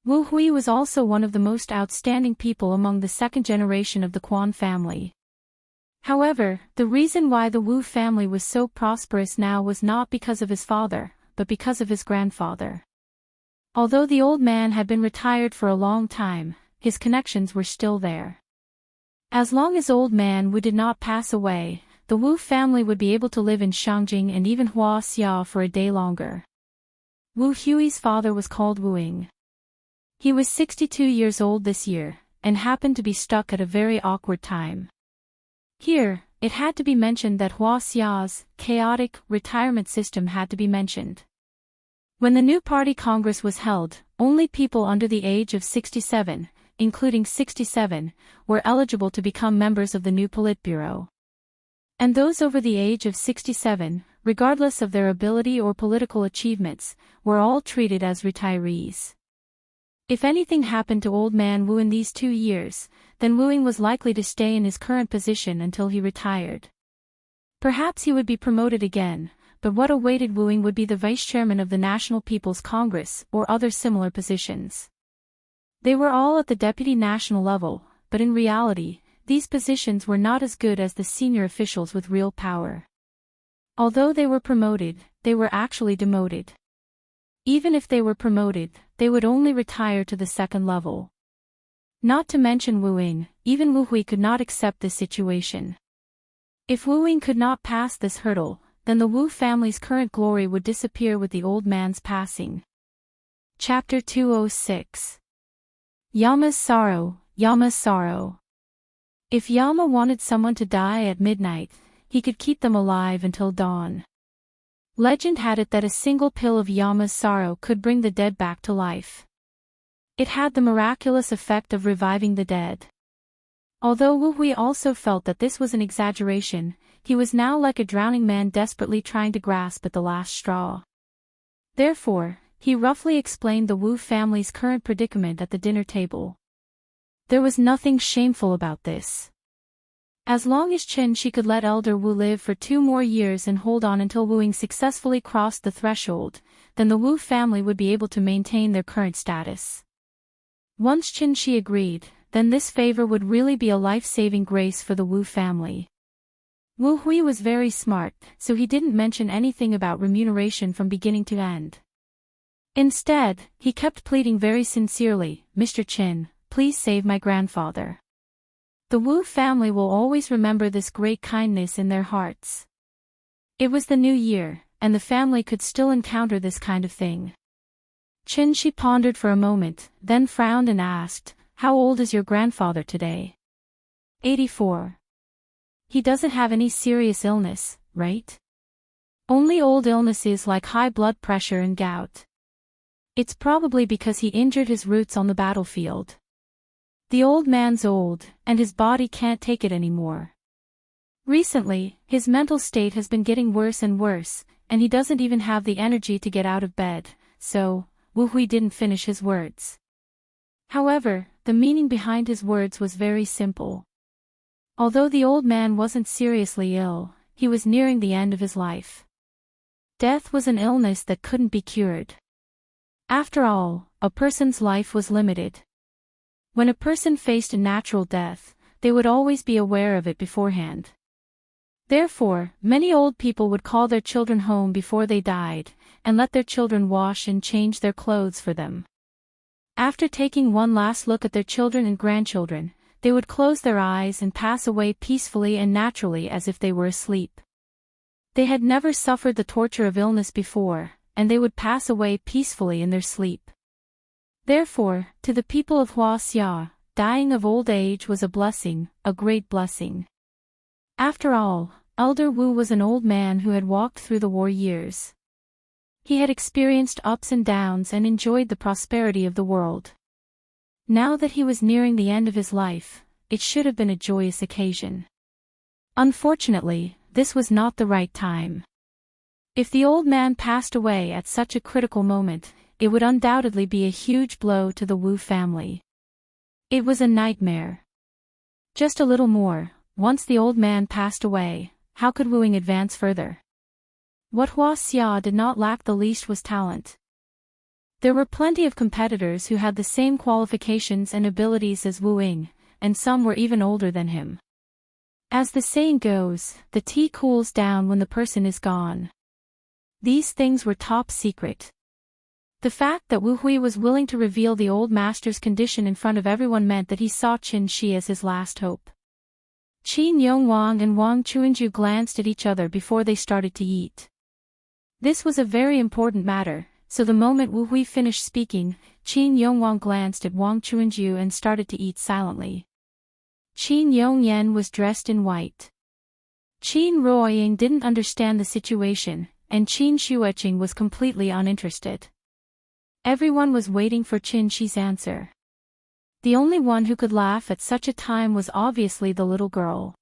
Wu Hui was also one of the most outstanding people among the second generation of the Quan family. However, the reason why the Wu family was so prosperous now was not because of his father, but because of his grandfather. Although the old man had been retired for a long time, his connections were still there. As long as old man Wu did not pass away, the Wu family would be able to live in Xianxia and even Wuxia for a day longer. Wu Hui's father was called Wuing. He was 62 years old this year, and happened to be stuck at a very awkward time. Here, it had to be mentioned that Wuxia's chaotic retirement system had to be mentioned. When the new party congress was held, only people under the age of 67, including 67, were eligible to become members of the new Politburo. And those over the age of 67, regardless of their ability or political achievements, were all treated as retirees. If anything happened to old man Wu in these 2 years, then Wuing was likely to stay in his current position until he retired. Perhaps he would be promoted again, but what awaited Wuing would be the vice-chairman of the National People's Congress or other similar positions. They were all at the deputy national level, but in reality, these positions were not as good as the senior officials with real power. Although they were promoted, they were actually demoted. Even if they were promoted, they would only retire to the second level. Not to mention Wuing, even Wu Hui could not accept this situation. If Wuing could not pass this hurdle, then the Wu family's current glory would disappear with the old man's passing. Chapter 206. Yama's Sorrow, Yama's Sorrow. If Yama wanted someone to die at midnight, he could keep them alive until dawn. Legend had it that a single pill of Yama's sorrow could bring the dead back to life. It had the miraculous effect of reviving the dead. Although Wu Hui also felt that this was an exaggeration, he was now like a drowning man desperately trying to grasp at the last straw. Therefore, he roughly explained the Wu family's current predicament at the dinner table. There was nothing shameful about this. As long as Xianxia could let elder Wu live for 2 more years and hold on until Wuing successfully crossed the threshold, then the Wu family would be able to maintain their current status. Once Xianxia agreed, then this favor would really be a life-saving grace for the Wu family. Wu Hui was very smart, so he didn't mention anything about remuneration from beginning to end. Instead, he kept pleading very sincerely, "Mr. Qin, please save my grandfather." The Wu family will always remember this great kindness in their hearts. It was the new year, and the family could still encounter this kind of thing. Xianxia pondered for a moment, then frowned and asked, "How old is your grandfather today?" 84. He doesn't have any serious illness, right? Only old illnesses like high blood pressure and gout. It's probably because he injured his roots on the battlefield. The old man's old, and his body can't take it anymore. Recently, his mental state has been getting worse and worse, and he doesn't even have the energy to get out of bed, so, Wu Hui didn't finish his words. However, the meaning behind his words was very simple. Although the old man wasn't seriously ill, he was nearing the end of his life. Death was an illness that couldn't be cured. After all, a person's life was limited. When a person faced a natural death, they would always be aware of it beforehand. Therefore, many old people would call their children home before they died, and let their children wash and change their clothes for them. After taking one last look at their children and grandchildren, they would close their eyes and pass away peacefully and naturally as if they were asleep. They had never suffered the torture of illness before, and they would pass away peacefully in their sleep. Therefore, to the people of Wuxia, dying of old age was a blessing, a great blessing. After all, Elder Wu was an old man who had walked through the war years. He had experienced ups and downs and enjoyed the prosperity of the world. Now that he was nearing the end of his life, it should have been a joyous occasion. Unfortunately, this was not the right time. If the old man passed away at such a critical moment, it would undoubtedly be a huge blow to the Wu family. It was a nightmare. Just a little more, once the old man passed away, how could Wuing advance further? What Wuxia did not lack the least was talent. There were plenty of competitors who had the same qualifications and abilities as Wuing, and some were even older than him. As the saying goes, the tea cools down when the person is gone. These things were top secret. The fact that Wu Hui was willing to reveal the old master's condition in front of everyone meant that he saw Xianxia as his last hope. Qin Yongwang and Wang Chuanju glanced at each other before they started to eat. This was a very important matter, so the moment Wu Hui finished speaking, Qin Yongwang glanced at Wang Chuanju and started to eat silently. Qin Yongyan was dressed in white. Qin Ruoying didn't understand the situation, and Qin Shueqing was completely uninterested. Everyone was waiting for Qin Shi's answer. The only one who could laugh at such a time was obviously the little girl.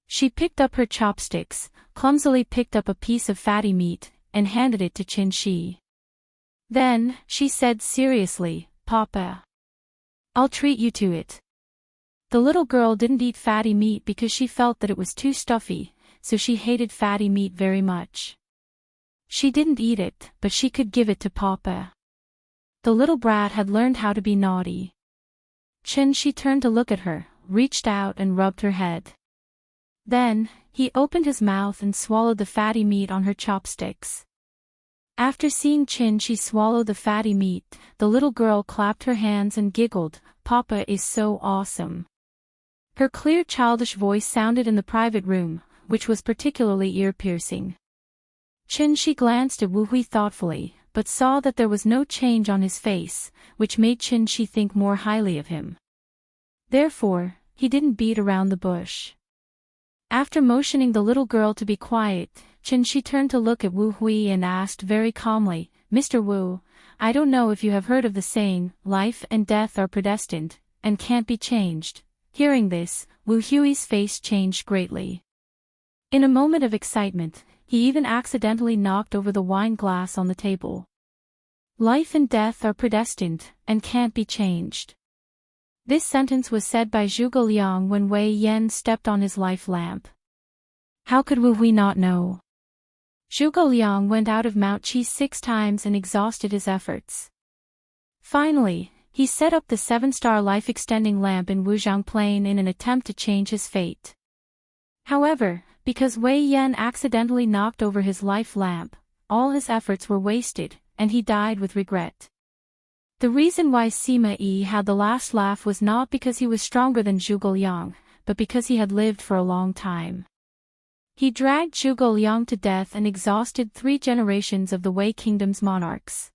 She picked up her chopsticks, clumsily picked up a piece of fatty meat, and handed it to Qin Shi. Then, she said seriously, "Papa, I'll treat you to it." The little girl didn't eat fatty meat because she felt that it was too stuffy, so she hated fatty meat very much. She didn't eat it, but she could give it to Papa. The little brat had learned how to be naughty. Qin Shi turned to look at her, reached out and rubbed her head. Then, he opened his mouth and swallowed the fatty meat on her chopsticks. After seeing Qin Shi swallow the fatty meat, the little girl clapped her hands and giggled, "Papa is so awesome." Her clear childish voice sounded in the private room, which was particularly ear-piercing. Qin Shi glanced at Wu Hui thoughtfully, but saw that there was no change on his face, which made Qin Shi think more highly of him. Therefore, he didn't beat around the bush. After motioning the little girl to be quiet, Qin Shi turned to look at Wu Hui and asked very calmly, "Mr. Wu, I don't know if you have heard of the saying, life and death are predestined, and can't be changed." Hearing this, Wu Hui's face changed greatly. In a moment of excitement, he even accidentally knocked over the wine glass on the table. Life and death are predestined, and can't be changed. This sentence was said by Zhuge Liang when Wei Yan stepped on his life lamp. How could Wu Hui not know? Zhuge Liang went out of Mount Qi 6 times and exhausted his efforts. Finally, he set up the 7-star life-extending lamp in Wujiang Plain in an attempt to change his fate. However, because Wei Yan accidentally knocked over his life lamp, all his efforts were wasted, and he died with regret. The reason why Sima Yi had the last laugh was not because he was stronger than Zhuge Liang, but because he had lived for a long time. He dragged Zhuge Liang to death and exhausted 3 generations of the Wei Kingdom's monarchs.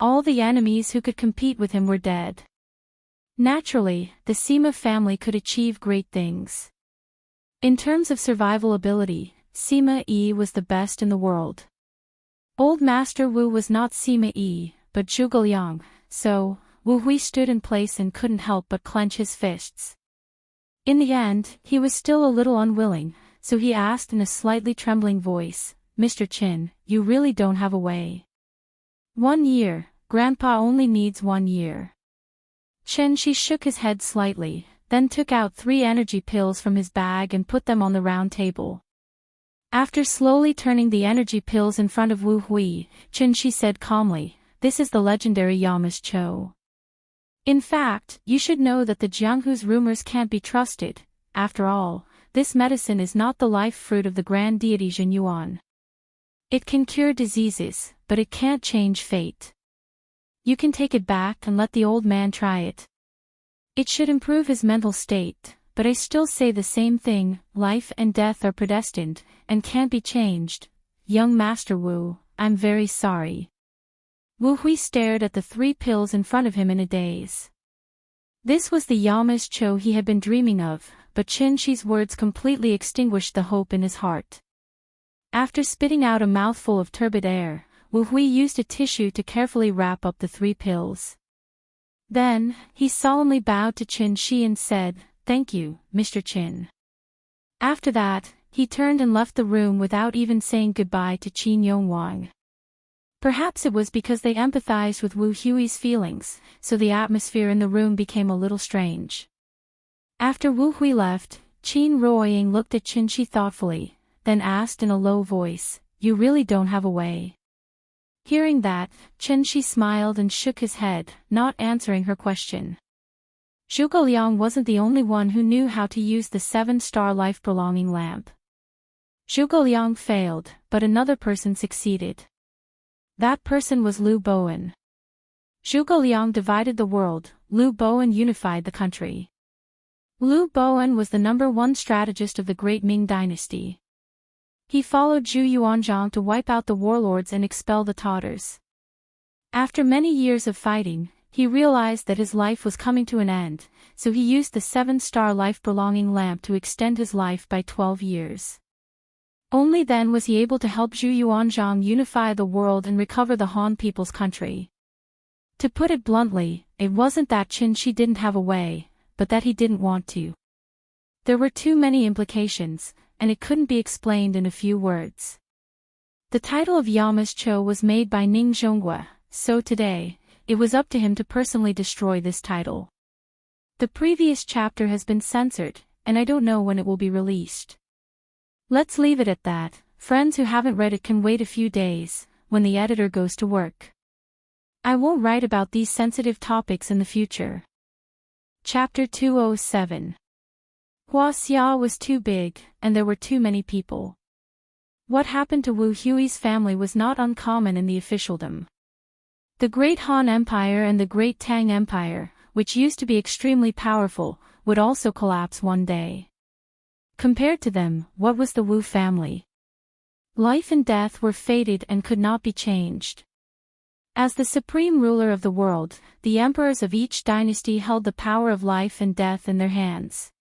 All the enemies who could compete with him were dead. Naturally, the Sima family could achieve great things. In terms of survival ability, Sima Yi was the best in the world. Old Master Wu was not Sima Yi, but Zhuge Liang, so, Wu Hui stood in place and couldn't help but clench his fists. In the end, he was still a little unwilling, so he asked in a slightly trembling voice, "Mr. Qin, you really don't have a way?" 1 year, Grandpa only needs 1 year. Qin Shi shook his head slightly, then took out 3 energy pills from his bag and put them on the round table. After slowly turning the energy pills in front of Wu Hui, Qin Shi said calmly, "This is the legendary Yamas Cho. In fact, you should know that the Jianghu's rumors can't be trusted. After all, this medicine is not the life fruit of the grand deity Zhen Yuan. It can cure diseases, but it can't change fate. You can take it back and let the old man try it. It should improve his mental state, but I still say the same thing, life and death are predestined, and can't be changed. Young Master Wu, I'm very sorry." Wu Hui stared at the 3 pills in front of him in a daze. This was the Yamas Cho he had been dreaming of, but Qin Shi's words completely extinguished the hope in his heart. After spitting out a mouthful of turbid air, Wu Hui used a tissue to carefully wrap up the 3 pills. Then, he solemnly bowed to Qin Shi and said, "Thank you, Mr. Qin." After that, he turned and left the room without even saying goodbye to Qin Yongwang. Perhaps it was because they empathized with Wu Hui's feelings, so the atmosphere in the room became a little strange. After Wu Hui left, Qin Ruoying looked at Qin Shi thoughtfully, then asked in a low voice, "You really don't have a way?" Hearing that, Qin Shi smiled and shook his head, not answering her question. Zhuge Liang wasn't the only one who knew how to use the 7-star life-prolonging lamp. Zhuge Liang failed, but another person succeeded. That person was Liu Bowen. Zhuge Liang divided the world, Liu Bowen unified the country. Liu Bowen was the #1 strategist of the Great Ming Dynasty. He followed Zhu Yuanzhang to wipe out the warlords and expel the Tatars. After many years of fighting, he realized that his life was coming to an end, so he used the 7-star life-prolonging lamp to extend his life by 12 years. Only then was he able to help Zhu Yuanzhang unify the world and recover the Han people's country. To put it bluntly, it wasn't that Qin Shi didn't have a way, but that he didn't want to. There were too many implications, and it couldn't be explained in a few words. The title of Yama's Cho was made by Ning Zhonghua, so today, it was up to him to personally destroy this title. The previous chapter has been censored, and I don't know when it will be released. Let's leave it at that. Friends who haven't read it can wait a few days, when the editor goes to work. I won't write about these sensitive topics in the future. Chapter 207. Wuxia was too big, and there were too many people. What happened to Wu Hui's family was not uncommon in the officialdom. The Great Han Empire and the Great Tang Empire, which used to be extremely powerful, would also collapse one day. Compared to them, what was the Wu family? Life and death were fated and could not be changed. As the supreme ruler of the world, the emperors of each dynasty held the power of life and death in their hands.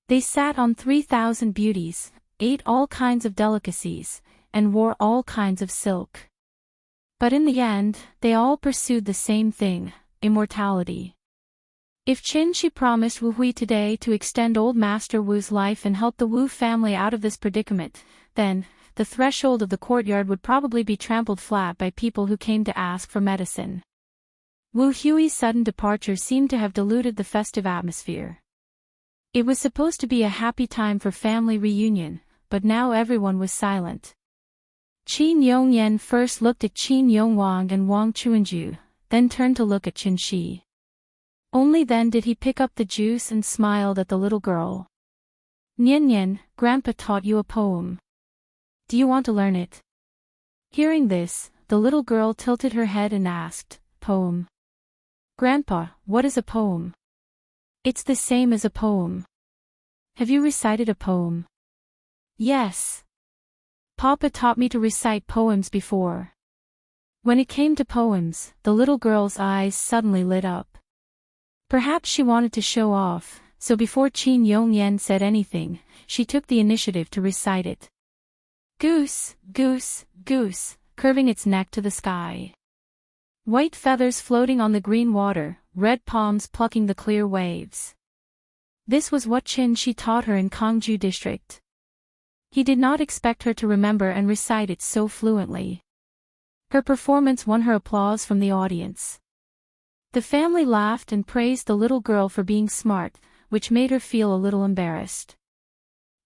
They sat on 3,000 beauties, ate all kinds of delicacies, and wore all kinds of silk. But in the end, they all pursued the same thing, immortality. If Qin Shi promised Wu Hui today to extend old Master Wu's life and help the Wu family out of this predicament, then, the threshold of the courtyard would probably be trampled flat by people who came to ask for medicine. Wu Hui's sudden departure seemed to have diluted the festive atmosphere. It was supposed to be a happy time for family reunion, but now everyone was silent. Qin Yongyan first looked at Qin Yongwang and Wang Chuanju, then turned to look at Qin Shi. Only then did he pick up the juice and smiled at the little girl. Nian Nian, Grandpa taught you a poem. Do you want to learn it? Hearing this, the little girl tilted her head and asked, Poem? Grandpa, what is a poem? It's the same as a poem. Have you recited a poem? Yes. Papa taught me to recite poems before. When it came to poems, the little girl's eyes suddenly lit up. Perhaps she wanted to show off, so before Qin Yongyan said anything, she took the initiative to recite it. Goose, goose, goose, curving its neck to the sky. White feathers floating on the green water, red palms plucking the clear waves. This was what Qin Shi taught her in Kangju district. He did not expect her to remember and recite it so fluently. Her performance won her applause from the audience. The family laughed and praised the little girl for being smart, which made her feel a little embarrassed.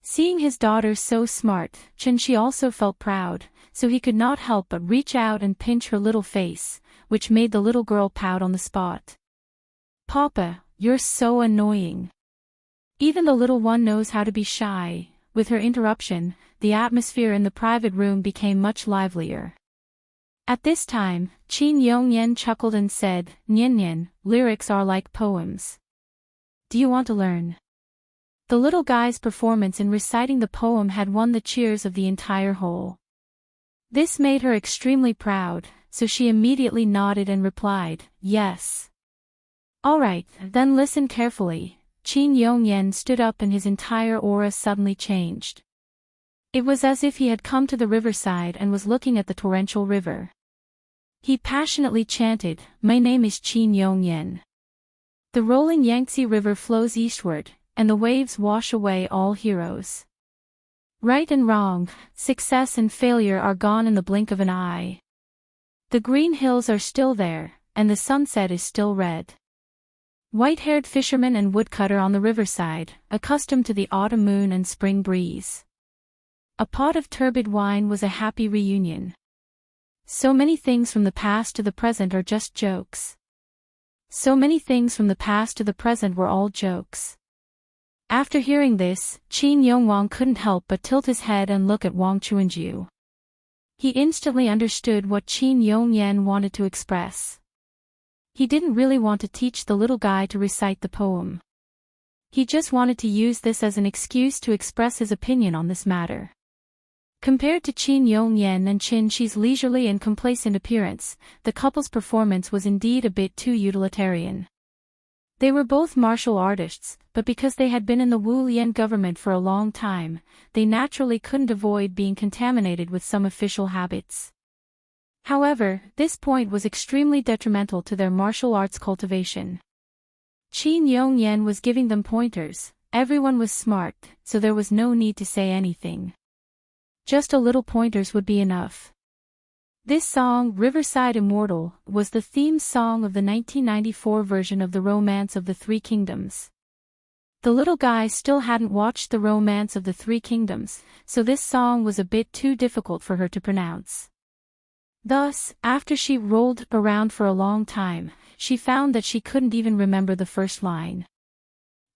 Seeing his daughter so smart, Qin Shi also felt proud, so he could not help but reach out and pinch her little face, which made the little girl pout on the spot. Papa, you're so annoying. Even the little one knows how to be shy. With her interruption, the atmosphere in the private room became much livelier. At this time, Qin Yongyan chuckled and said, Nian Nian, lyrics are like poems. Do you want to learn? The little guy's performance in reciting the poem had won the cheers of the entire hall. This made her extremely proud, so she immediately nodded and replied, yes. All right, then listen carefully. Qin Yongyan stood up and his entire aura suddenly changed. It was as if he had come to the riverside and was looking at the torrential river. He passionately chanted, My name is Qin Yongyan. The rolling Yangtze River flows eastward, and the waves wash away all heroes. Right and wrong, success and failure are gone in the blink of an eye. The green hills are still there, and the sunset is still red. White-haired fisherman and woodcutter on the riverside, accustomed to the autumn moon and spring breeze. A pot of turbid wine was a happy reunion. So many things from the past to the present are just jokes. So many things from the past to the present were all jokes. After hearing this, Qin Yongwang couldn't help but tilt his head and look at Wang Chuanju. He instantly understood what Qin Yongyan wanted to express. He didn't really want to teach the little guy to recite the poem. He just wanted to use this as an excuse to express his opinion on this matter. Compared to Qin Yongyan and Qin Shi's leisurely and complacent appearance, the couple's performance was indeed a bit too utilitarian. They were both martial artists, but because they had been in the Wu Lian government for a long time, they naturally couldn't avoid being contaminated with some official habits. However, this point was extremely detrimental to their martial arts cultivation. Qin Yongyan was giving them pointers, everyone was smart, so there was no need to say anything. Just a little pointers would be enough. This song, Riverside Immortal, was the theme song of the 1994 version of The Romance of the Three Kingdoms. The little guy still hadn't watched The Romance of the Three Kingdoms, so this song was a bit too difficult for her to pronounce. Thus, after she rolled around for a long time, she found that she couldn't even remember the first line.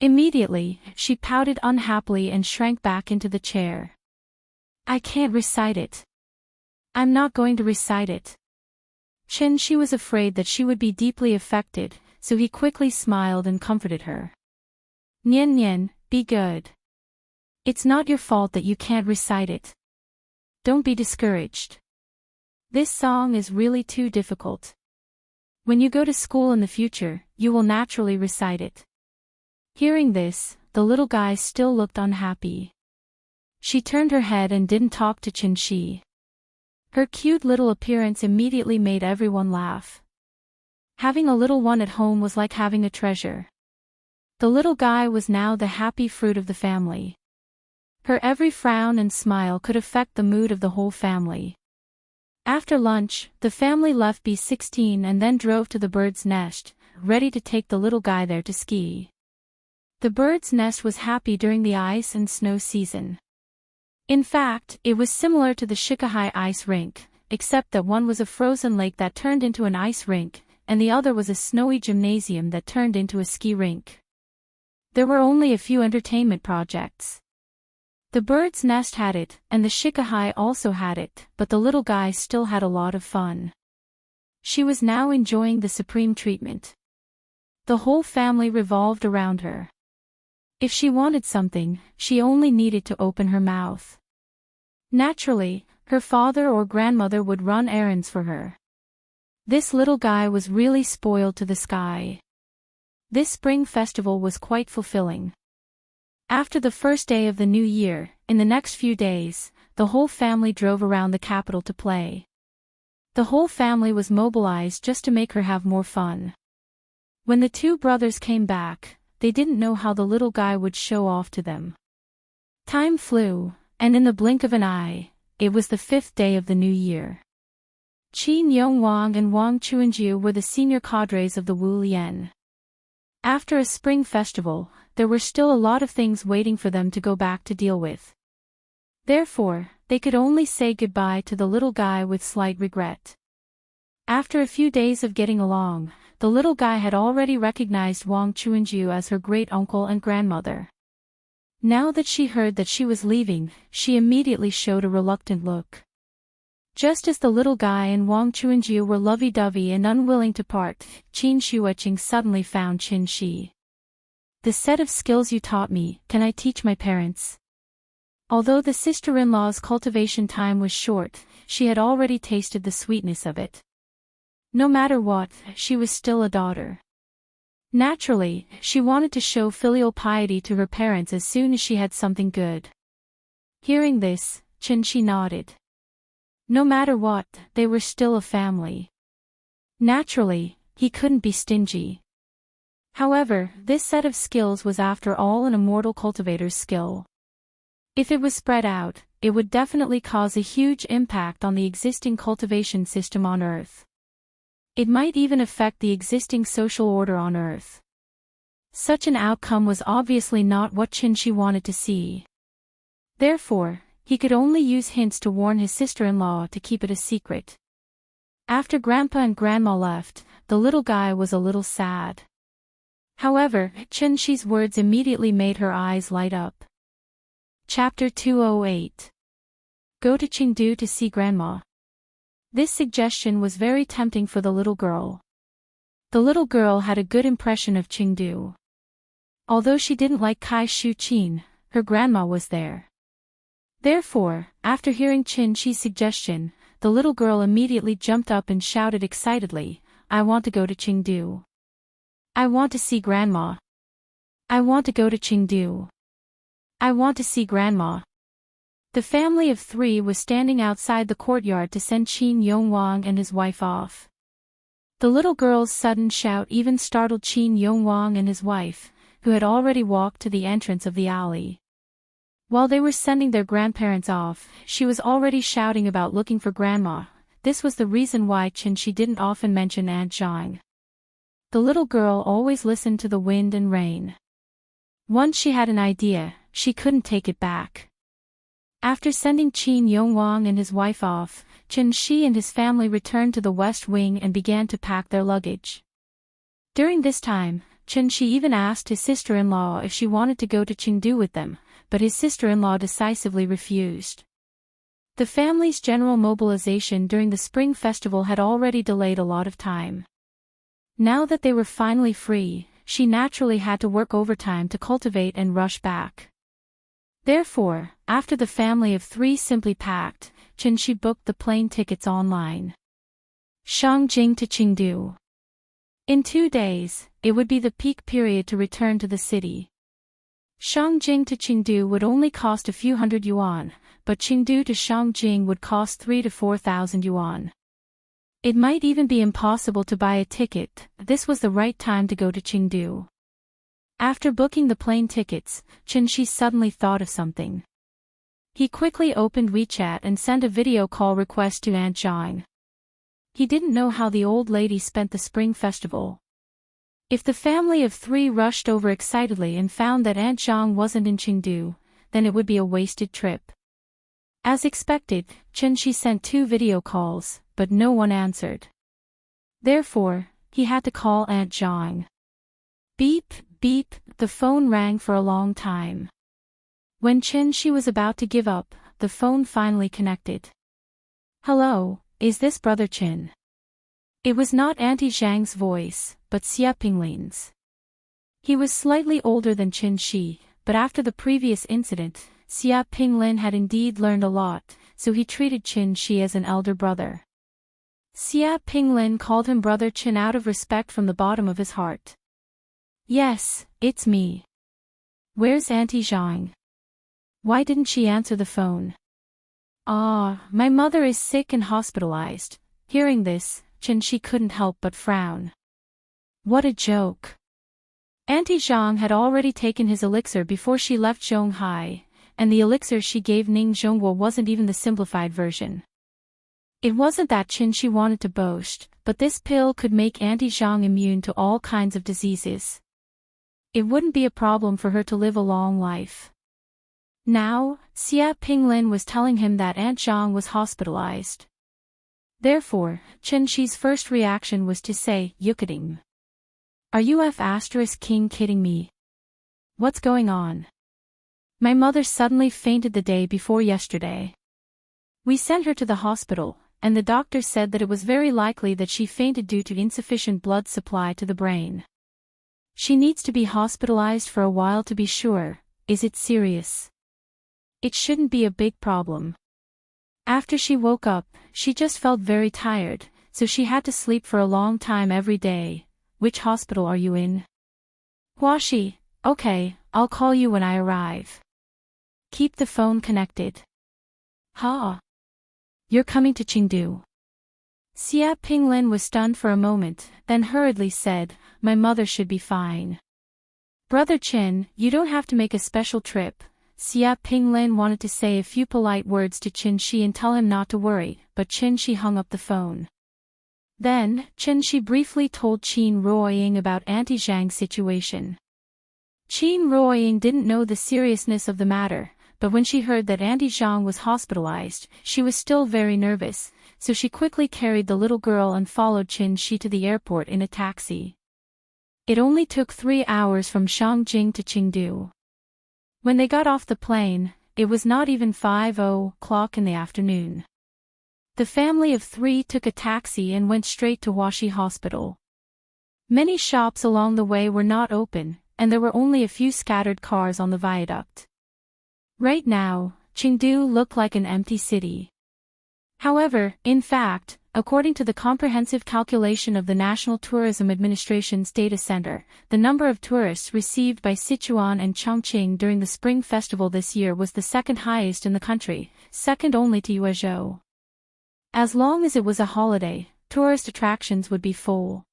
Immediately, she pouted unhappily and shrank back into the chair. I can't recite it. I'm not going to recite it. Xianxia was afraid that she would be deeply affected, so he quickly smiled and comforted her. Nian Nian, be good. It's not your fault that you can't recite it. Don't be discouraged. This song is really too difficult. When you go to school in the future, you will naturally recite it. Hearing this, the little guy still looked unhappy. She turned her head and didn't talk to Xianxia. Her cute little appearance immediately made everyone laugh. Having a little one at home was like having a treasure. The little guy was now the happy fruit of the family. Her every frown and smile could affect the mood of the whole family. After lunch, the family left B16 and then drove to the bird's nest, ready to take the little guy there to ski. The bird's nest was happy during the ice and snow season. In fact, it was similar to the Shikahai ice rink, except that one was a frozen lake that turned into an ice rink, and the other was a snowy gymnasium that turned into a ski rink. There were only a few entertainment projects. The bird's nest had it, and the Shikahai also had it, but the little guy still had a lot of fun. She was now enjoying the supreme treatment. The whole family revolved around her. If she wanted something, she only needed to open her mouth. Naturally, her father or grandmother would run errands for her. This little guy was really spoiled to the sky. This spring festival was quite fulfilling. After the first day of the new year, in the next few days, the whole family drove around the capital to play. The whole family was mobilized just to make her have more fun. When the two brothers came back, they didn't know how the little guy would show off to them. Time flew, and in the blink of an eye, it was the 5th day of the new year. Qin Yongwang and Wang Chuanju were the senior cadres of the Wu Lian. After a spring festival, there were still a lot of things waiting for them to go back to deal with. Therefore, they could only say goodbye to the little guy with slight regret. After a few days of getting along, the little guy had already recognized Wang Chuanju as her great-uncle and grandmother. Now that she heard that she was leaving, she immediately showed a reluctant look. Just as the little guy and Wang Chuanju were lovey-dovey and unwilling to part, Qin Shuiqing suddenly found Qin Shi. The set of skills you taught me, can I teach my parents? Although the sister-in-law's cultivation time was short, she had already tasted the sweetness of it. No matter what, she was still a daughter. Naturally, she wanted to show filial piety to her parents as soon as she had something good. Hearing this, Qin Shi nodded. No matter what, they were still a family. Naturally, he couldn't be stingy. However, this set of skills was after all an immortal cultivator's skill. If it was spread out, it would definitely cause a huge impact on the existing cultivation system on Earth. It might even affect the existing social order on Earth. Such an outcome was obviously not what Qin Shi wanted to see. Therefore, he could only use hints to warn his sister-in-law to keep it a secret. After Grandpa and Grandma left, the little guy was a little sad. However, Xianxia's words immediately made her eyes light up. Chapter 208. Go to Jianghu to see Grandma. This suggestion was very tempting for the little girl. The little girl had a good impression of Jianghu. Although she didn't like Kai Shu-qin, her grandma was there. Therefore, after hearing Xianxia's suggestion, the little girl immediately jumped up and shouted excitedly, "I want to go to Jianghu. I want to see Grandma. I want to go to Jianghu. I want to see Grandma." The family of 3 was standing outside the courtyard to send Qin Yongwang and his wife off. The little girl's sudden shout even startled Qin Yongwang and his wife, who had already walked to the entrance of the alley. While they were sending their grandparents off, she was already shouting about looking for Grandma. This was the reason why Xianxia didn't often mention Aunt Jiang. The little girl always listened to the wind and rain. Once she had an idea, she couldn't take it back. After sending Qin Yongwang and his wife off, Xianxia and his family returned to the West Wing and began to pack their luggage. During this time, Xianxia even asked his sister-in-law if she wanted to go to Jianghu with them, but his sister-in-law decisively refused. The family's general mobilization during the Spring Festival had already delayed a lot of time. Now that they were finally free, she naturally had to work overtime to cultivate and rush back. Therefore, after the family of 3 simply packed, Xianxia booked the plane tickets online. Shangjing to Jianghu. In 2 days, it would be the peak period to return to the city. Shangjing to Jianghu would only cost a few hundred yuan, but Jianghu to Shangjing would cost 3,000 to 4,000 yuan. It might even be impossible to buy a ticket. This was the right time to go to Jianghu. After booking the plane tickets, Xianxia suddenly thought of something. He quickly opened WeChat and sent a video call request to Aunt Jiang. He didn't know how the old lady spent the Spring Festival. If the family of 3 rushed over excitedly and found that Aunt Jiang wasn't in Jianghu, then it would be a wasted trip. As expected, Xianxia sent 2 video calls, but no one answered. Therefore, he had to call Aunt Jiang. Beep, beep, the phone rang for a long time. When Xianxia was about to give up, the phone finally connected. "Hello, is this Brother Qin?" It was not Auntie Zhang's voice, but Xia Pinglin's. He was slightly older than Xianxia, but after the previous incident, Xia Pinglin had indeed learned a lot, so he treated Xianxia as an elder brother. Xia Pinglin called him Brother Qin out of respect from the bottom of his heart. "Yes, it's me. Where's Auntie Zhang? Why didn't she answer the phone?" My mother is sick and hospitalized." Hearing this, Xianxia couldn't help but frown. What a joke. Auntie Zhang had already taken his elixir before she left Zhonghai, and the elixir she gave Ning Zhongguo wasn't even the simplified version. It wasn't that Xianxia wanted to boast, but this pill could make Auntie Zhang immune to all kinds of diseases. It wouldn't be a problem for her to live a long life. Now, Xia Pinglin was telling him that Aunt Zhang was hospitalized. Therefore, Xianxia's first reaction was to say, "Yucading. Are you King kidding me? What's going on? My mother suddenly fainted the day before yesterday. We sent her to the hospital, and the doctor said that it was very likely that she fainted due to insufficient blood supply to the brain. She needs to be hospitalized for a while to be sure. Is it serious? It shouldn't be a big problem. After she woke up, she just felt very tired, so she had to sleep for a long time every day. Which hospital are you in?" "Huaxi, okay, I'll call you when I arrive. Keep the phone connected." "Ha! You're coming to Jianghu?" Xia Pinglin was stunned for a moment, then hurriedly said, "My mother should be fine." "Brother Qin, you don't have to make a special trip." Xia Pinglin wanted to say a few polite words to Xianxia and tell him not to worry, but Xianxia hung up the phone. Then, Xianxia briefly told Qin Ruoying about Auntie Zhang's situation. Qin Ruoying didn't know the seriousness of the matter, but when she heard that Auntie Zhang was hospitalized, she was still very nervous, so she quickly carried the little girl and followed Xianxia to the airport in a taxi. It only took 3 hours from Shangjing to Chengdu. When they got off the plane, it was not even 5:00 in the afternoon. The family of 3 took a taxi and went straight to Wuxia Hospital. Many shops along the way were not open, and there were only a few scattered cars on the viaduct. Right now, Chengdu looked like an empty city. However, in fact, according to the comprehensive calculation of the National Tourism Administration's data center, the number of tourists received by Sichuan and Chongqing during the Spring Festival this year was the second highest in the country, second only to Yuezhou. As long as it was a holiday, tourist attractions would be full.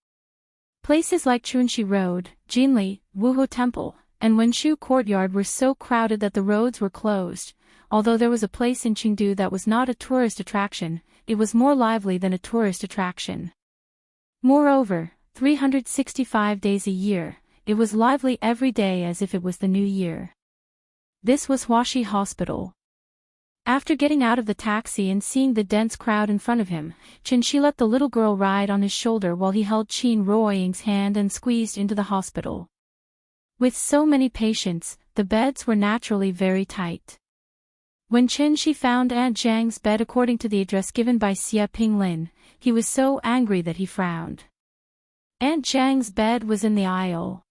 Places like Chunxi Road, Jinli, Wuhou Temple, and Wenshu Courtyard were so crowded that the roads were closed. Although there was a place in Chengdu that was not a tourist attraction, it was more lively than a tourist attraction. Moreover, 365 days a year, it was lively every day as if it was the new year. This was Wuxia Hospital. After getting out of the taxi and seeing the dense crowd in front of him, Xianxia let the little girl ride on his shoulder while he held Qin Ruoying's hand and squeezed into the hospital. With so many patients, the beds were naturally very tight. When Xianxia found Aunt Zhang's bed according to the address given by Xia Pinglin, he was so angry that he frowned. Aunt Zhang's bed was in the aisle.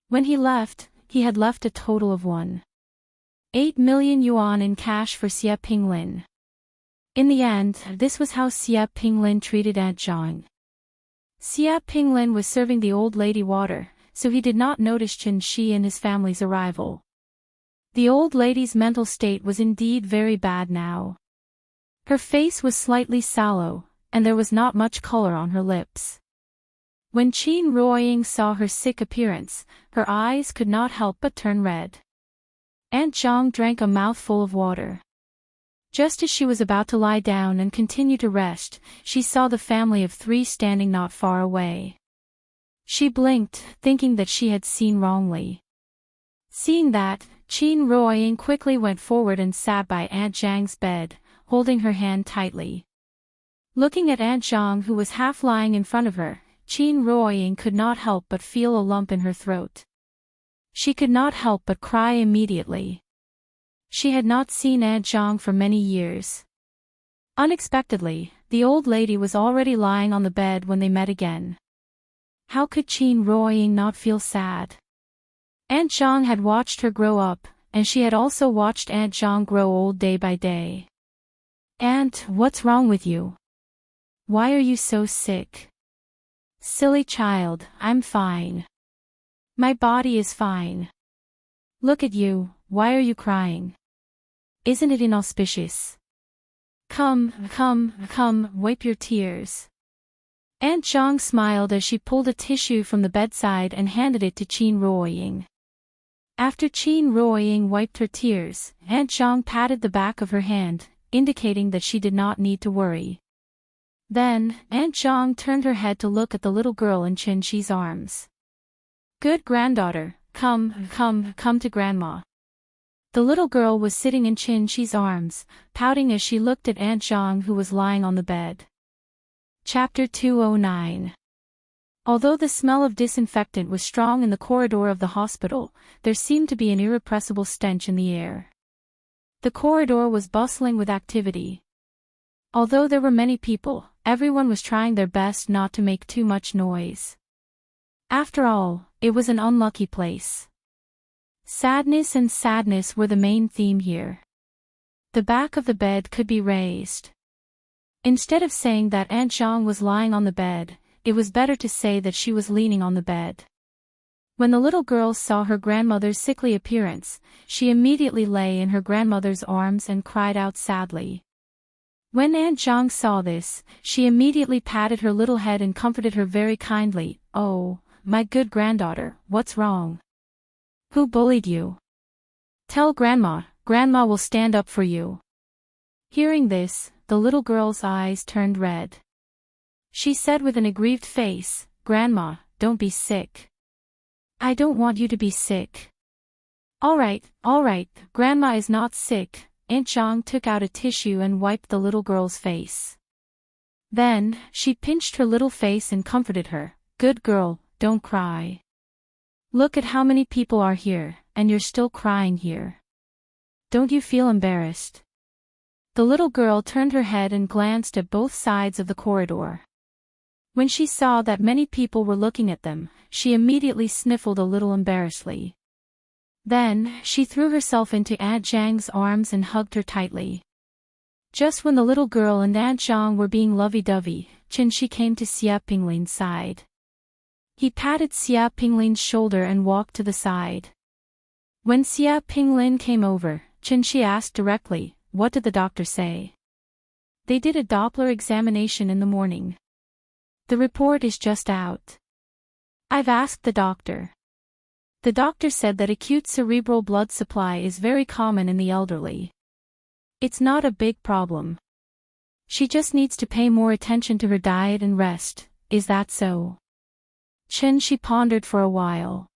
When he left, he had left a total of 1.8 million yuan in cash for Xia Pinglin. In the end, this was how Xia Pinglin treated Aunt Zhang. Xia Pinglin was serving the old lady water, so he did not notice Xianxia and his family's arrival. The old lady's mental state was indeed very bad now. Her face was slightly sallow, and there was not much color on her lips. When Qin Ruoying saw her sick appearance, her eyes could not help but turn red. Aunt Zhang drank a mouthful of water. Just as she was about to lie down and continue to rest, she saw the family of 3 standing not far away. She blinked, thinking that she had seen wrongly. Seeing that, Qin Ruoying quickly went forward and sat by Aunt Zhang's bed, holding her hand tightly. Looking at Aunt Zhang who was half lying in front of her, Qin Ruoying could not help but feel a lump in her throat. She could not help but cry immediately. She had not seen Aunt Zhang for many years. Unexpectedly, the old lady was already lying on the bed when they met again. How could Qin Ruoying not feel sad? Aunt Zhang had watched her grow up, and she had also watched Aunt Zhang grow old day by day. "Aunt, what's wrong with you? Why are you so sick?" "Silly child, I'm fine. My body is fine. Look at you, why are you crying? Isn't it inauspicious? Come, wipe your tears." Aunt Zhang smiled as she pulled a tissue from the bedside and handed it to Qin Ruoying. After Qin Ruoying wiped her tears, Aunt Zhang patted the back of her hand, indicating that she did not need to worry. Then, Aunt Zhang turned her head to look at the little girl in Xianxia's arms. "Good granddaughter, come to grandma." The little girl was sitting in Xianxia's arms, pouting as she looked at Aunt Zhang who was lying on the bed. Chapter 209. Although the smell of disinfectant was strong in the corridor of the hospital, there seemed to be an irrepressible stench in the air. The corridor was bustling with activity. Although there were many people, everyone was trying their best not to make too much noise. After all, it was an unlucky place. Sadness and sadness were the main theme here. The back of the bed could be raised. Instead of saying that Aunt Zhang was lying on the bed, it was better to say that she was leaning on the bed. When the little girl saw her grandmother's sickly appearance, she immediately lay in her grandmother's arms and cried out sadly. When Aunt Zhang saw this, she immediately patted her little head and comforted her very kindly. "Oh, my good granddaughter, what's wrong? Who bullied you? Tell grandma, grandma will stand up for you." Hearing this, the little girl's eyes turned red. She said with an aggrieved face, "Grandma, don't be sick. I don't want you to be sick." All right, Grandma is not sick." Aunt Zhang took out a tissue and wiped the little girl's face. Then, she pinched her little face and comforted her. "Good girl, don't cry. Look at how many people are here, and you're still crying here. Don't you feel embarrassed?" The little girl turned her head and glanced at both sides of the corridor. When she saw that many people were looking at them, she immediately sniffled a little embarrassedly. Then, she threw herself into Aunt Zhang's arms and hugged her tightly. Just when the little girl and Aunt Zhang were being lovey-dovey, Xianxia came to Xia Pinglin's side. He patted Xia Pinglin's shoulder and walked to the side. When Xia Pinglin came over, Xianxia asked directly, "What did the doctor say?" "They did a Doppler examination in the morning. The report is just out. I've asked the doctor. The doctor said that acute cerebral blood supply is very common in the elderly. It's not a big problem. She just needs to pay more attention to her diet and rest. Is that so?" Xianxia pondered for a while.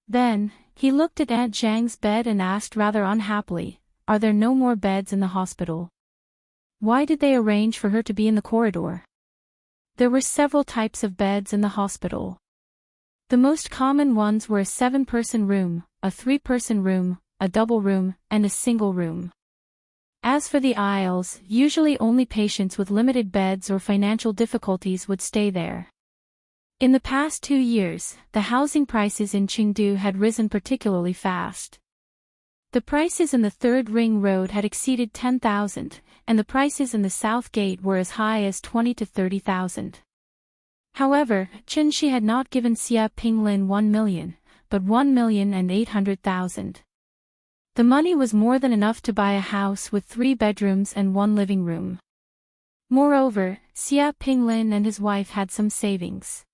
Then, he looked at Aunt Zhang's bed and asked rather unhappily, "Are there no more beds in the hospital? Why did they arrange for her to be in the corridor?" There were several types of beds in the hospital. The most common ones were a 7-person room, a 3-person room, a double room, and a single room. As for the aisles, usually only patients with limited beds or financial difficulties would stay there. In the past 2 years, the housing prices in Jianghu had risen particularly fast. The prices in the Third Ring Road had exceeded 10,000, and the prices in the South Gate were as high as 20 to 30,000. However, Xianxia had not given Xia Pinglin 1 million, but 1,800,000. The money was more than enough to buy a house with 3 bedrooms and 1 living room. Moreover, Xia Pinglin and his wife had some savings.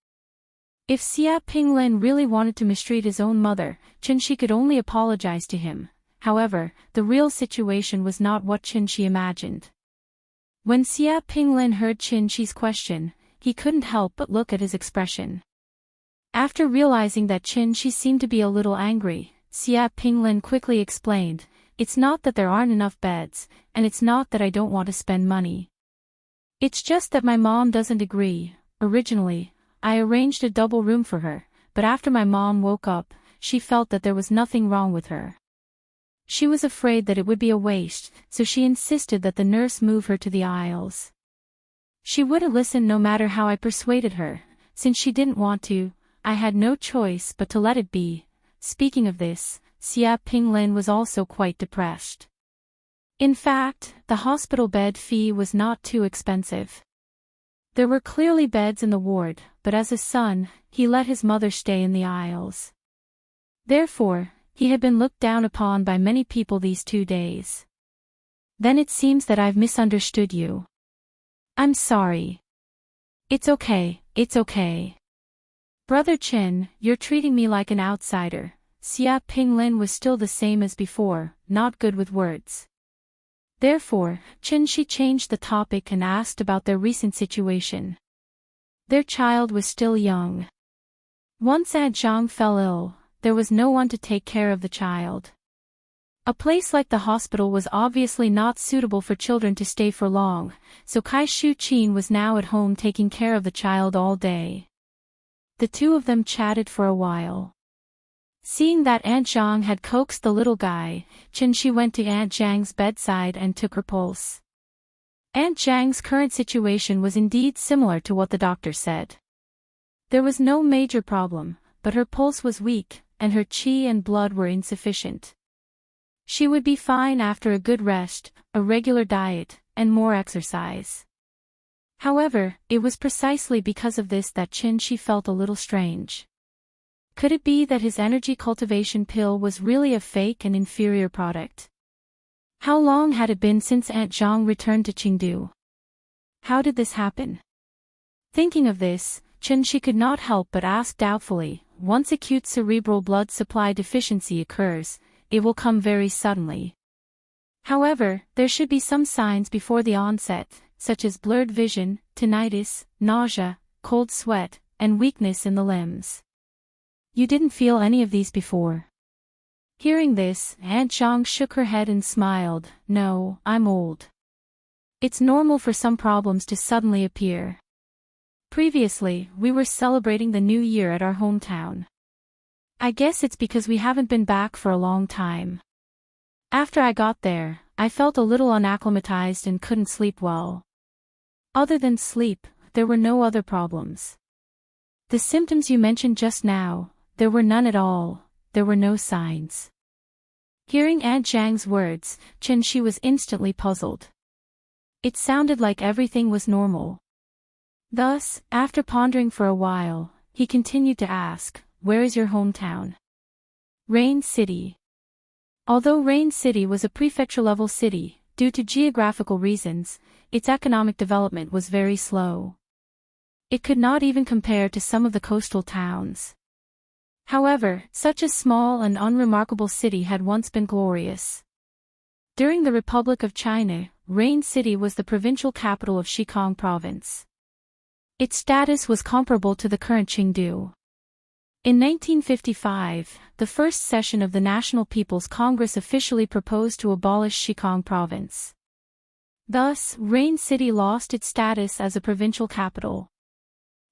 If Xia Pinglin really wanted to mistreat his own mother, Xianxia could only apologize to him. However, the real situation was not what Xianxia imagined. When Xia Pinglin heard Xianxia's question, he couldn't help but look at his expression. After realizing that Xianxia seemed to be a little angry, Xia Pinglin quickly explained, "It's not that there aren't enough beds, and it's not that I don't want to spend money. It's just that my mom doesn't agree. Originally, I arranged a double room for her, but after my mom woke up, she felt that there was nothing wrong with her. She was afraid that it would be a waste, so she insisted that the nurse move her to the aisles. She wouldn't listen no matter how I persuaded her. Since she didn't want to, I had no choice but to let it be." Speaking of this, Xia Pinglin was also quite depressed. In fact, the hospital bed fee was not too expensive. There were clearly beds in the ward, but as a son, he let his mother stay in the aisles. Therefore, he had been looked down upon by many people these 2 days. "Then it seems that I've misunderstood you. I'm sorry." It's okay. "Brother Chen, you're treating me like an outsider." Xia Pinglin was still the same as before, not good with words. Therefore, Xianxia changed the topic and asked about their recent situation. Their child was still young. Once Aunt Zhang fell ill, there was no one to take care of the child. A place like the hospital was obviously not suitable for children to stay for long, so Kai Shu-Qin was now at home taking care of the child all day. The two of them chatted for a while. Seeing that Aunt Zhang had coaxed the little guy, Xianxia went to Aunt Zhang's bedside and took her pulse. Aunt Zhang's current situation was indeed similar to what the doctor said. There was no major problem, but her pulse was weak, and her qi and blood were insufficient. She would be fine after a good rest, a regular diet, and more exercise. However, it was precisely because of this that Xianxia felt a little strange. Could it be that his energy cultivation pill was really a fake and inferior product? How long had it been since Aunt Zhang returned to Jianghu? How did this happen? Thinking of this, Xianxia could not help but ask doubtfully, once acute cerebral blood supply deficiency occurs, it will come very suddenly. However, there should be some signs before the onset, such as blurred vision, tinnitus, nausea, cold sweat, and weakness in the limbs. You didn't feel any of these before? Hearing this, Aunt Zhang shook her head and smiled. No, I'm old. It's normal for some problems to suddenly appear. Previously, we were celebrating the new year at our hometown. I guess it's because we haven't been back for a long time. After I got there, I felt a little unacclimatized and couldn't sleep well. Other than sleep, there were no other problems. The symptoms you mentioned just now, there were none at all, there were no signs. Hearing Aunt Zhang's words, Xianxia was instantly puzzled. It sounded like everything was normal. Thus, after pondering for a while, he continued to ask, "Where is your hometown?" Rain City. Although Rain City was a prefecture-level city, due to geographical reasons, its economic development was very slow. It could not even compare to some of the coastal towns. However, such a small and unremarkable city had once been glorious. During the Republic of China, Rain City was the provincial capital of Xikang Province. Its status was comparable to the current Chengdu. In 1955, the first session of the National People's Congress officially proposed to abolish Xikang Province. Thus, Rain City lost its status as a provincial capital.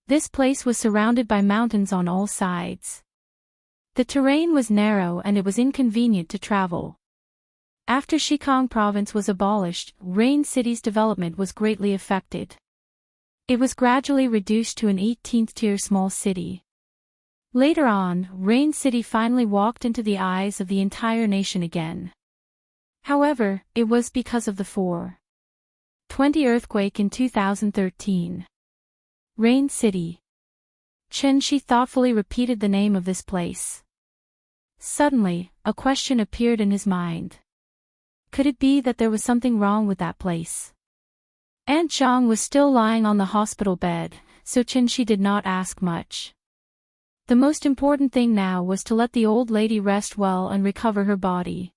This place was surrounded by mountains on all sides. The terrain was narrow and it was inconvenient to travel. After Xikang Province was abolished, Rain City's development was greatly affected. It was gradually reduced to an 18th-tier small city. Later on, Rain City finally walked into the eyes of the entire nation again. However, it was because of the 4.20 earthquake in 2013. Rain City. Xianxia thoughtfully repeated the name of this place. Suddenly, a question appeared in his mind. Could it be that there was something wrong with that place? Aunt Zhang was still lying on the hospital bed, so Xianxia did not ask much. The most important thing now was to let the old lady rest well and recover her body.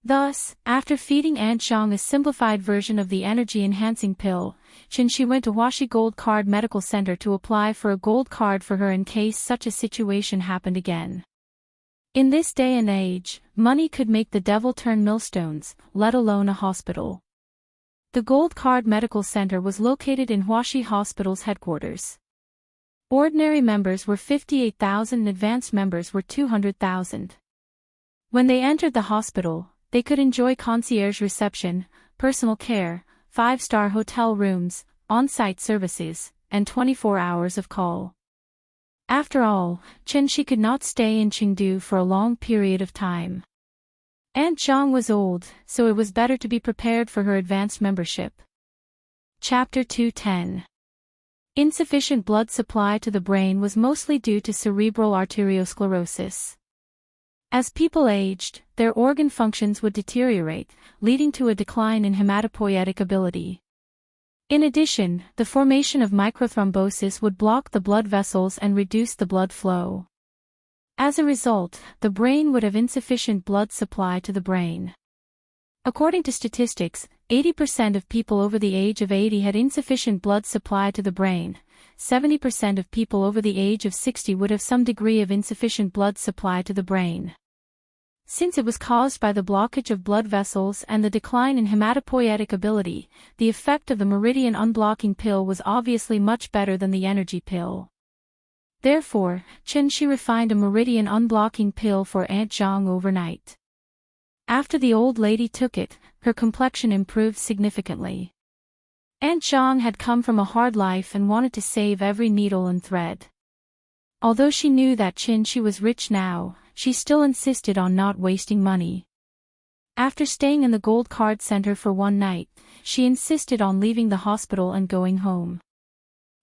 Thus, after feeding Aunt Zhang a simplified version of the energy-enhancing pill, Xianxia went to Huaxi Gold Card Medical Center to apply for a gold card for her in case such a situation happened again. In this day and age, money could make the devil turn millstones, let alone a hospital. The Gold Card Medical Center was located in Huaxi Hospital's headquarters. Ordinary members were 58,000 and advanced members were 200,000. When they entered the hospital, they could enjoy concierge reception, personal care, 5-star hotel rooms, on-site services, and 24 hours of call. After all, Xianxia could not stay in Chengdu for a long period of time. Aunt Zhang was old, so it was better to be prepared for her advanced membership. Chapter 210. Insufficient blood supply to the brain was mostly due to cerebral arteriosclerosis. As people aged, their organ functions would deteriorate, leading to a decline in hematopoietic ability. In addition, the formation of microthrombosis would block the blood vessels and reduce the blood flow. As a result, the brain would have insufficient blood supply to the brain. According to statistics, 80% of people over the age of 80 had insufficient blood supply to the brain. 70% of people over the age of 60 would have some degree of insufficient blood supply to the brain. Since it was caused by the blockage of blood vessels and the decline in hematopoietic ability, the effect of the meridian unblocking pill was obviously much better than the energy pill. Therefore, Xianxia refined a meridian unblocking pill for Aunt Zhang overnight. After the old lady took it, her complexion improved significantly. Aunt Zhang had come from a hard life and wanted to save every needle and thread. Although she knew that Xianxia was rich now, she still insisted on not wasting money. After staying in the Gold Card Center for one night, she insisted on leaving the hospital and going home.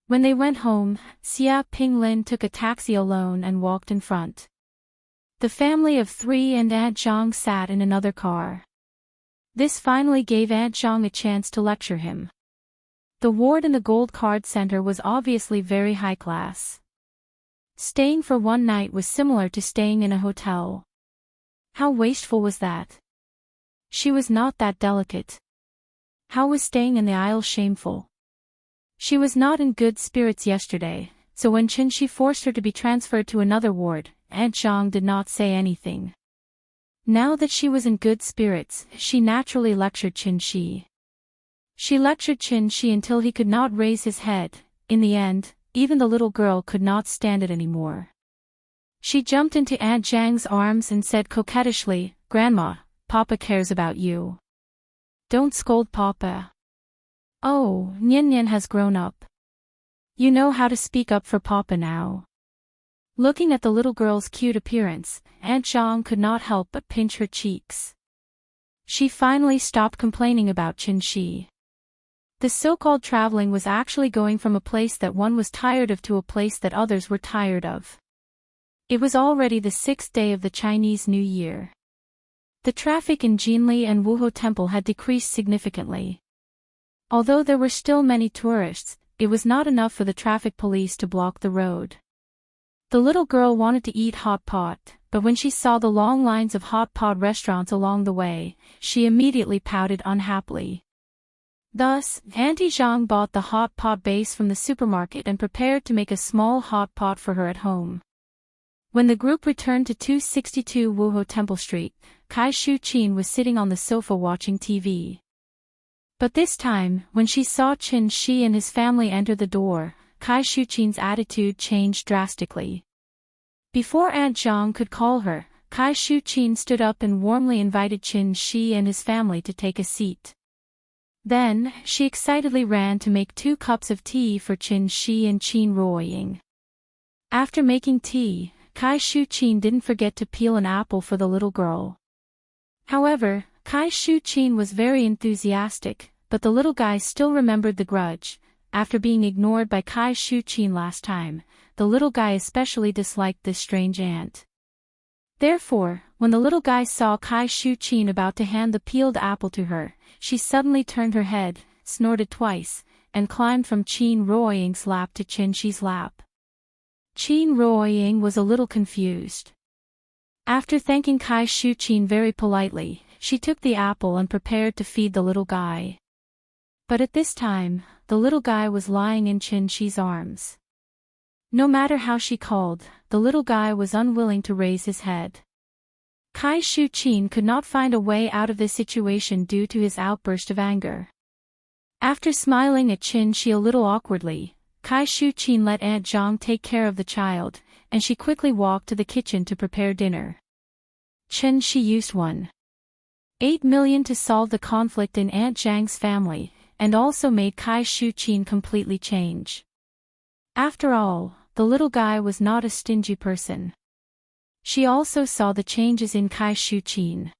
When they went home, Xia Pinglin took a taxi alone and walked in front. The family of 3 and Aunt Zhang sat in another car. This finally gave Aunt Zhang a chance to lecture him. The ward in the Gold Card Center was obviously very high class. Staying for one night was similar to staying in a hotel. How wasteful was that? She was not that delicate. How was staying in the aisle shameful? She was not in good spirits yesterday, so when Xianxia forced her to be transferred to another ward, Aunt Zhang did not say anything. Now that she was in good spirits, she naturally lectured Xianxia. She lectured Xianxia until he could not raise his head. In the end, even the little girl could not stand it anymore. She jumped into Aunt Jiang's arms and said coquettishly, "Grandma, Papa cares about you. Don't scold Papa. Oh, Nian Nian has grown up. You know how to speak up for Papa now." Looking at the little girl's cute appearance, Aunt Jiang could not help but pinch her cheeks. She finally stopped complaining about Xianxia. The so-called traveling was actually going from a place that one was tired of to a place that others were tired of. It was already the 6th day of the Chinese New Year. The traffic in Jianghu and Wuxia Temple had decreased significantly. Although there were still many tourists, it was not enough for the traffic police to block the road. The little girl wanted to eat hot pot, but when she saw the long lines of hot pot restaurants along the way, she immediately pouted unhappily. Thus, Auntie Zhang bought the hot pot base from the supermarket and prepared to make a small hot pot for her at home. When the group returned to 262 Wuxia Temple Street, Kai Shuqin was sitting on the sofa watching TV. But this time, when she saw Xianxia and his family enter the door, Kai Shuqin's attitude changed drastically. Before Aunt Zhang could call her, Kai Shuqin stood up and warmly invited Xianxia and his family to take a seat. Then, she excitedly ran to make 2 cups of tea for Xianxia and Qin Ruoying. After making tea, Kai Shuqin didn't forget to peel an apple for the little girl. However, Kai Shuqin was very enthusiastic, but the little guy still remembered the grudge. After being ignored by Kai Shuqin last time, the little guy especially disliked this strange aunt. Therefore, when the little guy saw Kai Shuqin about to hand the peeled apple to her, she suddenly turned her head, snorted twice, and climbed from Qin Ruoying's lap to Xianxia's lap. Qin Ruoying was a little confused. After thanking Kai Shuqin very politely, she took the apple and prepared to feed the little guy. But at this time, the little guy was lying in Xianxia's arms. No matter how she called, the little guy was unwilling to raise his head. Kai Shuqin could not find a way out of this situation due to his outburst of anger. After smiling at Xianxia a little awkwardly, Kai Shuqin let Aunt Zhang take care of the child, and she quickly walked to the kitchen to prepare dinner. Xianxia used 1.8 million to solve the conflict in Aunt Zhang's family, and also made Kai Shuqin completely change. After all, the little guy was not a stingy person. She also saw the changes in Kai Shuqin.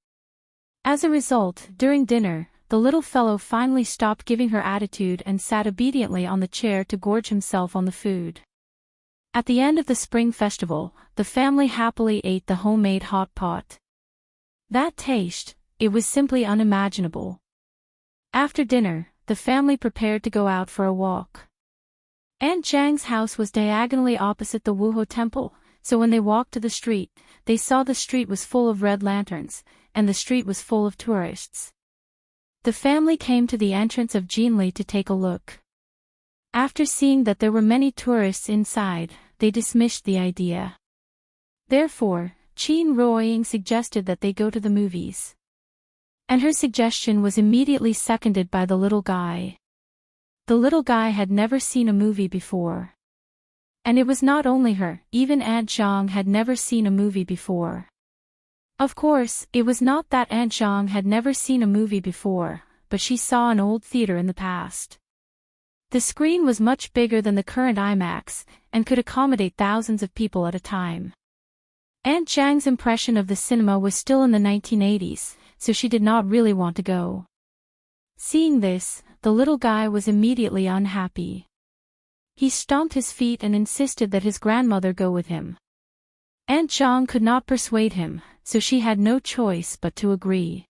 As a result, during dinner, the little fellow finally stopped giving her attitude and sat obediently on the chair to gorge himself on the food. At the end of the Spring Festival, the family happily ate the homemade hot pot. That taste, it was simply unimaginable. After dinner, the family prepared to go out for a walk. Aunt Zhang's house was diagonally opposite the Wuxia Temple, so when they walked to the street, they saw the street was full of red lanterns, and the street was full of tourists. The family came to the entrance of Jianghu to take a look. After seeing that there were many tourists inside, they dismissed the idea. Therefore, Qin Ruoying suggested that they go to the movies. And her suggestion was immediately seconded by the little guy. The little guy had never seen a movie before. And it was not only her, even Aunt Zhang had never seen a movie before. Of course, it was not that Aunt Zhang had never seen a movie before, but she saw an old theater in the past. The screen was much bigger than the current IMAX, and could accommodate thousands of people at a time. Aunt Zhang's impression of the cinema was still in the 1980s, so she did not really want to go. Seeing this, the little guy was immediately unhappy. He stomped his feet and insisted that his grandmother go with him. Aunt Zhang could not persuade him, so she had no choice but to agree.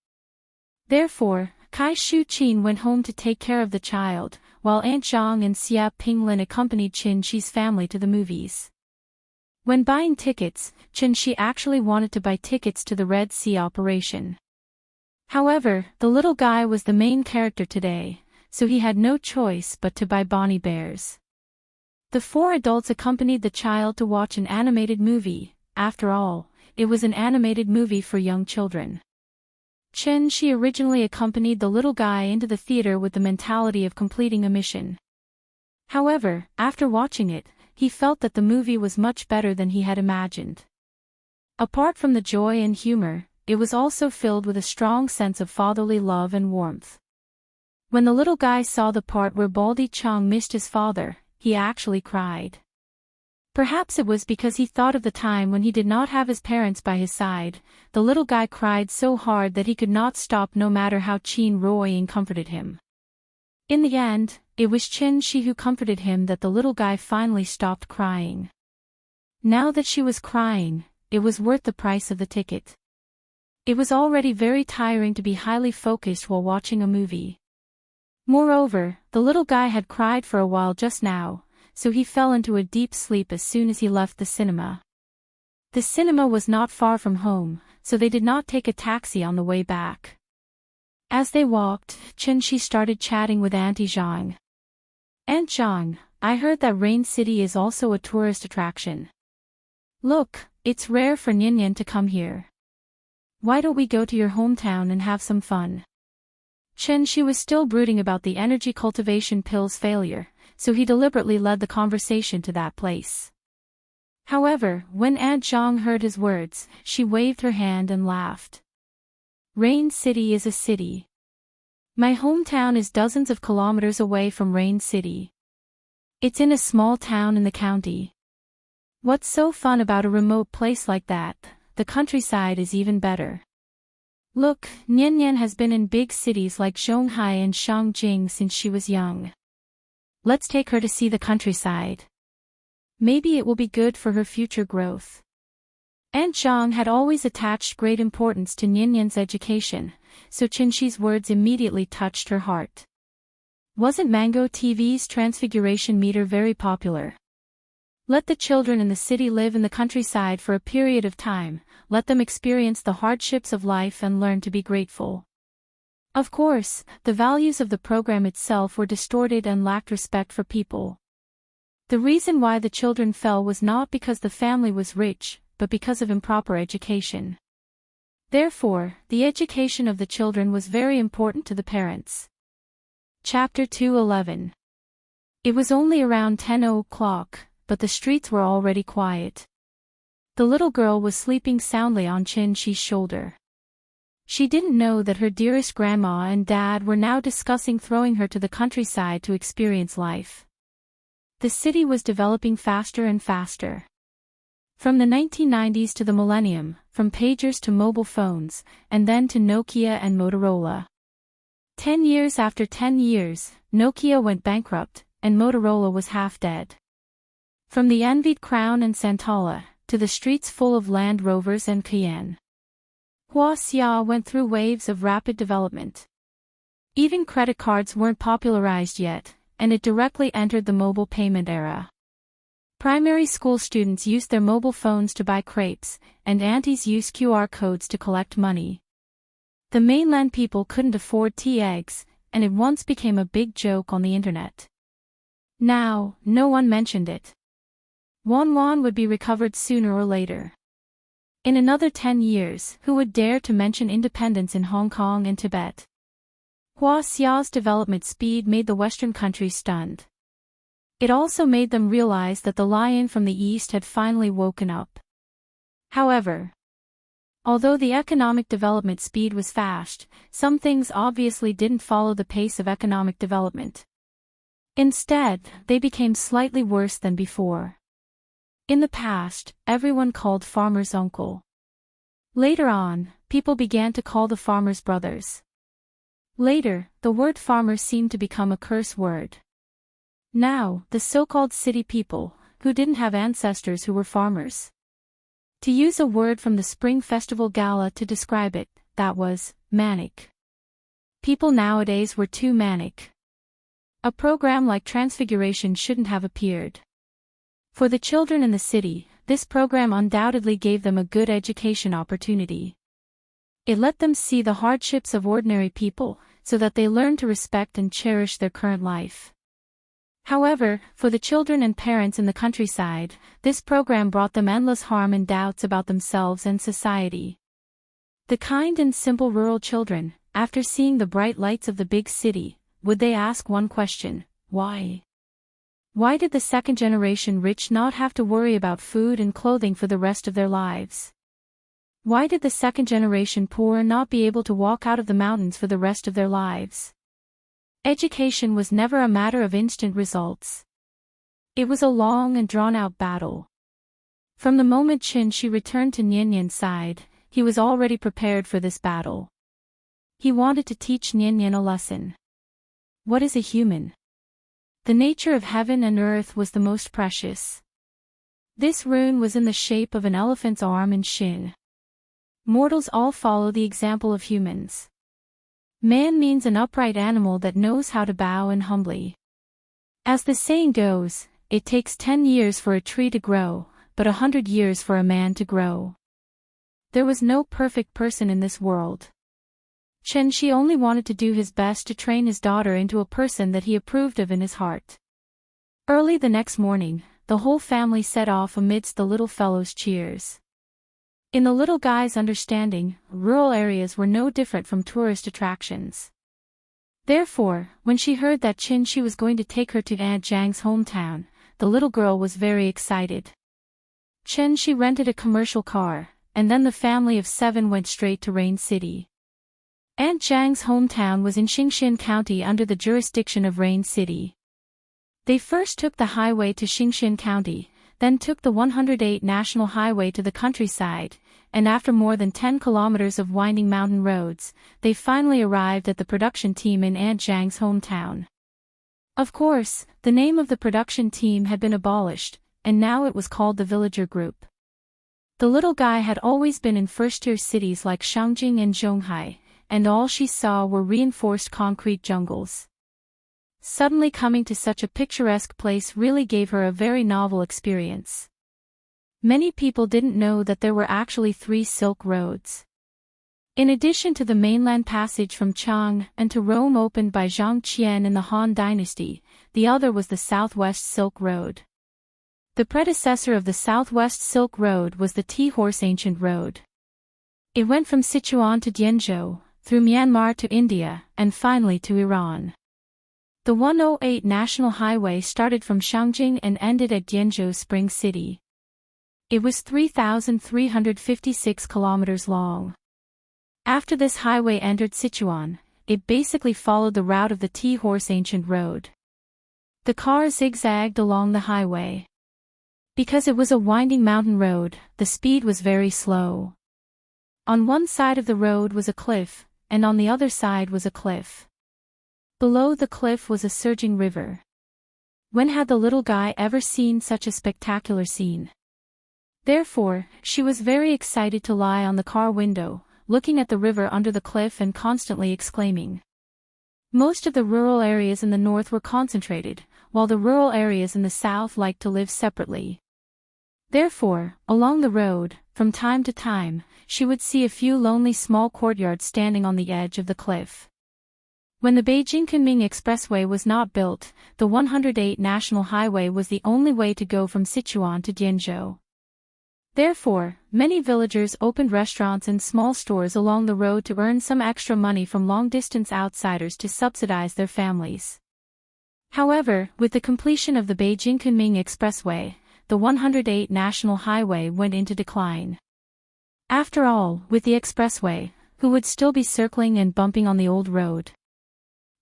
Therefore, Kai Shuqin went home to take care of the child, while Aunt Zhang and Xia Pinglin accompanied Xianxi's family to the movies. When buying tickets, Xianxi actually wanted to buy tickets to the Red Sea operation. However, the little guy was the main character today, so he had no choice but to buy Bonnie Bears. The 4 adults accompanied the child to watch an animated movie. After all, it was an animated movie for young children. Xianxia originally accompanied the little guy into the theater with the mentality of completing a mission. However, after watching it, he felt that the movie was much better than he had imagined. Apart from the joy and humor, it was also filled with a strong sense of fatherly love and warmth. When the little guy saw the part where Baldy Chong missed his father, he actually cried. Perhaps it was because he thought of the time when he did not have his parents by his side. The little guy cried so hard that he could not stop no matter how Chin Roying comforted him. In the end, it was Xianxia who comforted him that the little guy finally stopped crying. Now that she was crying, it was worth the price of the ticket. It was already very tiring to be highly focused while watching a movie. Moreover, the little guy had cried for a while just now, so he fell into a deep sleep as soon as he left the cinema. The cinema was not far from home, so they did not take a taxi on the way back. As they walked, Xianxia started chatting with Auntie Zhang. "Aunt Zhang, I heard that Rain City is also a tourist attraction. Look, it's rare for Nian to come here. Why don't we go to your hometown and have some fun?" Xianxia was still brooding about the energy cultivation pill's failure, so he deliberately led the conversation to that place. However, when Aunt Zhang heard his words, she waved her hand and laughed. "Rain City is a city. My hometown is dozens of kilometers away from Rain City. It's in a small town in the county. What's so fun about a remote place like that? The countryside is even better. Look, Nian has been in big cities like Zhonghai and Shangjing since she was young. Let's take her to see the countryside. Maybe it will be good for her future growth." Aunt Zhang had always attached great importance to Nian's education, so Xianxia's words immediately touched her heart. Wasn't Mango TV's Transfiguration meter very popular? Let the children in the city live in the countryside for a period of time, let them experience the hardships of life and learn to be grateful. Of course, the values of the program itself were distorted and lacked respect for people. The reason why the children fell was not because the family was rich, but because of improper education. Therefore, the education of the children was very important to the parents. Chapter 2:11. It was only around 10 o'clock, but the streets were already quiet. The little girl was sleeping soundly on Xianxia's shoulder. She didn't know that her dearest grandma and dad were now discussing throwing her to the countryside to experience life. The city was developing faster and faster. From the 1990s to the millennium, from pagers to mobile phones, and then to Nokia and Motorola. 10 years after 10 years, Nokia went bankrupt, and Motorola was half dead. From the envied Crown and Santala, to the streets full of Land Rovers and Cayenne. Wuxia went through waves of rapid development. Even credit cards weren't popularized yet, and it directly entered the mobile payment era. Primary school students used their mobile phones to buy crepes, and aunties used QR codes to collect money. The mainland people couldn't afford tea eggs, and it once became a big joke on the internet. Now, no one mentioned it. Wan would be recovered sooner or later. In another 10 years, who would dare to mention independence in Hong Kong and Tibet? Wuxia's development speed made the Western countries stunned. It also made them realize that the lion from the east had finally woken up. However, although the economic development speed was fast, some things obviously didn't follow the pace of economic development. Instead, they became slightly worse than before. In the past, everyone called farmers uncle. Later on, people began to call the farmers brothers. Later, the word farmer seemed to become a curse word. Now, the so-called city people, who didn't have ancestors who were farmers. To use a word from the Spring Festival Gala to describe it, that was, manic. People nowadays were too manic. A program like Transfiguration shouldn't have appeared. For the children in the city, this program undoubtedly gave them a good education opportunity. It let them see the hardships of ordinary people, so that they learned to respect and cherish their current life. However, for the children and parents in the countryside, this program brought them endless harm and doubts about themselves and society. The kind and simple rural children, after seeing the bright lights of the big city, would they ask one question: why? Why did the second generation rich not have to worry about food and clothing for the rest of their lives? Why did the second generation poor not be able to walk out of the mountains for the rest of their lives? Education was never a matter of instant results. It was a long and drawn-out battle. From the moment Xianxia returned to Nianyan's side, he was already prepared for this battle. He wanted to teach Nianyan a lesson. What is a human? The nature of heaven and earth was the most precious. This rune was in the shape of an elephant's arm and shin. Mortals all follow the example of humans. Man means an upright animal that knows how to bow and humbly. As the saying goes, it takes 10 years for a tree to grow, but 100 years for a man to grow. There was no perfect person in this world. Xianxia only wanted to do his best to train his daughter into a person that he approved of in his heart. Early the next morning, the whole family set off amidst the little fellow's cheers. In the little guy's understanding, rural areas were no different from tourist attractions. Therefore, when she heard that Xianxia was going to take her to Aunt Jiang's hometown, the little girl was very excited. Xianxia rented a commercial car, and then the family of 7 went straight to Rain City. Aunt Jiang's hometown was in Xianxia County under the jurisdiction of Rain City. They first took the highway to Xianxia County, then took the 108 National Highway to the countryside, and after more than 10 kilometers of winding mountain roads, they finally arrived at the production team in Aunt Jiang's hometown. Of course, the name of the production team had been abolished, and now it was called the Villager Group. The little guy had always been in first-tier cities like Shangjing and Zhonghai, and all she saw were reinforced concrete jungles. Suddenly coming to such a picturesque place really gave her a very novel experience. Many people didn't know that there were actually 3 Silk Roads. In addition to the mainland passage from Chang and to Rome opened by Zhang Qian in the Han Dynasty, the other was the Southwest Silk Road. The predecessor of the Southwest Silk Road was the Tea-Horse Ancient Road. It went from Sichuan to Jianghu, through Myanmar to India, and finally to Iran. The 108 National Highway started from Shangjing and ended at Jianghu Spring City. It was 3,356 kilometers long. After this highway entered Sichuan, it basically followed the route of the Tea-Horse Ancient Road. The car zigzagged along the highway. Because it was a winding mountain road, the speed was very slow. On one side of the road was a cliff, and on the other side was a cliff. Below the cliff was a surging river. When had the little guy ever seen such a spectacular scene? Therefore, she was very excited to lie on the car window, looking at the river under the cliff and constantly exclaiming. Most of the rural areas in the north were concentrated, while the rural areas in the south liked to live separately. Therefore, along the road, from time to time, she would see a few lonely small courtyards standing on the edge of the cliff. When the Beijing-Kunming Expressway was not built, the 108 National Highway was the only way to go from Sichuan to Jianghu. Therefore, many villagers opened restaurants and small stores along the road to earn some extra money from long-distance outsiders to subsidize their families. However, with the completion of the Beijing-Kunming Expressway, the 108 National Highway went into decline. After all, with the expressway, who would still be circling and bumping on the old road?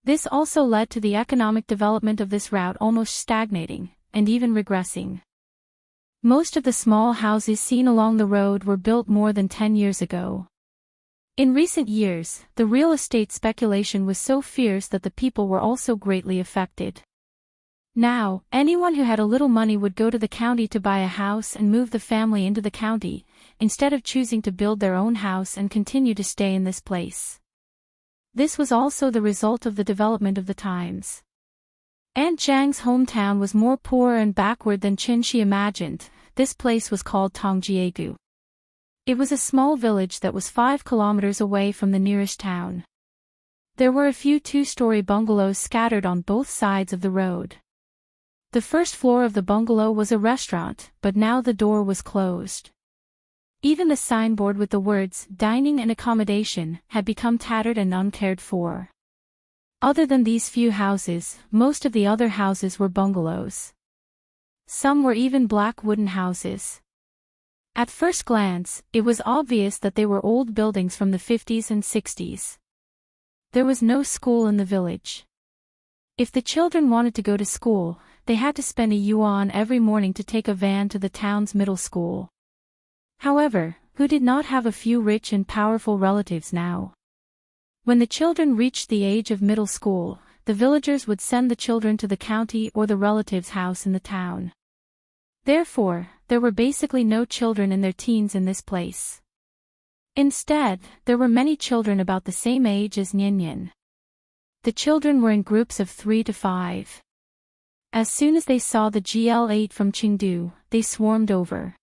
This also led to the economic development of this route almost stagnating, and even regressing. Most of the small houses seen along the road were built more than 10 years ago. In recent years, the real estate speculation was so fierce that the people were also greatly affected. Now, anyone who had a little money would go to the county to buy a house and move the family into the county, instead of choosing to build their own house and continue to stay in this place. This was also the result of the development of the times. Aunt Jiang's hometown was more poor and backward than Xianxia imagined. This place was called Tongjiegu. It was a small village that was 5 kilometers away from the nearest town. There were a few 2-story bungalows scattered on both sides of the road. The first floor of the bungalow was a restaurant, but now the door was closed. Even the signboard with the words, "Dining and Accommodation," had become tattered and uncared for. Other than these few houses, most of the other houses were bungalows. Some were even black wooden houses. At first glance, it was obvious that they were old buildings from the 50s and 60s. There was no school in the village. If the children wanted to go to school, they had to spend a yuan every morning to take a van to the town's middle school. However, who did not have a few rich and powerful relatives now? When the children reached the age of middle school, the villagers would send the children to the county or the relative's house in the town. Therefore, there were basically no children in their teens in this place. Instead, there were many children about the same age as Nian. The children were in groups of 3 to 5. As soon as they saw the GL8 from Chengdu, they swarmed over.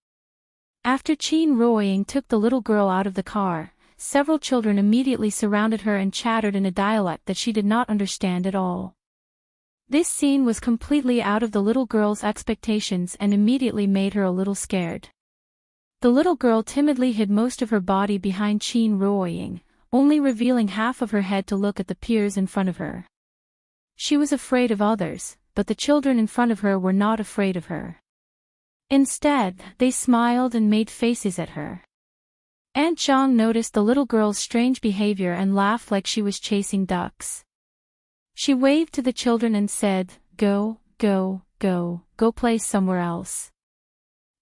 After Qin Ruoying took the little girl out of the car, several children immediately surrounded her and chattered in a dialect that she did not understand at all. This scene was completely out of the little girl's expectations and immediately made her a little scared. The little girl timidly hid most of her body behind Qin Ruoying, only revealing half of her head to look at the peers in front of her. She was afraid of others, but the children in front of her were not afraid of her. Instead, they smiled and made faces at her. Aunt Zhang noticed the little girl's strange behavior and laughed like she was chasing ducks. She waved to the children and said, "Go, go, go, go play somewhere else."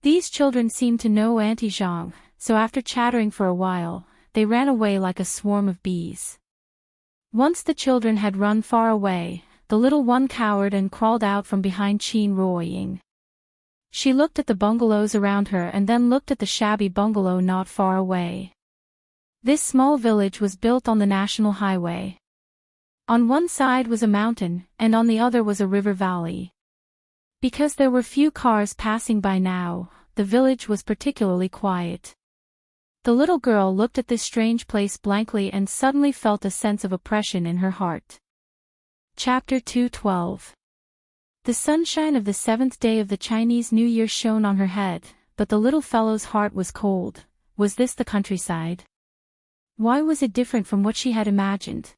These children seemed to know Auntie Zhang, so after chattering for a while, they ran away like a swarm of bees. Once the children had run far away, the little one cowered and crawled out from behind Qin Ruoying. She looked at the bungalows around her and then looked at the shabby bungalow not far away. This small village was built on the national highway. On one side was a mountain, and on the other was a river valley. Because there were few cars passing by now, the village was particularly quiet. The little girl looked at this strange place blankly and suddenly felt a sense of oppression in her heart. Chapter 2:12. The sunshine of the 7th day of the Chinese New Year shone on her head, but the little fellow's heart was cold. Was this the countryside? Why was it different from what she had imagined?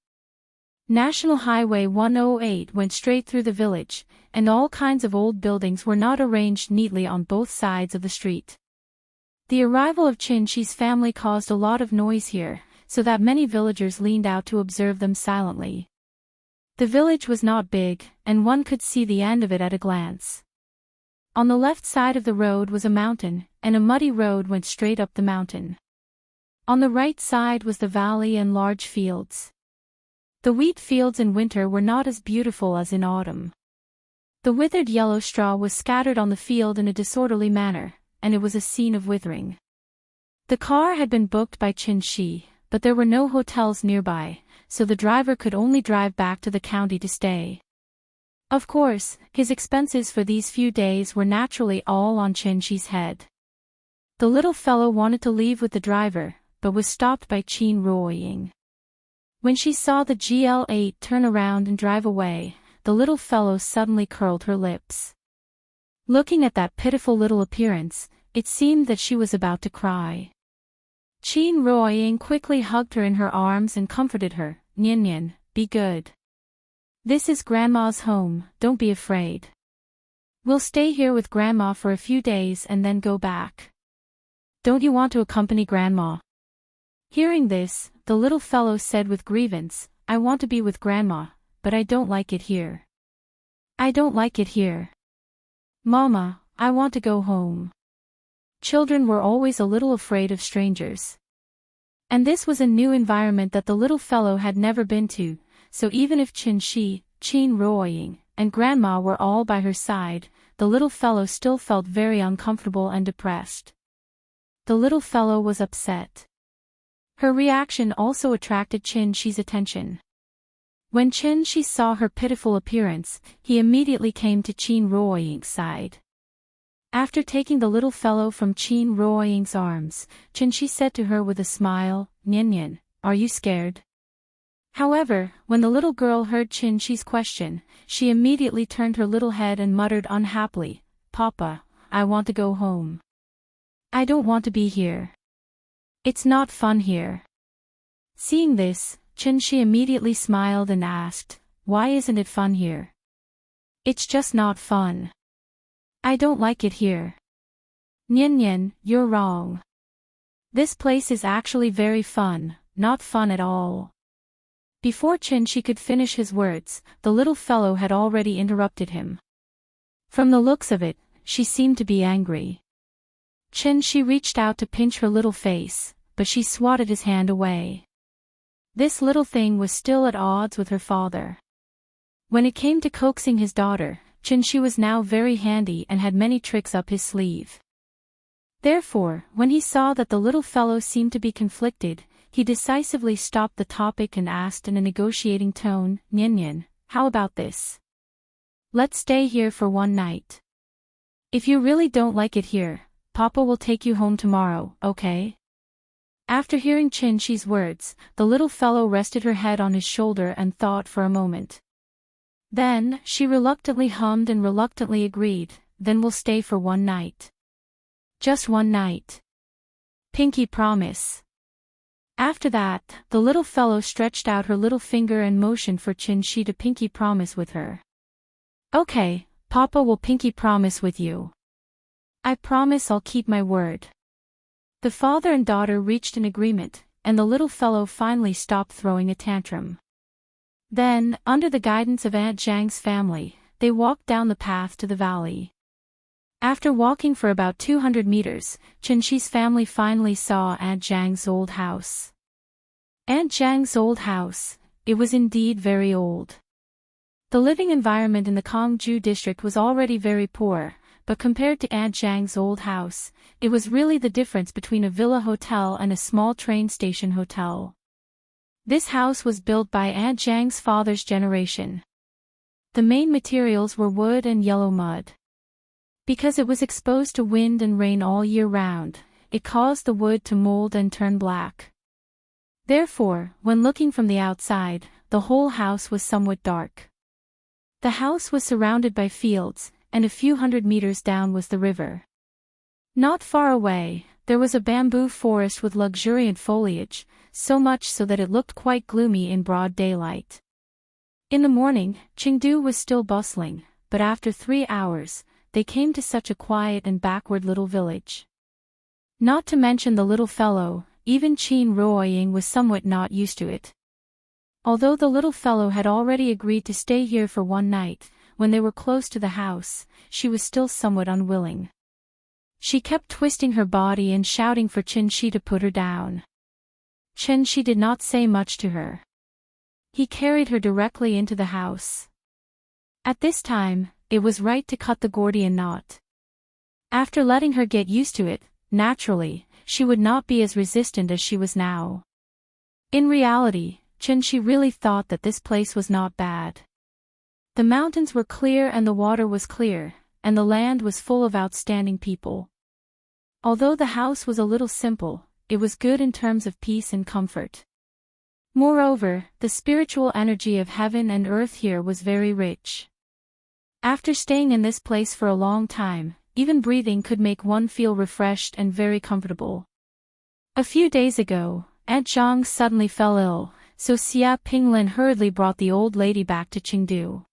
National Highway 108 went straight through the village, and all kinds of old buildings were not arranged neatly on both sides of the street. The arrival of Qin Shi's family caused a lot of noise here, so that many villagers leaned out to observe them silently. The village was not big, and one could see the end of it at a glance. On the left side of the road was a mountain, and a muddy road went straight up the mountain. On the right side was the valley and large fields. The wheat fields in winter were not as beautiful as in autumn. The withered yellow straw was scattered on the field in a disorderly manner, and it was a scene of withering. The car had been booked by Qin Shi, but there were no hotels nearby, so the driver could only drive back to the county to stay. Of course, his expenses for these few days were naturally all on Qin Shi's head. The little fellow wanted to leave with the driver, but was stopped by Qin Ruoying. When she saw the GL8 turn around and drive away, the little fellow suddenly curled her lips. Looking at that pitiful little appearance, it seemed that she was about to cry. Qin Ruoying quickly hugged her in her arms and comforted her. "Nian, be good. This is Grandma's home, don't be afraid. We'll stay here with Grandma for a few days and then go back. Don't you want to accompany Grandma?" Hearing this, the little fellow said with grievance, "I want to be with Grandma, but I don't like it here. I don't like it here. Mama, I want to go home." Children were always a little afraid of strangers. And this was a new environment that the little fellow had never been to, so even if Qin Shi, Qin Ruoying, and Grandma were all by her side, the little fellow still felt very uncomfortable and depressed. The little fellow was upset. Her reaction also attracted Qin Shi's attention. When Qin Shi saw her pitiful appearance, he immediately came to Qin Ruoying's side. After taking the little fellow from Qin Ruoying's arms, Qin Shi said to her with a smile, "Nian, are you scared? However, when the little girl heard Xianxia's question, she immediately turned her little head and muttered unhappily, "Papa, I want to go home. I don't want to be here. It's not fun here." Seeing this, Xianxia immediately smiled and asked, "Why isn't it fun here?" "It's just not fun. I don't like it here." "Nian Nian, you're wrong. This place is actually very fun, not fun at all." Before Xianxia could finish his words, the little fellow had already interrupted him. From the looks of it, she seemed to be angry. Xianxia reached out to pinch her little face, but she swatted his hand away. This little thing was still at odds with her father. When it came to coaxing his daughter, Xianxia was now very handy and had many tricks up his sleeve. Therefore, when he saw that the little fellow seemed to be conflicted, he decisively stopped the topic and asked in a negotiating tone, "Nian Nian, how about this? Let's stay here for one night. If you really don't like it here, Papa will take you home tomorrow, okay?" After hearing Xianxia's words, the little fellow rested her head on his shoulder and thought for a moment. Then, she reluctantly hummed and reluctantly agreed, "Then we'll stay for one night. Just one night. Pinky promise." After that, the little fellow stretched out her little finger and motioned for Xianxia to pinky promise with her. "Okay, Papa will pinky promise with you. I promise I'll keep my word." The father and daughter reached an agreement, and the little fellow finally stopped throwing a tantrum. Then, under the guidance of Aunt Zhang's family, they walked down the path to the valley. After walking for about 200 meters, Xianxia's family finally saw Aunt Zhang's old house. Aunt Zhang's old house, it was indeed very old. The living environment in the Kongju district was already very poor, but compared to Aunt Zhang's old house, it was really the difference between a villa hotel and a small train station hotel. This house was built by Aunt Zhang's father's generation. The main materials were wood and yellow mud. Because it was exposed to wind and rain all year round, it caused the wood to mold and turn black. Therefore, when looking from the outside, the whole house was somewhat dark. The house was surrounded by fields, and a few hundred meters down was the river. Not far away, there was a bamboo forest with luxuriant foliage, so much so that it looked quite gloomy in broad daylight. In the morning, Jianghu was still bustling, but after 3 hours, they came to such a quiet and backward little village. Not to mention the little fellow, even Qin Ruoying was somewhat not used to it. Although the little fellow had already agreed to stay here for one night, when they were close to the house, she was still somewhat unwilling. She kept twisting her body and shouting for Xianxia to put her down. Xianxia did not say much to her. He carried her directly into the house. At this time, it was right to cut the Gordian knot. After letting her get used to it, naturally, she would not be as resistant as she was now. In reality, Xianxia really thought that this place was not bad. The mountains were clear and the water was clear, and the land was full of outstanding people. Although the house was a little simple, it was good in terms of peace and comfort. Moreover, the spiritual energy of heaven and earth here was very rich. After staying in this place for a long time, even breathing could make one feel refreshed and very comfortable. A few days ago, Aunt Zhang suddenly fell ill, so Xia Pinglin hurriedly brought the old lady back to Chengdu.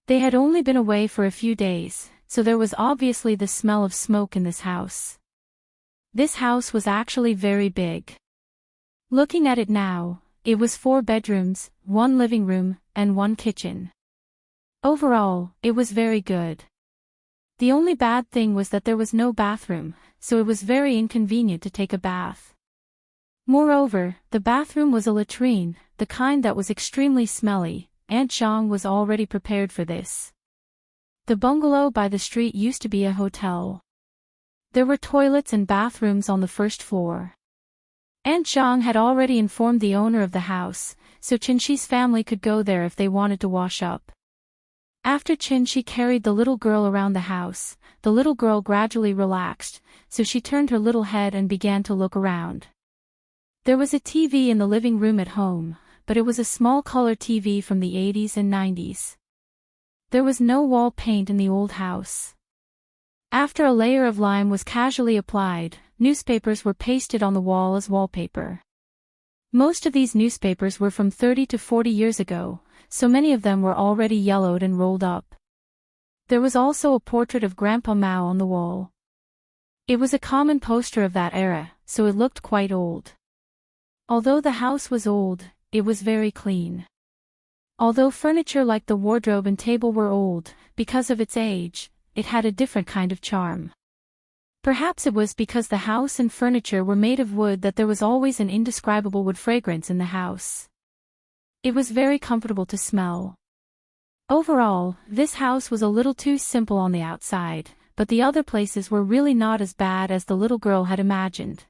They had only been away for a few days, so there was obviously the smell of smoke in this house. This house was actually very big. Looking at it now, it was 4 bedrooms, 1 living room, and 1 kitchen. Overall, it was very good. The only bad thing was that there was no bathroom, so it was very inconvenient to take a bath. Moreover, the bathroom was a latrine, the kind that was extremely smelly. Aunt Zhang was already prepared for this. The bungalow by the street used to be a hotel. There were toilets and bathrooms on the first floor. Aunt Zhang had already informed the owner of the house, so Xianxia's family could go there if they wanted to wash up. After Xianxia carried the little girl around the house, the little girl gradually relaxed, so she turned her little head and began to look around. There was a TV in the living room at home, but it was a small color TV from the 80s and 90s. There was no wall paint in the old house. After a layer of lime was casually applied, newspapers were pasted on the wall as wallpaper. Most of these newspapers were from 30 to 40 years ago, so many of them were already yellowed and rolled up. There was also a portrait of Grandpa Mao on the wall. It was a common poster of that era, so it looked quite old. Although the house was old, it was very clean. Although furniture like the wardrobe and table were old, because of its age, it had a different kind of charm. Perhaps it was because the house and furniture were made of wood that there was always an indescribable wood fragrance in the house. It was very comfortable to smell. Overall, this house was a little too simple on the outside, but the other places were really not as bad as the little girl had imagined.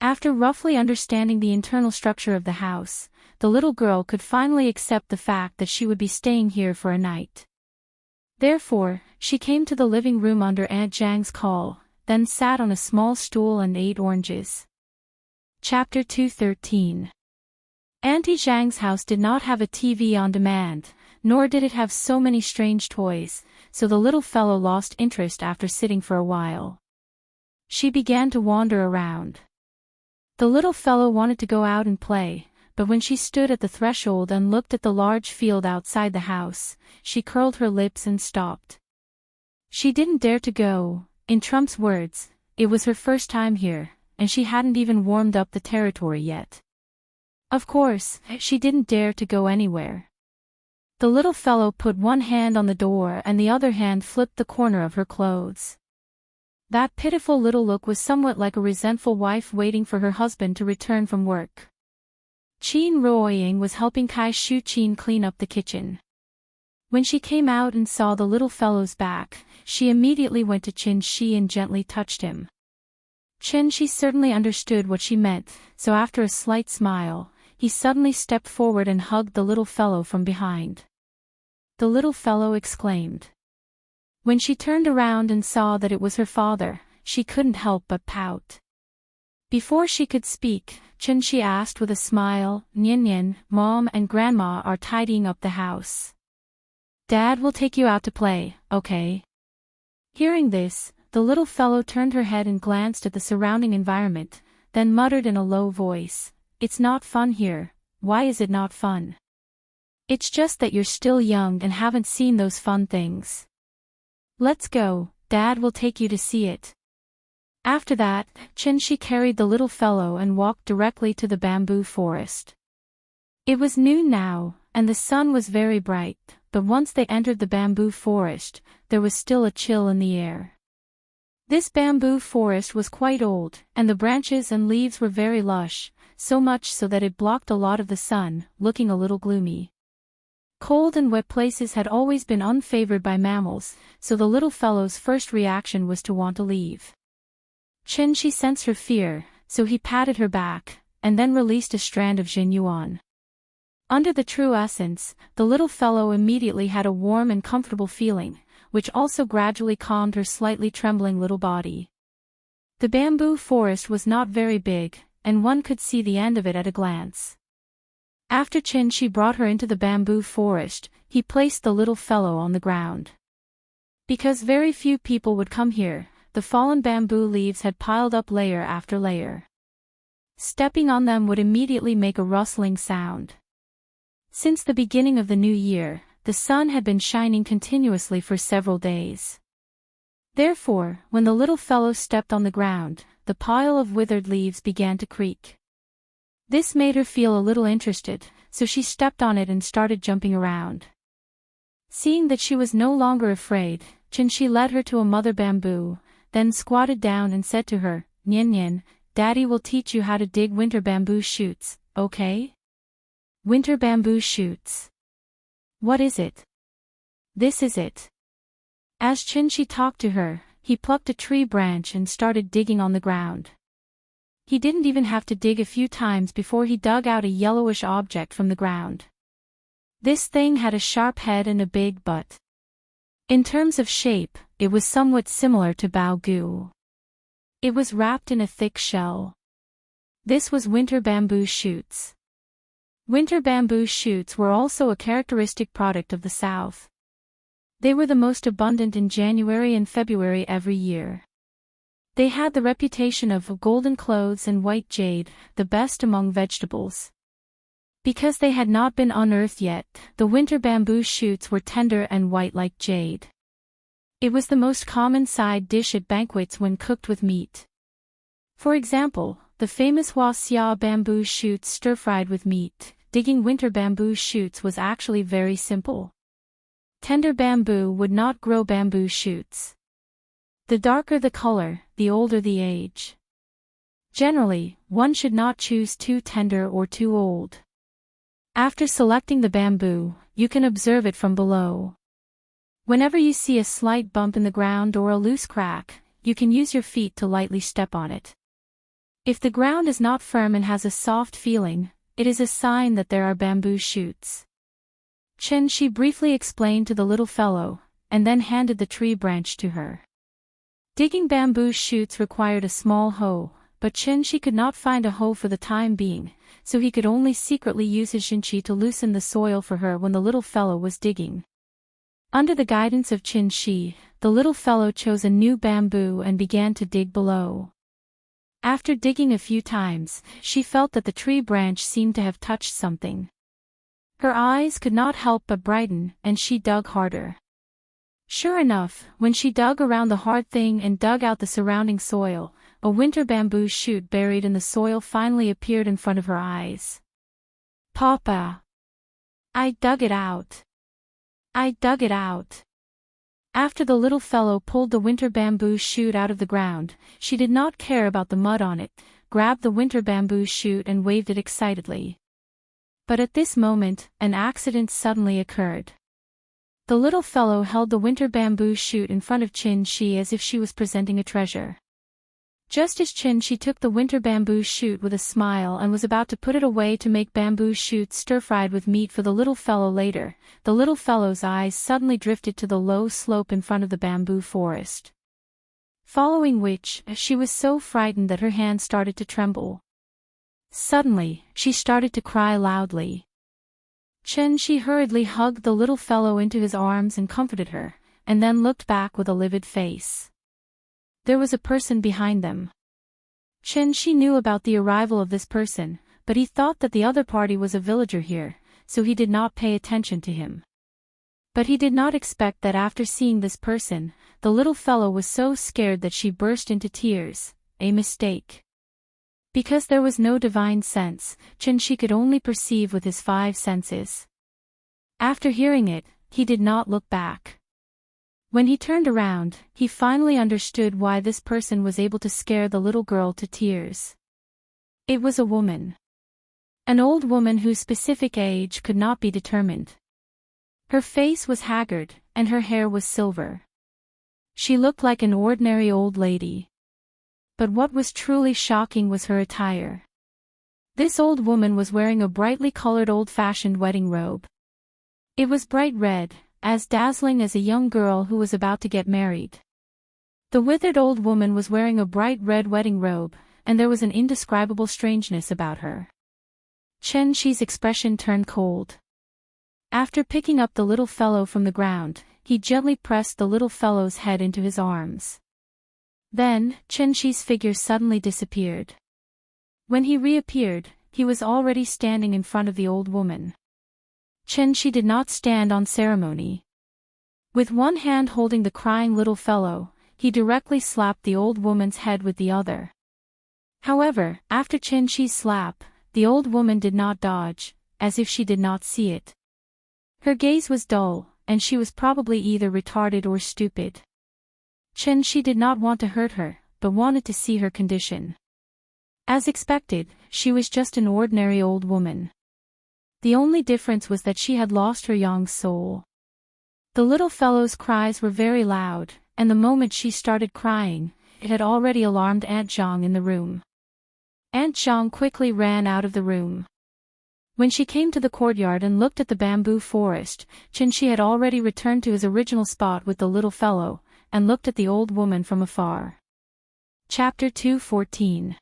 After roughly understanding the internal structure of the house, the little girl could finally accept the fact that she would be staying here for a night. Therefore, she came to the living room under Aunt Zhang's call, then sat on a small stool and ate oranges. Chapter 213. Auntie Zhang's house did not have a TV on demand, nor did it have so many strange toys, so the little fellow lost interest after sitting for a while. She began to wander around. The little fellow wanted to go out and play, but when she stood at the threshold and looked at the large field outside the house, she curled her lips and stopped. She didn't dare to go. In Trump's words, it was her first time here, and she hadn't even warmed up the territory yet. Of course, she didn't dare to go anywhere. The little fellow put one hand on the door and the other hand flipped the corner of her clothes. That pitiful little look was somewhat like a resentful wife waiting for her husband to return from work. Qin Ruoying was helping Kai Shu Qin clean up the kitchen. When she came out and saw the little fellow's back, she immediately went to Qin Shi and gently touched him. Qin Shi certainly understood what she meant, so after a slight smile, he suddenly stepped forward and hugged the little fellow from behind. The little fellow exclaimed. When she turned around and saw that it was her father, she couldn't help but pout. Before she could speak, Qin Shi asked with a smile, "Nian Nian, Mom and Grandma are tidying up the house. Dad will take you out to play, okay?" Hearing this, the little fellow turned her head and glanced at the surrounding environment, then muttered in a low voice, "It's not fun here. Why is it not fun?" "It's just that you're still young and haven't seen those fun things. Let's go, Dad will take you to see it." After that, Qin Shi carried the little fellow and walked directly to the bamboo forest. It was noon now, and the sun was very bright, but once they entered the bamboo forest, there was still a chill in the air. This bamboo forest was quite old, and the branches and leaves were very lush, so much so that it blocked a lot of the sun, looking a little gloomy. Cold and wet places had always been unfavored by mammals, so the little fellow's first reaction was to want to leave. Qin Shi sensed her fear, so he patted her back, and then released a strand of Jin Yuan. Under the true essence, the little fellow immediately had a warm and comfortable feeling, which also gradually calmed her slightly trembling little body. The bamboo forest was not very big, and one could see the end of it at a glance. After Qin Shi brought her into the bamboo forest, he placed the little fellow on the ground. Because very few people would come here, the fallen bamboo leaves had piled up layer after layer. Stepping on them would immediately make a rustling sound. Since the beginning of the new year, the sun had been shining continuously for several days. Therefore, when the little fellow stepped on the ground, the pile of withered leaves began to creak. This made her feel a little interested, so she stepped on it and started jumping around. Seeing that she was no longer afraid, Qin Shi led her to a mother bamboo, then squatted down and said to her, "Nian Nian, Daddy will teach you how to dig winter bamboo shoots, okay?" Winter bamboo shoots. What is it? This is it. As Qin Shi talked to her, he plucked a tree branch and started digging on the ground. He didn't even have to dig a few times before he dug out a yellowish object from the ground. This thing had a sharp head and a big butt. In terms of shape, it was somewhat similar to bao gu. It was wrapped in a thick shell. This was winter bamboo shoots. Winter bamboo shoots were also a characteristic product of the South. They were the most abundant in January and February every year. They had the reputation of golden clothes and white jade, the best among vegetables. Because they had not been unearthed yet, the winter bamboo shoots were tender and white like jade. It was the most common side dish at banquets when cooked with meat. For example, the famous Wuxia bamboo shoots stir-fried with meat. Digging winter bamboo shoots was actually very simple. Tender bamboo would not grow bamboo shoots. The darker the color, the older the age. Generally, one should not choose too tender or too old. After selecting the bamboo, you can observe it from below. Whenever you see a slight bump in the ground or a loose crack, you can use your feet to lightly step on it. If the ground is not firm and has a soft feeling, it is a sign that there are bamboo shoots. Xianxia briefly explained to the little fellow, and then handed the tree branch to her. Digging bamboo shoots required a small hoe, but Xianxia could not find a hoe for the time being, so he could only secretly use his Xianxia to loosen the soil for her when the little fellow was digging. Under the guidance of Xianxia, the little fellow chose a new bamboo and began to dig below. After digging a few times, she felt that the tree branch seemed to have touched something. Her eyes could not help but brighten, and she dug harder. Sure enough, when she dug around the hard thing and dug out the surrounding soil, a winter bamboo shoot buried in the soil finally appeared in front of her eyes. "Papa! I dug it out! I dug it out!" After the little fellow pulled the winter bamboo shoot out of the ground, she did not care about the mud on it, grabbed the winter bamboo shoot and waved it excitedly. But at this moment, an accident suddenly occurred. The little fellow held the winter bamboo shoot in front of Xianxia as if she was presenting a treasure. Just as Xianxia took the winter bamboo shoot with a smile and was about to put it away to make bamboo shoots stir-fried with meat for the little fellow later, the little fellow's eyes suddenly drifted to the low slope in front of the bamboo forest. Following which, she was so frightened that her hand started to tremble. Suddenly, she started to cry loudly. Xianxia hurriedly hugged the little fellow into his arms and comforted her, and then looked back with a livid face. There was a person behind them. Xianxia knew about the arrival of this person, but he thought that the other party was a villager here, so he did not pay attention to him. But he did not expect that after seeing this person, the little fellow was so scared that she burst into tears, a mistake. Because there was no divine sense, Xianxia could only perceive with his 5 senses. After hearing it, he did not look back. When he turned around, he finally understood why this person was able to scare the little girl to tears. It was a woman. An old woman whose specific age could not be determined. Her face was haggard, and her hair was silver. She looked like an ordinary old lady. But what was truly shocking was her attire. This old woman was wearing a brightly colored old-fashioned wedding robe. It was bright red, as dazzling as a young girl who was about to get married. The withered old woman was wearing a bright red wedding robe, and there was an indescribable strangeness about her. Xianxia's expression turned cold. After picking up the little fellow from the ground, he gently pressed the little fellow's head into his arms. Then, Xianxia's figure suddenly disappeared. When he reappeared, he was already standing in front of the old woman. Xianxia did not stand on ceremony. With one hand holding the crying little fellow, he directly slapped the old woman's head with the other. However, after Xianxia's slap, the old woman did not dodge, as if she did not see it. Her gaze was dull, and she was probably either retarded or stupid. Xianxia did not want to hurt her, but wanted to see her condition. As expected, she was just an ordinary old woman. The only difference was that she had lost her young soul. The little fellow's cries were very loud, and the moment she started crying, it had already alarmed Aunt Zhang in the room. Aunt Zhang quickly ran out of the room. When she came to the courtyard and looked at the bamboo forest, Xianxia had already returned to his original spot with the little fellow, and looked at the old woman from afar. Chapter 2:14.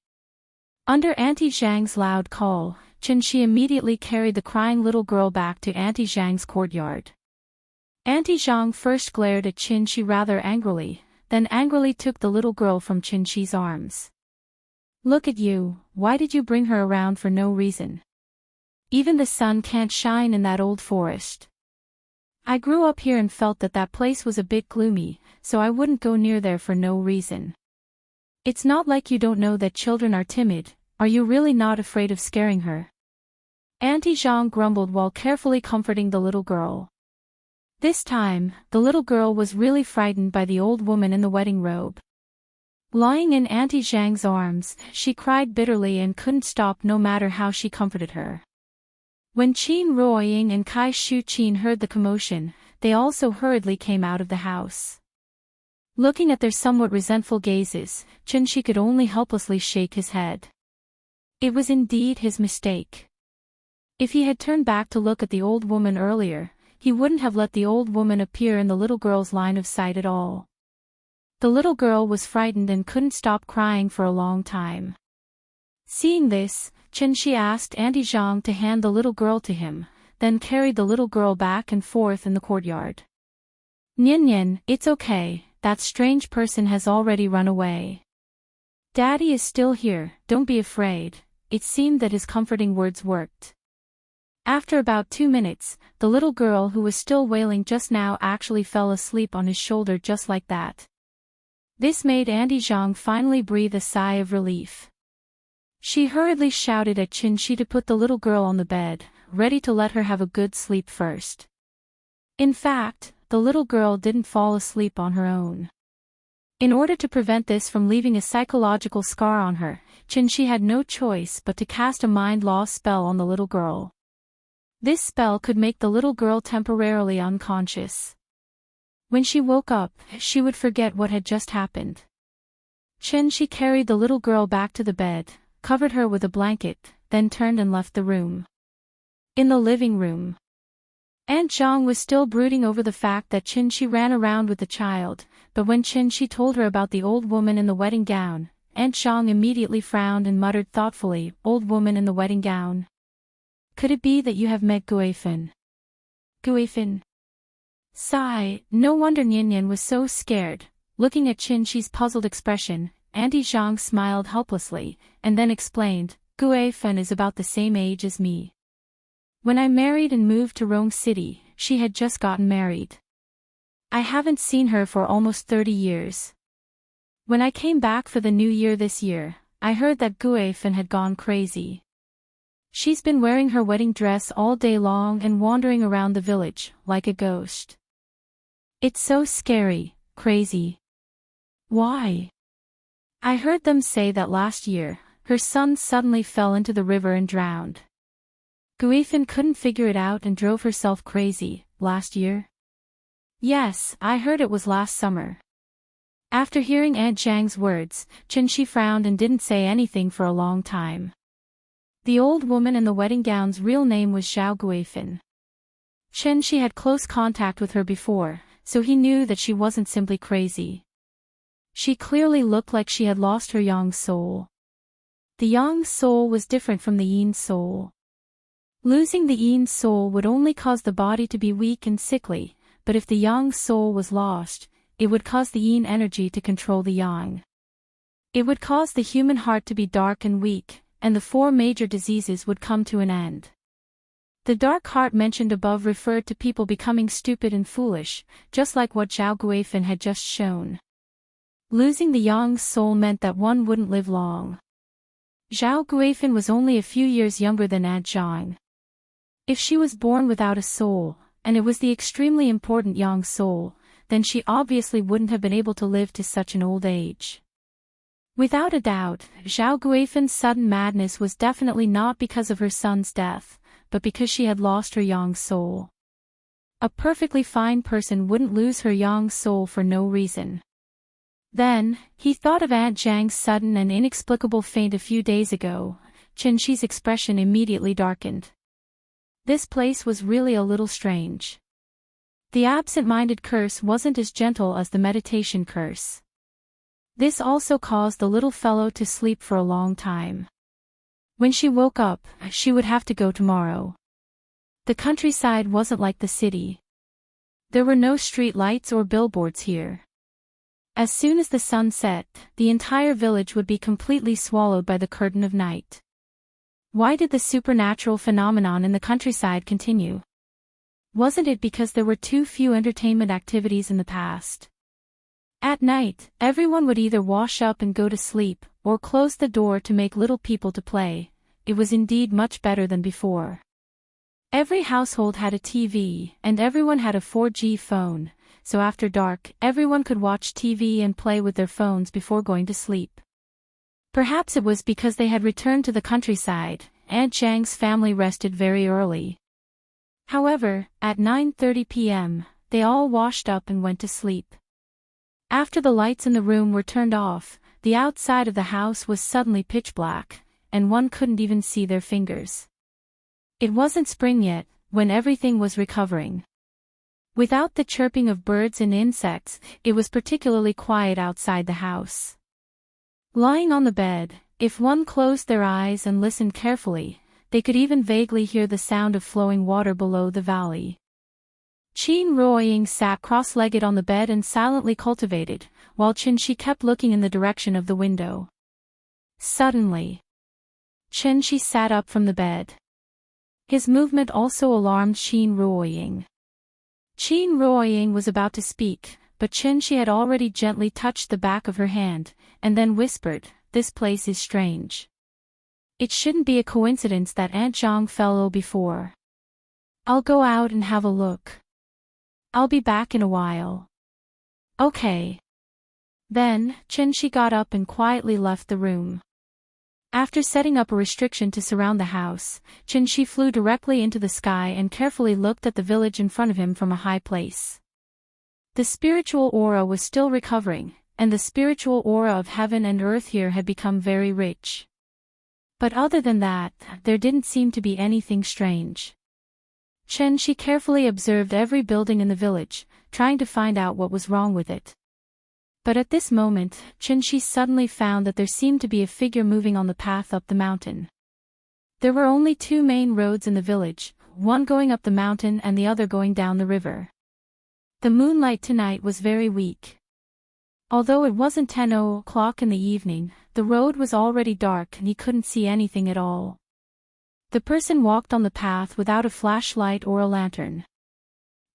Under Auntie Zhang's loud call, Xianxia immediately carried the crying little girl back to Auntie Zhang's courtyard. Auntie Zhang first glared at Xianxia rather angrily, then angrily took the little girl from Xianxia's arms. "Look at you, why did you bring her around for no reason? Even the sun can't shine in that old forest. I grew up here and felt that that place was a bit gloomy, so I wouldn't go near there for no reason. It's not like you don't know that children are timid, are you really not afraid of scaring her?" Auntie Zhang grumbled while carefully comforting the little girl. This time, the little girl was really frightened by the old woman in the wedding robe. Lying in Auntie Zhang's arms, she cried bitterly and couldn't stop no matter how she comforted her. When Qin Ruoying and Kai Shu Qin heard the commotion, they also hurriedly came out of the house. Looking at their somewhat resentful gazes, Xianxia could only helplessly shake his head. It was indeed his mistake. If he had turned back to look at the old woman earlier, he wouldn't have let the old woman appear in the little girl's line of sight at all. The little girl was frightened and couldn't stop crying for a long time. Seeing this, Xianxia asked Auntie Zhang to hand the little girl to him, then carried the little girl back and forth in the courtyard. "Nian Nian, it's okay, that strange person has already run away. Daddy is still here, don't be afraid." It seemed that his comforting words worked. After about 2 minutes, the little girl who was still wailing just now actually fell asleep on his shoulder just like that. This made Auntie Zhang finally breathe a sigh of relief. She hurriedly shouted at Xianxia to put the little girl on the bed, ready to let her have a good sleep first. In fact, the little girl didn't fall asleep on her own. In order to prevent this from leaving a psychological scar on her, Xianxia had no choice but to cast a mind-loss spell on the little girl. This spell could make the little girl temporarily unconscious. When she woke up, she would forget what had just happened. Xianxia carried the little girl back to the bed, covered her with a blanket, then turned and left the room. In the living room, Aunt Zhang was still brooding over the fact that Xianxia ran around with the child, but when Xianxia told her about the old woman in the wedding gown, Aunt Zhang immediately frowned and muttered thoughtfully, "Old woman in the wedding gown? Could it be that you have met Guifan?" Guifan? Sigh, no wonder Nian Nian was so scared. Looking at Xianxia's puzzled expression, Auntie Zhang smiled helplessly, and then explained, "Guifan is about the same age as me. When I married and moved to Rome City, she had just gotten married. I haven't seen her for almost 30 years. When I came back for the new year this year, I heard that Guifan had gone crazy. She's been wearing her wedding dress all day long and wandering around the village, like a ghost. It's so scary, crazy. Why? I heard them say that last year, her son suddenly fell into the river and drowned. Guifan couldn't figure it out and drove herself crazy, last year?" "Yes, I heard it was last summer." After hearing Aunt Zhang's words, Xianxia frowned and didn't say anything for a long time. The old woman in the wedding gown's real name was Zhao Guifan. Xianxia had close contact with her before, so he knew that she wasn't simply crazy. She clearly looked like she had lost her yang soul. The yang soul was different from the yin soul. Losing the yin soul would only cause the body to be weak and sickly, but if the yang soul was lost, it would cause the yin energy to control the yang. It would cause the human heart to be dark and weak, and the 4 major diseases would come to an end. The dark heart mentioned above referred to people becoming stupid and foolish, just like what Zhao Guifan had just shown. Losing the yang soul meant that one wouldn't live long. Zhao Guifan was only a few years younger than Aunt Zhang. If she was born without a soul, and it was the extremely important yang soul, then she obviously wouldn't have been able to live to such an old age. Without a doubt, Zhao Guifan's sudden madness was definitely not because of her son's death, but because she had lost her yang soul. A perfectly fine person wouldn't lose her yang soul for no reason. Then, he thought of Aunt Zhang's sudden and inexplicable faint a few days ago. Xianxia's expression immediately darkened. This place was really a little strange. The absent-minded curse wasn't as gentle as the meditation curse. This also caused the little fellow to sleep for a long time. When she woke up, she would have to go tomorrow. The countryside wasn't like the city. There were no street lights or billboards here. As soon as the sun set, the entire village would be completely swallowed by the curtain of night. Why did the supernatural phenomenon in the countryside continue? Wasn't it because there were too few entertainment activities in the past? At night, everyone would either wash up and go to sleep, or close the door to make little people to play. It was indeed much better than before. Every household had a TV, and everyone had a 4G phone, so after dark, everyone could watch TV and play with their phones before going to sleep. Perhaps it was because they had returned to the countryside. Aunt Zhang's family rested very early. However, at 9:30 p.m., they all washed up and went to sleep. After the lights in the room were turned off, the outside of the house was suddenly pitch black, and one couldn't even see their fingers. It wasn't spring yet, when everything was recovering. Without the chirping of birds and insects, it was particularly quiet outside the house. Lying on the bed, if one closed their eyes and listened carefully, they could even vaguely hear the sound of flowing water below the valley. Qin Ruoying sat cross-legged on the bed and silently cultivated, while Xianxia kept looking in the direction of the window. Suddenly, Xianxia sat up from the bed. His movement also alarmed Qin Ruoying. Qin Ruoying was about to speak, but Xianxia had already gently touched the back of her hand, and then whispered, "This place is strange. It shouldn't be a coincidence that Aunt Zhang fell ill before. I'll go out and have a look. I'll be back in a while." "Okay." Then, Xianxia got up and quietly left the room. After setting up a restriction to surround the house, Xianxia flew directly into the sky and carefully looked at the village in front of him from a high place. The spiritual aura was still recovering, and the spiritual aura of heaven and earth here had become very rich. But other than that, there didn't seem to be anything strange. Xianxia carefully observed every building in the village, trying to find out what was wrong with it. But at this moment, Xianxia suddenly found that there seemed to be a figure moving on the path up the mountain. There were only two main roads in the village, one going up the mountain and the other going down the river. The moonlight tonight was very weak. Although it wasn't 10 o'clock in the evening, the road was already dark and he couldn't see anything at all. The person walked on the path without a flashlight or a lantern.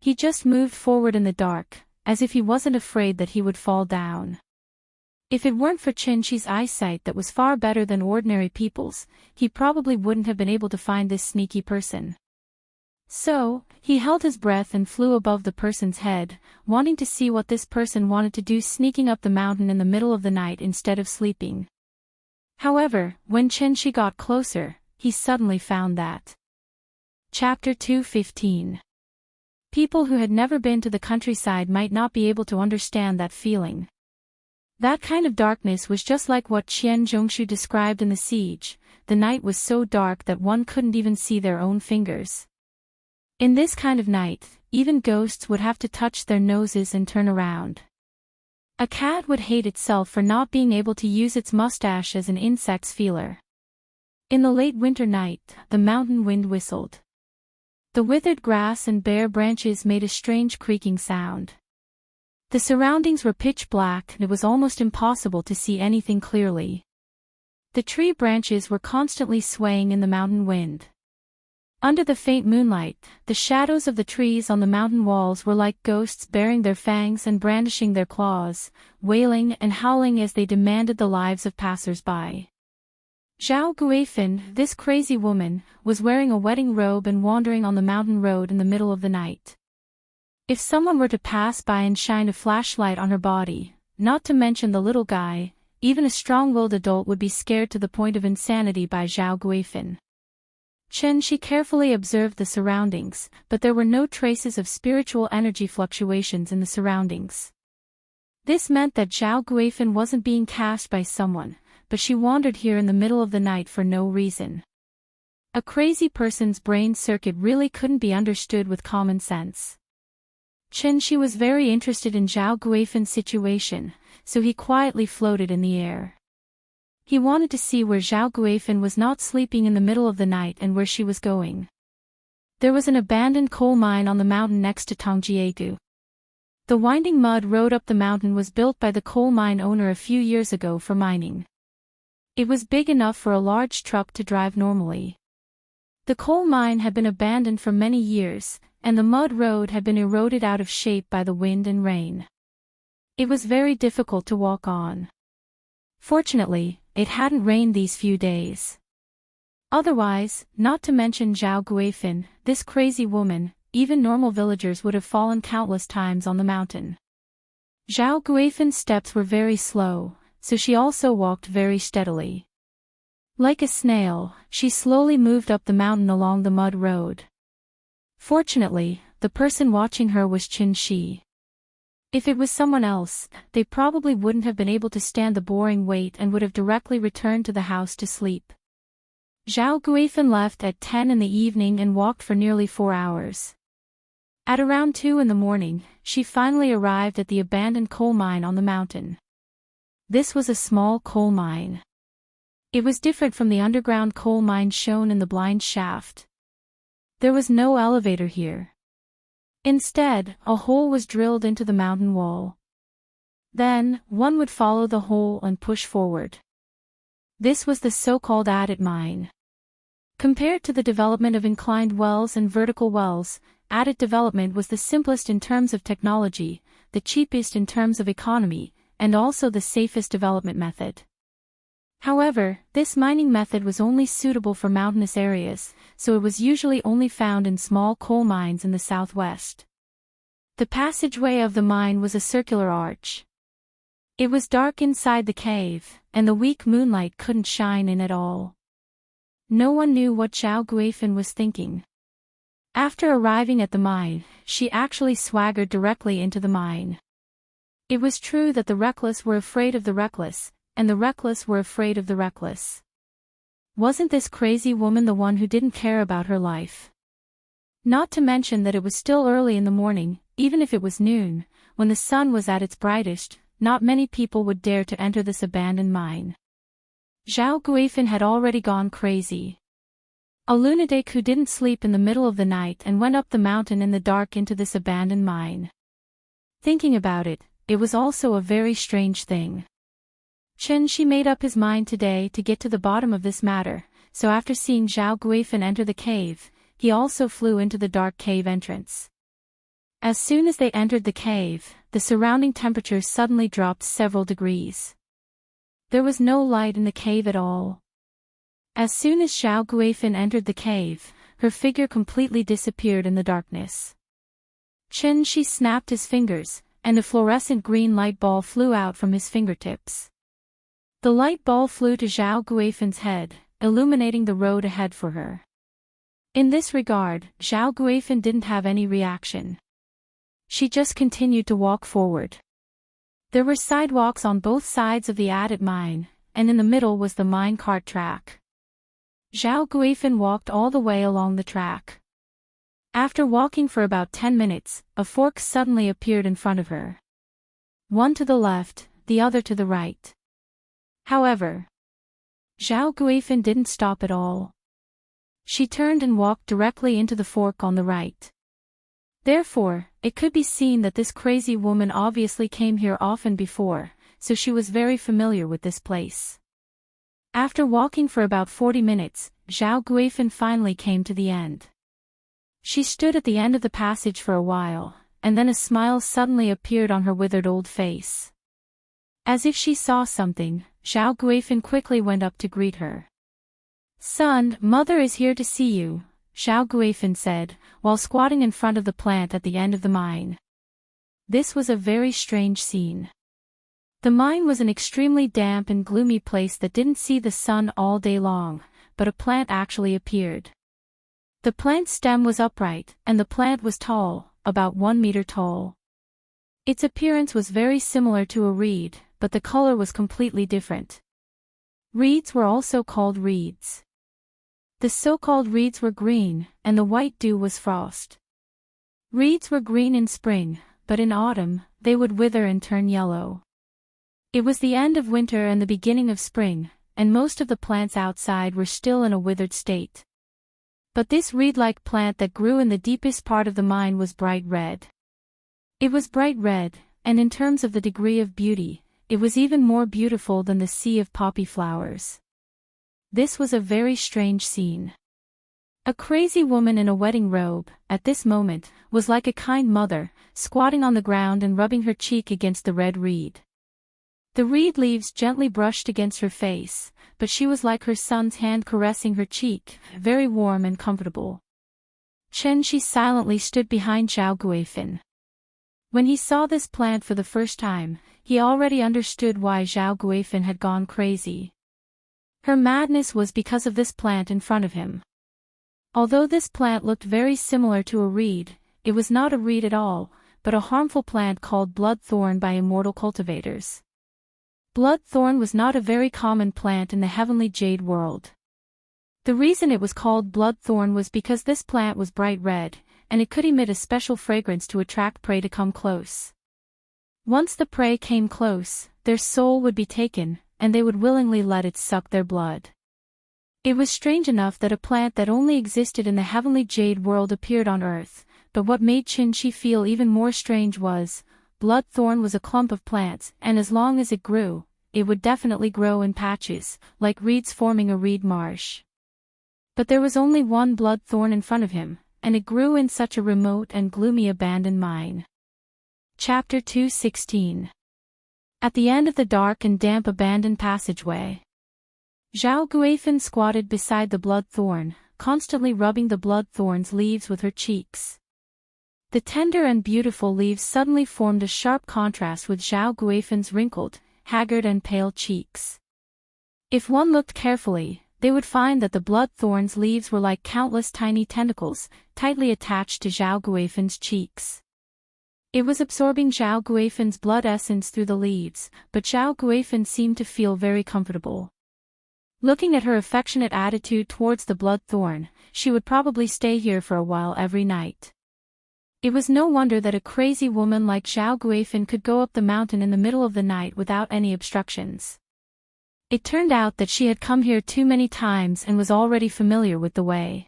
He just moved forward in the dark, as if he wasn't afraid that he would fall down. If it weren't for Xianxia's eyesight that was far better than ordinary people's, he probably wouldn't have been able to find this sneaky person. So, he held his breath and flew above the person's head, wanting to see what this person wanted to do sneaking up the mountain in the middle of the night instead of sleeping. However, when Xianxia got closer, he suddenly found that. Chapter 2:15. People who had never been to the countryside might not be able to understand that feeling. That kind of darkness was just like what Qian Zhongshu described in the siege. The night was so dark that one couldn't even see their own fingers. In this kind of night, even ghosts would have to touch their noses and turn around. A cat would hate itself for not being able to use its mustache as an insect's feeler. In the late winter night, the mountain wind whistled. The withered grass and bare branches made a strange creaking sound. The surroundings were pitch black and it was almost impossible to see anything clearly. The tree branches were constantly swaying in the mountain wind. Under the faint moonlight, the shadows of the trees on the mountain walls were like ghosts baring their fangs and brandishing their claws, wailing and howling as they demanded the lives of passers-by. Zhao Guifan, this crazy woman, was wearing a wedding robe and wandering on the mountain road in the middle of the night. If someone were to pass by and shine a flashlight on her body, not to mention the little guy, even a strong-willed adult would be scared to the point of insanity by Zhao Guifan. Xianxia carefully observed the surroundings, but there were no traces of spiritual energy fluctuations in the surroundings. This meant that Zhao Guifan wasn't being cast by someone, but she wandered here in the middle of the night for no reason. A crazy person's brain circuit really couldn't be understood with common sense. Xianxia was very interested in Zhao Guifan's situation, so he quietly floated in the air. He wanted to see where Zhao Guifan was not sleeping in the middle of the night and where she was going. There was an abandoned coal mine on the mountain next to Tongjiegu. The winding mud road up the mountain was built by the coal mine owner a few years ago for mining. It was big enough for a large truck to drive normally. The coal mine had been abandoned for many years, and the mud road had been eroded out of shape by the wind and rain. It was very difficult to walk on. Fortunately, it hadn't rained these few days. Otherwise, not to mention Zhao Guifan, this crazy woman, even normal villagers would have fallen countless times on the mountain. Zhao Guifan's steps were very slow, so she also walked very steadily. Like a snail, she slowly moved up the mountain along the mud road. Fortunately, the person watching her was Xianxia. If it was someone else, they probably wouldn't have been able to stand the boring wait and would have directly returned to the house to sleep. Zhao Guifan left at 10 in the evening and walked for nearly 4 hours. At around 2 in the morning, she finally arrived at the abandoned coal mine on the mountain. This was a small coal mine. It was different from the underground coal mine shown in the blind shaft. There was no elevator here. Instead, a hole was drilled into the mountain wall. Then, one would follow the hole and push forward. This was the so-called adit mine. Compared to the development of inclined wells and vertical wells, adit development was the simplest in terms of technology, the cheapest in terms of economy, and also the safest development method. However, this mining method was only suitable for mountainous areas, so it was usually only found in small coal mines in the southwest. The passageway of the mine was a circular arch. It was dark inside the cave, and the weak moonlight couldn't shine in at all. No one knew what Zhao Guifan was thinking. After arriving at the mine, she actually swaggered directly into the mine. It was true that the reckless were afraid of the reckless, and the reckless were afraid of the reckless. Wasn't this crazy woman the one who didn't care about her life? Not to mention that it was still early in the morning, even if it was noon, when the sun was at its brightest, not many people would dare to enter this abandoned mine. Zhao Guifan had already gone crazy. A lunatic who didn't sleep in the middle of the night and went up the mountain in the dark into this abandoned mine. Thinking about it, it was also a very strange thing. Xianxia made up his mind today to get to the bottom of this matter, so after seeing Zhao Guifan enter the cave, he also flew into the dark cave entrance. As soon as they entered the cave, the surrounding temperature suddenly dropped several degrees. There was no light in the cave at all. As soon as Zhao Guifan entered the cave, her figure completely disappeared in the darkness. Xianxia snapped his fingers, and a fluorescent green light ball flew out from his fingertips. The light ball flew to Zhao Guifan's head, illuminating the road ahead for her. In this regard, Zhao Guifan didn't have any reaction. She just continued to walk forward. There were sidewalks on both sides of the adit mine, and in the middle was the mine cart track. Zhao Guifan walked all the way along the track. After walking for about 10 minutes, a fork suddenly appeared in front of her. One to the left, the other to the right. However, Zhao Guifan didn't stop at all. She turned and walked directly into the fork on the right. Therefore, it could be seen that this crazy woman obviously came here often before, so she was very familiar with this place. After walking for about 40 minutes, Zhao Guifan finally came to the end. She stood at the end of the passage for a while, and then a smile suddenly appeared on her withered old face. As if she saw something, Zhao Guifan quickly went up to greet her. "Son, mother is here to see you," Zhao Guifan said, while squatting in front of the plant at the end of the mine. This was a very strange scene. The mine was an extremely damp and gloomy place that didn't see the sun all day long, but a plant actually appeared. The plant's stem was upright, and the plant was tall, about 1 meter tall. Its appearance was very similar to a reed, but the color was completely different. Reeds were also called reeds. The so-called reeds were green, and the white dew was frost. Reeds were green in spring, but in autumn, they would wither and turn yellow. It was the end of winter and the beginning of spring, and most of the plants outside were still in a withered state. But this reed-like plant that grew in the deepest part of the mine was bright red. It was bright red, and in terms of the degree of beauty, it was even more beautiful than the sea of poppy flowers. This was a very strange scene. A crazy woman in a wedding robe, at this moment, was like a kind mother, squatting on the ground and rubbing her cheek against the red reed. The reed leaves gently brushed against her face, but she was like her son's hand caressing her cheek, very warm and comfortable. Xianxia silently stood behind Zhao Guifan. When he saw this plant for the first time, he already understood why Zhao Guifan had gone crazy. Her madness was because of this plant in front of him. Although this plant looked very similar to a reed, it was not a reed at all, but a harmful plant called bloodthorn by immortal cultivators. Bloodthorn was not a very common plant in the heavenly jade world. The reason it was called bloodthorn was because this plant was bright red, and it could emit a special fragrance to attract prey to come close. Once the prey came close, their soul would be taken, and they would willingly let it suck their blood. It was strange enough that a plant that only existed in the heavenly jade world appeared on earth, but what made Xianxia feel even more strange was, bloodthorn was a clump of plants, and as long as it grew, it would definitely grow in patches, like reeds forming a reed marsh. But there was only one bloodthorn in front of him, and it grew in such a remote and gloomy abandoned mine. Chapter 2:16. At the end of the dark and damp abandoned passageway, Zhao Guifan squatted beside the bloodthorn, constantly rubbing the bloodthorn's leaves with her cheeks. The tender and beautiful leaves suddenly formed a sharp contrast with Zhao Guifan's wrinkled, haggard and pale cheeks. If one looked carefully, they would find that the bloodthorn's leaves were like countless tiny tentacles, tightly attached to Zhao Guifan's cheeks. It was absorbing Zhao Guifan's blood essence through the leaves, but Zhao Guifan seemed to feel very comfortable. Looking at her affectionate attitude towards the bloodthorn, she would probably stay here for a while every night. It was no wonder that a crazy woman like Zhao Guifan could go up the mountain in the middle of the night without any obstructions. It turned out that she had come here too many times and was already familiar with the way.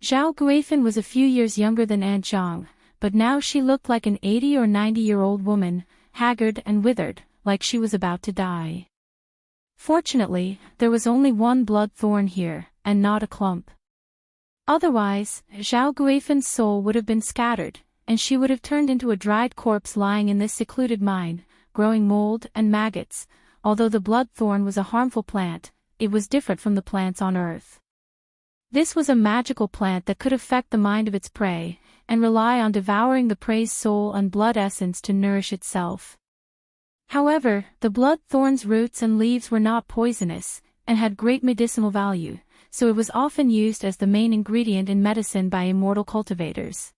Zhao Guifan was a few years younger than Aunt Zhang, but now she looked like an 80 or 90-year-old woman, haggard and withered, like she was about to die. Fortunately, there was only one bloodthorn here, and not a clump. Otherwise, Zhao Guifan's soul would have been scattered, and she would have turned into a dried corpse lying in this secluded mine, growing mold and maggots. Although the bloodthorn was a harmful plant, it was different from the plants on earth. This was a magical plant that could affect the mind of its prey, and rely on devouring the prey's soul and blood essence to nourish itself. However, the bloodthorn's roots and leaves were not poisonous, and had great medicinal value, so it was often used as the main ingredient in medicine by immortal cultivators.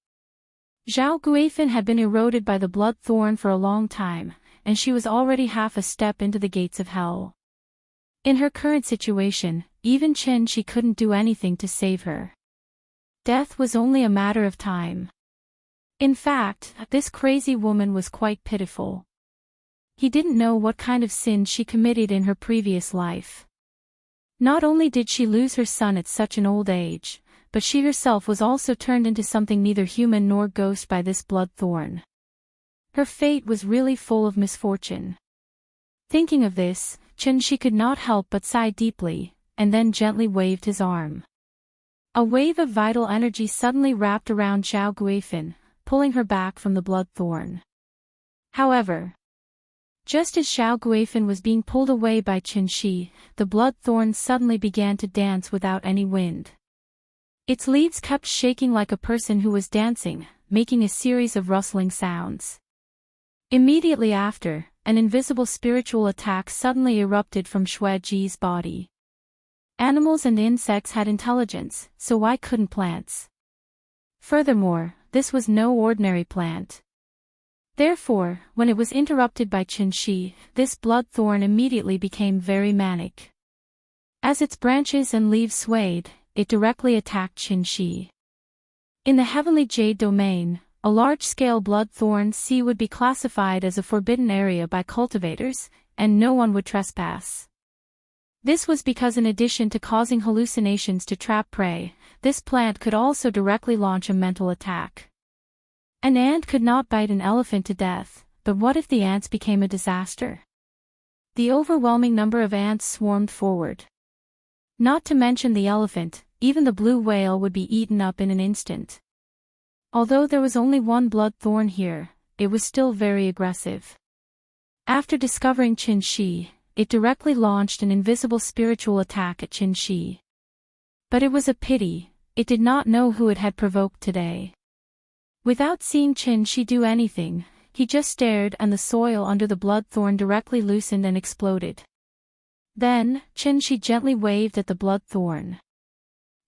Zhao Guifan had been eroded by the bloodthorn for a long time, and she was already half a step into the gates of hell. In her current situation, even Xianxia couldn't do anything to save her. Death was only a matter of time. In fact, this crazy woman was quite pitiful. He didn't know what kind of sin she committed in her previous life. Not only did she lose her son at such an old age, but she herself was also turned into something neither human nor ghost by this bloodthorn. Her fate was really full of misfortune. Thinking of this, Xianxia could not help but sigh deeply, and then gently waved his arm. A wave of vital energy suddenly wrapped around Zhao Guifan, pulling her back from the bloodthorn. However, just as Zhao Guifan was being pulled away by Xianxia, the bloodthorn suddenly began to dance without any wind. Its leaves kept shaking like a person who was dancing, making a series of rustling sounds. Immediately after, an invisible spiritual attack suddenly erupted from Xueji's body. Animals and insects had intelligence, so why couldn't plants? Furthermore, this was no ordinary plant. Therefore, when it was interrupted by Xianxia, this bloodthorn immediately became very manic. As its branches and leaves swayed, it directly attacked Xianxia. In the heavenly jade domain, a large-scale bloodthorn sea would be classified as a forbidden area by cultivators, and no one would trespass. This was because in addition to causing hallucinations to trap prey, this plant could also directly launch a mental attack. An ant could not bite an elephant to death, but what if the ants became a disaster? The overwhelming number of ants swarmed forward. Not to mention the elephant, even the blue whale would be eaten up in an instant. Although there was only one blood thorn here, it was still very aggressive. After discovering Xianxia, it directly launched an invisible spiritual attack at Xianxia. But it was a pity, it did not know who it had provoked today. Without seeing Xianxia do anything, he just stared and the soil under the blood thorn directly loosened and exploded. Then, Xianxia gently waved at the blood thorn.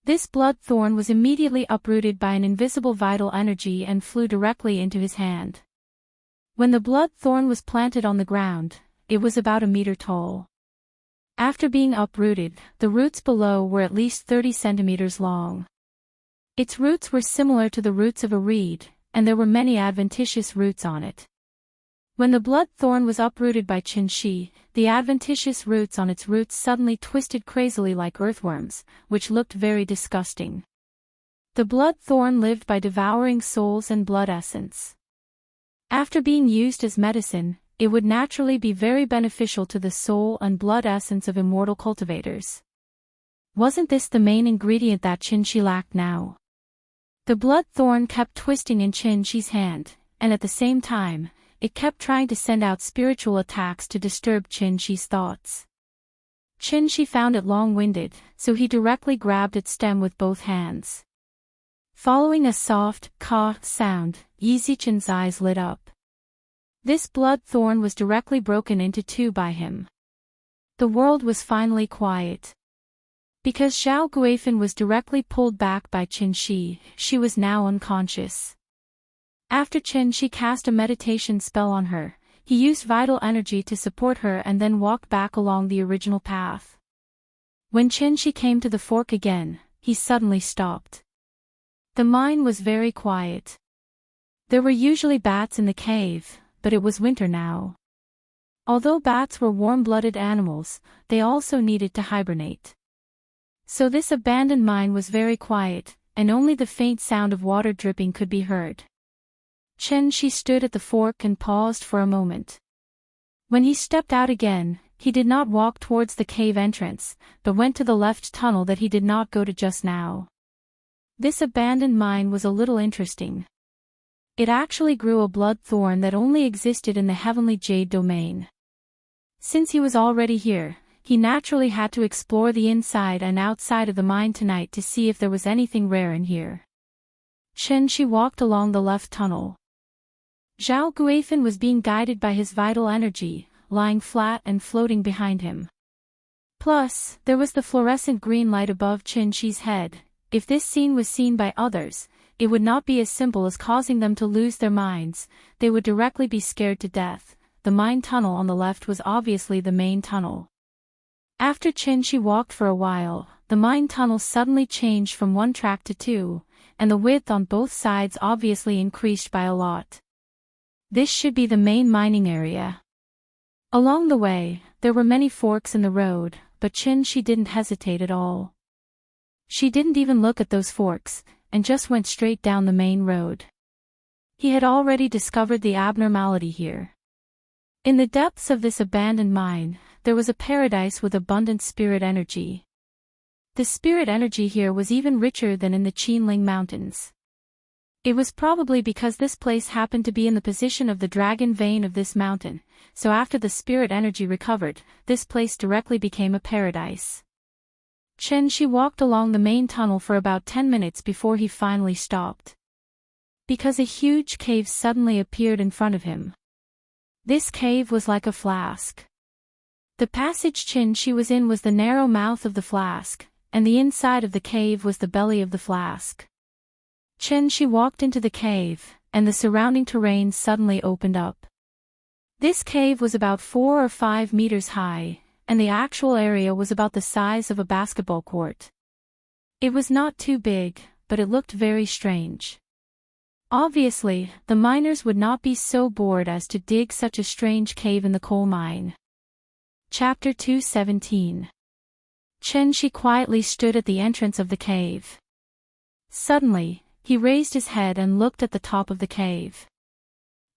This blood thorn was immediately uprooted by an invisible vital energy and flew directly into his hand. When the blood thorn was planted on the ground, it was about a meter tall. After being uprooted, the roots below were at least 30 centimeters long. Its roots were similar to the roots of a reed, and there were many adventitious roots on it. When the blood thorn was uprooted by Xianxia, the adventitious roots on its roots suddenly twisted crazily like earthworms, which looked very disgusting. The blood thorn lived by devouring souls and blood essence. After being used as medicine, it would naturally be very beneficial to the soul and blood essence of immortal cultivators. Wasn't this the main ingredient that Xianxia lacked now? The blood thorn kept twisting in Xianxia's hand, and at the same time, it kept trying to send out spiritual attacks to disturb Xianxia's thoughts. Xianxia found it long-winded, so he directly grabbed its stem with both hands. Following a soft caw sound, Yixicheng's eyes lit up. This blood thorn was directly broken into two by him. The world was finally quiet. Because Xiao Guifan was directly pulled back by Xianxia, she was now unconscious. After Xianxia cast a meditation spell on her, he used vital energy to support her and then walked back along the original path. When Xianxia came to the fork again, he suddenly stopped. The mine was very quiet. There were usually bats in the cave, but it was winter now. Although bats were warm-blooded animals, they also needed to hibernate. So this abandoned mine was very quiet, and only the faint sound of water dripping could be heard. Xianxia stood at the fork and paused for a moment. When he stepped out again, he did not walk towards the cave entrance, but went to the left tunnel that he did not go to just now. This abandoned mine was a little interesting. It actually grew a blood thorn that only existed in the heavenly jade domain. Since he was already here, he naturally had to explore the inside and outside of the mine tonight to see if there was anything rare in here. Xianxia walked along the left tunnel. Xiao Guifan was being guided by his vital energy, lying flat and floating behind him. Plus, there was the fluorescent green light above Xianxia's head. If this scene was seen by others, it would not be as simple as causing them to lose their minds, they would directly be scared to death. The mine tunnel on the left was obviously the main tunnel. After Xianxia walked for a while, the mine tunnel suddenly changed from one track to two, and the width on both sides obviously increased by a lot. This should be the main mining area. Along the way, there were many forks in the road, but Xianxia didn't hesitate at all. She didn't even look at those forks, and just went straight down the main road. He had already discovered the abnormality here. In the depths of this abandoned mine, there was a paradise with abundant spirit energy. The spirit energy here was even richer than in the Qinling Mountains. It was probably because this place happened to be in the position of the dragon vein of this mountain, so after the spirit energy recovered, this place directly became a paradise. Xianxia walked along the main tunnel for about 10 minutes before he finally stopped. Because a huge cave suddenly appeared in front of him. This cave was like a flask. The passage Xianxia was in was the narrow mouth of the flask, and the inside of the cave was the belly of the flask. Xianxia walked into the cave, and the surrounding terrain suddenly opened up. This cave was about 4 or 5 meters high, and the actual area was about the size of a basketball court. It was not too big, but it looked very strange. Obviously, the miners would not be so bored as to dig such a strange cave in the coal mine. Chapter 217. Xianxia quietly stood at the entrance of the cave. Suddenly, he raised his head and looked at the top of the cave.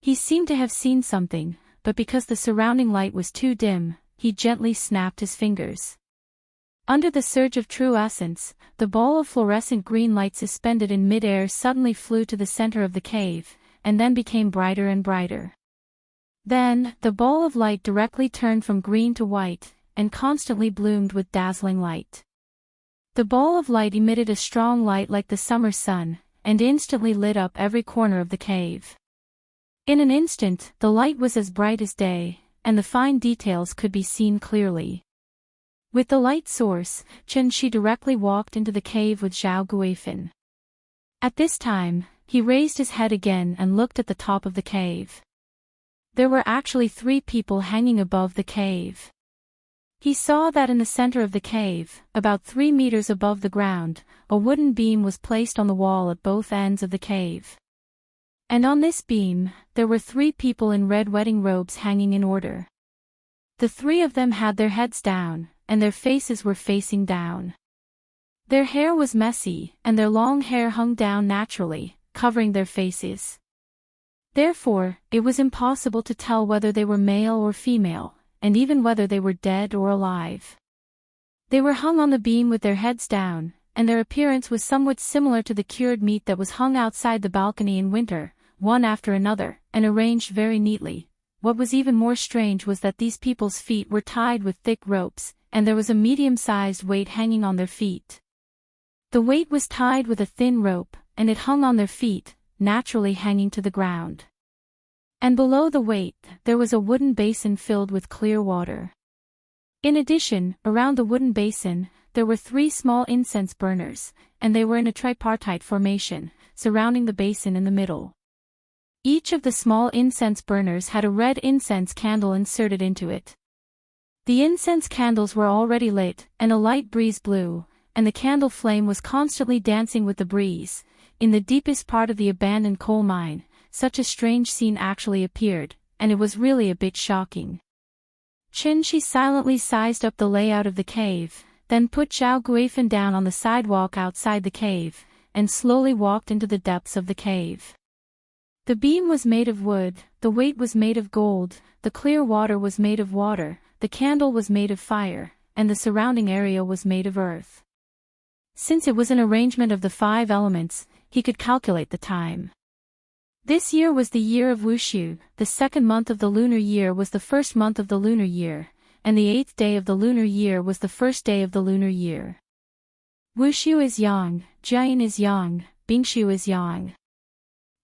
He seemed to have seen something, but because the surrounding light was too dim, he gently snapped his fingers. Under the surge of true essence, the ball of fluorescent green light suspended in mid-air suddenly flew to the center of the cave, and then became brighter and brighter. Then, the ball of light directly turned from green to white, and constantly bloomed with dazzling light. The ball of light emitted a strong light like the summer sun, and instantly lit up every corner of the cave. In an instant, the light was as bright as day, and the fine details could be seen clearly. With the light source, Xianxia directly walked into the cave with Jianghu. At this time, he raised his head again and looked at the top of the cave. There were actually 3 people hanging above the cave. He saw that in the center of the cave, about 3 meters above the ground, a wooden beam was placed on the wall at both ends of the cave. And on this beam, there were 3 people in red wedding robes hanging in order. The 3 of them had their heads down, and their faces were facing down. Their hair was messy, and their long hair hung down naturally, covering their faces. Therefore, it was impossible to tell whether they were male or female, and even whether they were dead or alive. They were hung on the beam with their heads down, and their appearance was somewhat similar to the cured meat that was hung outside the balcony in winter, one after another, and arranged very neatly. What was even more strange was that these people's feet were tied with thick ropes, and there was a medium-sized weight hanging on their feet. The weight was tied with a thin rope, and it hung on their feet, naturally hanging to the ground. And below the weight, there was a wooden basin filled with clear water. In addition, around the wooden basin, there were 3 small incense burners, and they were in a tripartite formation, surrounding the basin in the middle. Each of the small incense burners had a red incense candle inserted into it. The incense candles were already lit, and a light breeze blew, and the candle flame was constantly dancing with the breeze. In the deepest part of the abandoned coal mine, such a strange scene actually appeared, and it was really a bit shocking. Xianxia silently sized up the layout of the cave, then put Jianghu down on the sidewalk outside the cave, and slowly walked into the depths of the cave. The beam was made of wood, the weight was made of gold, the clear water was made of water, the candle was made of fire, and the surrounding area was made of earth. Since it was an arrangement of the 5 elements, he could calculate the time. This year was the year of Wuxia, the 2nd month of the lunar year was the 1st month of the lunar year, and the 8th day of the lunar year was the 1st day of the lunar year. Wuxia is yang, Jian is yang, Bingxiu is yang.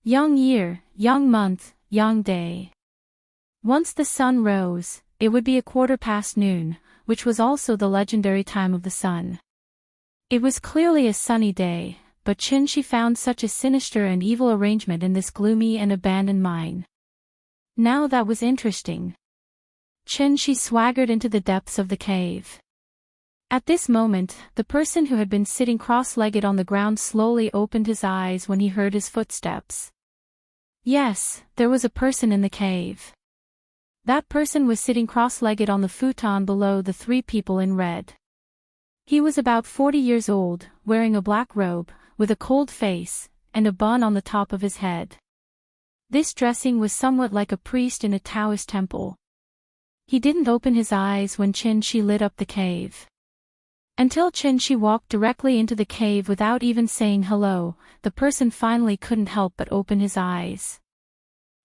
Yang year, yang month, yang day. Once the sun rose, it would be noon, which was also the legendary time of the sun. It was clearly a sunny day, but Xianxia found such a sinister and evil arrangement in this gloomy and abandoned mine. Now that was interesting. Xianxia swaggered into the depths of the cave. At this moment, the person who had been sitting cross-legged on the ground slowly opened his eyes when he heard his footsteps. Yes, there was a person in the cave. That person was sitting cross-legged on the futon below the 3 people in red. He was about 40 years old, wearing a black robe, with a cold face, and a bun on the top of his head. This dressing was somewhat like a priest in a Taoist temple. He didn't open his eyes when Xianxia lit up the cave. Until Xianxia walked directly into the cave without even saying hello, the person finally couldn't help but open his eyes.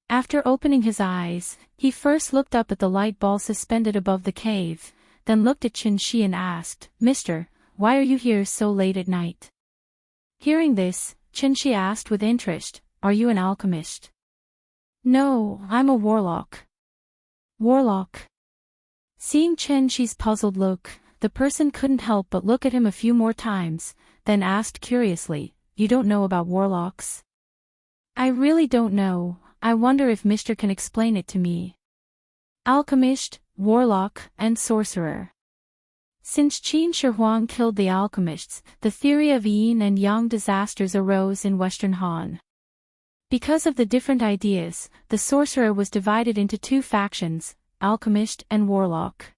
After opening his eyes, he first looked up at the light ball suspended above the cave, then looked at Xianxia and asked, "Mister, why are you here so late at night?" Hearing this, Xianxia asked with interest, "Are you an alchemist?" "No, I'm a warlock." "Warlock?" Seeing Xianxia's puzzled look, the person couldn't help but look at him a few more times, then asked curiously, "You don't know about warlocks?" "I really don't know, I wonder if Mister can explain it to me." Alchemist, warlock, and sorcerer. Since Qin Shi Huang killed the alchemists, the theory of yin and yang disasters arose in Western Han. Because of the different ideas, the sorcerer was divided into 2 factions, alchemist and warlock.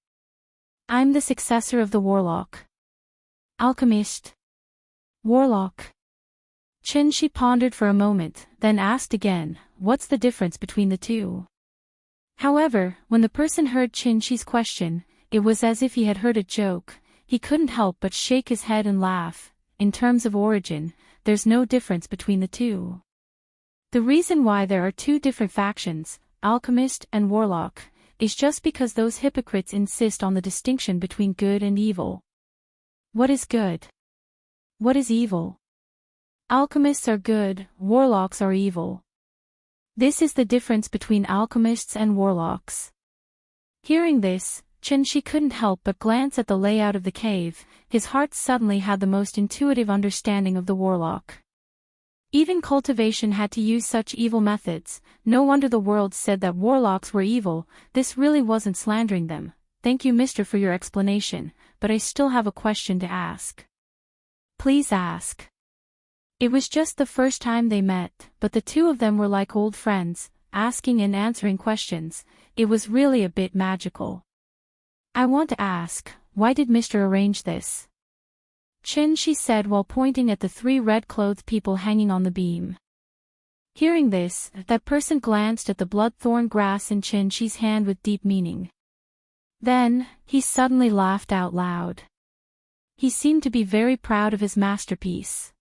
I'm the successor of the warlock. Alchemist. Warlock. Xianxia pondered for a moment, then asked again, what's the difference between the two? However, when the person heard Xianxia's question, it was as if he had heard a joke. He couldn't help but shake his head and laugh. In terms of origin, there's no difference between the two. The reason why there are two different factions, alchemist and warlock, is just because those hypocrites insist on the distinction between good and evil. What is good? What is evil? Alchemists are good, warlocks are evil. This is the difference between alchemists and warlocks. Hearing this, Xianxia couldn't help but glance at the layout of the cave. His heart suddenly had the most intuitive understanding of the warlock. Even cultivation had to use such evil methods. No wonder the world said that warlocks were evil. This really wasn't slandering them. Thank you, mister, for your explanation, but I still have a question to ask. Please ask. It was just the first time they met, but the two of them were like old friends, asking and answering questions. It was really a bit magical. I want to ask, why did Mr. arrange this? Xianxia said while pointing at the three red-clothed people hanging on the beam. Hearing this, that person glanced at the bloodthorn grass in Xianxia's hand with deep meaning. Then, he suddenly laughed out loud. He seemed to be very proud of his masterpiece.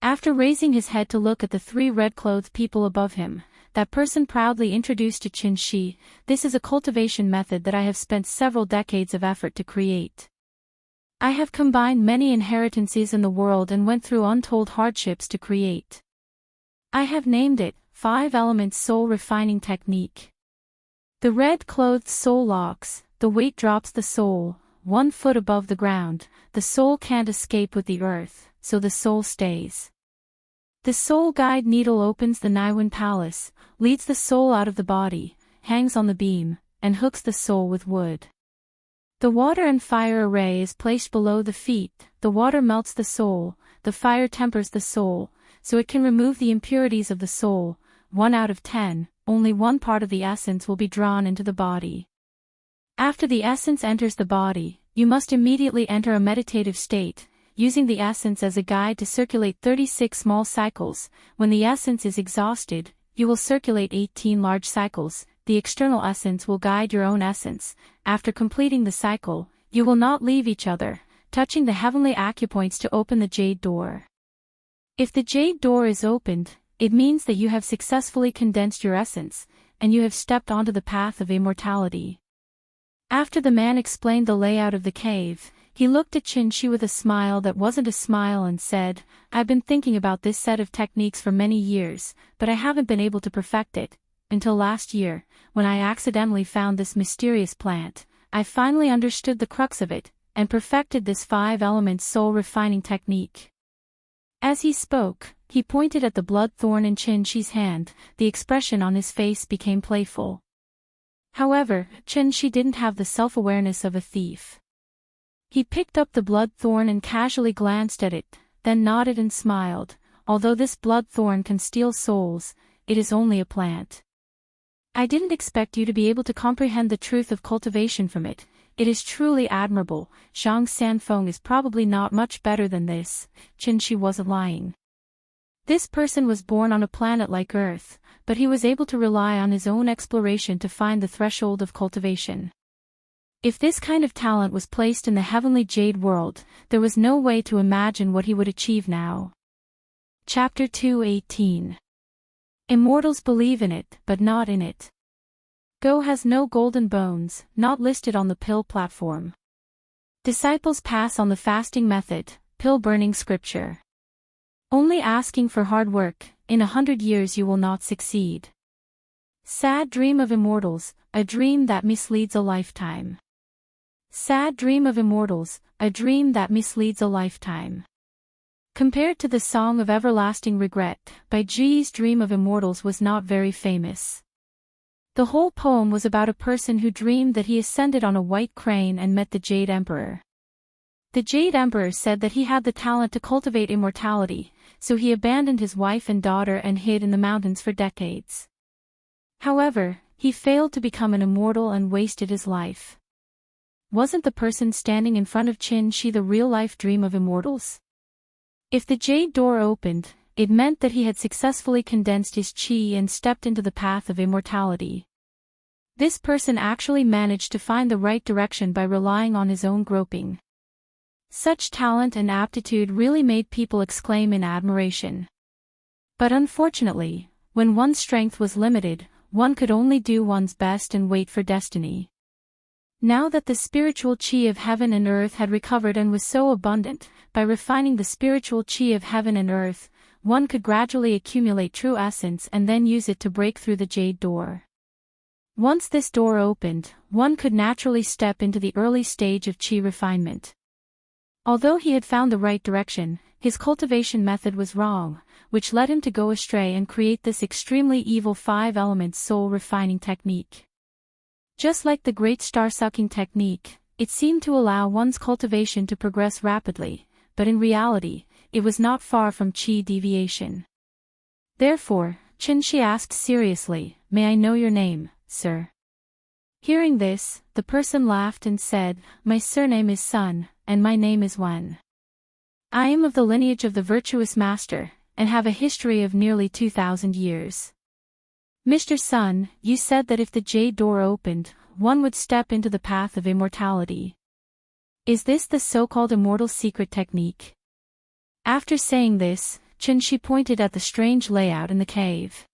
After raising his head to look at the three red-clothed people above him, that person proudly introduced to Xianxia, "This is a cultivation method that I have spent several decades of effort to create. I have combined many inheritances in the world and went through untold hardships to create. I have named it, 5-element soul refining technique. The red-clothed soul locks, the weight drops the soul, 1 foot above the ground, the soul can't escape with the earth, so the soul stays. The soul guide needle opens the Niwen palace, leads the soul out of the body, hangs on the beam, and hooks the soul with wood. The water and fire array is placed below the feet, the water melts the soul, the fire tempers the soul, so it can remove the impurities of the soul. 1 out of 10, only one part of the essence will be drawn into the body. After the essence enters the body, you must immediately enter a meditative state, using the essence as a guide to circulate 36 small cycles. When the essence is exhausted, you will circulate 18 large cycles. The external essence will guide your own essence. After completing the cycle, you will not leave each other, touching the heavenly acupoints to open the jade door. If the jade door is opened, it means that you have successfully condensed your essence, and you have stepped onto the path of immortality." After the man explained the layout of the cave, he looked at Xianxia with a smile that wasn't a smile and said, "I've been thinking about this set of techniques for many years, but I haven't been able to perfect it. Until last year, when I accidentally found this mysterious plant, I finally understood the crux of it, and perfected this 5-element soul refining technique." As he spoke, he pointed at the blood thorn in Xianxia's hand. The expression on his face became playful. However, Xianxia didn't have the self-awareness of a thief. He picked up the blood thorn and casually glanced at it, then nodded and smiled. "Although this blood thorn can steal souls, it is only a plant. I didn't expect you to be able to comprehend the truth of cultivation from it. It is truly admirable. Zhang Sanfeng is probably not much better than this." Xianxia wasn't lying. This person was born on a planet like Earth, but he was able to rely on his own exploration to find the threshold of cultivation. If this kind of talent was placed in the heavenly jade world, there was no way to imagine what he would achieve now. Chapter 2:18. Immortals believe in it, but not in it. Go has no golden bones, not listed on the pill platform. Disciples pass on the fasting method, pill burning scripture. Only asking for hard work, in 100 years you will not succeed. Sad dream of immortals, a dream that misleads a lifetime. Sad dream of immortals, a dream that misleads a lifetime. Compared to the Song of Everlasting Regret, Bai Ji's dream of immortals was not very famous. The whole poem was about a person who dreamed that he ascended on a white crane and met the Jade Emperor. The Jade Emperor said that he had the talent to cultivate immortality, so he abandoned his wife and daughter and hid in the mountains for decades. However, he failed to become an immortal and wasted his life. wasn't the person standing in front of Xianxia the real-life dream of immortals? If the jade door opened, it meant that he had successfully condensed his qi and stepped into the path of immortality. This person actually managed to find the right direction by relying on his own groping. Such talent and aptitude really made people exclaim in admiration. But unfortunately, when one's strength was limited, one could only do one's best and wait for destiny. Now that the spiritual qi of heaven and earth had recovered and was so abundant, by refining the spiritual qi of heaven and earth, one could gradually accumulate true essence and then use it to break through the jade door. Once this door opened, one could naturally step into the early stage of qi refinement. Although he had found the right direction, his cultivation method was wrong, which led him to go astray and create this extremely evil 5-element soul refining technique. Just like the great star-sucking technique, it seemed to allow one's cultivation to progress rapidly, but in reality, it was not far from qi deviation. Therefore, Xianxia asked seriously, "May I know your name, sir?" Hearing this, the person laughed and said, "My surname is Sun, and my name is Wen. I am of the lineage of the virtuous master, and have a history of nearly 2,000 years. Mr. Sun, you said that if the jade door opened, one would step into the path of immortality. Is this the so-called immortal secret technique?" After saying this, Xianxia pointed at the strange layout in the cave.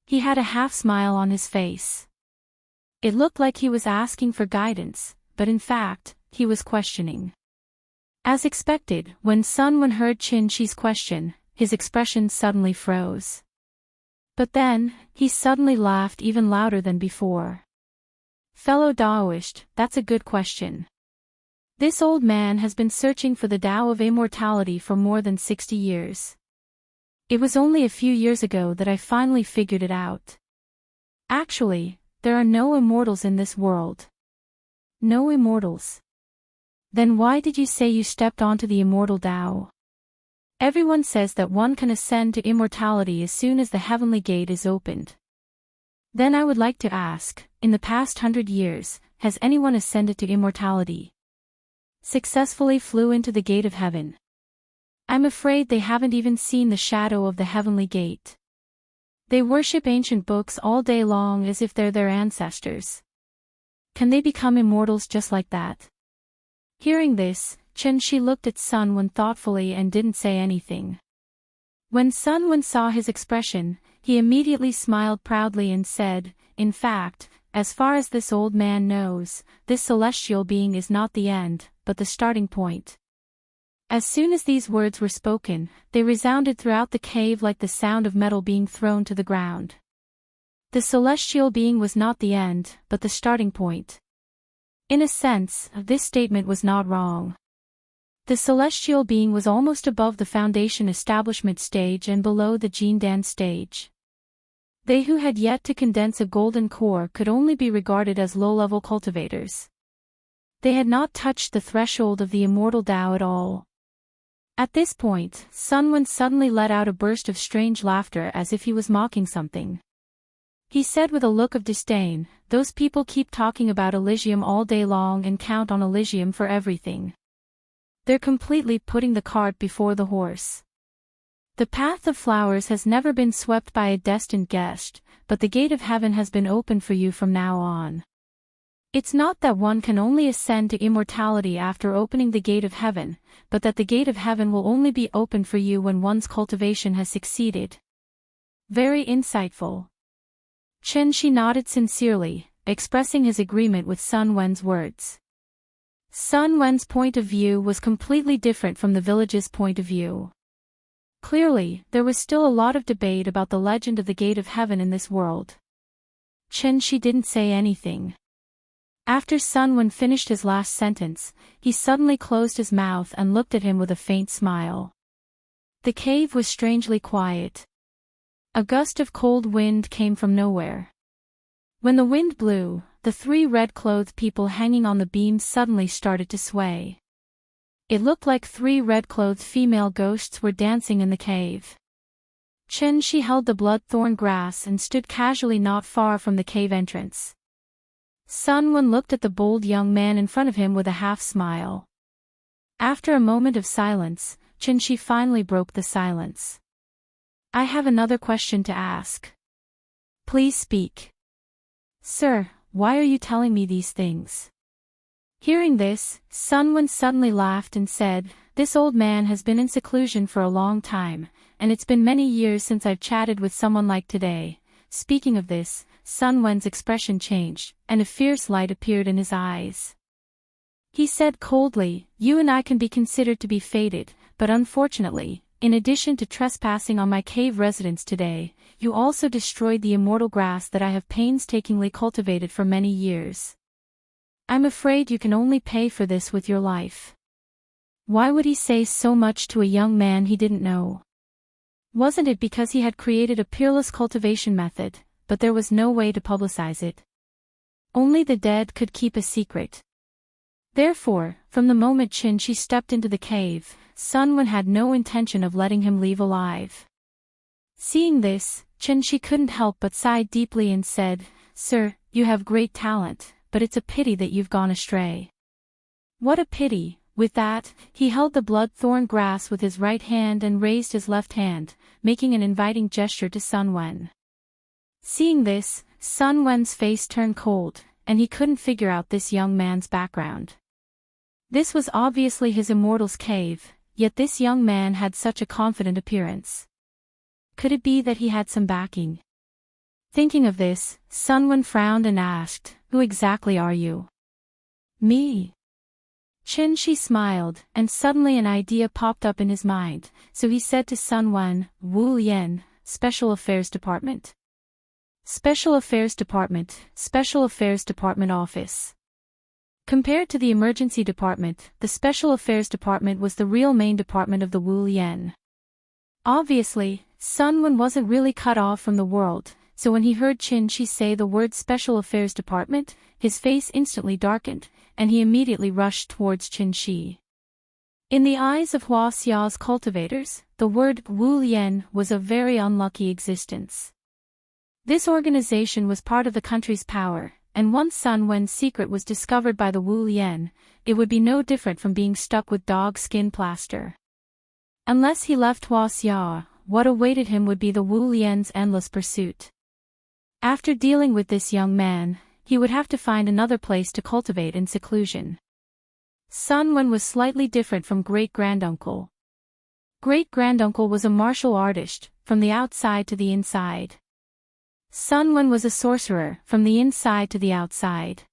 He had a half-smile on his face. It looked like he was asking for guidance, but in fact, he was questioning. As expected, when Sun Wen heard Xianxia's question, his expression suddenly froze. But then, he suddenly laughed even louder than before. "Fellow Taoist, that's a good question. This old man has been searching for the Tao of immortality for more than 60 years. It was only a few years ago that I finally figured it out. Actually, there are no immortals in this world." "No immortals? Then why did you say you stepped onto the immortal Tao?" "Everyone says that one can ascend to immortality as soon as the heavenly gate is opened." "Then I would like to ask, in the past 100 years, has anyone ascended to immortality? Successfully flew into the gate of heaven? I'm afraid they haven't even seen the shadow of the heavenly gate. They worship ancient books all day long as if they're their ancestors. Can they become immortals just like that?" Hearing this, Xianxia looked at Sun Wen thoughtfully and didn't say anything. When Sun Wen saw his expression, he immediately smiled proudly and said, "In fact, as far as this old man knows, this celestial being is not the end, but the starting point." As soon as these words were spoken, they resounded throughout the cave like the sound of metal being thrown to the ground. The celestial being was not the end, but the starting point. In a sense, this statement was not wrong. The celestial being was almost above the foundation establishment stage and below the Jindan stage. They who had yet to condense a golden core could only be regarded as low-level cultivators. They had not touched the threshold of the immortal Tao at all. At this point, Sun Wen suddenly let out a burst of strange laughter as if he was mocking something. He said with a look of disdain, "Those people keep talking about Elysium all day long and count on Elysium for everything. They're completely putting the cart before the horse. The path of flowers has never been swept by a destined guest, but the gate of heaven has been opened for you from now on. It's not that one can only ascend to immortality after opening the gate of heaven, but that the gate of heaven will only be opened for you when one's cultivation has succeeded." Very insightful. Xianxia nodded sincerely, expressing his agreement with Sun Wen's words. Sun Wen's point of view was completely different from the village's point of view. Clearly, there was still a lot of debate about the legend of the gate of heaven in this world. Xianxia didn't say anything. After Sun Wen finished his last sentence, he suddenly closed his mouth and looked at him with a faint smile. The cave was strangely quiet. A gust of cold wind came from nowhere. When the wind blew, the 3 red-clothed people hanging on the beams suddenly started to sway. It looked like 3 red-clothed female ghosts were dancing in the cave. Xianxia held the blood-thorn grass and stood casually not far from the cave entrance. Sun Wen looked at the bold young man in front of him with a half-smile. After a moment of silence, Xianxia finally broke the silence. "I have another question to ask." "Please speak." "Sir, why are you telling me these things?" Hearing this, Sun Wen suddenly laughed and said, "This old man has been in seclusion for a long time, and it's been many years since I've chatted with someone like today." Speaking of this, Sun Wen's expression changed, and a fierce light appeared in his eyes. He said coldly, "You and I can be considered to be fated, but unfortunately, in addition to trespassing on my cave residence today, you also destroyed the immortal grass that I have painstakingly cultivated for many years. I'm afraid you can only pay for this with your life." Why would he say so much to a young man he didn't know? Wasn't it because he had created a peerless cultivation method, but there was no way to publicize it? Only the dead could keep a secret. Therefore, from the moment Xianxia stepped into the cave, Sun Wen had no intention of letting him leave alive. Seeing this, Xianxia couldn't help but sigh deeply and said, "Sir, you have great talent, but it's a pity that you've gone astray." "What a pity." With that, he held the blood-thorn grass with his right hand and raised his left hand, making an inviting gesture to Sun Wen. Seeing this, Sun Wen's face turned cold, and he couldn't figure out this young man's background. This was obviously his immortal's cave, yet this young man had such a confident appearance. Could it be that he had some backing? Thinking of this, Sun Wen frowned and asked, "Who exactly are you?" "Me." Xianxia smiled, and suddenly an idea popped up in his mind, so he said to Sun Wen, "Wu Lian, Special Affairs Department." Special Affairs Department, Special Affairs Department Office. Compared to the Emergency Department, the Special Affairs Department was the real main department of the Wu Lian. Obviously, Sun Wen wasn't really cut off from the world, so when he heard Xianxia say the word Special Affairs Department, his face instantly darkened, and he immediately rushed towards Xianxia. In the eyes of Wuxia's cultivators, the word Wu Lian was a very unlucky existence. This organization was part of the country's power, and once Sun Wen's secret was discovered by the Wu Lian, it would be no different from being stuck with dog skin plaster. Unless he left Wuxia, what awaited him would be the Wu Lian's endless pursuit. After dealing with this young man, he would have to find another place to cultivate in seclusion. Sun Wen was slightly different from great-granduncle. Great-granduncle was a martial artist, from the outside to the inside. Sun Wen was a sorcerer, from the inside to the outside.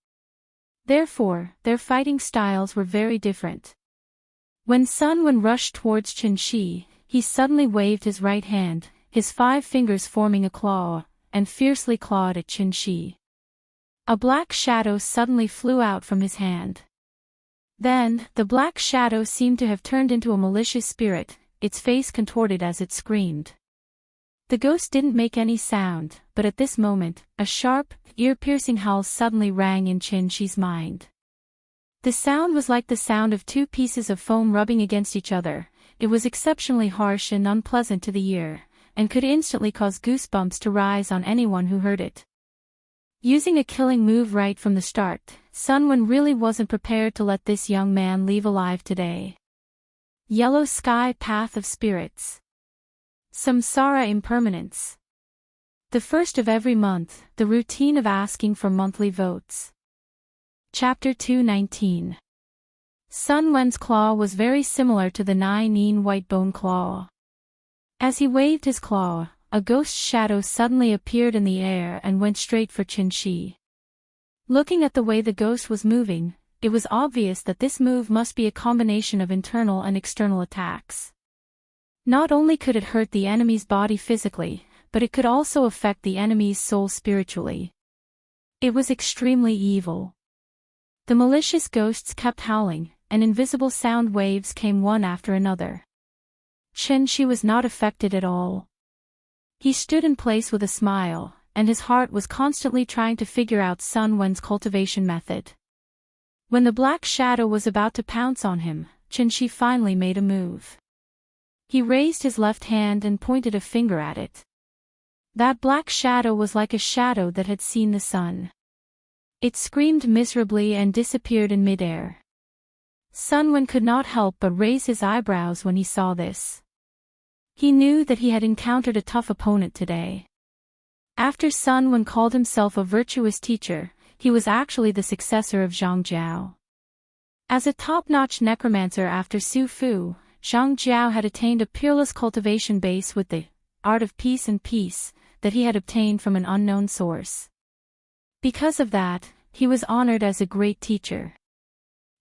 Therefore, their fighting styles were very different. When Sun Wen rushed towards Xianxia, he suddenly waved his right hand, his 5 fingers forming a claw, and fiercely clawed at Xianxia. A black shadow suddenly flew out from his hand. Then, the black shadow seemed to have turned into a malicious spirit, its face contorted as it screamed. The ghost didn't make any sound, but at this moment, a sharp, ear-piercing howl suddenly rang in Xianxia's mind. The sound was like the sound of 2 pieces of foam rubbing against each other. It was exceptionally harsh and unpleasant to the ear, and could instantly cause goosebumps to rise on anyone who heard it. Using a killing move right from the start, Sun Wen really wasn't prepared to let this young man leave alive today. Yellow Sky Path of Spirits. Samsara Impermanence. The first of every month, the routine of asking for monthly votes. Chapter 219. Sun Wen's claw was very similar to the 9-yin white bone claw. As he waved his claw, a ghost shadow suddenly appeared in the air and went straight for Xianxia. Looking at the way the ghost was moving, it was obvious that this move must be a combination of internal and external attacks. Not only could it hurt the enemy's body physically, but it could also affect the enemy's soul spiritually. It was extremely evil. The malicious ghosts kept howling, and invisible sound waves came one after another. Xianxia was not affected at all. He stood in place with a smile, and his heart was constantly trying to figure out Sun Wen's cultivation method. When the black shadow was about to pounce on him, Xianxia finally made a move. He raised his left hand and pointed a finger at it. That black shadow was like a shadow that had seen the sun. It screamed miserably and disappeared in midair. Sun Wen could not help but raise his eyebrows when he saw this. He knew that he had encountered a tough opponent today. After Sun Wen called himself a virtuous teacher, he was actually the successor of Xianxia. As a top-notch necromancer after Su Fu, Xianxia had attained a peerless cultivation base with the art of peace and peace that he had obtained from an unknown source. Because of that, he was honored as a great teacher.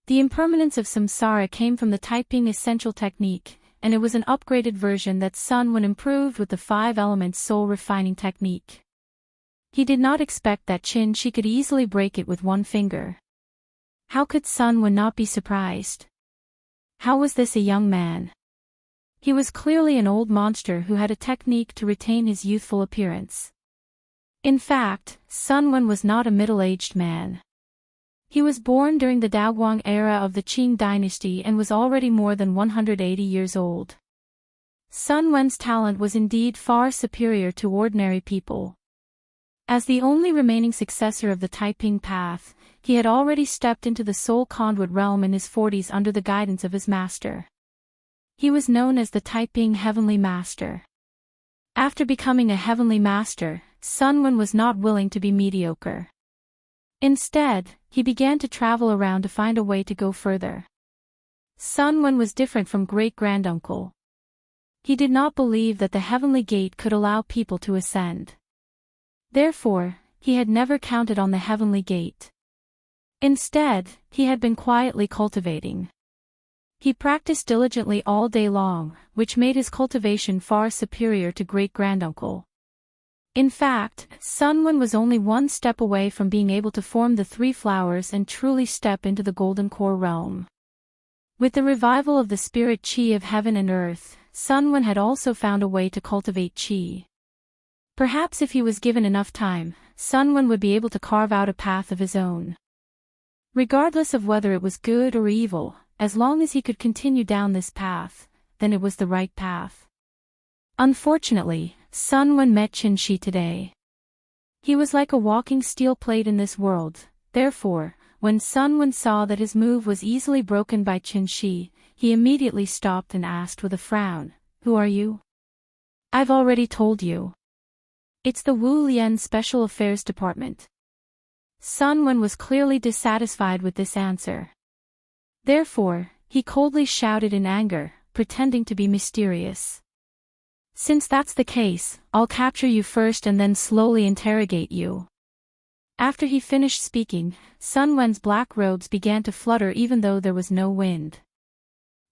The impermanence of samsara came from the typing essential technique, and it was an upgraded version that Sun Wen improved with the 5 elements soul refining technique. He did not expect that Xianxia could easily break it with one finger. How could Sun Wen not be surprised? How was this a young man? He was clearly an old monster who had a technique to retain his youthful appearance. In fact, Sun Wen was not a middle-aged man. He was born during the Daoguang era of the Qing dynasty and was already more than 180 years old. Sun Wen's talent was indeed far superior to ordinary people. As the only remaining successor of the Taiping path, he had already stepped into the soul conduit realm in his 40s under the guidance of his master. He was known as the Taiping Heavenly Master. After becoming a Heavenly Master, Sun Wen was not willing to be mediocre. Instead, he began to travel around to find a way to go further. Sun Wen was different from great-granduncle. He did not believe that the Heavenly Gate could allow people to ascend. Therefore, he had never counted on the Heavenly Gate. Instead, he had been quietly cultivating. He practiced diligently all day long, which made his cultivation far superior to great-granduncle. In fact, Sun Wen was only one step away from being able to form the 3 flowers and truly step into the golden core realm. With the revival of the spirit qi of heaven and earth, Sun Wen had also found a way to cultivate qi. Perhaps if he was given enough time, Sun Wen would be able to carve out a path of his own. Regardless of whether it was good or evil, as long as he could continue down this path, then it was the right path. Unfortunately, Sun Wen met Xianxia today. He was like a walking steel plate in this world, therefore, when Sun Wen saw that his move was easily broken by Xianxia, he immediately stopped and asked with a frown, "Who are you?" "I've already told you. It's the Wu Lian Special Affairs Department." Sun Wen was clearly dissatisfied with this answer. Therefore, he coldly shouted in anger, pretending to be mysterious. "Since that's the case, I'll capture you first and then slowly interrogate you." After he finished speaking, Sun Wen's black robes began to flutter even though there was no wind.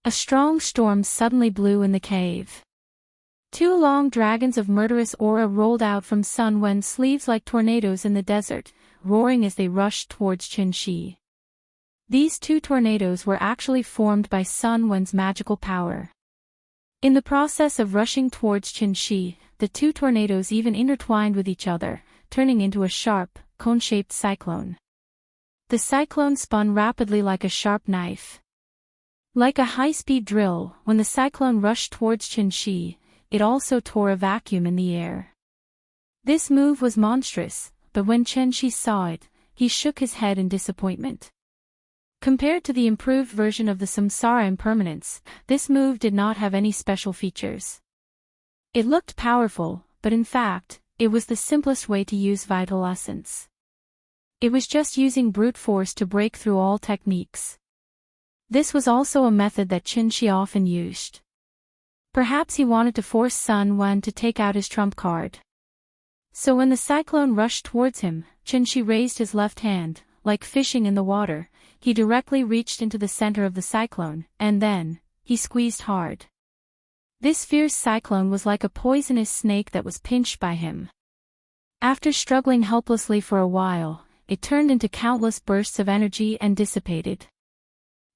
A strong storm suddenly blew in the cave. 2 long dragons of murderous aura rolled out from Sun Wen's sleeves like tornadoes in the desert, roaring as they rushed towards Xianxia. These 2 tornadoes were actually formed by Sun Wen's magical power. In the process of rushing towards Xianxia, the 2 tornadoes even intertwined with each other, turning into a sharp, cone-shaped cyclone. The cyclone spun rapidly like a sharp knife. Like a high-speed drill, when the cyclone rushed towards Xianxia, it also tore a vacuum in the air. This move was monstrous, but when Xianxia saw it, he shook his head in disappointment. Compared to the improved version of the Samsara Impermanence, this move did not have any special features. It looked powerful, but in fact, it was the simplest way to use Vital Essence. It was just using brute force to break through all techniques. This was also a method that Xianxia often used. Perhaps he wanted to force Sun Wen to take out his trump card. So when the cyclone rushed towards him, Xianxia raised his left hand, like fishing in the water. He directly reached into the center of the cyclone, and then, he squeezed hard. This fierce cyclone was like a poisonous snake that was pinched by him. After struggling helplessly for a while, it turned into countless bursts of energy and dissipated.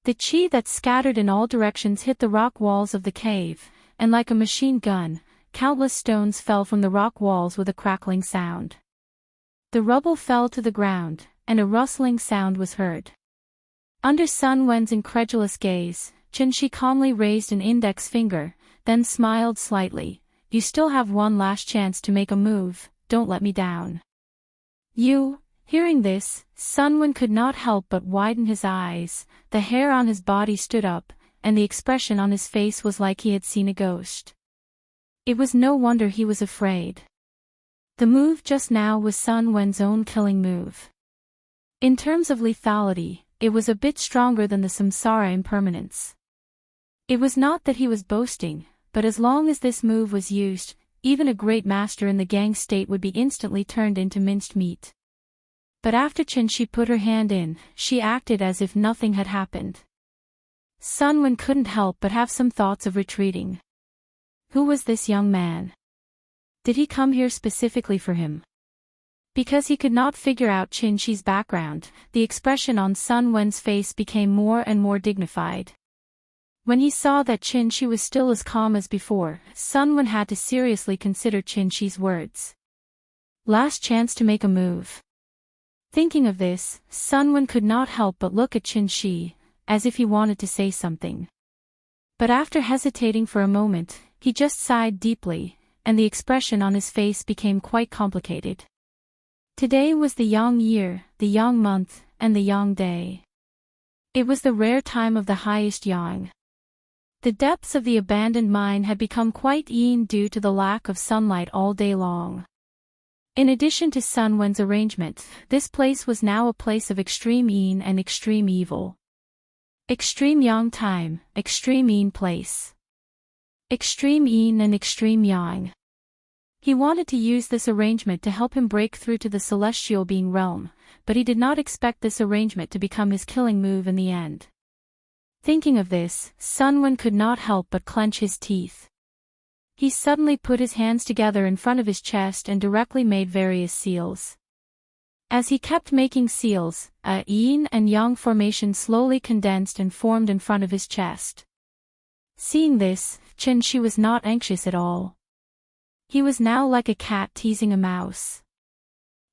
The qi that scattered in all directions hit the rock walls of the cave, and like a machine gun, countless stones fell from the rock walls with a crackling sound. The rubble fell to the ground, and a rustling sound was heard. Under Sun Wen's incredulous gaze, Xianxia calmly raised an index finger, then smiled slightly. "You still have one last chance to make a move, don't let me down." "You," Hearing this, Sun Wen could not help but widen his eyes, the hair on his body stood up, and the expression on his face was like he had seen a ghost. It was no wonder he was afraid. The move just now was Sun Wen's own killing move. In terms of lethality, it was a bit stronger than the Samsara Impermanence. It was not that he was boasting, but as long as this move was used, even a great master in the gang state would be instantly turned into minced meat. But after Xianxia put her hand in, she acted as if nothing had happened. Sun Wen couldn't help but have some thoughts of retreating. Who was this young man? Did he come here specifically for him? Because he could not figure out Xianxia's background, the expression on Sun Wen's face became more and more dignified. When he saw that Xianxia was still as calm as before, Sun Wen had to seriously consider Xianxia's words. Last chance to make a move. Thinking of this, Sun Wen could not help but look at Xianxia, as if he wanted to say something. But after hesitating for a moment, he just sighed deeply, and the expression on his face became quite complicated. Today was the Yang year, the Yang month, and the Yang day. It was the rare time of the highest Yang. The depths of the abandoned mine had become quite yin due to the lack of sunlight all day long. In addition to Sun Wen's arrangement, this place was now a place of extreme yin and extreme evil. Extreme yang time, extreme yin place. Extreme yin and extreme yang. He wanted to use this arrangement to help him break through to the celestial being realm, but he did not expect this arrangement to become his killing move in the end. Thinking of this, Sun Wen could not help but clench his teeth. He suddenly put his hands together in front of his chest and directly made various seals. As he kept making seals, a yin and yang formation slowly condensed and formed in front of his chest. Seeing this, Xianxia was not anxious at all. He was now like a cat teasing a mouse.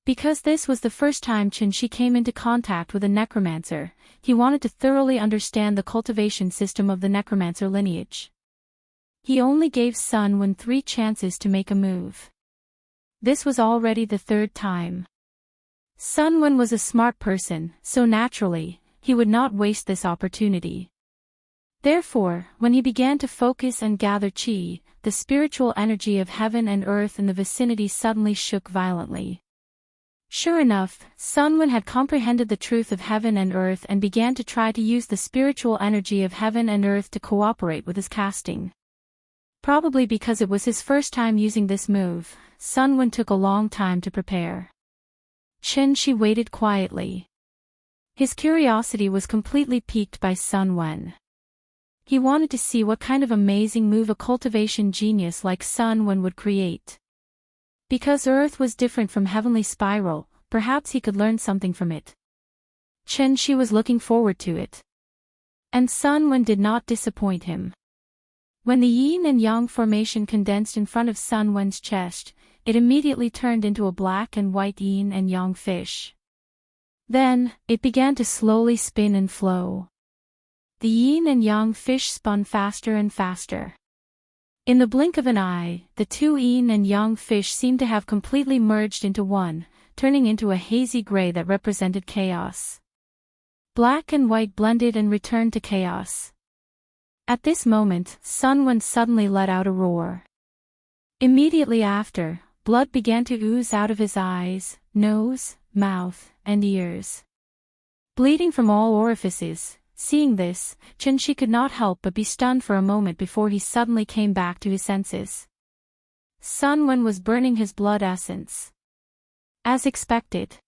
Because this was the first time Xianxia came into contact with a necromancer, he wanted to thoroughly understand the cultivation system of the necromancer lineage. He only gave Sun Wen 3 chances to make a move. This was already the 3rd time. Sun Wen was a smart person, so naturally, he would not waste this opportunity. Therefore, when he began to focus and gather qi, the spiritual energy of heaven and earth in the vicinity suddenly shook violently. Sure enough, Sun Wen had comprehended the truth of heaven and earth and began to try to use the spiritual energy of heaven and earth to cooperate with his casting. Probably because it was his first time using this move, Sun Wen took a long time to prepare. Xianxia waited quietly. His curiosity was completely piqued by Sun Wen. He wanted to see what kind of amazing move a cultivation genius like Sun Wen would create. Because Earth was different from Heavenly Spiral, perhaps he could learn something from it. Xianxia was looking forward to it. And Sun Wen did not disappoint him. When the yin and yang formation condensed in front of Sun Wen's chest, it immediately turned into a black and white yin and yang fish. Then, it began to slowly spin and flow. The yin and yang fish spun faster and faster. In the blink of an eye, the 2 yin and yang fish seemed to have completely merged into one, turning into a hazy gray that represented chaos. Black and white blended and returned to chaos. At this moment, Sun Wen suddenly let out a roar. Immediately after, blood began to ooze out of his eyes, nose, mouth, and ears. Bleeding from all orifices. Seeing this, Xianxia could not help but be stunned for a moment before he suddenly came back to his senses. Sun Wen was burning his blood essence. As expected.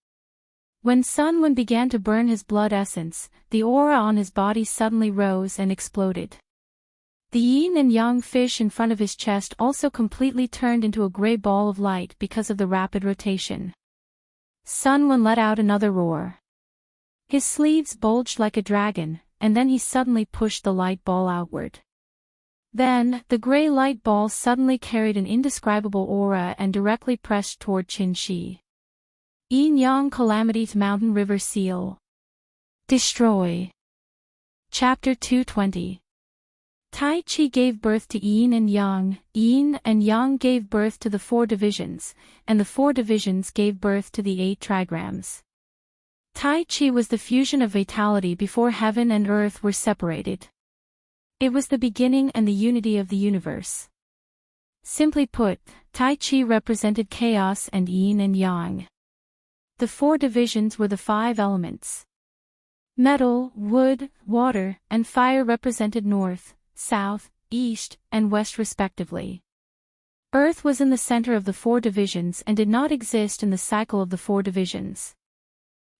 When Sun Wen began to burn his blood essence, the aura on his body suddenly rose and exploded. The yin and yang fish in front of his chest also completely turned into a gray ball of light because of the rapid rotation. Sun Wen let out another roar. His sleeves bulged like a dragon, and then he suddenly pushed the light ball outward. Then, the gray light ball suddenly carried an indescribable aura and directly pressed toward Xianxia. Yin-Yang Calamity to Mountain River Seal. Destroy. Chapter 220. Tai Chi gave birth to Yin and Yang gave birth to the 4 divisions, and the 4 divisions gave birth to the 8 trigrams. Tai Chi was the fusion of vitality before heaven and earth were separated. It was the beginning and the unity of the universe. Simply put, Tai Chi represented chaos and yin and yang. The four divisions were the five elements. Metal, wood, water, and fire represented north, south, east, and west respectively. Earth was in the center of the four divisions and did not exist in the cycle of the four divisions.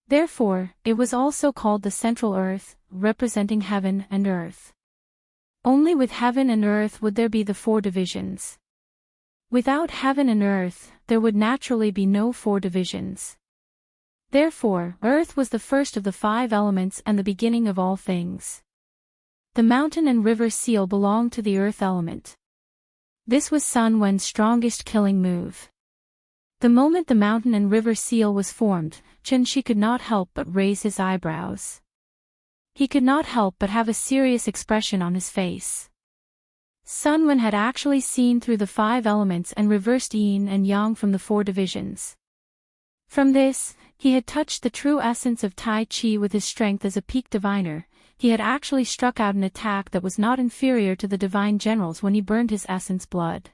Therefore, it was also called the central earth, representing heaven and earth. Only with heaven and earth would there be the four divisions. Without heaven and earth, there would naturally be no four divisions. Therefore, earth was the first of the five elements and the beginning of all things. The mountain and river seal belonged to the earth element. This was Sun Wen's strongest killing move. The moment the mountain and river seal was formed, Xianxia could not help but raise his eyebrows. He could not help but have a serious expression on his face. Sun Wen had actually seen through the five elements and reversed yin and yang from the four divisions. From this, he had touched the true essence of Tai Chi with his strength as a peak diviner. He had actually struck out an attack that was not inferior to the divine generals when he burned his essence blood.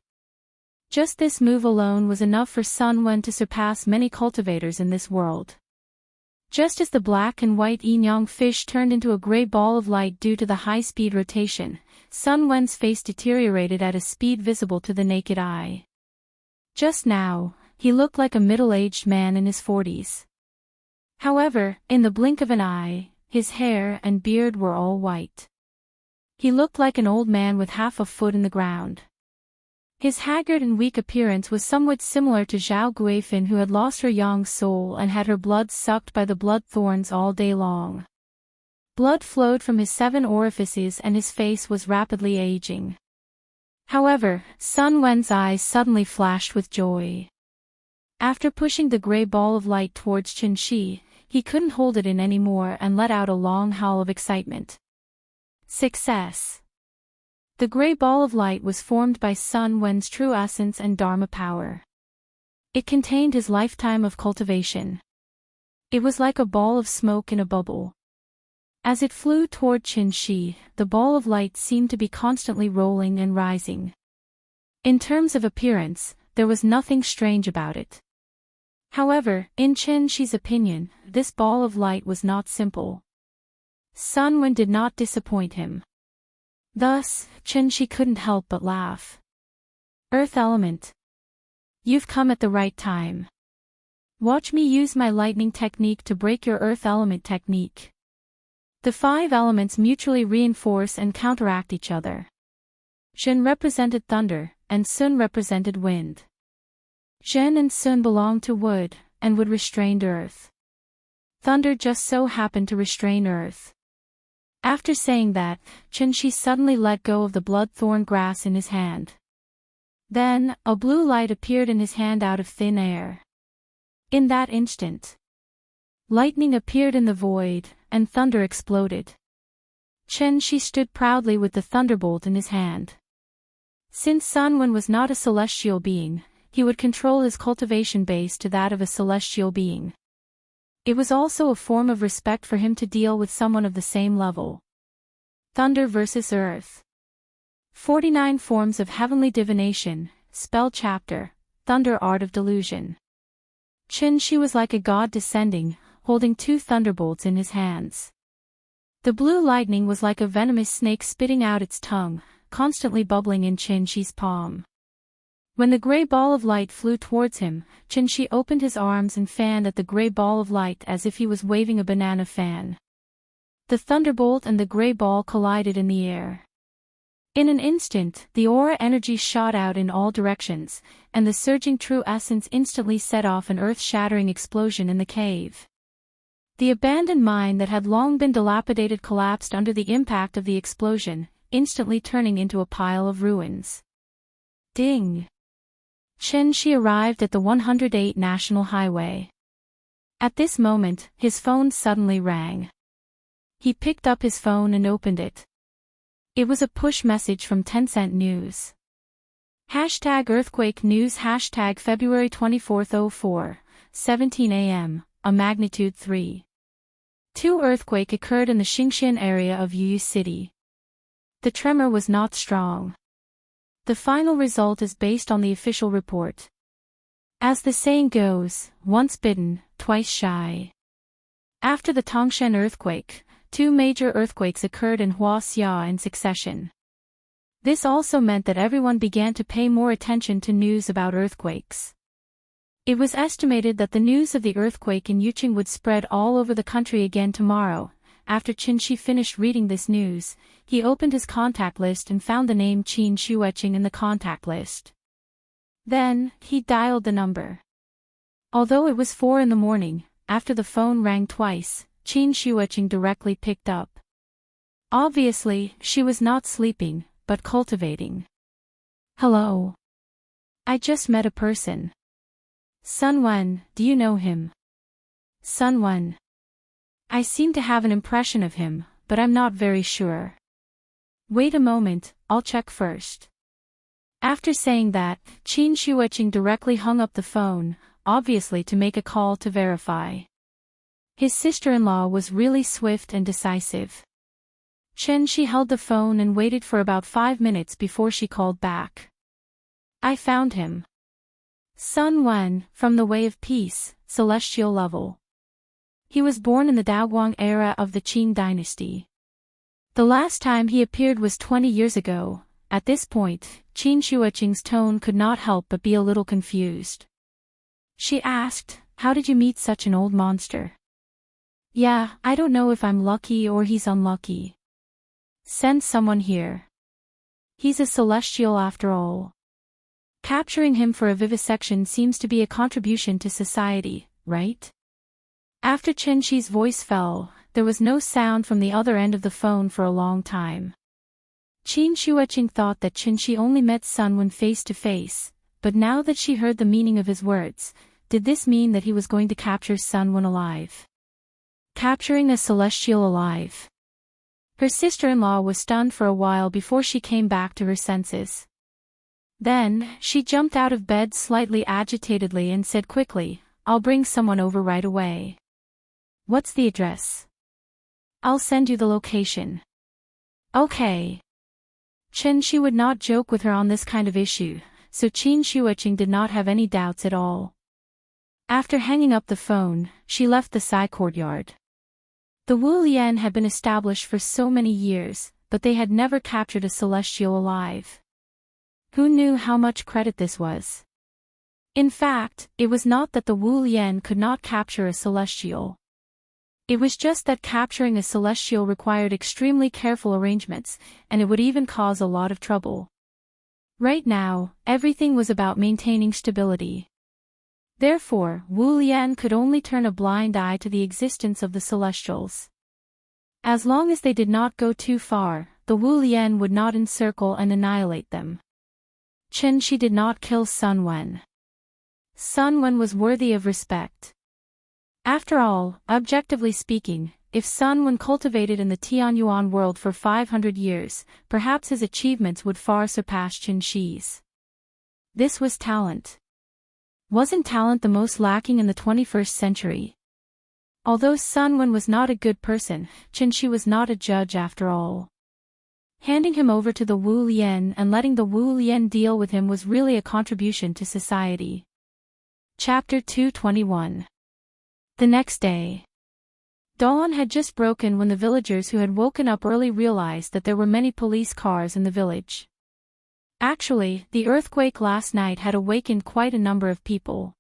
Just this move alone was enough for Sun Wen to surpass many cultivators in this world. Just as the black and white yin-yang fish turned into a gray ball of light due to the high-speed rotation, Sun Wen's face deteriorated at a speed visible to the naked eye. Just now, he looked like a middle-aged man in his 40s. However, in the blink of an eye, his hair and beard were all white. He looked like an old man with half a foot in the ground. His haggard and weak appearance was somewhat similar to Zhao Guifin, who had lost her young soul and had her blood sucked by the blood thorns all day long. Blood flowed from his 7 orifices and his face was rapidly aging. However, Sun Wen's eyes suddenly flashed with joy. After pushing the gray ball of light towards Xianxia, he couldn't hold it in anymore and let out a long howl of excitement. Success! The gray ball of light was formed by Sun Wen's true essence and Dharma power. It contained his lifetime of cultivation. It was like a ball of smoke in a bubble. As it flew toward Xianxia, the ball of light seemed to be constantly rolling and rising. In terms of appearance, there was nothing strange about it. However, in Xianxia's opinion, this ball of light was not simple. Sun Wen did not disappoint him. Thus, Xianxia couldn't help but laugh. Earth element. You've come at the right time. Watch me use my lightning technique to break your earth element technique. The 5 elements mutually reinforce and counteract each other. Zhen represented thunder, and Sun represented wind. Zhen and Sun belonged to wood, and wood restrained earth. Thunder just so happened to restrain earth. After saying that, Xianxia suddenly let go of the blood-thorn grass in his hand. Then, a blue light appeared in his hand out of thin air. In that instant, lightning appeared in the void, and thunder exploded. Xianxia stood proudly with the thunderbolt in his hand. Since Sun Wen was not a celestial being, he would control his cultivation base to that of a celestial being. It was also a form of respect for him to deal with someone of the same level. Thunder versus Earth. 49 Forms of Heavenly Divination, Spell Chapter, Thunder Art of Delusion. Xianxia was like a god descending, holding 2 thunderbolts in his hands. The blue lightning was like a venomous snake spitting out its tongue, constantly bubbling in Xianxia's palm. When the gray ball of light flew towards him, Xianxia opened his arms and fanned at the gray ball of light as if he was waving a banana fan. The thunderbolt and the gray ball collided in the air. In an instant, the aura energy shot out in all directions, and the surging true essence instantly set off an earth-shattering explosion in the cave. The abandoned mine that had long been dilapidated collapsed under the impact of the explosion, instantly turning into a pile of ruins. Ding! Xianxia arrived at the 108 National Highway. At this moment, his phone suddenly rang. He picked up his phone and opened it. It was a push message from Tencent News. #Earthquake News #February 24, 04, 17 a.m., a magnitude 3. Two earthquakes occurred in the Xianxia area of Yu City. The tremor was not strong. The final result is based on the official report. As the saying goes, once bitten, twice shy. After the Tangshan earthquake, two major earthquakes occurred in Wuxia in succession. This also meant that everyone began to pay more attention to news about earthquakes. It was estimated that the news of the earthquake in Yuqing would spread all over the country again tomorrow. After Xianxia finished reading this news, he opened his contact list and found the name Qin Shueqing in the contact list. Then, he dialed the number. Although it was 4 in the morning, after the phone rang twice, Qin Shueqing directly picked up. Obviously, she was not sleeping, but cultivating. Hello. I just met a person. Sun Wen, do you know him? Sun Wen. I seem to have an impression of him, but I'm not very sure. Wait a moment, I'll check first. After saying that, Qin Shueqing directly hung up the phone, obviously to make a call to verify. His sister-in-law was really swift and decisive. Xianxia held the phone and waited for about 5 minutes before she called back. I found him. Sun Wen, from the Way of Peace, celestial level. He was born in the Daoguang era of the Qin dynasty. The last time he appeared was 20 years ago. At this point, Qin Shueqing's tone could not help but be a little confused. She asked, "How did you meet such an old monster?" "Yeah, I don't know if I'm lucky or he's unlucky. Send someone here. He's a celestial after all. Capturing him for a vivisection seems to be a contribution to society, right?" After Xianxia's voice fell, there was no sound from the other end of the phone for a long time. Qin Shueqing thought that Xianxia only met Sun Wen face to face, but now that she heard the meaning of his words, did this mean that he was going to capture Sun Wen alive? Capturing a celestial alive. Her sister-in-law was stunned for a while before she came back to her senses. Then, she jumped out of bed slightly agitatedly and said quickly, "I'll bring someone over right away." "What's the address?" "I'll send you the location." "Okay." Xianxia would not joke with her on this kind of issue, so Qin Shueqing did not have any doubts at all. After hanging up the phone, she left the side courtyard. The Wu Lian had been established for so many years, but they had never captured a celestial alive. Who knew how much credit this was? In fact, it was not that the Wu Lian could not capture a celestial. It was just that capturing a celestial required extremely careful arrangements, and it would even cause a lot of trouble. Right now, everything was about maintaining stability. Therefore, Wu Lian could only turn a blind eye to the existence of the celestials. As long as they did not go too far, the Wu Lian would not encircle and annihilate them. Xianxia did not kill Sun Wen. Sun Wen was worthy of respect. After all, objectively speaking, if Sun Wen cultivated in the Tianyuan world for 500 years, perhaps his achievements would far surpass Xianxia's. This was talent. Wasn't talent the most lacking in the 21st century? Although Sun Wen was not a good person, Xianxia was not a judge after all. Handing him over to the Wu Lian and letting the Wu Lian deal with him was really a contribution to society. Chapter 221. The next day. Dawn had just broken when the villagers who had woken up early realized that there were many police cars in the village. Actually, the earthquake last night had awakened quite a number of people.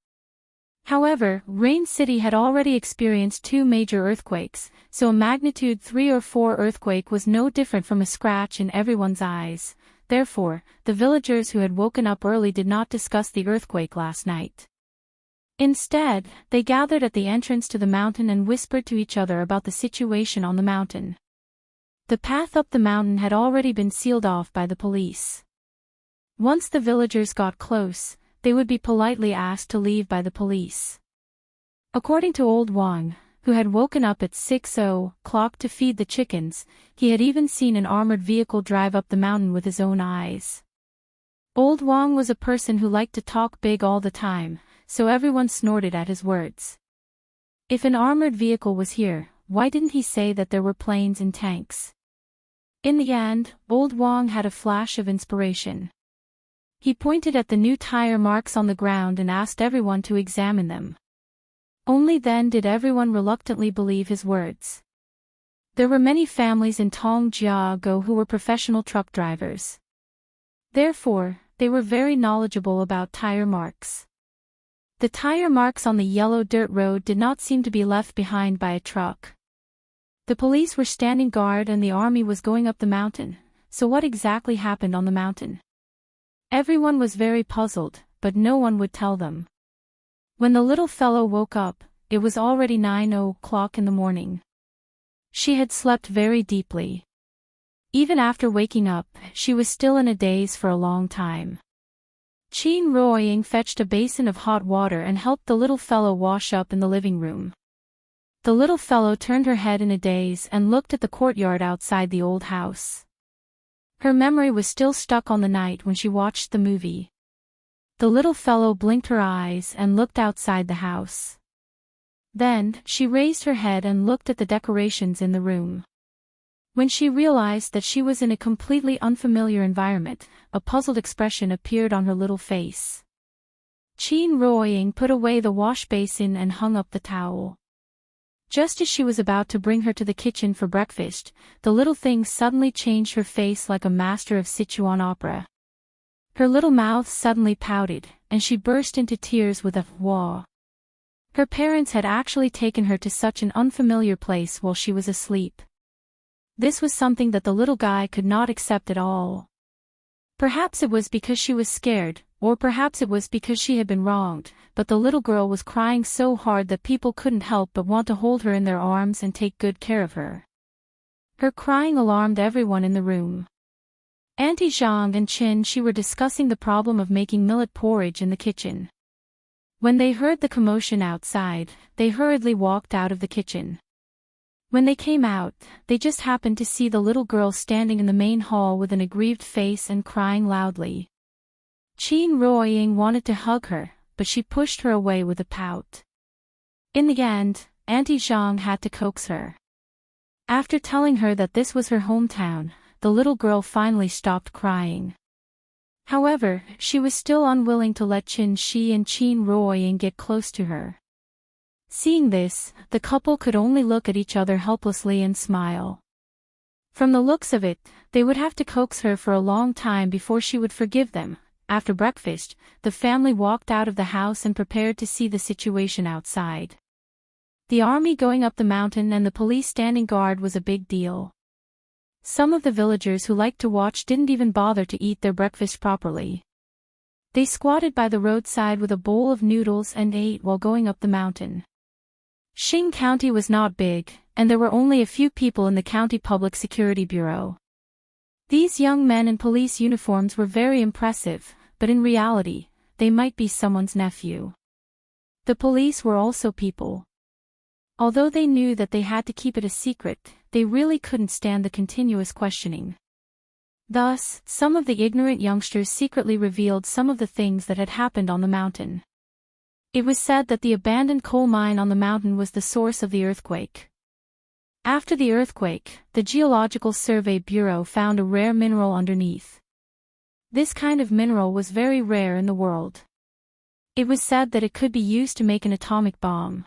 However, Rain City had already experienced 2 major earthquakes, so a magnitude 3 or 4 earthquake was no different from a scratch in everyone's eyes. Therefore, the villagers who had woken up early did not discuss the earthquake last night. Instead, they gathered at the entrance to the mountain and whispered to each other about the situation on the mountain. The path up the mountain had already been sealed off by the police. Once the villagers got close, they would be politely asked to leave by the police. According to Old Wang, who had woken up at 6:00 to feed the chickens, he had even seen an armored vehicle drive up the mountain with his own eyes. Old Wang was a person who liked to talk big all the time, so everyone snorted at his words. If an armored vehicle was here, why didn't he say that there were planes and tanks? In the end, old Wang had a flash of inspiration. He pointed at the new tire marks on the ground and asked everyone to examine them. Only then did everyone reluctantly believe his words. There were many families in Jianghu who were professional truck drivers. Therefore, they were very knowledgeable about tire marks. The tire marks on the yellow dirt road did not seem to be left behind by a truck. The police were standing guard and the army was going up the mountain, so what exactly happened on the mountain? Everyone was very puzzled, but no one would tell them. When the little fellow woke up, it was already 9 o'clock in the morning. She had slept very deeply. Even after waking up, she was still in a daze for a long time. Qin Ruoying fetched a basin of hot water and helped the little fellow wash up in the living room. The little fellow turned her head in a daze and looked at the courtyard outside the old house. Her memory was still stuck on the night when she watched the movie. The little fellow blinked her eyes and looked outside the house. Then, she raised her head and looked at the decorations in the room. When she realized that she was in a completely unfamiliar environment, a puzzled expression appeared on her little face. Qin Ruoying put away the wash basin and hung up the towel. Just as she was about to bring her to the kitchen for breakfast, the little thing suddenly changed her face like a master of Sichuan opera. Her little mouth suddenly pouted, and she burst into tears with a wah. Her parents had actually taken her to such an unfamiliar place while she was asleep. This was something that the little guy could not accept at all. Perhaps it was because she was scared, or perhaps it was because she had been wronged, but the little girl was crying so hard that people couldn't help but want to hold her in their arms and take good care of her. Her crying alarmed everyone in the room. Auntie Zhang and Qin were discussing the problem of making millet porridge in the kitchen. When they heard the commotion outside, they hurriedly walked out of the kitchen. When they came out, they just happened to see the little girl standing in the main hall with an aggrieved face and crying loudly. Qin Ruoying wanted to hug her, but she pushed her away with a pout. In the end, Auntie Zhang had to coax her. After telling her that this was her hometown, the little girl finally stopped crying. However, she was still unwilling to let Qin Shi and Qin Ruoying get close to her. Seeing this, the couple could only look at each other helplessly and smile. From the looks of it, they would have to coax her for a long time before she would forgive them. After breakfast, the family walked out of the house and prepared to see the situation outside. The army going up the mountain and the police standing guard was a big deal. Some of the villagers who liked to watch didn't even bother to eat their breakfast properly. They squatted by the roadside with a bowl of noodles and ate while going up the mountain. Xing County was not big, and there were only a few people in the County Public Security Bureau. These young men in police uniforms were very impressive, but in reality, they might be someone's nephew. The police were also people. Although they knew that they had to keep it a secret, they really couldn't stand the continuous questioning. Thus, some of the ignorant youngsters secretly revealed some of the things that had happened on the mountain. It was said that the abandoned coal mine on the mountain was the source of the earthquake. After the earthquake, the Geological Survey Bureau found a rare mineral underneath. This kind of mineral was very rare in the world. It was said that it could be used to make an atomic bomb.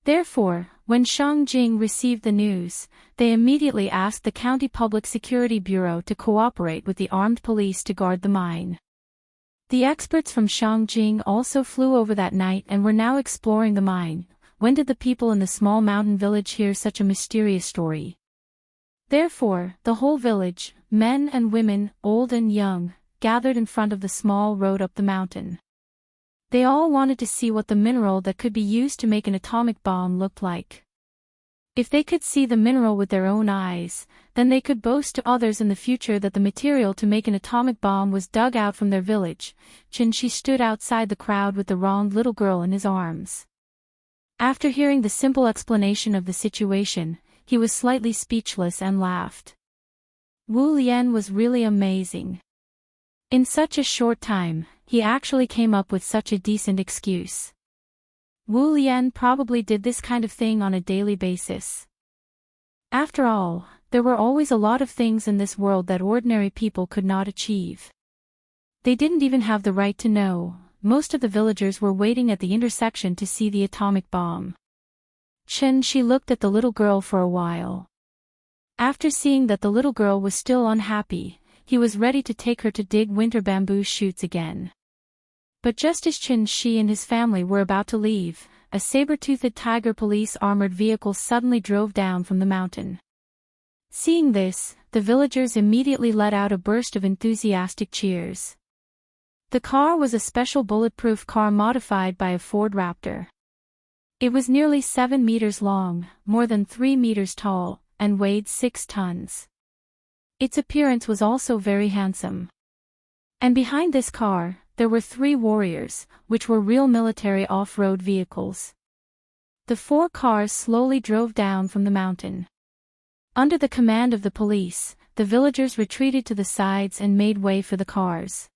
Therefore, when Shangjing received the news, they immediately asked the County Public Security Bureau to cooperate with the armed police to guard the mine. The experts from Shangjing also flew over that night and were now exploring the mine. When did the people in the small mountain village hear such a mysterious story? Therefore, the whole village, men and women, old and young, gathered in front of the small road up the mountain. They all wanted to see what the mineral that could be used to make an atomic bomb looked like. If they could see the mineral with their own eyes, then they could boast to others in the future that the material to make an atomic bomb was dug out from their village. Qin Shi stood outside the crowd with the wronged little girl in his arms. After hearing the simple explanation of the situation, he was slightly speechless and laughed. Wu Lian was really amazing. In such a short time, he actually came up with such a decent excuse. Wu Lian probably did this kind of thing on a daily basis. After all, there were always a lot of things in this world that ordinary people could not achieve. They didn't even have the right to know. Most of the villagers were waiting at the intersection to see the atomic bomb. Xianxia looked at the little girl for a while. After seeing that the little girl was still unhappy, he was ready to take her to dig winter bamboo shoots again. But just as Xianxia and his family were about to leave, a saber-toothed tiger police armored vehicle suddenly drove down from the mountain. Seeing this, the villagers immediately let out a burst of enthusiastic cheers. The car was a special bulletproof car modified by a Ford Raptor. It was nearly 7 meters long, more than 3 meters tall, and weighed 6 tons. Its appearance was also very handsome. And behind this car, there were 3 warriors, which were real military off-road vehicles. The 4 cars slowly drove down from the mountain. Under the command of the police, the villagers retreated to the sides and made way for the cars.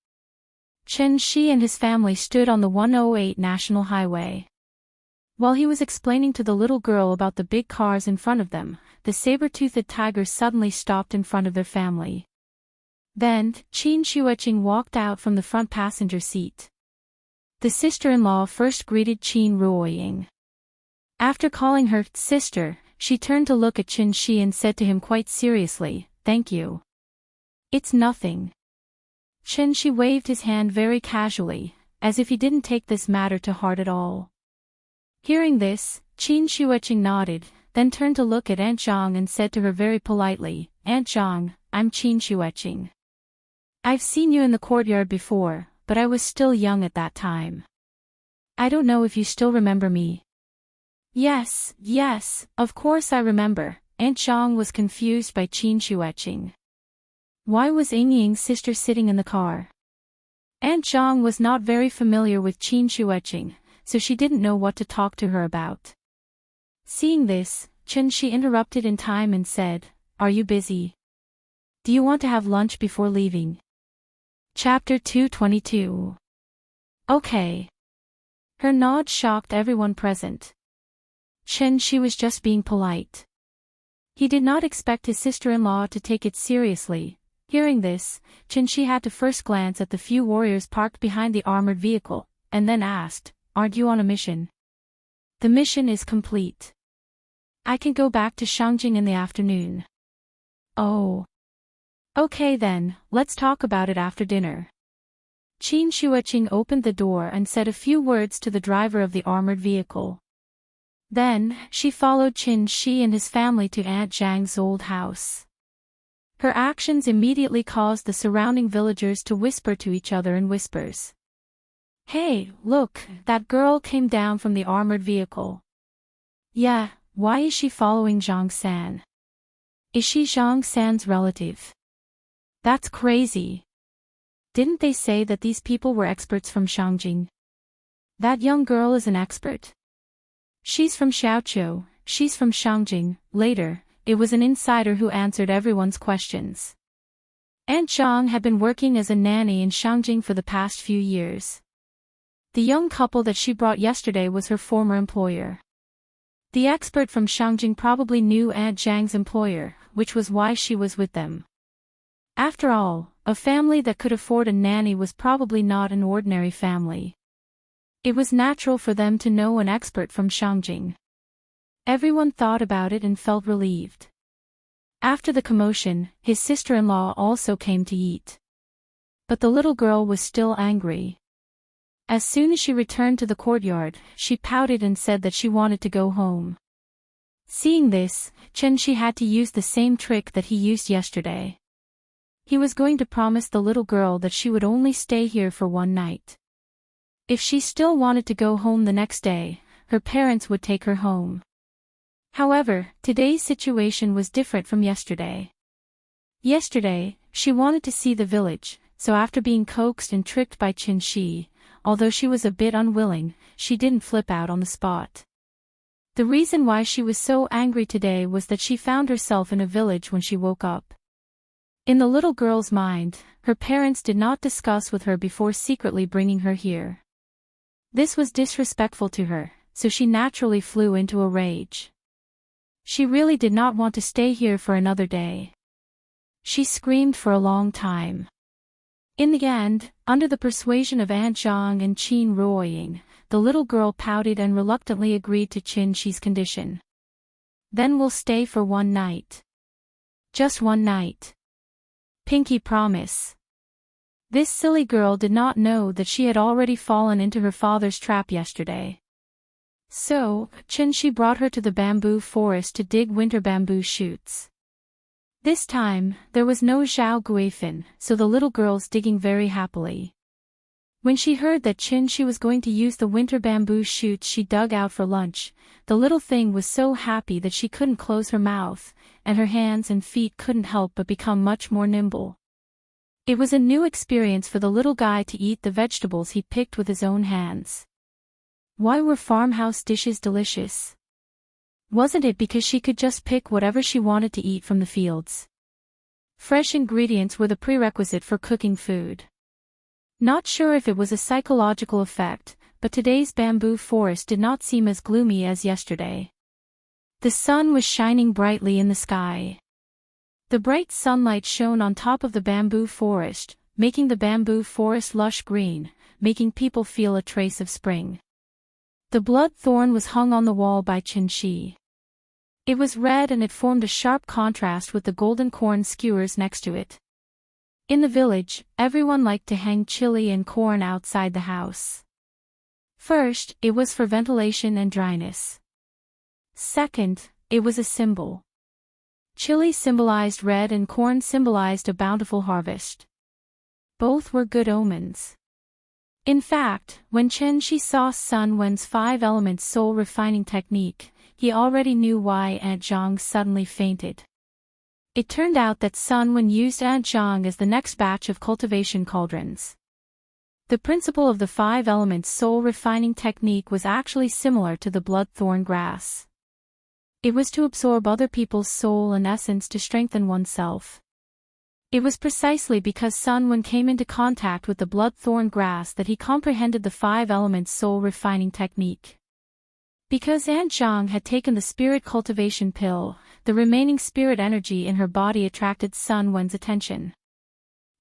Xianxia and his family stood on the 108 National Highway. While he was explaining to the little girl about the big cars in front of them, the saber-toothed tiger suddenly stopped in front of their family. Then, Xianxia walked out from the front passenger seat. The sister-in-law first greeted Qin Ruoying. After calling her sister, she turned to look at Xianxia and said to him quite seriously, "Thank you." "It's nothing." Xianxia waved his hand very casually, as if he didn't take this matter to heart at all. Hearing this, Xianxia nodded, then turned to look at Aunt Zhang and said to her very politely, "Aunt Zhang, I'm Xianxia. I've seen you in the courtyard before, but I was still young at that time. I don't know if you still remember me." Yes, of course I remember." Aunt Zhang was confused by Xianxia. Why was Yingying's sister sitting in the car? Aunt Zhang was not very familiar with Xianxia, so she didn't know what to talk to her about. Seeing this, Xianxia interrupted in time and said, "Are you busy? Do you want to have lunch before leaving?" Chapter 222. Okay. Her nod shocked everyone present. Xianxia was just being polite. He did not expect his sister-in-law to take it seriously. Hearing this, Xianxia had to first glance at the few warriors parked behind the armored vehicle, and then asked, "Aren't you on a mission?" "The mission is complete. I can go back to Shangjing in the afternoon." "Oh. Okay then, let's talk about it after dinner." Xianxia opened the door and said a few words to the driver of the armored vehicle. Then, she followed Xianxia and his family to Aunt Zhang's old house. Her actions immediately caused the surrounding villagers to whisper to each other in whispers. "Hey, look, that girl came down from the armored vehicle." "Yeah, why is she following Zhang San? Is she Zhang San's relative? That's crazy. Didn't they say that these people were experts from Shangjing? That young girl is an expert. She's from Xiaoqiu, she's from Shangjing." Later, it was an insider who answered everyone's questions. Aunt Zhang had been working as a nanny in Shangjing for the past few years. The young couple that she brought yesterday was her former employer. The expert from Shangjing probably knew Aunt Zhang's employer, which was why she was with them. After all, a family that could afford a nanny was probably not an ordinary family. It was natural for them to know an expert from Shangjing. Everyone thought about it and felt relieved. After the commotion, his sister-in-law also came to eat. But the little girl was still angry. As soon as she returned to the courtyard, she pouted and said that she wanted to go home. Seeing this, Xianxia had to use the same trick that he used yesterday. He was going to promise the little girl that she would only stay here for one night. If she still wanted to go home the next day, her parents would take her home. However, today's situation was different from yesterday. Yesterday, she wanted to see the village, so after being coaxed and tricked by Xianxia, although she was a bit unwilling, she didn't flip out on the spot. The reason why she was so angry today was that she found herself in a village when she woke up. In the little girl's mind, her parents did not discuss with her before secretly bringing her here. This was disrespectful to her, so she naturally flew into a rage. She really did not want to stay here for another day. She screamed for a long time. In the end, under the persuasion of Aunt Zhang and Qin Ruoying, the little girl pouted and reluctantly agreed to Qin Shi's condition. Then we'll stay for one night. Just one night. Pinky promise. This silly girl did not know that she had already fallen into her father's trap yesterday. So, Qin Shi brought her to the bamboo forest to dig winter bamboo shoots. This time, there was no Zhao Guifan, so the little girl's digging very happily. When she heard that Qin Shi was going to use the winter bamboo shoots she dug out for lunch, the little thing was so happy that she couldn't close her mouth, and her hands and feet couldn't help but become much more nimble. It was a new experience for the little guy to eat the vegetables he picked with his own hands. Why were farmhouse dishes delicious? Wasn't it because she could just pick whatever she wanted to eat from the fields? Fresh ingredients were the prerequisite for cooking food. Not sure if it was a psychological effect, but today's bamboo forest did not seem as gloomy as yesterday. The sun was shining brightly in the sky. The bright sunlight shone on top of the bamboo forest, making the bamboo forest lush green, making people feel a trace of spring. The blood thorn was hung on the wall by Qin Shi. It was red and it formed a sharp contrast with the golden corn skewers next to it. In the village, everyone liked to hang chili and corn outside the house. First, it was for ventilation and dryness. Second, it was a symbol. Chili symbolized red and corn symbolized a bountiful harvest. Both were good omens. In fact, when Qin Shi saw Sun Wen's 5 elements soul refining technique, he already knew why Aunt Zhang suddenly fainted. It turned out that Sun Wen used Aunt Zhang as the next batch of cultivation cauldrons. The principle of the 5 elements soul refining technique was actually similar to the bloodthorn grass. It was to absorb other people's soul and essence to strengthen oneself. It was precisely because Sun Wen came into contact with the bloodthorn grass that he comprehended the 5 elements soul refining technique. Because Aunt Zhang had taken the spirit cultivation pill, the remaining spirit energy in her body attracted Sun Wen's attention.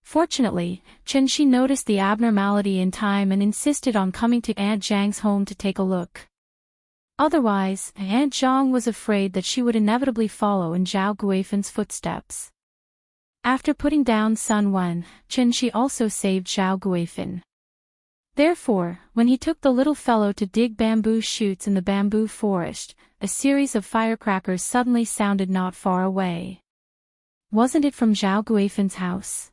Fortunately, Qin Shi noticed the abnormality in time and insisted on coming to Aunt Zhang's home to take a look. Otherwise, Aunt Zhang was afraid that she would inevitably follow in Zhao Guifan's footsteps. After putting down Sun Wen, Qin Shi also saved Zhao Guifan. Therefore, when he took the little fellow to dig bamboo shoots in the bamboo forest, a series of firecrackers suddenly sounded not far away. Wasn't it from Zhao Guifan's house?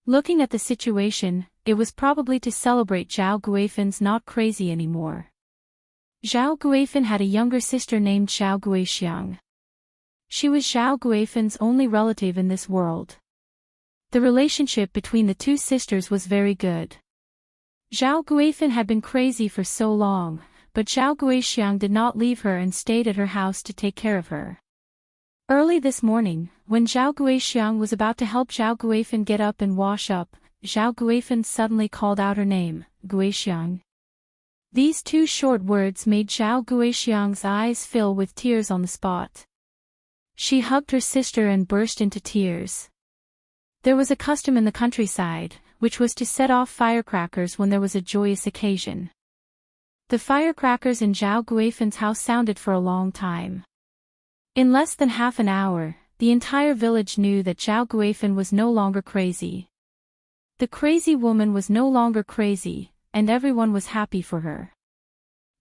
Looking at the situation, it was probably to celebrate Zhao Guifan's not crazy anymore. Zhao Guifan had a younger sister named Zhao Guixiang. She was Zhao Guifan's only relative in this world. The relationship between the two sisters was very good. Zhao Guifan had been crazy for so long, but Zhao Guixiang did not leave her and stayed at her house to take care of her. Early this morning, when Zhao Guixiang was about to help Zhao Guifan get up and wash up, Zhao Guifan suddenly called out her name, Guixiang. These 2 short words made Zhao Guixiang's eyes fill with tears on the spot. She hugged her sister and burst into tears. There was a custom in the countryside, which was to set off firecrackers when there was a joyous occasion. The firecrackers in Zhao Guifan's house sounded for a long time. In less than half an hour, the entire village knew that Zhao Guifan was no longer crazy. The crazy woman was no longer crazy, and everyone was happy for her.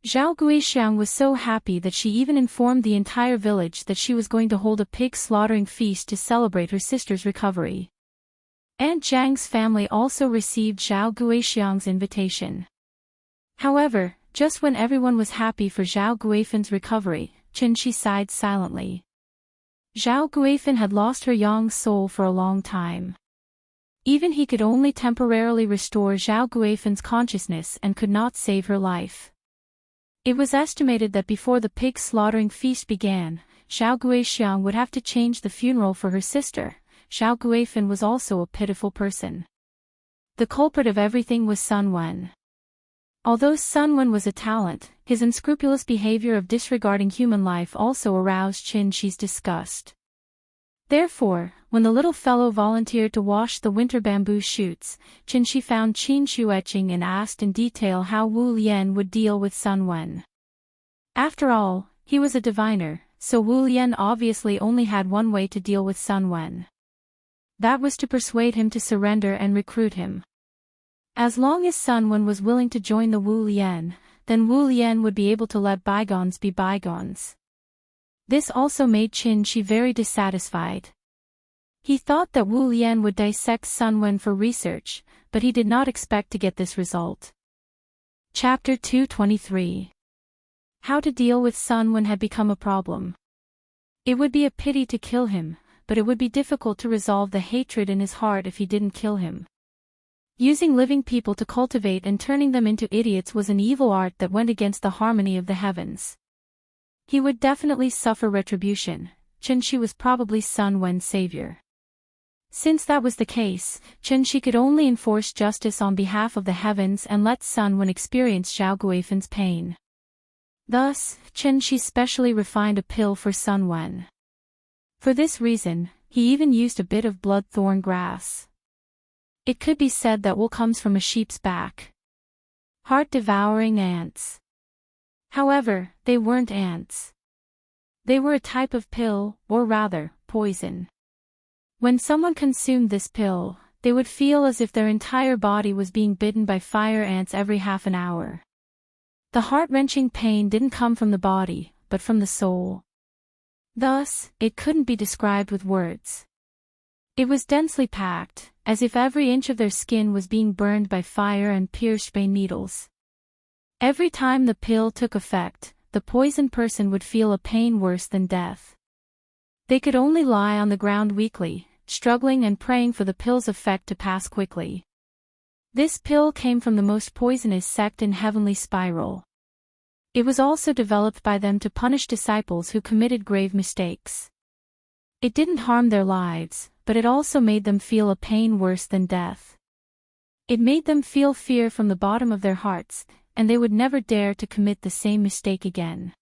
Zhao Guixiang was so happy that she even informed the entire village that she was going to hold a pig slaughtering feast to celebrate her sister's recovery. Aunt Zhang's family also received Zhao Guixiang's invitation. However, just when everyone was happy for Zhao Guifan's recovery, Qin Shi sighed silently. Zhao Guifan had lost her young soul for a long time. Even he could only temporarily restore Zhao Guifan's consciousness and could not save her life. It was estimated that before the pig slaughtering feast began, Zhao Guixiang would have to change the funeral for her sister. Zhao Guifan was also a pitiful person. The culprit of everything was Sun Wen. Although Sun Wen was a talent, his unscrupulous behavior of disregarding human life also aroused Xianxia's disgust. Therefore, when the little fellow volunteered to wash the winter bamboo shoots, Xianxia found Qin Shueqing and asked in detail how Wu Lian would deal with Sun Wen. After all, he was a diviner, so Wu Lian obviously only had one way to deal with Sun Wen. That was to persuade him to surrender and recruit him. As long as Sun Wen was willing to join the Wu Lian, then Wu Lian would be able to let bygones be bygones. This also made Xianxia very dissatisfied. He thought that Wu Lian would dissect Sun Wen for research, but he did not expect to get this result. Chapter 223. How to deal with Sun Wen had become a problem. It would be a pity to kill him, but it would be difficult to resolve the hatred in his heart if he didn't kill him. Using living people to cultivate and turning them into idiots was an evil art that went against the harmony of the heavens. He would definitely suffer retribution. Xianxia was probably Sun Wen's savior. Since that was the case, Xianxia could only enforce justice on behalf of the heavens and let Sun Wen experience Zhao Guifen's pain. Thus, Xianxia specially refined a pill for Sun Wen. For this reason, he even used a bit of bloodthorn grass. It could be said that wool comes from a sheep's back. Heart-devouring ants. However, they weren't ants. They were a type of pill, or rather, poison. When someone consumed this pill, they would feel as if their entire body was being bitten by fire ants every half an hour. The heart-wrenching pain didn't come from the body, but from the soul. Thus, it couldn't be described with words. It was densely packed, as if every inch of their skin was being burned by fire and pierced by needles. Every time the pill took effect, the poisoned person would feel a pain worse than death. They could only lie on the ground weakly, struggling and praying for the pill's effect to pass quickly. This pill came from the most poisonous sect in Heavenly Spiral. It was also developed by them to punish disciples who committed grave mistakes. It didn't harm their lives, but it also made them feel a pain worse than death. It made them feel fear from the bottom of their hearts, and they would never dare to commit the same mistake again.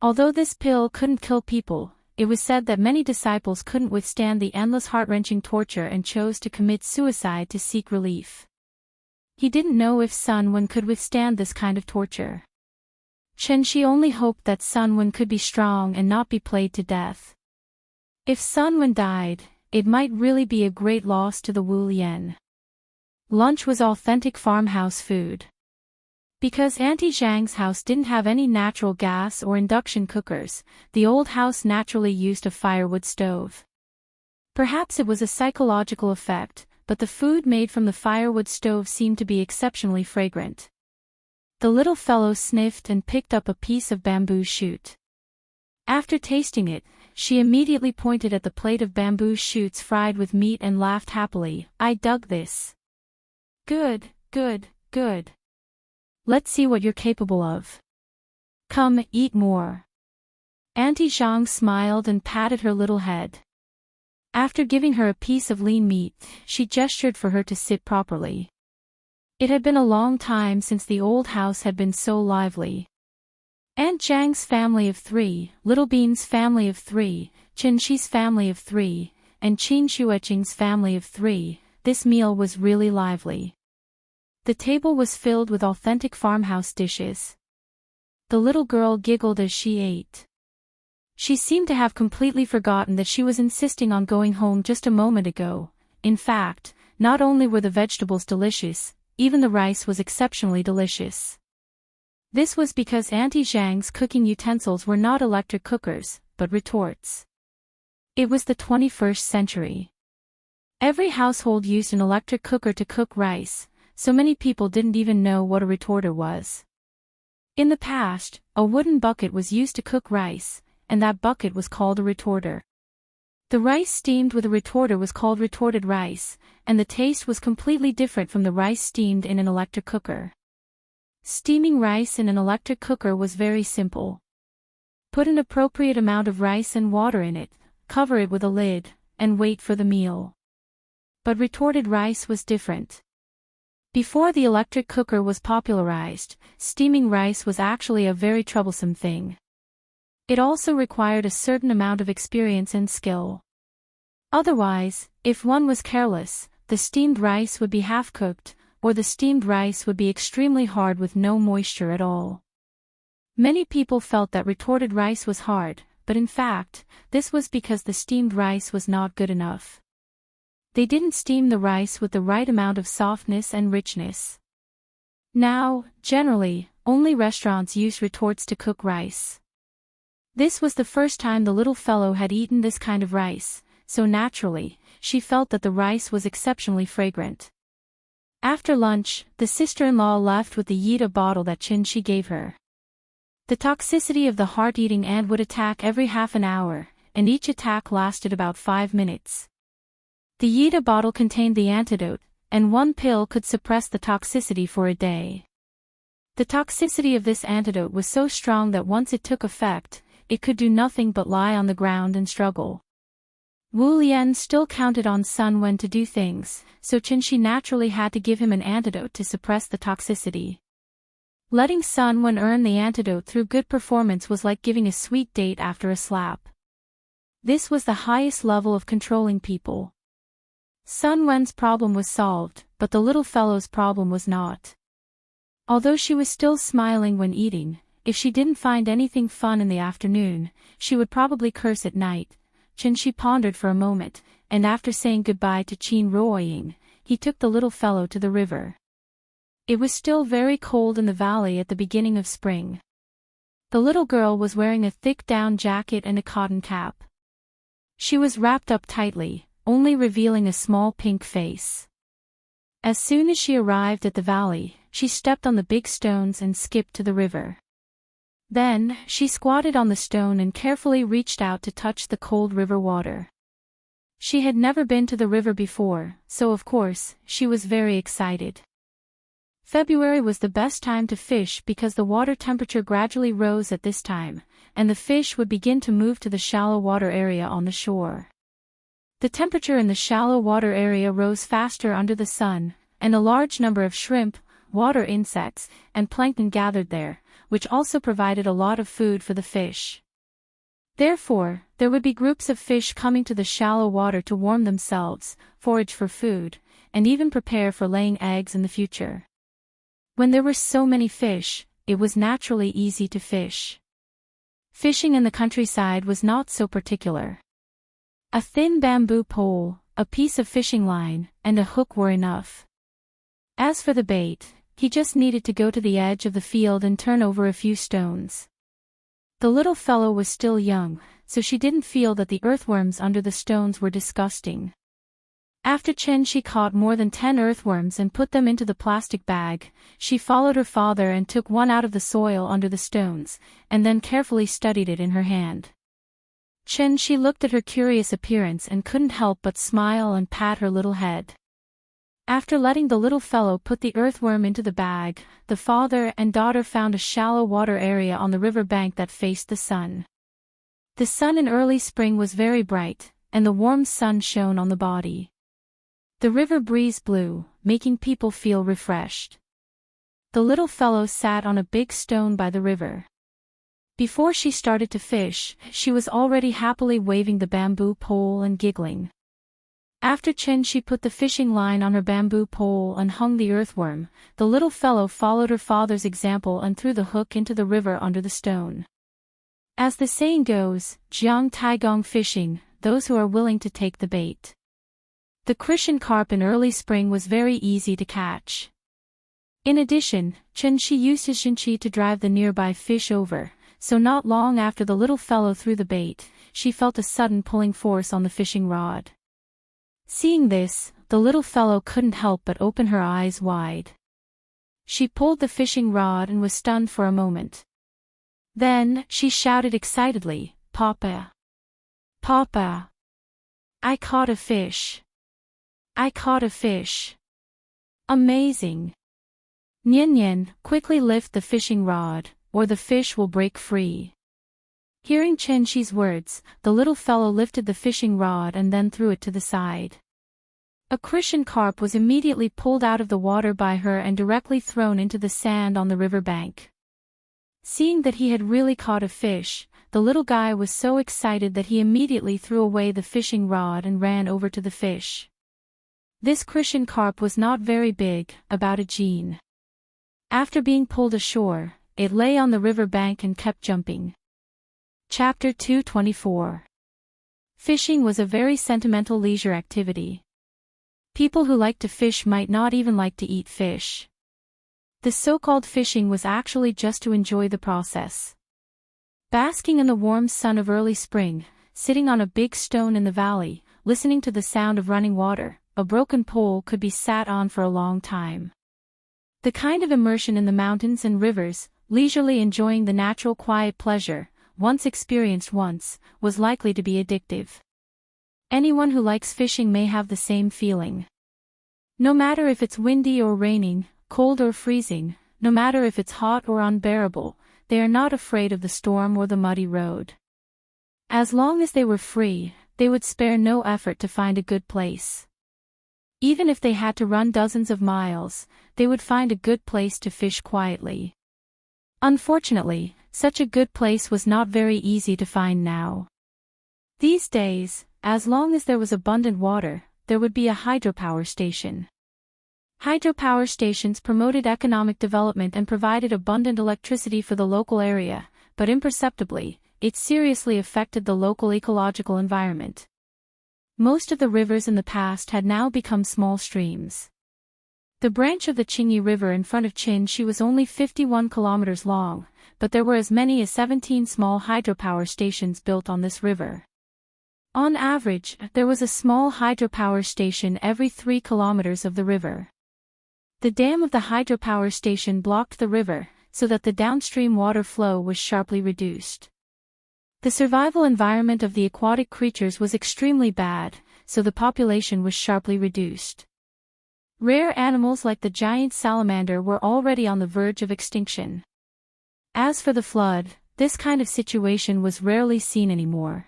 Although this pill couldn't kill people, it was said that many disciples couldn't withstand the endless heart-wrenching torture and chose to commit suicide to seek relief. He didn't know if Sun Wen could withstand this kind of torture. Xianxia only hoped that Sun Wen could be strong and not be played to death. If Sun Wen died, it might really be a great loss to the Wu Lian. Lunch was authentic farmhouse food. Because Auntie Zhang's house didn't have any natural gas or induction cookers, the old house naturally used a firewood stove. Perhaps it was a psychological effect, but the food made from the firewood stove seemed to be exceptionally fragrant. The little fellow sniffed and picked up a piece of bamboo shoot. After tasting it, she immediately pointed at the plate of bamboo shoots fried with meat and laughed happily. "I dug this. Good, good, good. Let's see what you're capable of. Come, eat more." Auntie Zhang smiled and patted her little head. After giving her a piece of lean meat, she gestured for her to sit properly. It had been a long time since the old house had been so lively. Aunt Zhang's family of 3, Little Bean's family of 3, Xianxia's family of 3, and Qin Shueqing's family of 3, this meal was really lively. The table was filled with authentic farmhouse dishes. The little girl giggled as she ate. She seemed to have completely forgotten that she was insisting on going home just a moment ago. In fact, not only were the vegetables delicious, even the rice was exceptionally delicious. This was because Auntie Zhang's cooking utensils were not electric cookers, but retorts. It was the 21st century. Every household used an electric cooker to cook rice, so many people didn't even know what a retorter was. In the past, a wooden bucket was used to cook rice, and that bucket was called a retorter. The rice steamed with a retorter was called retorted rice, and the taste was completely different from the rice steamed in an electric cooker. Steaming rice in an electric cooker was very simple. Put an appropriate amount of rice and water in it, cover it with a lid, and wait for the meal. But retorted rice was different. Before the electric cooker was popularized, steaming rice was actually a very troublesome thing. It also required a certain amount of experience and skill. Otherwise, if one was careless, the steamed rice would be half-cooked, or the steamed rice would be extremely hard with no moisture at all. Many people felt that retorted rice was hard, but in fact, this was because the steamed rice was not good enough. They didn't steam the rice with the right amount of softness and richness. Now, generally, only restaurants use retorts to cook rice. This was the first time the little fellow had eaten this kind of rice, so naturally, she felt that the rice was exceptionally fragrant. After lunch, the sister-in-law left with the Yida bottle that Xianxia gave her. The toxicity of the heart-eating ant would attack every half an hour, and each attack lasted about 5 minutes. The Yida bottle contained the antidote, and one pill could suppress the toxicity for a day. The toxicity of this antidote was so strong that once it took effect, it could do nothing but lie on the ground and struggle. Wu Lian still counted on Sun Wen to do things, so Xianxia naturally had to give him an antidote to suppress the toxicity. Letting Sun Wen earn the antidote through good performance was like giving a sweet date after a slap. This was the highest level of controlling people. Sun Wen's problem was solved, but the little fellow's problem was not. Although she was still smiling when eating, if she didn't find anything fun in the afternoon, she would probably curse at night. Xianxia pondered for a moment, and after saying goodbye to Qin Ruoying, he took the little fellow to the river. It was still very cold in the valley at the beginning of spring. The little girl was wearing a thick down jacket and a cotton cap. She was wrapped up tightly, only revealing a small pink face. As soon as she arrived at the valley, she stepped on the big stones and skipped to the river. Then, she squatted on the stone and carefully reached out to touch the cold river water. She had never been to the river before, so of course, she was very excited. February was the best time to fish because the water temperature gradually rose at this time, and the fish would begin to move to the shallow water area on the shore. The temperature in the shallow water area rose faster under the sun, and a large number of shrimp, water insects, and plankton gathered there, which also provided a lot of food for the fish. Therefore, there would be groups of fish coming to the shallow water to warm themselves, forage for food, and even prepare for laying eggs in the future. When there were so many fish, it was naturally easy to fish. Fishing in the countryside was not so particular. A thin bamboo pole, a piece of fishing line, and a hook were enough. As for the bait, he just needed to go to the edge of the field and turn over a few stones. The little fellow was still young, so she didn't feel that the earthworms under the stones were disgusting. After Xianxia caught more than 10 earthworms and put them into the plastic bag, she followed her father and took one out of the soil under the stones, and then carefully studied it in her hand. Xianxia looked at her curious appearance and couldn't help but smile and pat her little head. After letting the little fellow put the earthworm into the bag, the father and daughter found a shallow water area on the river bank that faced the sun. The sun in early spring was very bright, and the warm sun shone on the body. The river breeze blew, making people feel refreshed. The little fellow sat on a big stone by the river. Before she started to fish, she was already happily waving the bamboo pole and giggling. After Xianxia put the fishing line on her bamboo pole and hung the earthworm, the little fellow followed her father's example and threw the hook into the river under the stone. As the saying goes, Jiang Taigong fishing, those who are willing to take the bait. The Christian carp in early spring was very easy to catch. In addition, Xianxia used his Xianxia to drive the nearby fish over, so not long after the little fellow threw the bait, she felt a sudden pulling force on the fishing rod. Seeing this, the little fellow couldn't help but open her eyes wide. She pulled the fishing rod and was stunned for a moment. Then, she shouted excitedly, "Papa! Papa! I caught a fish! I caught a fish! Amazing! Nian Nian, quickly lift the fishing rod, or the fish will break free." Hearing Xianxia's words, the little fellow lifted the fishing rod and then threw it to the side. A Christian carp was immediately pulled out of the water by her and directly thrown into the sand on the river bank. Seeing that he had really caught a fish, the little guy was so excited that he immediately threw away the fishing rod and ran over to the fish. This Christian carp was not very big, about a jean. After being pulled ashore, it lay on the river bank and kept jumping. Chapter 224. Fishing was a very sentimental leisure activity. People who liked to fish might not even like to eat fish. The so-called fishing was actually just to enjoy the process. Basking in the warm sun of early spring, sitting on a big stone in the valley, listening to the sound of running water, a broken pole could be sat on for a long time. The kind of immersion in the mountains and rivers, leisurely enjoying the natural quiet pleasure, once experienced once, was likely to be addictive. Anyone who likes fishing may have the same feeling. No matter if it's windy or raining, cold or freezing, no matter if it's hot or unbearable, they are not afraid of the storm or the muddy road. As long as they were free, they would spare no effort to find a good place. Even if they had to run dozens of miles, they would find a good place to fish quietly. Unfortunately, such a good place was not very easy to find now. These days, as long as there was abundant water, there would be a hydropower station. Hydropower stations promoted economic development and provided abundant electricity for the local area, but imperceptibly, it seriously affected the local ecological environment. Most of the rivers in the past had now become small streams. The branch of the Jianghu River in front of Xianxia was only 51 kilometers long, but there were as many as 17 small hydropower stations built on this river. On average, there was a small hydropower station every 3 kilometers of the river. The dam of the hydropower station blocked the river, so that the downstream water flow was sharply reduced. The survival environment of the aquatic creatures was extremely bad, so the population was sharply reduced. Rare animals like the giant salamander were already on the verge of extinction. As for the flood, this kind of situation was rarely seen anymore.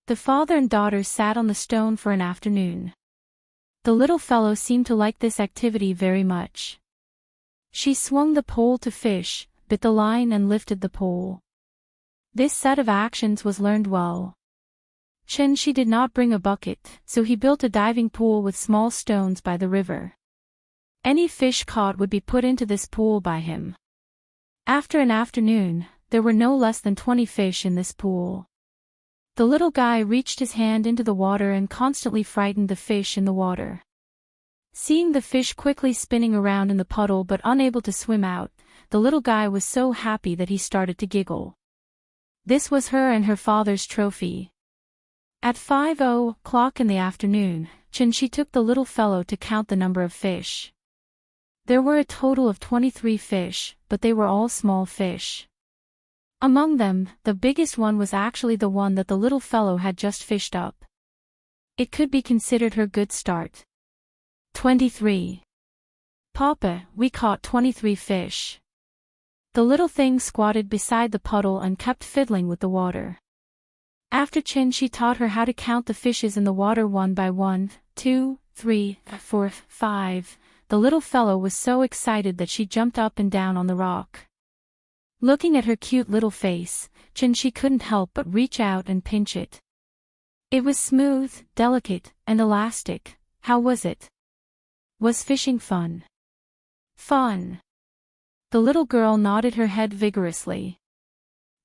The father and daughter sat on the stone for an afternoon. The little fellow seemed to like this activity very much. She swung the pole to fish, bit the line and lifted the pole. This set of actions was learned well. Xianxia did not bring a bucket, so he built a diving pool with small stones by the river. Any fish caught would be put into this pool by him. After an afternoon, there were no less than 20 fish in this pool. The little guy reached his hand into the water and constantly frightened the fish in the water. Seeing the fish quickly spinning around in the puddle but unable to swim out, the little guy was so happy that he started to giggle. This was her and her father's trophy. At 5:00 in the afternoon, Xianxia took the little fellow to count the number of fish. There were a total of 23 fish, but they were all small fish. Among them, the biggest one was actually the one that the little fellow had just fished up. It could be considered her good start. 23. Papa, we caught 23 fish. The little thing squatted beside the puddle and kept fiddling with the water. After Xianxia taught her how to count the fishes in the water one by 1, 2, 3, 4, 5, the little fellow was so excited that she jumped up and down on the rock. Looking at her cute little face, Xianxia couldn't help but reach out and pinch it. It was smooth, delicate, and elastic. How was it? Was fishing fun? Fun. The little girl nodded her head vigorously.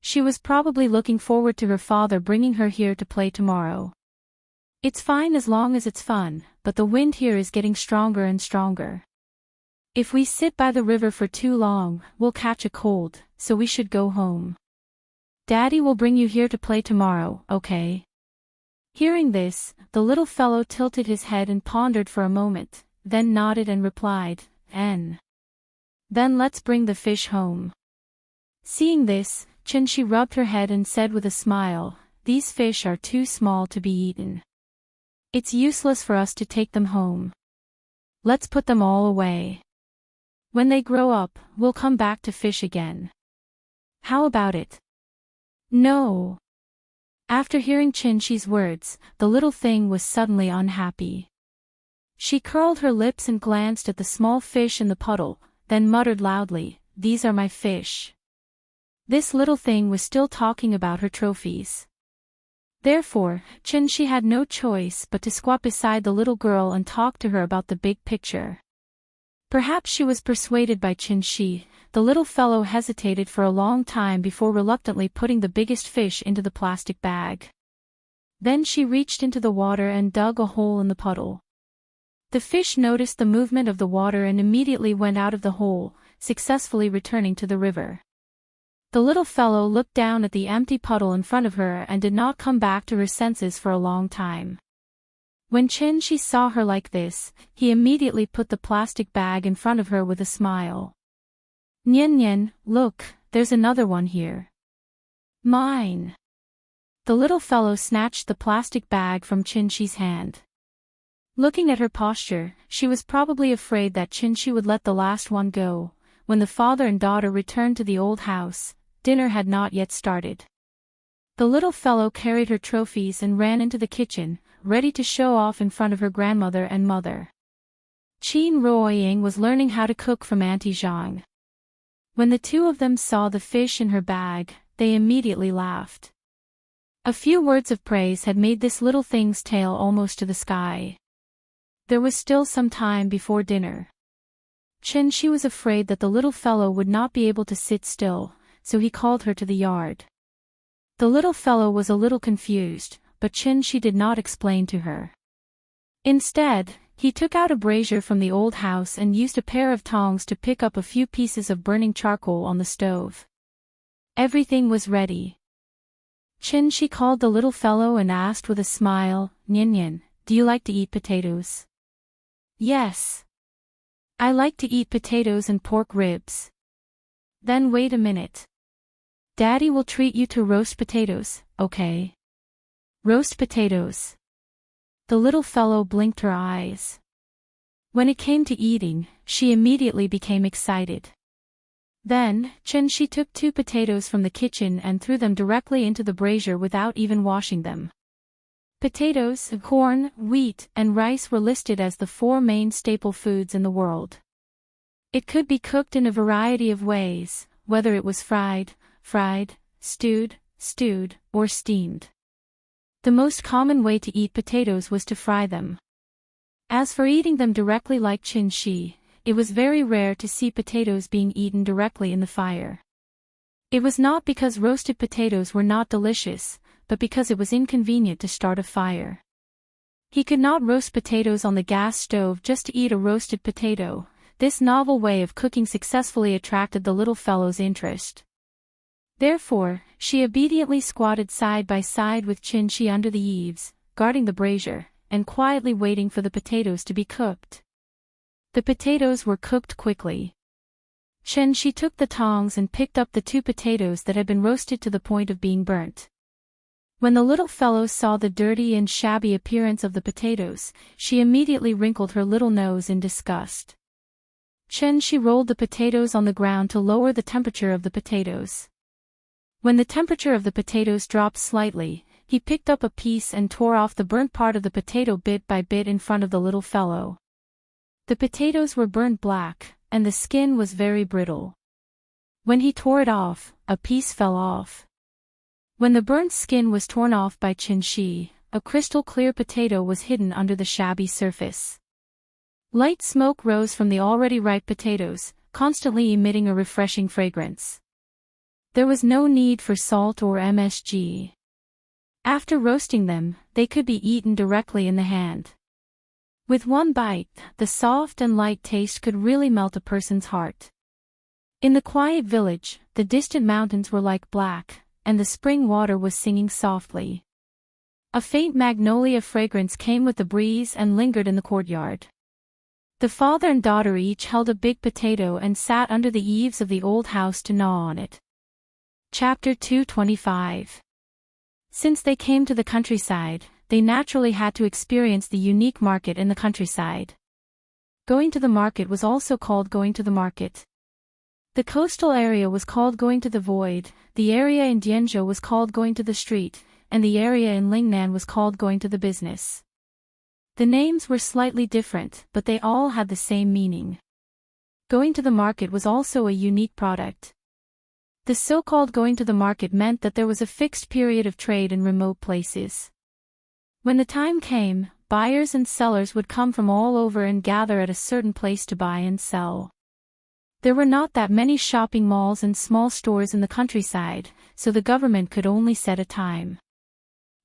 She was probably looking forward to her father bringing her here to play tomorrow. It's fine as long as it's fun, but the wind here is getting stronger and stronger. If we sit by the river for too long, we'll catch a cold, so we should go home. Daddy will bring you here to play tomorrow, okay? Hearing this, the little fellow tilted his head and pondered for a moment, then nodded and replied, N. Then let's bring the fish home. Seeing this, Xianxia rubbed her head and said with a smile, these fish are too small to be eaten. It's useless for us to take them home. Let's put them all away. When they grow up, we'll come back to fish again. How about it? No. After hearing Xianxia's words, the little thing was suddenly unhappy. She curled her lips and glanced at the small fish in the puddle, then muttered loudly, "These are my fish." This little thing was still talking about her trophies. Therefore, Xianxia had no choice but to squat beside the little girl and talk to her about the big picture. Perhaps she was persuaded by Xianxia. The little fellow hesitated for a long time before reluctantly putting the biggest fish into the plastic bag. Then she reached into the water and dug a hole in the puddle. The fish noticed the movement of the water and immediately went out of the hole, successfully returning to the river. The little fellow looked down at the empty puddle in front of her and did not come back to her senses for a long time. When Xianxia saw her like this, he immediately put the plastic bag in front of her with a smile. "Nian Nian, look, there's another one here." "Mine." The little fellow snatched the plastic bag from Xianxia's hand. Looking at her posture, she was probably afraid that Xianxia would let the last one go. When the father and daughter returned to the old house, dinner had not yet started. The little fellow carried her trophies and ran into the kitchen, ready to show off in front of her grandmother and mother. Qin Ruoying was learning how to cook from Auntie Zhang. When the two of them saw the fish in her bag, they immediately laughed. A few words of praise had made this little thing's tail almost to the sky. There was still some time before dinner. Xianxia was afraid that the little fellow would not be able to sit still, so he called her to the yard. The little fellow was a little confused, but Xianxia did not explain to her. Instead, he took out a brazier from the old house and used a pair of tongs to pick up a few pieces of burning charcoal on the stove. Everything was ready. Xianxia called the little fellow and asked with a smile, "Nian Nian, do you like to eat potatoes?" "Yes. I like to eat potatoes and pork ribs." "Then wait a minute. Daddy will treat you to roast potatoes, okay?" "Roast potatoes." The little fellow blinked her eyes. When it came to eating, she immediately became excited. Then, Xianxia took 2 potatoes from the kitchen and threw them directly into the brazier without even washing them. Potatoes, corn, wheat, and rice were listed as the 4 main staple foods in the world. It could be cooked in a variety of ways, whether it was fried, stewed, or steamed. The most common way to eat potatoes was to fry them. As for eating them directly like Xianxia, it was very rare to see potatoes being eaten directly in the fire. It was not because roasted potatoes were not delicious, but because it was inconvenient to start a fire. He could not roast potatoes on the gas stove just to eat a roasted potato. This novel way of cooking successfully attracted the little fellow's interest. Therefore, she obediently squatted side by side with Xianxia under the eaves, guarding the brazier, and quietly waiting for the potatoes to be cooked. The potatoes were cooked quickly. Xianxia took the tongs and picked up the 2 potatoes that had been roasted to the point of being burnt. When the little fellow saw the dirty and shabby appearance of the potatoes, she immediately wrinkled her little nose in disgust. Xianxia rolled the potatoes on the ground to lower the temperature of the potatoes. When the temperature of the potatoes dropped slightly, he picked up a piece and tore off the burnt part of the potato bit by bit in front of the little fellow. The potatoes were burnt black, and the skin was very brittle. When he tore it off, a piece fell off. When the burnt skin was torn off by Xianxia, a crystal-clear potato was hidden under the shabby surface. Light smoke rose from the already ripe potatoes, constantly emitting a refreshing fragrance. There was no need for salt or MSG. After roasting them, they could be eaten directly in the hand. With one bite, the soft and light taste could really melt a person's heart. In the quiet village, the distant mountains were like black, and the spring water was singing softly. A faint magnolia fragrance came with the breeze and lingered in the courtyard. The father and daughter each held a big potato and sat under the eaves of the old house to gnaw on it. Chapter 225. Since they came to the countryside, they naturally had to experience the unique market in the countryside. Going to the market was also called going to the market. The coastal area was called going to the void, the area in Jianghu was called going to the street, and the area in Lingnan was called going to the business. The names were slightly different, but they all had the same meaning. Going to the market was also a unique product. The so-called going to the market meant that there was a fixed period of trade in remote places. When the time came, buyers and sellers would come from all over and gather at a certain place to buy and sell. There were not that many shopping malls and small stores in the countryside, so the government could only set a time.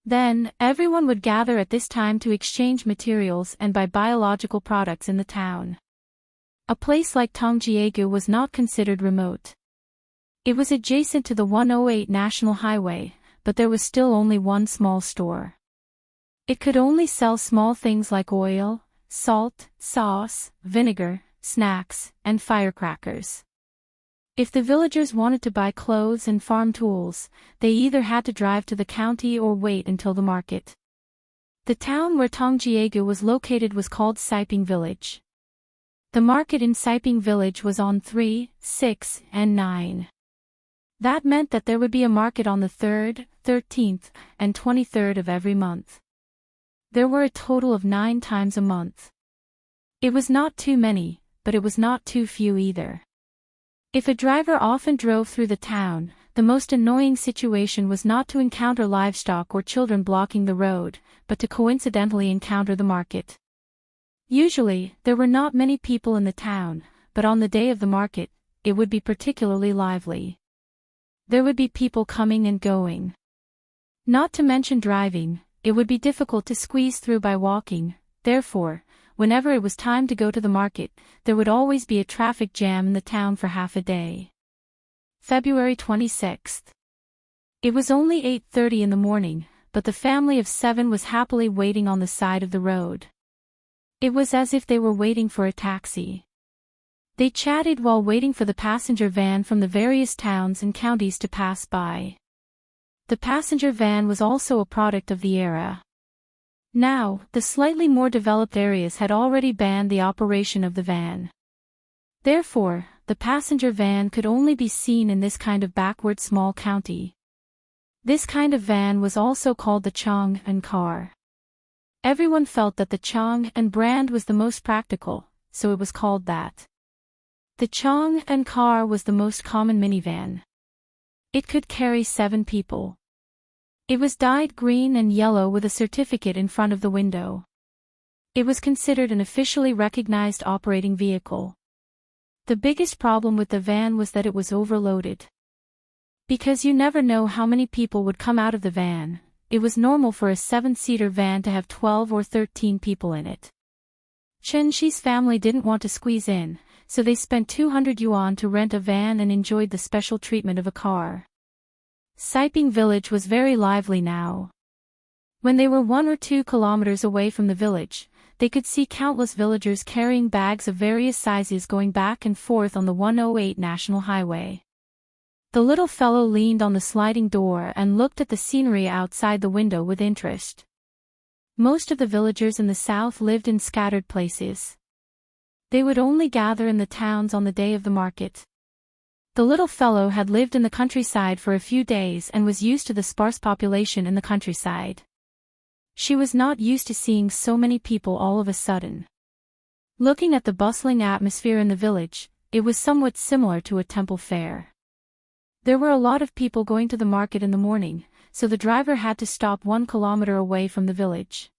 Then, everyone would gather at this time to exchange materials and buy biological products in the town. A place like Jianghu was not considered remote. It was adjacent to the 108 National Highway, but there was still only one small store. It could only sell small things like oil, salt, sauce, vinegar, snacks, and firecrackers. If the villagers wanted to buy clothes and farm tools, they either had to drive to the county or wait until the market. The town where Jianghu was located was called Siping Village. The market in Siping Village was on 3, 6, and 9. That meant that there would be a market on the 3rd, 13th, and 23rd of every month. There were a total of 9 times a month. It was not too many, but it was not too few either. If a driver often drove through the town, the most annoying situation was not to encounter livestock or children blocking the road, but to coincidentally encounter the market. Usually, there were not many people in the town, but on the day of the market, it would be particularly lively. There would be people coming and going. Not to mention driving, it would be difficult to squeeze through by walking, therefore, whenever it was time to go to the market, there would always be a traffic jam in the town for half a day. February 26th. It was only 8:30 in the morning, but the family of 7 was happily waiting on the side of the road. It was as if they were waiting for a taxi. They chatted while waiting for the passenger van from the various towns and counties to pass by. The passenger van was also a product of the era. Now, the slightly more developed areas had already banned the operation of the van. Therefore, the passenger van could only be seen in this kind of backward small county. This kind of van was also called the Chang and car. Everyone felt that the Chang and brand was the most practical, so it was called that. The Chang and car was the most common minivan. It could carry 7 people. It was dyed green and yellow with a certificate in front of the window. It was considered an officially recognized operating vehicle. The biggest problem with the van was that it was overloaded. Because you never know how many people would come out of the van, it was normal for a 7-seater van to have 12 or 13 people in it. Xianxia's family didn't want to squeeze in, so they spent 200 yuan to rent a van and enjoyed the special treatment of a car. Siping village was very lively now. When they were 1 or 2 kilometers away from the village, they could see countless villagers carrying bags of various sizes going back and forth on the 108 National Highway. The little fellow leaned on the sliding door and looked at the scenery outside the window with interest. Most of the villagers in the south lived in scattered places. They would only gather in the towns on the day of the market. The little fellow had lived in the countryside for a few days and was used to the sparse population in the countryside. She was not used to seeing so many people all of a sudden. Looking at the bustling atmosphere in the village, it was somewhat similar to a temple fair. There were a lot of people going to the market in the morning, so the driver had to stop 1 kilometer away from the village.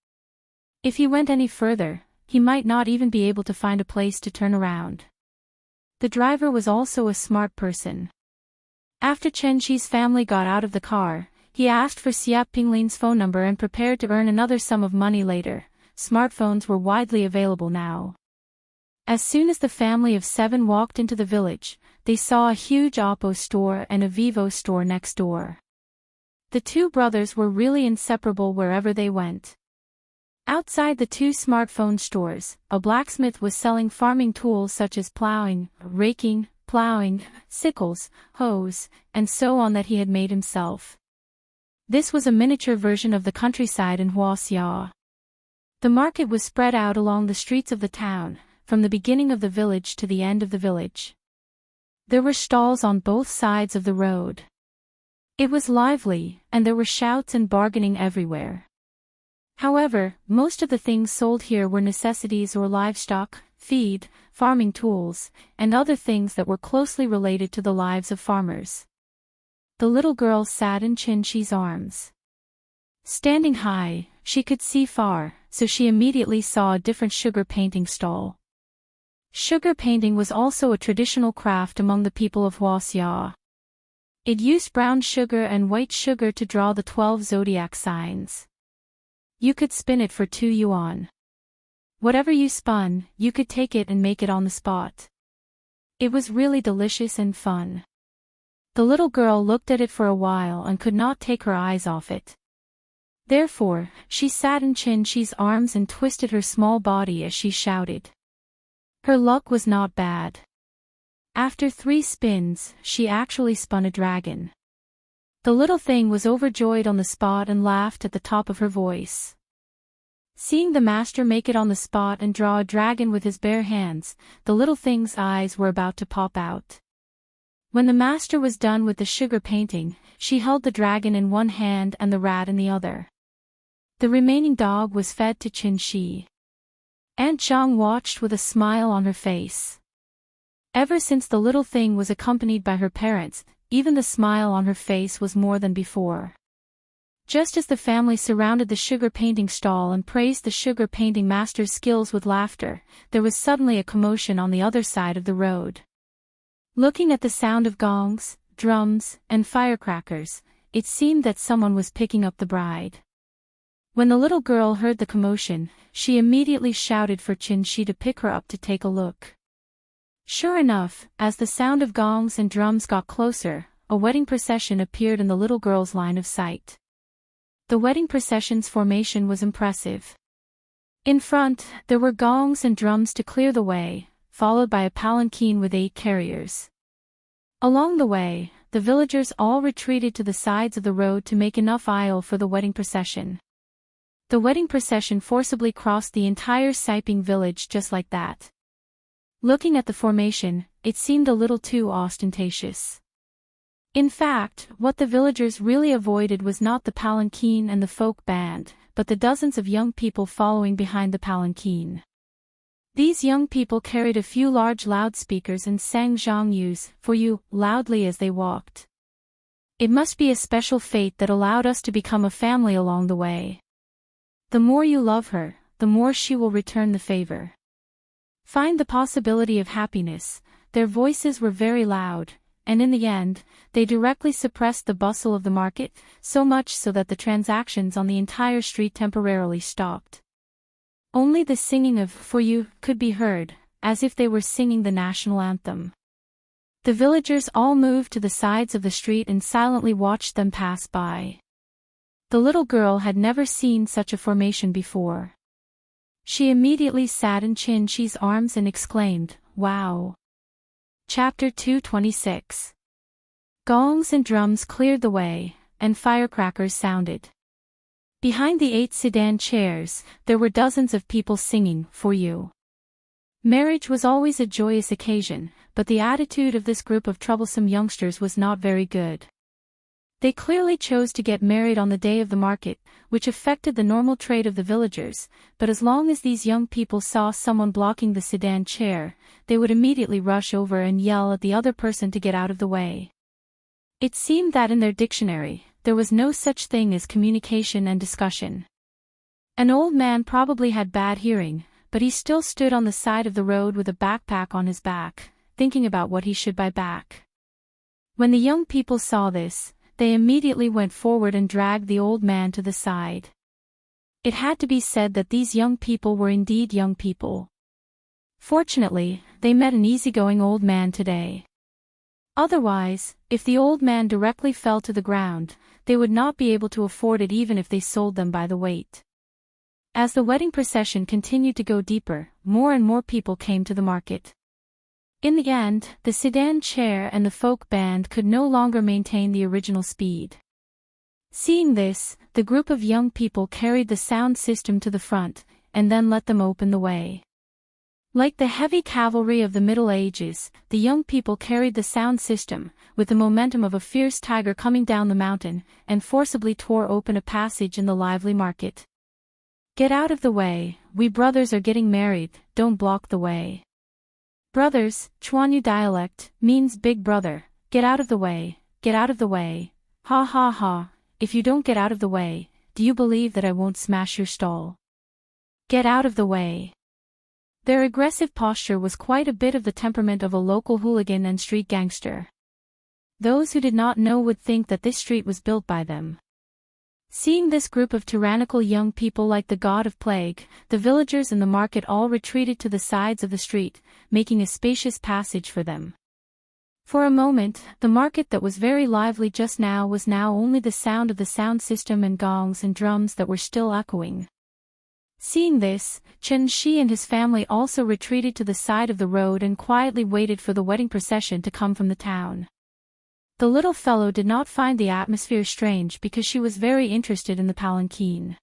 If he went any further, he might not even be able to find a place to turn around. The driver was also a smart person. After Xianxia's family got out of the car, he asked for Xia Pinglin's phone number and prepared to earn another sum of money later. Smartphones were widely available now. As soon as the family of 7 walked into the village, they saw a huge Oppo store and a Vivo store next door. The 2 brothers were really inseparable wherever they went. Outside the 2 smartphone stores, a blacksmith was selling farming tools such as plowing, raking, plowing, sickles, hoes, and so on that he had made himself. This was a miniature version of the countryside in Wuxia. The market was spread out along the streets of the town, from the beginning of the village to the end of the village. There were stalls on both sides of the road. It was lively, and there were shouts and bargaining everywhere. However, most of the things sold here were necessities or livestock, feed, farming tools, and other things that were closely related to the lives of farmers. The little girl sat in Xianxia's arms. Standing high, she could see far, so she immediately saw a different sugar painting stall. Sugar painting was also a traditional craft among the people of Wuxia. It used brown sugar and white sugar to draw the 12 zodiac signs. You could spin it for 2 yuan. Whatever you spun, you could take it and make it on the spot. It was really delicious and fun. The little girl looked at it for a while and could not take her eyes off it. Therefore, she sat in Xianxia's arms and twisted her small body as she shouted. Her luck was not bad. After 3 spins, she actually spun a dragon. The little thing was overjoyed on the spot and laughed at the top of her voice. Seeing the master make it on the spot and draw a dragon with his bare hands, the little thing's eyes were about to pop out. When the master was done with the sugar painting, she held the dragon in one hand and the rat in the other. The remaining dog was fed to Xianxia. Aunt Zhang watched with a smile on her face. Ever since the little thing was accompanied by her parents, even the smile on her face was more than before. Just as the family surrounded the sugar painting stall and praised the sugar painting master's skills with laughter, there was suddenly a commotion on the other side of the road. Looking at the sound of gongs, drums, and firecrackers, it seemed that someone was picking up the bride. When the little girl heard the commotion, she immediately shouted for Xianxia to pick her up to take a look. Sure enough, as the sound of gongs and drums got closer, a wedding procession appeared in the little girl's line of sight. The wedding procession's formation was impressive. In front, there were gongs and drums to clear the way, followed by a palanquin with 8 carriers. Along the way, the villagers all retreated to the sides of the road to make enough aisle for the wedding procession. The wedding procession forcibly crossed the entire Siping village just like that. Looking at the formation, it seemed a little too ostentatious. In fact, what the villagers really avoided was not the palanquin and the folk band, but the dozens of young people following behind the palanquin. These young people carried a few large loudspeakers and sang Jianghu's "For You" loudly as they walked. It must be a special fate that allowed us to become a family along the way. The more you love her, the more she will return the favor. Find the possibility of happiness. Their voices were very loud, and in the end, they directly suppressed the bustle of the market, so much so that the transactions on the entire street temporarily stopped. Only the singing of "For You" could be heard, as if they were singing the national anthem. The villagers all moved to the sides of the street and silently watched them pass by. The little girl had never seen such a formation before. She immediately sat in Xianxia's arms and exclaimed, "Wow!" Chapter 226. Gongs and drums cleared the way, and firecrackers sounded. Behind the 8 sedan chairs, there were dozens of people singing "For You." Marriage was always a joyous occasion, but the attitude of this group of troublesome youngsters was not very good. They clearly chose to get married on the day of the market, which affected the normal trade of the villagers, but as long as these young people saw someone blocking the sedan chair, they would immediately rush over and yell at the other person to get out of the way. It seemed that in their dictionary, there was no such thing as communication and discussion. An old man probably had bad hearing, but he still stood on the side of the road with a backpack on his back, thinking about what he should buy back. When the young people saw this, they immediately went forward and dragged the old man to the side. It had to be said that these young people were indeed young people. Fortunately, they met an easygoing old man today. Otherwise, if the old man directly fell to the ground, they would not be able to afford it even if they sold them by the weight. As the wedding procession continued to go deeper, more and more people came to the market. In the end, the sedan chair and the folk band could no longer maintain the original speed. Seeing this, the group of young people carried the sound system to the front, and then let them open the way. Like the heavy cavalry of the Middle Ages, the young people carried the sound system, with the momentum of a fierce tiger coming down the mountain, and forcibly tore open a passage in the lively market. Get out of the way, we brothers are getting married, don't block the way. Brothers, Chuanyu dialect, means big brother, get out of the way, get out of the way, ha ha ha, if you don't get out of the way, do you believe that I won't smash your stall? Get out of the way. Their aggressive posture was quite a bit of the temperament of a local hooligan and street gangster. Those who did not know would think that this street was built by them. Seeing this group of tyrannical young people like the god of plague, the villagers in the market all retreated to the sides of the street, making a spacious passage for them. For a moment, the market that was very lively just now was now only the sound of the sound system and gongs and drums that were still echoing. Seeing this, Xianxia and his family also retreated to the side of the road and quietly waited for the wedding procession to come from the town. The little fellow did not find the atmosphere strange because she was very interested in the palanquin.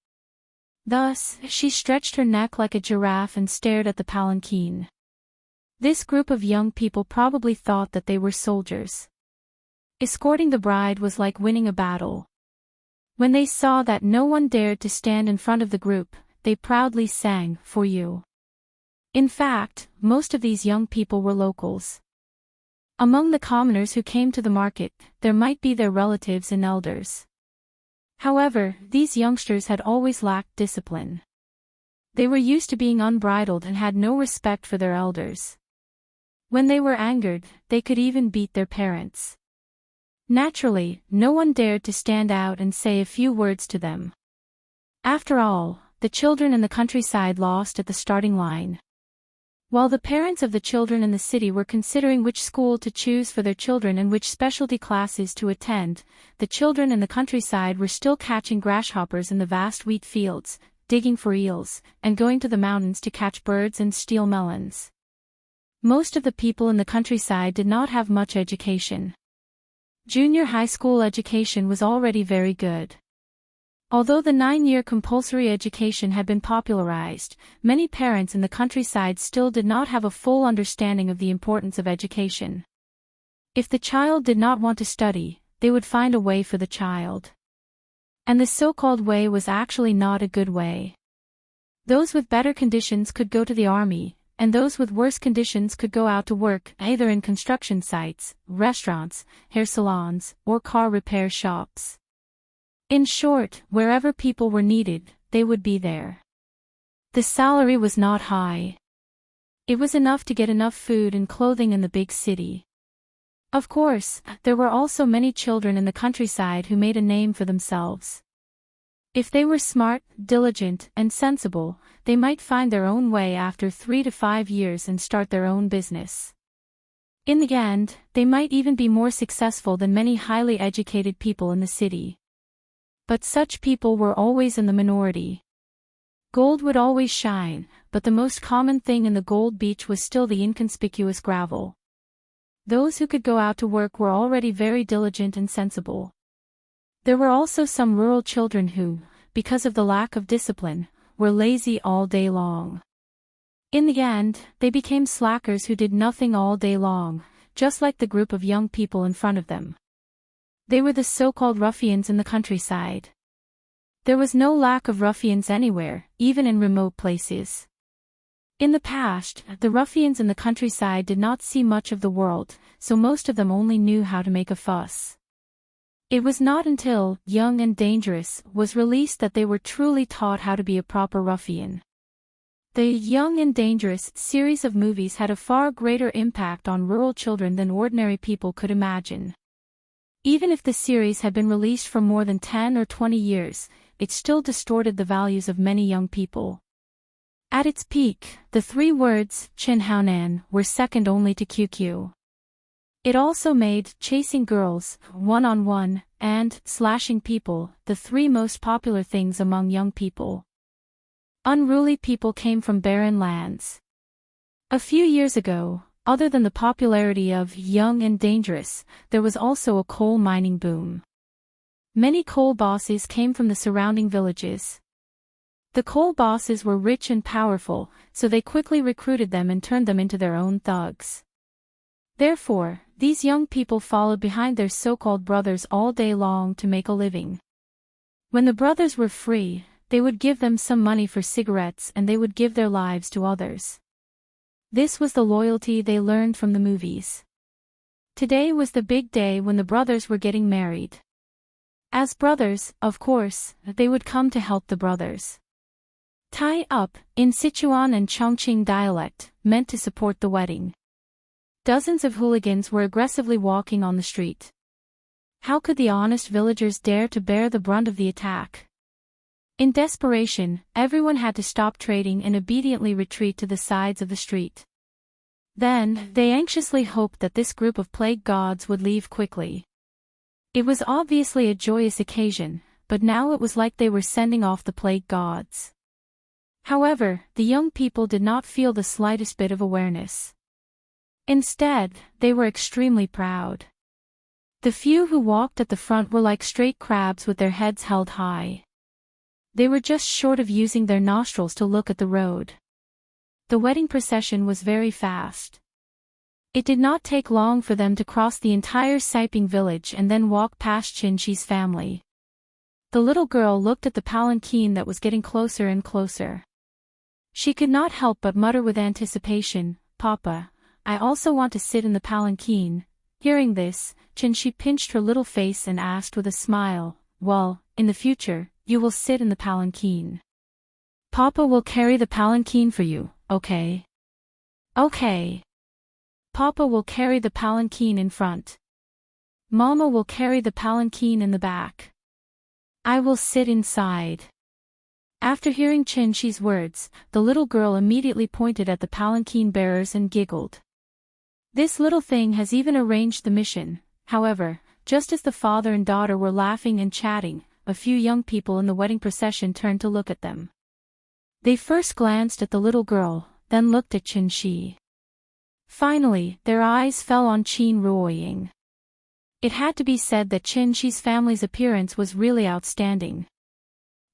Thus, she stretched her neck like a giraffe and stared at the palanquin. This group of young people probably thought that they were soldiers. Escorting the bride was like winning a battle. When they saw that no one dared to stand in front of the group, they proudly sang, "For you." In fact, most of these young people were locals. Among the commoners who came to the market, there might be their relatives and elders. However, these youngsters had always lacked discipline. They were used to being unbridled and had no respect for their elders. When they were angered, they could even beat their parents. Naturally, no one dared to stand out and say a few words to them. After all, the children in the countryside lost at the starting line. While the parents of the children in the city were considering which school to choose for their children and which specialty classes to attend, the children in the countryside were still catching grasshoppers in the vast wheat fields, digging for eels, and going to the mountains to catch birds and steal melons. Most of the people in the countryside did not have much education. Junior high school education was already very good. Although the 9-year compulsory education had been popularized, many parents in the countryside still did not have a full understanding of the importance of education. If the child did not want to study, they would find a way for the child. And the so-called way was actually not a good way. Those with better conditions could go to the army, and those with worse conditions could go out to work either in construction sites, restaurants, hair salons, or car repair shops. In short, wherever people were needed, they would be there. The salary was not high. It was enough to get enough food and clothing in the big city. Of course, there were also many children in the countryside who made a name for themselves. If they were smart, diligent, and sensible, they might find their own way after 3 to 5 years and start their own business. In the end, they might even be more successful than many highly educated people in the city. But such people were always in the minority. Gold would always shine, but the most common thing in the gold beach was still the inconspicuous gravel. Those who could go out to work were already very diligent and sensible. There were also some rural children who, because of the lack of discipline, were lazy all day long. In the end, they became slackers who did nothing all day long, just like the group of young people in front of them. They were the so-called ruffians in the countryside. There was no lack of ruffians anywhere, even in remote places. In the past, the ruffians in the countryside did not see much of the world, so most of them only knew how to make a fuss. It was not until Young and Dangerous was released that they were truly taught how to be a proper ruffian. The Young and Dangerous series of movies had a far greater impact on rural children than ordinary people could imagine. Even if the series had been released for more than 10 or 20 years, it still distorted the values of many young people. At its peak, the 3 words, Chinhaonan, were second only to QQ. It also made chasing girls, one-on-one, and slashing people, the 3 most popular things among young people. Unruly people came from barren lands. A few years ago, other than the popularity of Young and Dangerous, there was also a coal mining boom. Many coal bosses came from the surrounding villages. The coal bosses were rich and powerful, so they quickly recruited them and turned them into their own thugs. Therefore, these young people followed behind their so-called brothers all day long to make a living. When the brothers were free, they would give them some money for cigarettes and they would give their lives to others. This was the loyalty they learned from the movies. Today was the big day when the brothers were getting married. As brothers, of course, they would come to help the brothers. Tie up, in Sichuan and Chongqing dialect, meant to support the wedding. Dozens of hooligans were aggressively walking on the street. How could the honest villagers dare to bear the brunt of the attack? In desperation, everyone had to stop trading and obediently retreat to the sides of the street. Then, they anxiously hoped that this group of plague gods would leave quickly. It was obviously a joyous occasion, but now it was like they were sending off the plague gods. However, the young people did not feel the slightest bit of awareness. Instead, they were extremely proud. The few who walked at the front were like straight crabs with their heads held high. They were just short of using their nostrils to look at the road. The wedding procession was very fast. It did not take long for them to cross the entire Siping village and then walk past Xianxia's family. The little girl looked at the palanquin that was getting closer and closer. She could not help but mutter with anticipation, "Papa, I also want to sit in the palanquin." Hearing this, Xianxia pinched her little face and asked with a smile, "Well, in the future, you will sit in the palanquin. Papa will carry the palanquin for you, okay?" "Okay. Papa will carry the palanquin in front. Mama will carry the palanquin in the back. I will sit inside." After hearing Xianxia's words, the little girl immediately pointed at the palanquin bearers and giggled. This little thing has even arranged the mission. However, just as the father and daughter were laughing and chatting, a few young people in the wedding procession turned to look at them. They first glanced at the little girl, then looked at Xianxia. Finally, their eyes fell on Qin Ruoying. It had to be said that Xianxia's family's appearance was really outstanding.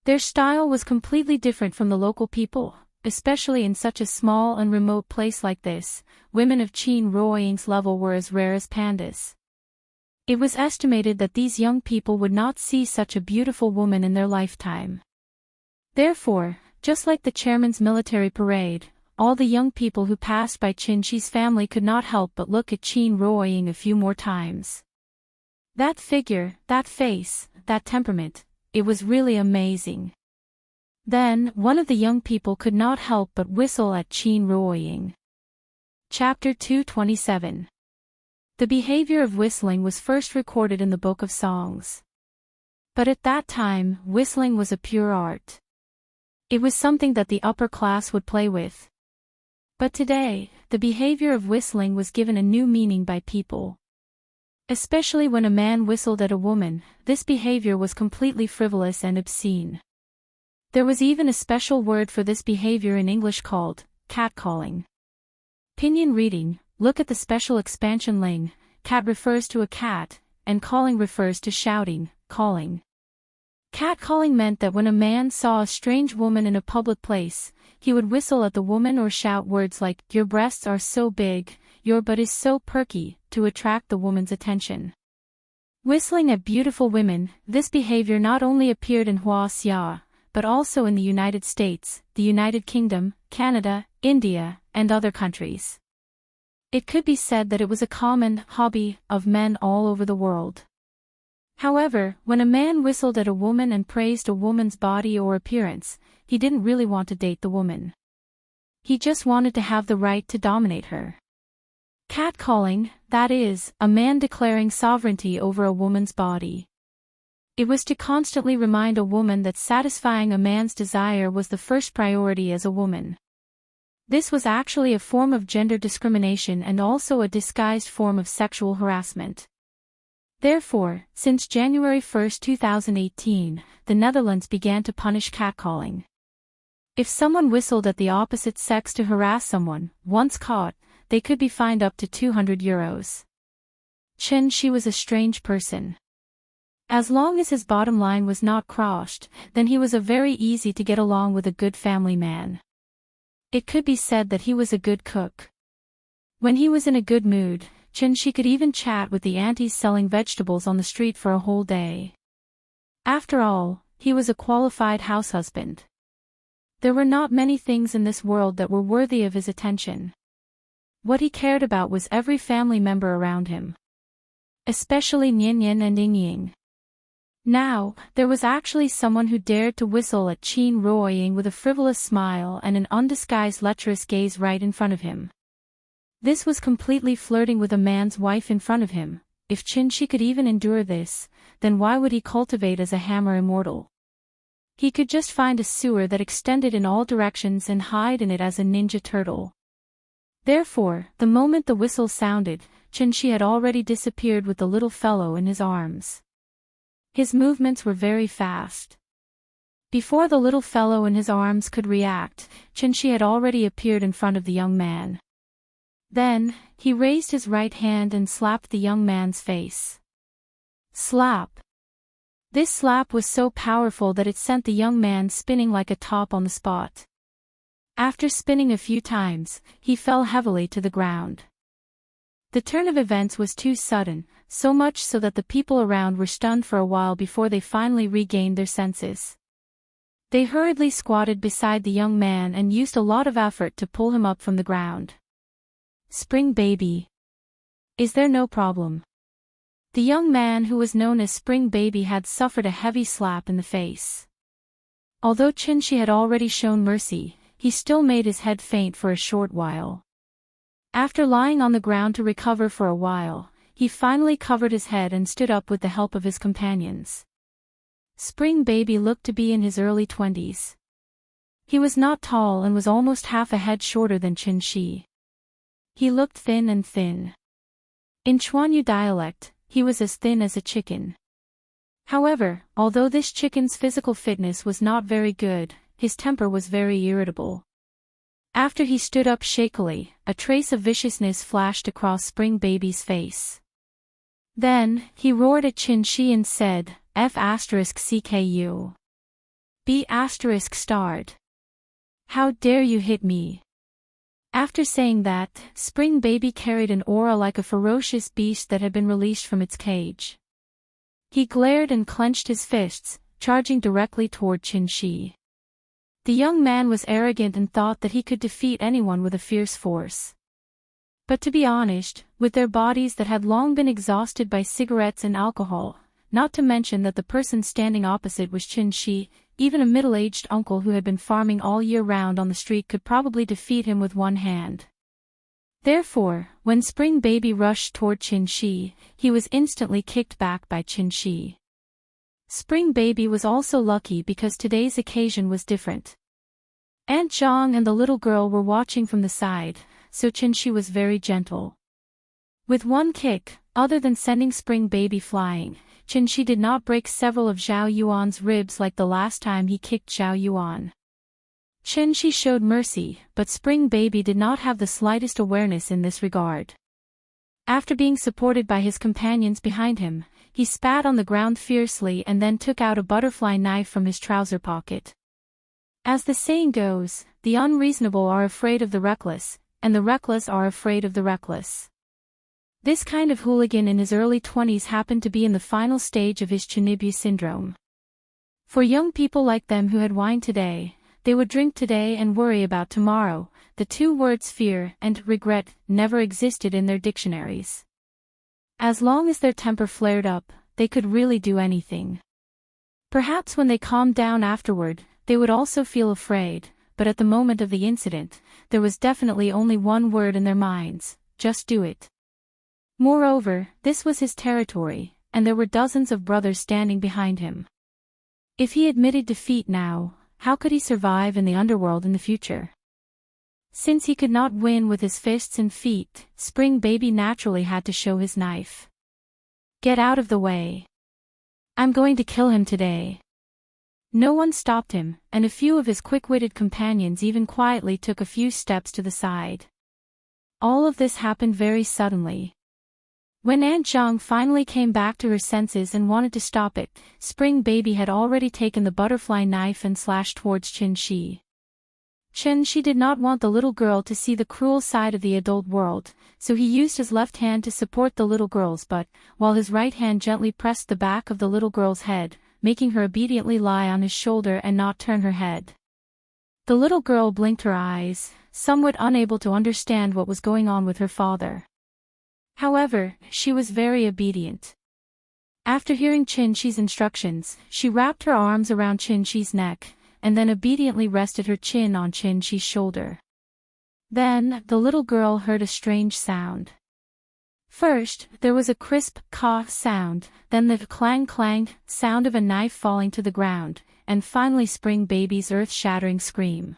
Their style was completely different from the local people, especially in such a small and remote place like this. Women of Qin Ruoying's level were as rare as pandas. It was estimated that these young people would not see such a beautiful woman in their lifetime. Therefore, just like the chairman's military parade, all the young people who passed by Xianxia's family could not help but look at Qin Ruoying a few more times. That figure, that face, that temperament, it was really amazing. Then, one of the young people could not help but whistle at Qin Ruoying. Chapter 227. The behavior of whistling was first recorded in the Book of Songs. But at that time, whistling was a pure art. It was something that the upper class would play with. But today, the behavior of whistling was given a new meaning by people. Especially when a man whistled at a woman, this behavior was completely frivolous and obscene. There was even a special word for this behavior in English called catcalling. Pinyin reading, look at the special expansion ling. Cat refers to a cat, and calling refers to shouting, calling. Catcalling meant that when a man saw a strange woman in a public place, he would whistle at the woman or shout words like, "Your breasts are so big, your butt is so perky," to attract the woman's attention. Whistling at beautiful women, this behavior not only appeared in Wuxia, but also in the United States, the United Kingdom, Canada, India, and other countries. It could be said that it was a common hobby of men all over the world. However, when a man whistled at a woman and praised a woman's body or appearance, he didn't really want to date the woman. He just wanted to have the right to dominate her. Catcalling, that is, a man declaring sovereignty over a woman's body. It was to constantly remind a woman that satisfying a man's desire was the first priority as a woman. This was actually a form of gender discrimination and also a disguised form of sexual harassment. Therefore, since January 1, 2018, the Netherlands began to punish catcalling. If someone whistled at the opposite sex to harass someone, once caught, they could be fined up to €200. Xianxia was a strange person. As long as his bottom line was not crossed, then he was a very easy to get along with a good family man. It could be said that he was a good cook. When he was in a good mood, Xianxia could even chat with the aunties selling vegetables on the street for a whole day. After all, he was a qualified house husband. There were not many things in this world that were worthy of his attention. What he cared about was every family member around him. Especially Nian and Ying. Now, there was actually someone who dared to whistle at Qin Ruoying with a frivolous smile and an undisguised lecherous gaze right in front of him. This was completely flirting with a man's wife in front of him. If Qin could even endure this, then why would he cultivate as a hammer immortal? He could just find a sewer that extended in all directions and hide in it as a ninja turtle. Therefore, the moment the whistle sounded, Xianxia had already disappeared with the little fellow in his arms. His movements were very fast. Before the little fellow in his arms could react, Xianxia had already appeared in front of the young man. Then, he raised his right hand and slapped the young man's face. Slap! This slap was so powerful that it sent the young man spinning like a top on the spot. After spinning a few times, he fell heavily to the ground. The turn of events was too sudden, so much so that the people around were stunned for a while before they finally regained their senses. They hurriedly squatted beside the young man and used a lot of effort to pull him up from the ground. Spring Baby. Is there no problem? The young man who was known as Spring Baby had suffered a heavy slap in the face. Although Xianxia had already shown mercy, he still made his head faint for a short while. After lying on the ground to recover for a while, he finally covered his head and stood up with the help of his companions. Spring Baby looked to be in his early 20s. He was not tall and was almost half a head shorter than Xianxia. He looked thin and thin. In Chuanyu dialect, he was as thin as a chicken. However, although this chicken's physical fitness was not very good, his temper was very irritable. After he stood up shakily, a trace of viciousness flashed across Spring Baby's face. Then, he roared at Xianxia and said, F***CKU. B****. How dare you hit me? After saying that, Spring Baby carried an aura like a ferocious beast that had been released from its cage. He glared and clenched his fists, charging directly toward Xianxia. The young man was arrogant and thought that he could defeat anyone with a fierce force. But to be honest, with their bodies that had long been exhausted by cigarettes and alcohol, not to mention that the person standing opposite was Xianxia, even a middle-aged uncle who had been farming all year round on the street could probably defeat him with one hand. Therefore, when Spring Baby rushed toward Xianxia, he was instantly kicked back by Xianxia. Spring Baby was also lucky because today's occasion was different. Aunt Zhang and the little girl were watching from the side, so Xianxia was very gentle. With one kick, other than sending Spring Baby flying, Xianxia did not break several of Zhao Yuan's ribs like the last time he kicked Zhao Yuan. Xianxia showed mercy, but Spring Baby did not have the slightest awareness in this regard. After being supported by his companions behind him, he spat on the ground fiercely and then took out a butterfly knife from his trouser pocket. As the saying goes, the unreasonable are afraid of the reckless, and the reckless are afraid of the reckless. This kind of hooligan in his early 20s happened to be in the final stage of his Chinibyu syndrome. For young people like them who had wine today, they would drink today and worry about tomorrow. The two words fear and regret never existed in their dictionaries. As long as their temper flared up, they could really do anything. Perhaps when they calmed down afterward, they would also feel afraid, but at the moment of the incident, there was definitely only one word in their minds: just do it. Moreover, this was his territory, and there were dozens of brothers standing behind him. If he admitted defeat now, how could he survive in the underworld in the future? Since he could not win with his fists and feet, Spring Baby naturally had to show his knife. Get out of the way. I'm going to kill him today. No one stopped him, and a few of his quick-witted companions even quietly took a few steps to the side. All of this happened very suddenly. When Aunt Zhang finally came back to her senses and wanted to stop it, Spring Baby had already taken the butterfly knife and slashed towards Xianxia. Xianxia did not want the little girl to see the cruel side of the adult world, so he used his left hand to support the little girl's butt, while his right hand gently pressed the back of the little girl's head, making her obediently lie on his shoulder and not turn her head. The little girl blinked her eyes, somewhat unable to understand what was going on with her father. However, she was very obedient. After hearing Xianxia's instructions, she wrapped her arms around Xianxia's neck, and then obediently rested her chin on Xianxia's shoulder. Then, the little girl heard a strange sound. First, there was a crisp caw sound, then the clang-clang sound of a knife falling to the ground, and finally Spring Baby's earth-shattering scream.